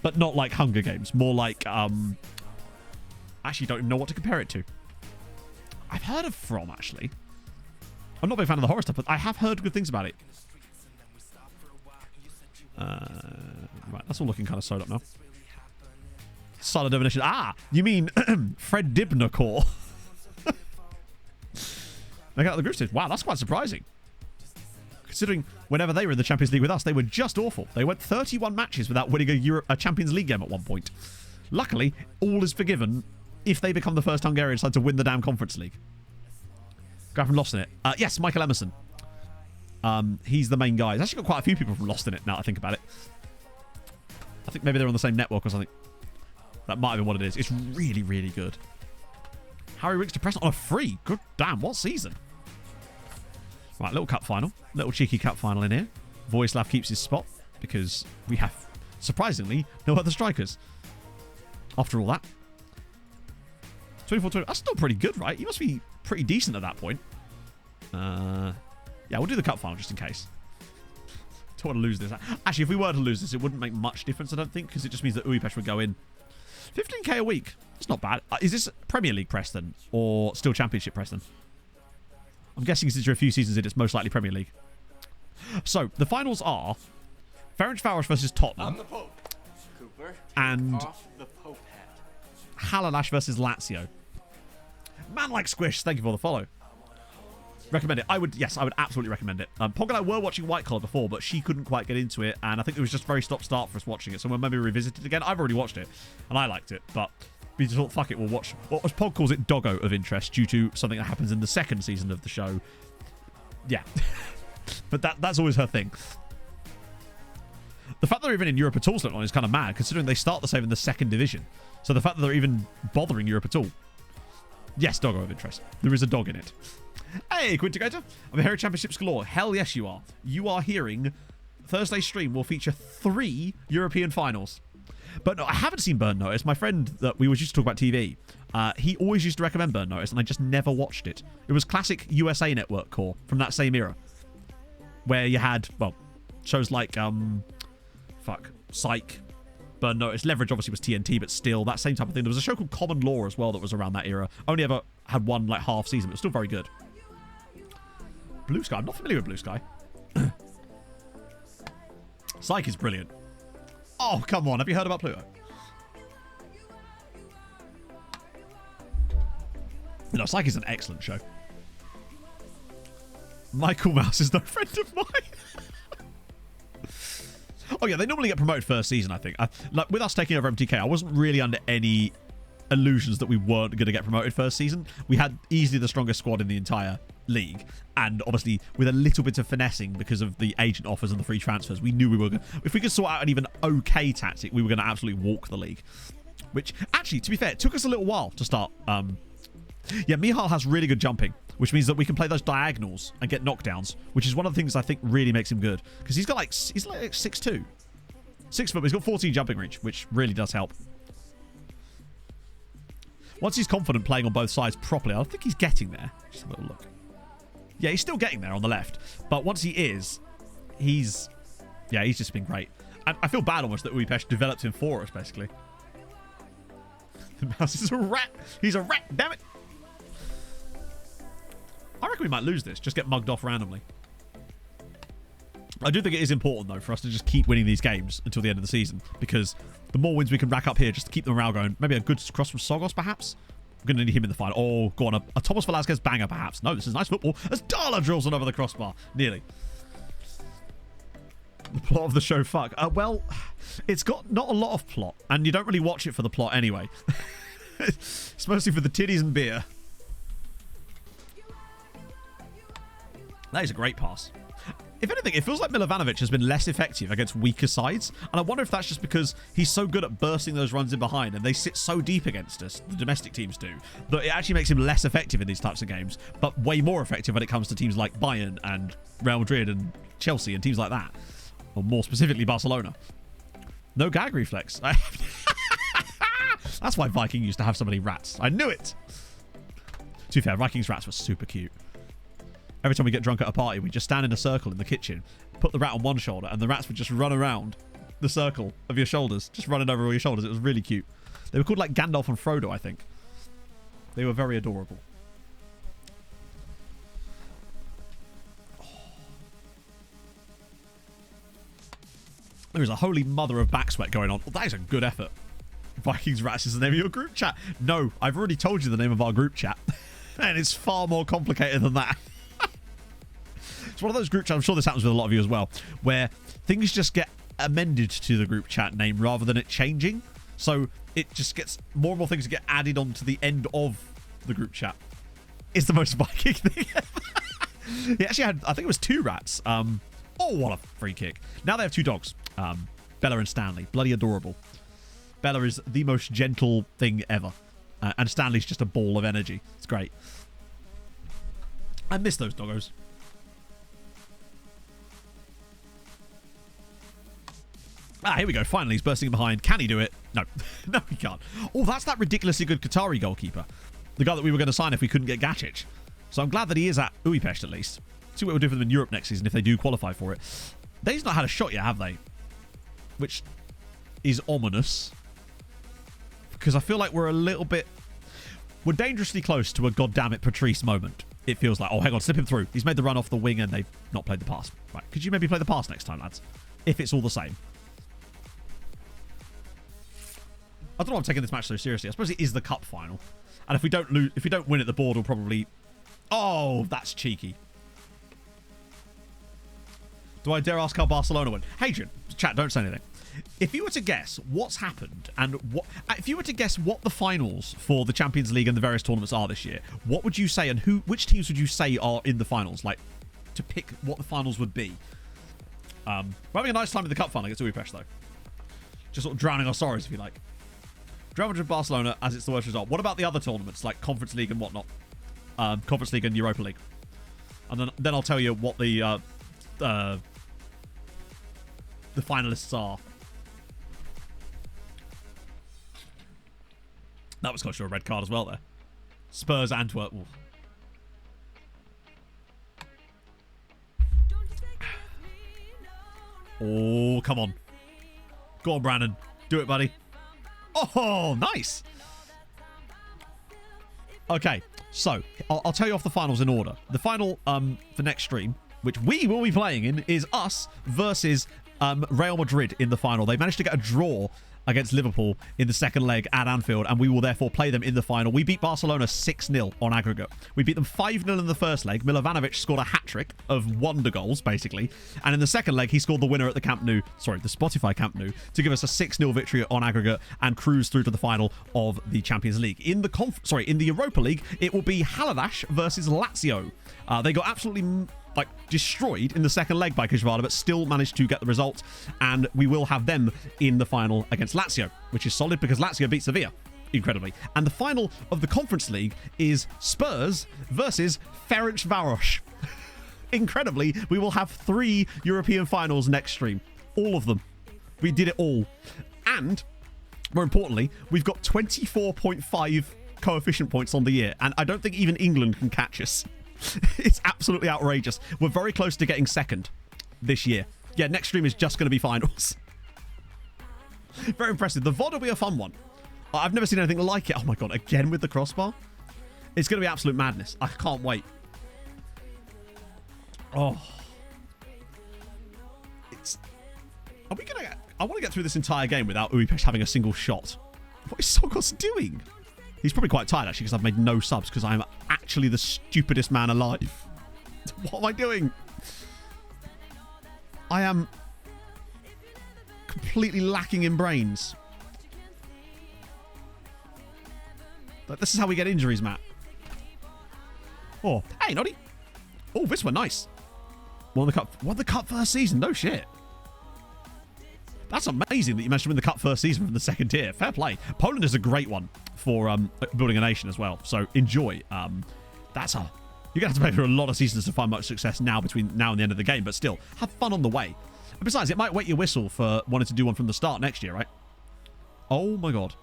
But not like Hunger Games. More like, actually don't even know what to compare it to. I've heard of From, actually. I'm not a big fan of the horror stuff, but I have heard good things about it. Right, that's all looking kind of sewed up now. Solid definition. Ah, you mean Fred Dibner core. They got the group stage. Wow, that's quite surprising. Considering whenever they were in the Champions League with us, they were just awful. They went 31 matches without winning a Champions League game at one point. Luckily, all is forgiven if they become the first Hungarian side to win the damn Conference League. Guy from Lost in it. Yes, Michael Emerson. He's the main guy. There's actually got quite a few people from Lost in it now I think about it. I think maybe they're on the same network or something. That might have been what it is. It's really, really good. Harry Ricks to press on a free. Good damn, what season? Right, little cup final. Little cheeky cup final in here. Vojislav keeps his spot because we have, surprisingly, no other strikers. After all that. 24-20. That's still pretty good, right? You must be pretty decent at that point. Yeah, we'll do the cup final just in case. Don't want to lose this. Actually, if we were to lose this, it wouldn't make much difference, I don't think, because it just means that Uipesh would go in. 15k a week. It's not bad. Is this Premier League Preston or still Championship Preston? I'm guessing since you're a few seasons in, it's most likely Premier League. So, the finals are Ferencváros versus Tottenham. I'm the Pope. Cooper, and off the Pope hat. Halalash versus Lazio. Man like Squish, thank you for the follow. Recommend it. I would absolutely recommend it. Pog and I were watching White Collar before, but she couldn't quite get into it, and I think it was just very stop-start for us watching it, so we'll maybe revisit it again. I've already watched it, and I liked it, but we just thought, fuck it, we'll watch what Pog calls it Doggo of interest due to something that happens in the second season of the show. Yeah. But that's always her thing. The fact that they're even in Europe at all is kind of mad, considering they start the same in the second division. So the fact that they're even bothering Europe at all. Yes, Doggo of interest. There is a dog in it. Hey, Quintigator. I'm hearing Championships galore. Hell yes, you are. You are hearing Thursday's stream will feature 3 European finals. But no, I haven't seen Burn Notice. My friend that we used to talk about TV, he always used to recommend Burn Notice, and I just never watched it. It was classic USA Network core from that same era, where you had, well, shows like, Psych, Burn Notice. Leverage obviously was TNT, but still, that same type of thing. There was a show called Common Law as well that was around that era. Only ever had one, like, half season, but it was still very good. Blue Sky. I'm not familiar with Blue Sky. Psych is brilliant. Oh, come on. Have you heard about Pluto? No, Psych is an excellent show. Michael Mouse is no friend of mine. Oh, yeah, they normally get promoted first season, I think. Like, with us taking over MTK, I wasn't really under any illusions that we weren't going to get promoted first season. We had easily the strongest squad in the entire league, and obviously with a little bit of finessing because of the agent offers and the free transfers, we knew we were going to, if we could sort out an even okay tactic, we were going to absolutely walk the league. Which, actually, to be fair, it took us a little while to start. Yeah, Mihal has really good jumping, which means that we can play those diagonals and get knockdowns, which is one of the things I think really makes him good, because he's like 6'2", 6 foot, but he's got 14 jumping reach, which really does help. Once he's confident playing on both sides properly, I think he's getting there. Just have a little look. Yeah, he's still getting there on the left, but once he is, he's just been great. And I feel bad almost that Uipesh developed him for us, basically. The mouse is a rat. He's a rat, damn it. I reckon we might lose this. Just get mugged off randomly. I do think it is important, though, for us to just keep winning these games until the end of the season, because the more wins we can rack up here, just to keep the morale going. Maybe a good cross from Sogos, perhaps? I'm going to need him in the final. Oh, go on. A Thomas Velasquez banger, perhaps. No, this is nice football. As Darla drills on over the crossbar. Nearly. The plot of the show, fuck. Well, it's got not a lot of plot, and you don't really watch it for the plot anyway. It's mostly for the titties and beer. That is a great pass. If anything, it feels like Milovanovic has been less effective against weaker sides, and I wonder if that's just because he's so good at bursting those runs in behind, and they sit so deep against us, the domestic teams do, that it actually makes him less effective in these types of games, but way more effective when it comes to teams like Bayern and Real Madrid and Chelsea and teams like that. Or more specifically, Barcelona. No gag reflex. That's why Viking used to have so many rats. I knew it! To be fair, Viking's rats were super cute. Every time we get drunk at a party, we just stand in a circle in the kitchen, put the rat on one shoulder, and the rats would just run around the circle of your shoulders, just running over all your shoulders. It was really cute. They were called like Gandalf and Frodo, I think. They were very adorable. There is a holy mother of back sweat going on. Well, that is a good effort. Vikings Rats is the name of your group chat. No, I've already told you the name of our group chat. And it's far more complicated than that. It's one of those group chats, I'm sure this happens with a lot of you as well, where things just get amended to the group chat name rather than it changing. So it just gets more and more things get added on to the end of the group chat. It's the most Viking thing ever. He actually had, I think it was 2 rats. Oh, what a free kick. Now they have 2 dogs. Bella and Stanley. Bloody adorable. Bella is the most gentle thing ever. And Stanley's just a ball of energy. It's great. I miss those doggos. Ah, here we go. Finally, he's bursting in behind. Can he do it? No. No, he can't. Oh, that's that ridiculously good Qatari goalkeeper. The guy that we were going to sign if we couldn't get Gacic. So I'm glad that he is at Budapest at least. See what we'll do for them in Europe next season if they do qualify for it. They've not had a shot yet, have they? Which is ominous. Because I feel like we're a little bit... We're dangerously close to a goddammit Patrice moment. It feels like, oh, hang on, slip him through. He's made the run off the wing and they've not played the pass. Right, could you maybe play the pass next time, lads? If it's all the same. I don't know why I'm taking this match so seriously. I suppose it is the cup final. And if we don't win it, the board will probably... Oh, that's cheeky. Do I dare ask how Barcelona went? Hadrian, chat, don't say anything. If you were to guess what's happened and if you were to guess what the finals for the Champions League and the various tournaments are this year, what would you say and which teams would you say are in the finals? Like, to pick what the finals would be. We're having a nice time in the cup final against Budapest, though. Just sort of drowning our sorrows, if you like. Real Madrid, Barcelona, as it's the worst result. What about the other tournaments, like Conference League and whatnot? Conference League and Europa League. And then I'll tell you what the finalists are. That was close to a red card as well there. Spurs, Antwerp. Ooh. Oh, come on. Go on, Brandon. Do it, buddy. Oh, nice. Okay, so I'll tell you off the finals in order. The final for next stream, which we will be playing in, is us versus Real Madrid in the final. They managed to get a draw against Liverpool in the second leg at Anfield, and we will therefore play them in the final. We beat Barcelona 6-0 on aggregate. We beat them 5-0 in the first leg. Milovanovic scored a hat-trick of wonder goals, basically. And in the second leg, he scored the winner at the the Spotify Camp Nou, to give us a 6-0 victory on aggregate and cruise through to the final of the Champions League. In the Europa League, it will be Haladas versus Lazio. They got absolutely destroyed in the second leg by Kajvada, but still managed to get the result, and we will have them in the final against Lazio, which is solid because Lazio beat Sevilla, incredibly. And the final of the Conference League is Spurs versus Ferencváros. Incredibly, we will have 3 European finals next stream. All of them. We did it all. And, more importantly, we've got 24.5 coefficient points on the year, and I don't think even England can catch us. It's absolutely outrageous. We're very close to getting second this year. Yeah, next stream is just going to be finals. Very impressive. The VOD will be a fun one. I've never seen anything like it. Oh my god, again with the crossbar? It's going to be absolute madness. I can't wait. Oh. I want to get through this entire game without Uipesh having a single shot. What is Sokos doing? He's probably quite tired, actually, because I've made no subs, because I'm actually the stupidest man alive. What am I doing? I am completely lacking in brains. Like, this is how we get injuries, Matt. Oh, hey, Noddy. Oh, this one, nice. Won the cup first season. No shit. That's amazing that you managed to win the cup first season from the second tier. Fair play. Poland is a great one for building a nation as well. So enjoy. You're going to have to play for a lot of seasons to find much success now between now and the end of the game. But still, have fun on the way. And besides, it might wet your whistle for wanting to do one from the start next year, right? Oh my god.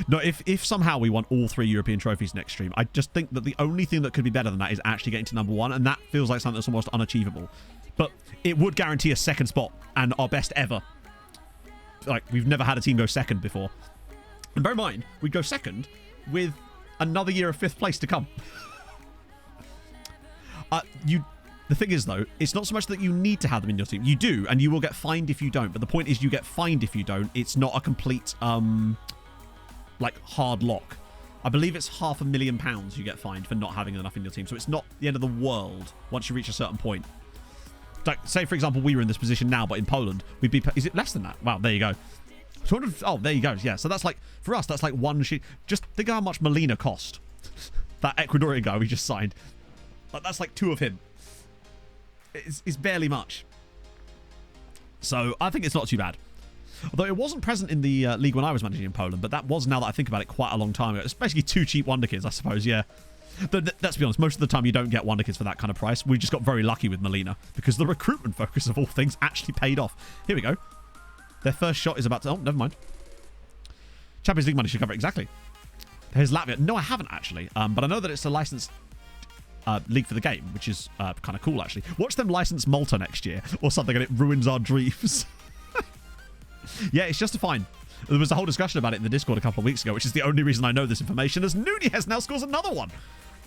No, if somehow we won all 3 European trophies next stream, I just think that the only thing that could be better than that is actually getting to number 1, and that feels like something that's almost unachievable. But it would guarantee a second spot and our best ever. Like, we've never had a team go second before. And bear in mind, we'd go second with another year of 5th place to come. The thing is, though, it's not so much that you need to have them in your team. You do, and you will get fined if you don't. But the point is, you get fined if you don't. It's not a complete... like hard lock. I believe it's £500,000 you get fined for not having enough in your team. So it's not the end of the world once you reach a certain point. Like, say, for example, we were in this position now, but in Poland, we'd be... Is it less than that? Wow, there you go. 200... Oh, there you go. Yeah, so that's like... For us, that's like one sheet. Just think how much Molina cost. That Ecuadorian guy we just signed. Like, that's like 2 of him. It's barely much. So I think it's not too bad. Although it wasn't present in the league when I was managing in Poland, but that was, now that I think about it, quite a long time ago. It's basically 2 cheap wonder kids, I suppose, yeah. But let's be honest, most of the time you don't get wonder kids for that kind of price. We just got very lucky with Molina, because the recruitment focus of all things actually paid off. Here we go. Their first shot is about to... Oh, never mind. Champions League money should cover it, exactly. Here's Latvia. No, I haven't, actually. But I know that it's a licensed league for the game, which is kind of cool, actually. Watch them license Malta next year, or something, and it ruins our dreams. Yeah, it's just a fine. There was a whole discussion about it in the Discord a couple of weeks ago, which is the only reason I know this information, as Nunez now scores another one.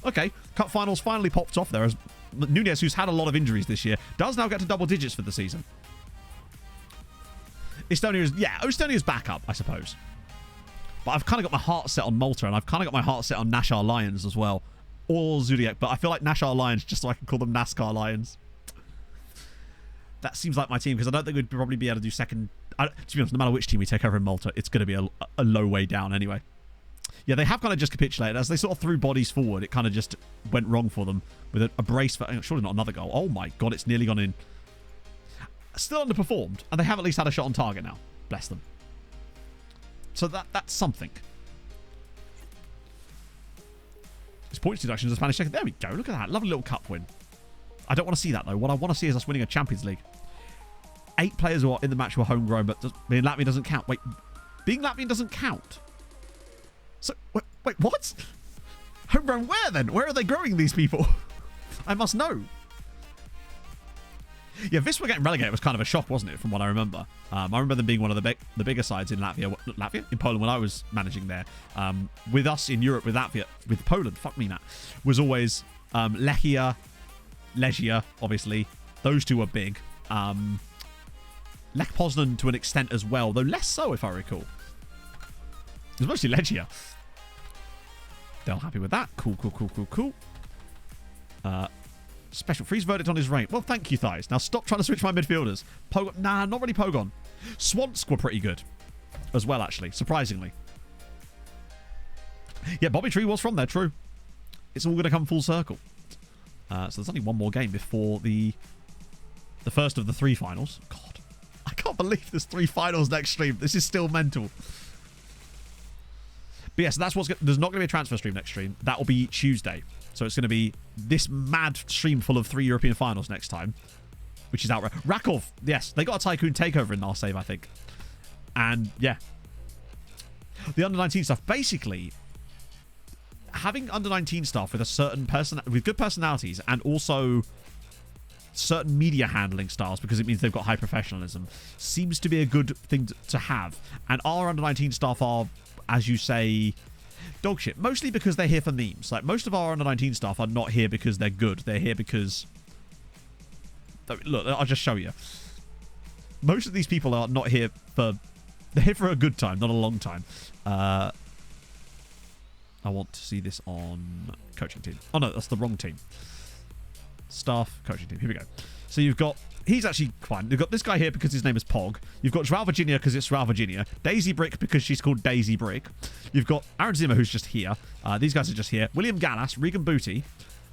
Okay, cup finals finally popped off there, as Nunez, who's had a lot of injuries this year, does now get to double digits for the season. Estonia's backup, I suppose. But I've kind of got my heart set on Malta, and I've kind of got my heart set on Nashar Lions as well. Or Zodiac, but I feel like Nashar Lions, just so I can call them NASCAR Lions. That seems like my team, because I don't think we'd probably be able to do second... to be honest, no matter which team we take over in Malta, it's going to be a low way down anyway. Yeah, they have kind of just capitulated. As they sort of threw bodies forward, it kind of just went wrong for them with a brace for... Surely not another goal. Oh my god, it's nearly gone in. Still underperformed, and they have at least had a shot on target now. Bless them. So that's something. It's points deduction to the Spanish second. There we go. Look at that. Lovely little cup win. I don't want to see that, though. What I want to see is us winning a Champions League. 8 players who are in the match who are homegrown, but being Latvian doesn't count. Wait, being Latvian doesn't count? So, wait, what? Homegrown where, then? Where are they growing these people? I must know. Yeah, Wisła getting relegated was kind of a shock, wasn't it, from what I remember? I remember them being one of the bigger sides in Latvia? In Poland when I was managing there. With us in Europe, with Latvia, with Poland, fuck me, Matt, was always Lechia, obviously. Those two were big. Lech Poznan to an extent as well, though less so, if I recall. It was mostly Lechia. They're all happy with that. Cool. Special freeze verdict on his rank. Well, thank you, Thighs. Now stop trying to switch my midfielders. Pogon. Nah, not really Pogon. Swansk were pretty good as well, actually, surprisingly. Yeah, Bobby Tree was from there, true. It's all going to come full circle. So there's only one more game before the first of the 3 finals. God, I can't believe there's 3 finals next stream. This is still mental. But yes, that's there's not going to be a transfer stream next stream. That will be Tuesday. So it's going to be this mad stream full of 3 European finals next time, which is outright. Rakov, yes, they got a Tycoon takeover in our save, I think. And yeah, the under-19 stuff, basically having under-19 staff with a certain with good personalities and also certain media handling styles, because it means they've got high professionalism, seems to be a good thing to have. And our under-19 staff are, as you say, dog shit. Mostly because they're here for memes. Like, most of our under-19 staff are not here because they're good. They're here because... Look, I'll just show you. most of these people are not here for... They're here for a good time, not a long time. I want to see this on coaching team. Oh, no, that's the wrong team. Staff, coaching team. Here we go. So you've got... He's actually fine. You've got this guy here because his name is Pog. You've got Joao Virginia because it's Joao Virginia. Daisy Brick because she's called Daisy Brick. You've got Aaron Zimmer who's just here. These guys are just here. William Gallas, Regan Booty,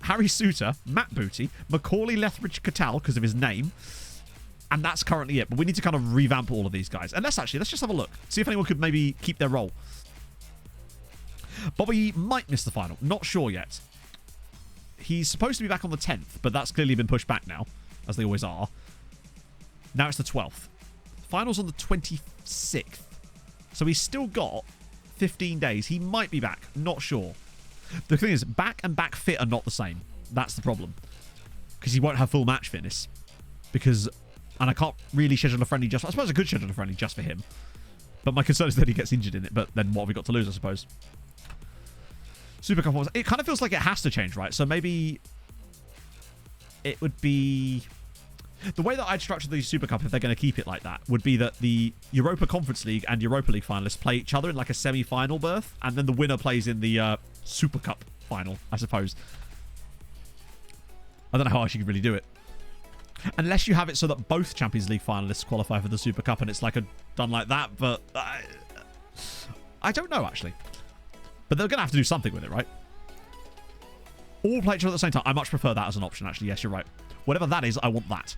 Harry Suter, Matt Booty, Macaulay Lethbridge Catal because of his name. And that's currently it. But we need to kind of revamp all of these guys. And let's just have a look. See if anyone could maybe keep their role. Bobby might miss the final. Not sure yet. He's supposed to be back on the 10th, but that's clearly been pushed back now, as they always are. Now it's the 12th. Finals on the 26th. So he's still got 15 days. He might be back. Not sure. The thing is, back and back fit are not the same. That's the problem. Because he won't have full match fitness. Because... And I can't really schedule a friendly just... I suppose I could schedule a friendly just for him. But my concern is that he gets injured in it. But then what have we got to lose, I suppose? Super Cup Finals. It kind of feels like it has to change, right? So maybe... It would be... The way that I'd structure the Super Cup, if they're going to keep it like that, would be that the Europa Conference League and Europa League finalists play each other in like a semi-final berth, and then the winner plays in the Super Cup final, I suppose. I don't know how else you could really do it. Unless you have it so that both Champions League finalists qualify for the Super Cup, and it's like done like that, but I don't know, actually. But they're going to have to do something with it, right? All play each other at the same time. I much prefer that as an option, actually. Yes, you're right. Whatever that is, I want that.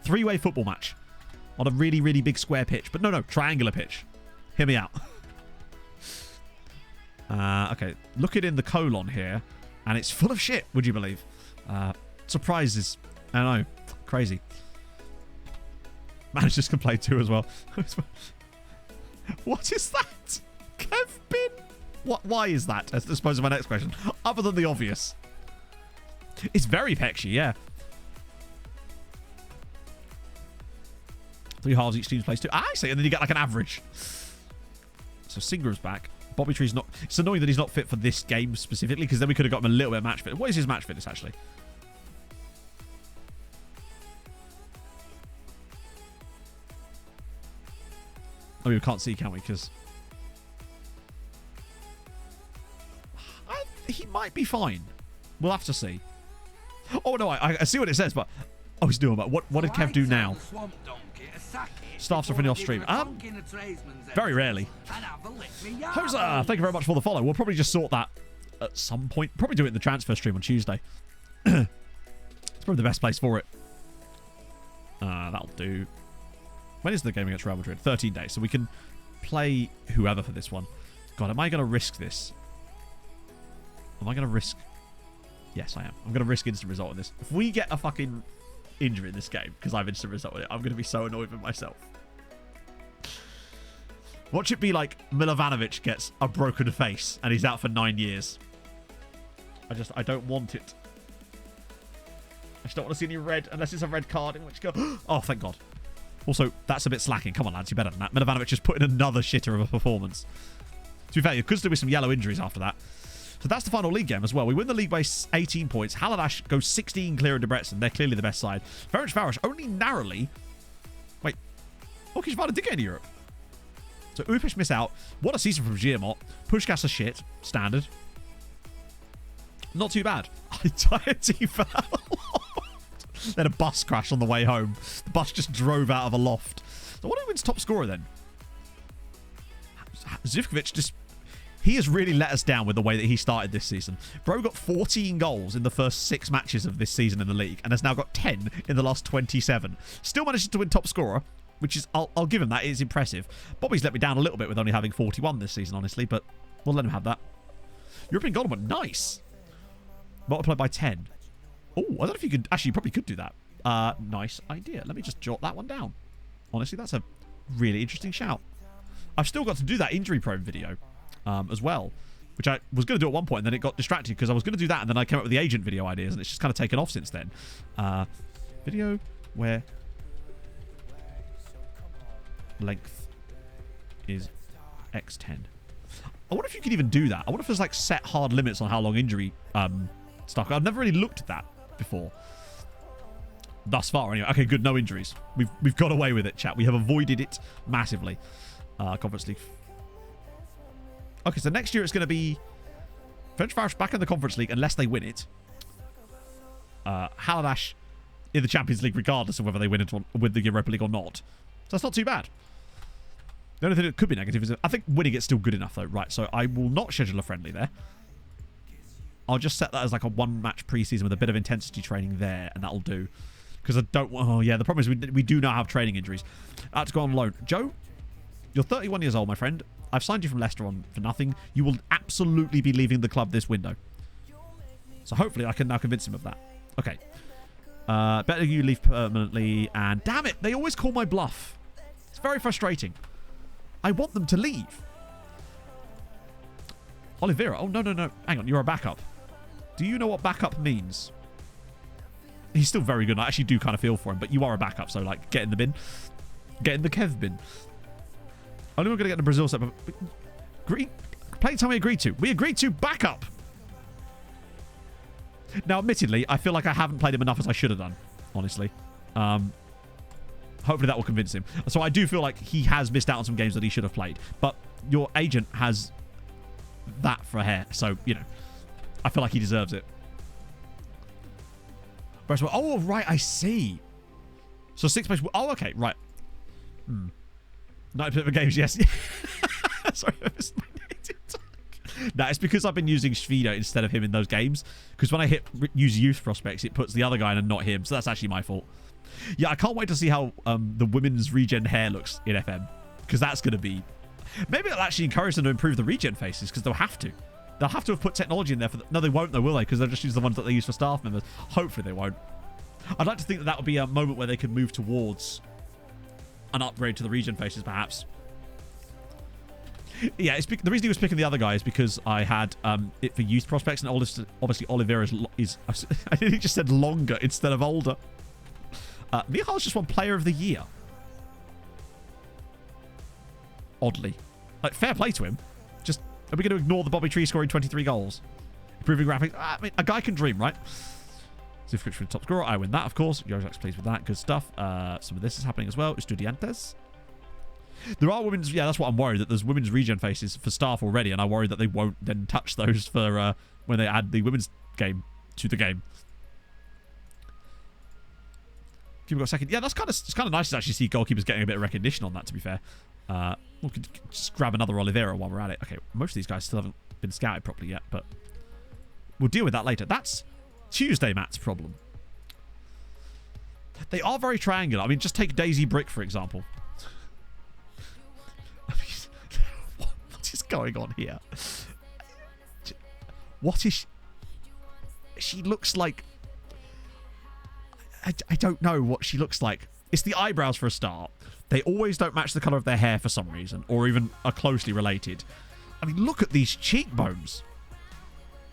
3-way football match on a really, really big square pitch. But no, triangular pitch. Hear me out. Okay, look it in the colon here, and it's full of shit, would you believe? Surprises. I know. Crazy. Managers can play too as well. What is that? Kevin? What? Why is that? I suppose my next question. Other than the obvious. It's very pexy, yeah. 3 halves each team plays 2. I see, and then you get like an average. So Singram's back. Bobby Tree's not... It's annoying that he's not fit for this game specifically, because then we could have got him a little bit of match fit. What is his match fitness, actually? Oh, we can't see, can we? Because... he might be fine. We'll have to see. Oh, no, I see what it says, but... Oh, he's doing that. What did Kev do now? Staffs are finishing off stream. Very rarely. Hosa, thank you very much for the follow. We'll probably just sort that at some point. Probably do it in the transfer stream on Tuesday. It's probably the best place for it. That'll do. When is the game against Real Madrid? 13 days. So we can play whoever for this one. God, am I going to risk this? Am I going to risk... Yes, I am. I'm going to risk instant result in this. If we get a fucking injury in this game, because I've instant resulted it, I'm going to be so annoyed with myself. Watch it be like Milovanovic gets a broken face and he's out for 9 years. I don't want it. I just don't want to see any red, unless it's a red card, in which go... Oh, thank God. Also, that's a bit slacking. Come on, lads, you're better than that. Milovanovic just put in another shitter of a performance. To be fair, you could still be some yellow injuries after that. So that's the final league game as well. We win the league by 18 points. Haladash goes 16 clear of Debrecen. They're clearly the best side. Ferencváros only narrowly... Wait. Okishvada did get into Europe. So Újpest miss out. What a season from Giamot. Puskás a shit. Standard. Not too bad. Entirety fell. Then a bus crash on the way home. The bus just drove out of a loft. So what wins top scorer then? Zivkovic just... He has really let us down with the way that he started this season. Bro got 14 goals in the first 6 matches of this season in the league and has now got 10 in the last 27. Still manages to win top scorer, which is, I'll give him that. It is impressive. Bobby's let me down a little bit with only having 41 this season, honestly, but we'll let him have that. European Golden One, nice. Multiplied by 10. Oh, I don't know if you could... Actually, you probably could do that. Nice idea. Let me just jot that one down. Honestly, that's a really interesting shout. I've still got to do that injury prone video. As well, which I was going to do at one point, and then it got distracted because I was going to do that, and then I came up with the agent video ideas, and it's just kind of taken off since then. Video where length is X10. I wonder if you could even do that. I wonder if there's like set hard limits on how long injury stuff. I've never really looked at that before. Thus far, anyway. Okay, good. No injuries. We've got away with it, chat. We have avoided it massively. Conference League. Okay, so next year it's going to be Ferencváros back in the Conference League unless they win it. Haladáš in the Champions League regardless of whether they win the Europa League or not. So that's not too bad. The only thing that could be negative is I think winning it's still good enough though. Right, so I will not schedule a friendly there. I'll just set that as like a one-match preseason with a bit of intensity training there, and that'll do. Because I don't want... Oh, yeah, the problem is we do now have training injuries. I have to go on loan. Joe, you're 31 years old, my friend. I've signed you from Leicester for nothing. You will absolutely be leaving the club this window. So hopefully I can now convince him of that. Okay. Better you leave permanently. And damn it, they always call my bluff. It's very frustrating. I want them to leave. Oliveira. Oh, no. Hang on, you're a backup. Do you know what backup means? He's still very good. I actually do kind of feel for him, but you are a backup, so like get in the bin. Get in the Kev bin. Only we're going to get the Brazil set. Playing time we agreed to. We agreed to backup. Now, admittedly, I feel like I haven't played him enough as I should have done, honestly. Hopefully that will convince him. So I do feel like he has missed out on some games that he should have played. But your agent has that for hair. So, you know, I feel like he deserves it. Oh, right, I see. So 6 place... Oh, okay, right. 90% of the games, yes. Sorry, I missed my native. No, it's because I've been using Shvida instead of him in those games. Because when I use youth prospects, it puts the other guy in and not him. So that's actually my fault. Yeah, I can't wait to see how the women's regen hair looks in FM. Because that's going to be... Maybe it'll actually encourage them to improve the regen faces. Because they'll have to. They'll have to have put technology in there. No, they won't though, will they? Because they'll just use the ones that they use for staff members. Hopefully they won't. I'd like to think that that would be a moment where they could move towards an upgrade to the regen faces, perhaps. Yeah, the reason he was picking the other guy is because I had it for youth prospects, and obviously Oliveira is I think he just said longer instead of older. Michal's just won Player of the Year. Oddly. Like, fair play to him. Just, are we going to ignore the Bobby Tree scoring 23 goals? Improving graphics. I mean, a guy can dream, right? Subscription top scorer. I win that, of course. Yorjak's pleased with that. Good stuff. Some of this is happening as well. Estudiantes. There are women's... Yeah, that's what I'm worried, that there's women's regen faces for staff already, and I worry that they won't then touch those for when they add the women's game to the game. Give me a second. Yeah, it's kind of nice to actually see goalkeepers getting a bit of recognition on that, to be fair. We could just grab another Oliveira while we're at it. Okay, most of these guys still haven't been scouted properly yet, but we'll deal with that later. That's Tuesday Matt's problem. They are very triangular. I mean, just take Daisy Brick, for example. I mean, what is going on here? What is... She looks like... I don't know what she looks like. It's the eyebrows for a start. They always don't match the colour of their hair for some reason, or even are closely related. I mean, look at these cheekbones.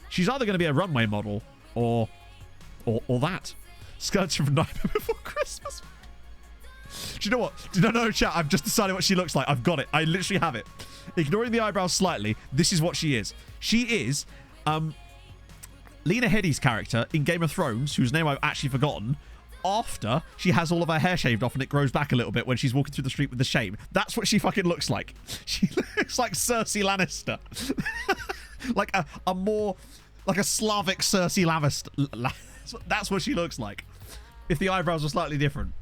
She's either going to be a runway model, or that. Skirts from Nightmare Before Christmas. Do you know what? No, chat. I've just decided what she looks like. I've got it. I literally have it. Ignoring the eyebrows slightly, this is what she is. She is Lena Headey's character in Game of Thrones, whose name I've actually forgotten, after she has all of her hair shaved off and it grows back a little bit when she's walking through the street with the shame. That's what she fucking looks like. She looks like Cersei Lannister. Like a more... Like a Slavic Cersei Lannister. That's what she looks like. If the eyebrows were slightly different.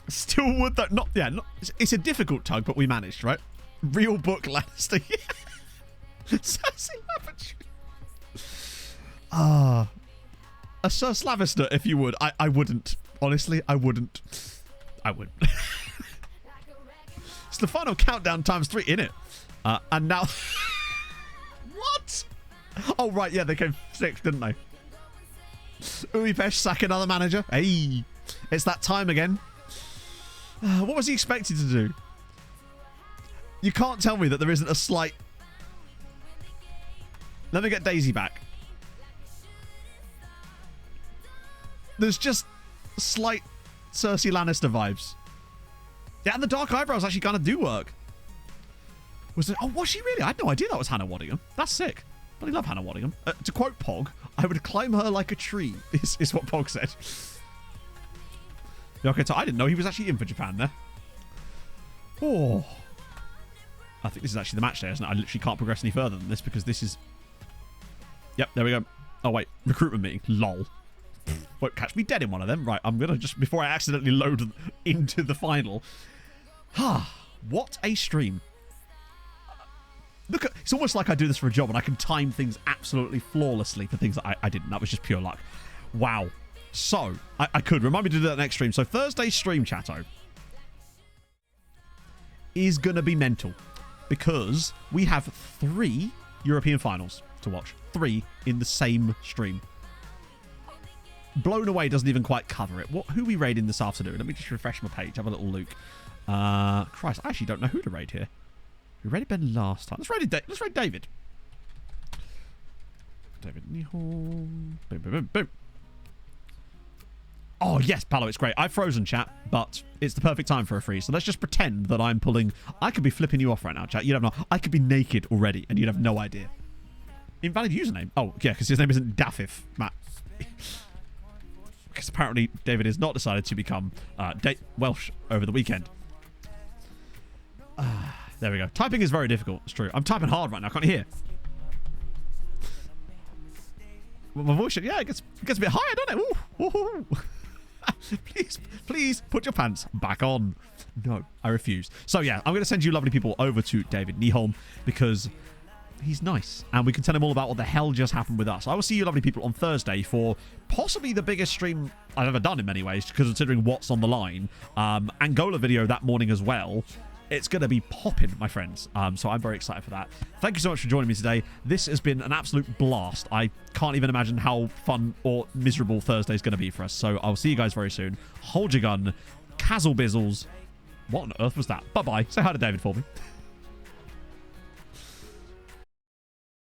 Still would though. Not, yeah, it's a difficult tug, but we managed, right? Real book Lannister. Cersei Lannister. A Sir Slavister, if you would. I wouldn't. Honestly, I wouldn't. I would. It's the final countdown times 3, innit? And now... What? Oh, right, yeah, they came 6th, didn't they? Uipesh sack another manager. Hey, it's that time again. What was he expected to do? You can't tell me that there isn't a slight... Let me get Daisy back. There's just slight Cersei Lannister vibes. Yeah, and the dark eyebrows actually kind of do work. Was she really? I had no idea that was Hannah Waddingham. That's sick. But I love Hannah Waddingham. To quote Pog, I would climb her like a tree, is what Pog said. Okay, so I didn't know he was actually in for Japan there. Oh. I think this is actually the match day, isn't it? I literally can't progress any further than this because this is... Yep, there we go. Oh, wait. Recruitment meeting. Lol. Won't catch me dead in one of them. Right, I'm going to just... Before I accidentally load into the final. What a stream. Look at... It's almost like I do this for a job and I can time things absolutely flawlessly for things that I didn't. That was just pure luck. Wow. So, I could. Remind me to do that next stream. So, Thursday's stream, chatto, is going to be mental. Because we have 3 European finals to watch. 3 in the same stream. Blown Away doesn't even quite cover it. Who are we raiding this afternoon? Let me just refresh my page. Have a little look. Christ, I actually don't know who to raid here. We raided Ben last time. Let's raid David. David Nihon. Boom, boom, boom, boom. Oh, yes, Palo, it's great. I've frozen, chat, but it's the perfect time for a freeze. So let's just pretend that I'm pulling... I could be flipping you off right now, chat. You'd have no... I could be naked already, and you'd have no idea. Invalid username. Oh, yeah, because his name isn't Daffif, Matt. Because apparently David has not decided to become Welsh over the weekend. There we go. Typing is very difficult. It's true. I'm typing hard right now. I can't hear. My voice, yeah, it gets a bit higher, doesn't it? Ooh, ooh, ooh. Please put your pants back on. No, I refuse. So yeah, I'm going to send you lovely people over to David Nieholm because he's nice and we can tell him all about what the hell just happened with us. I will see you lovely people on Thursday for possibly the biggest stream I've ever done in many ways, considering what's on the line. Angola video that morning as well. It's going to be popping, my friends. So I'm very excited for that. Thank you so much for joining me today. This has been an absolute blast. I can't even imagine how fun or miserable Thursday is going to be for us. So I'll see you guys very soon. Hold your gun. Cazzle bizzles. What on earth was that? Bye-bye. Say hi to David for me.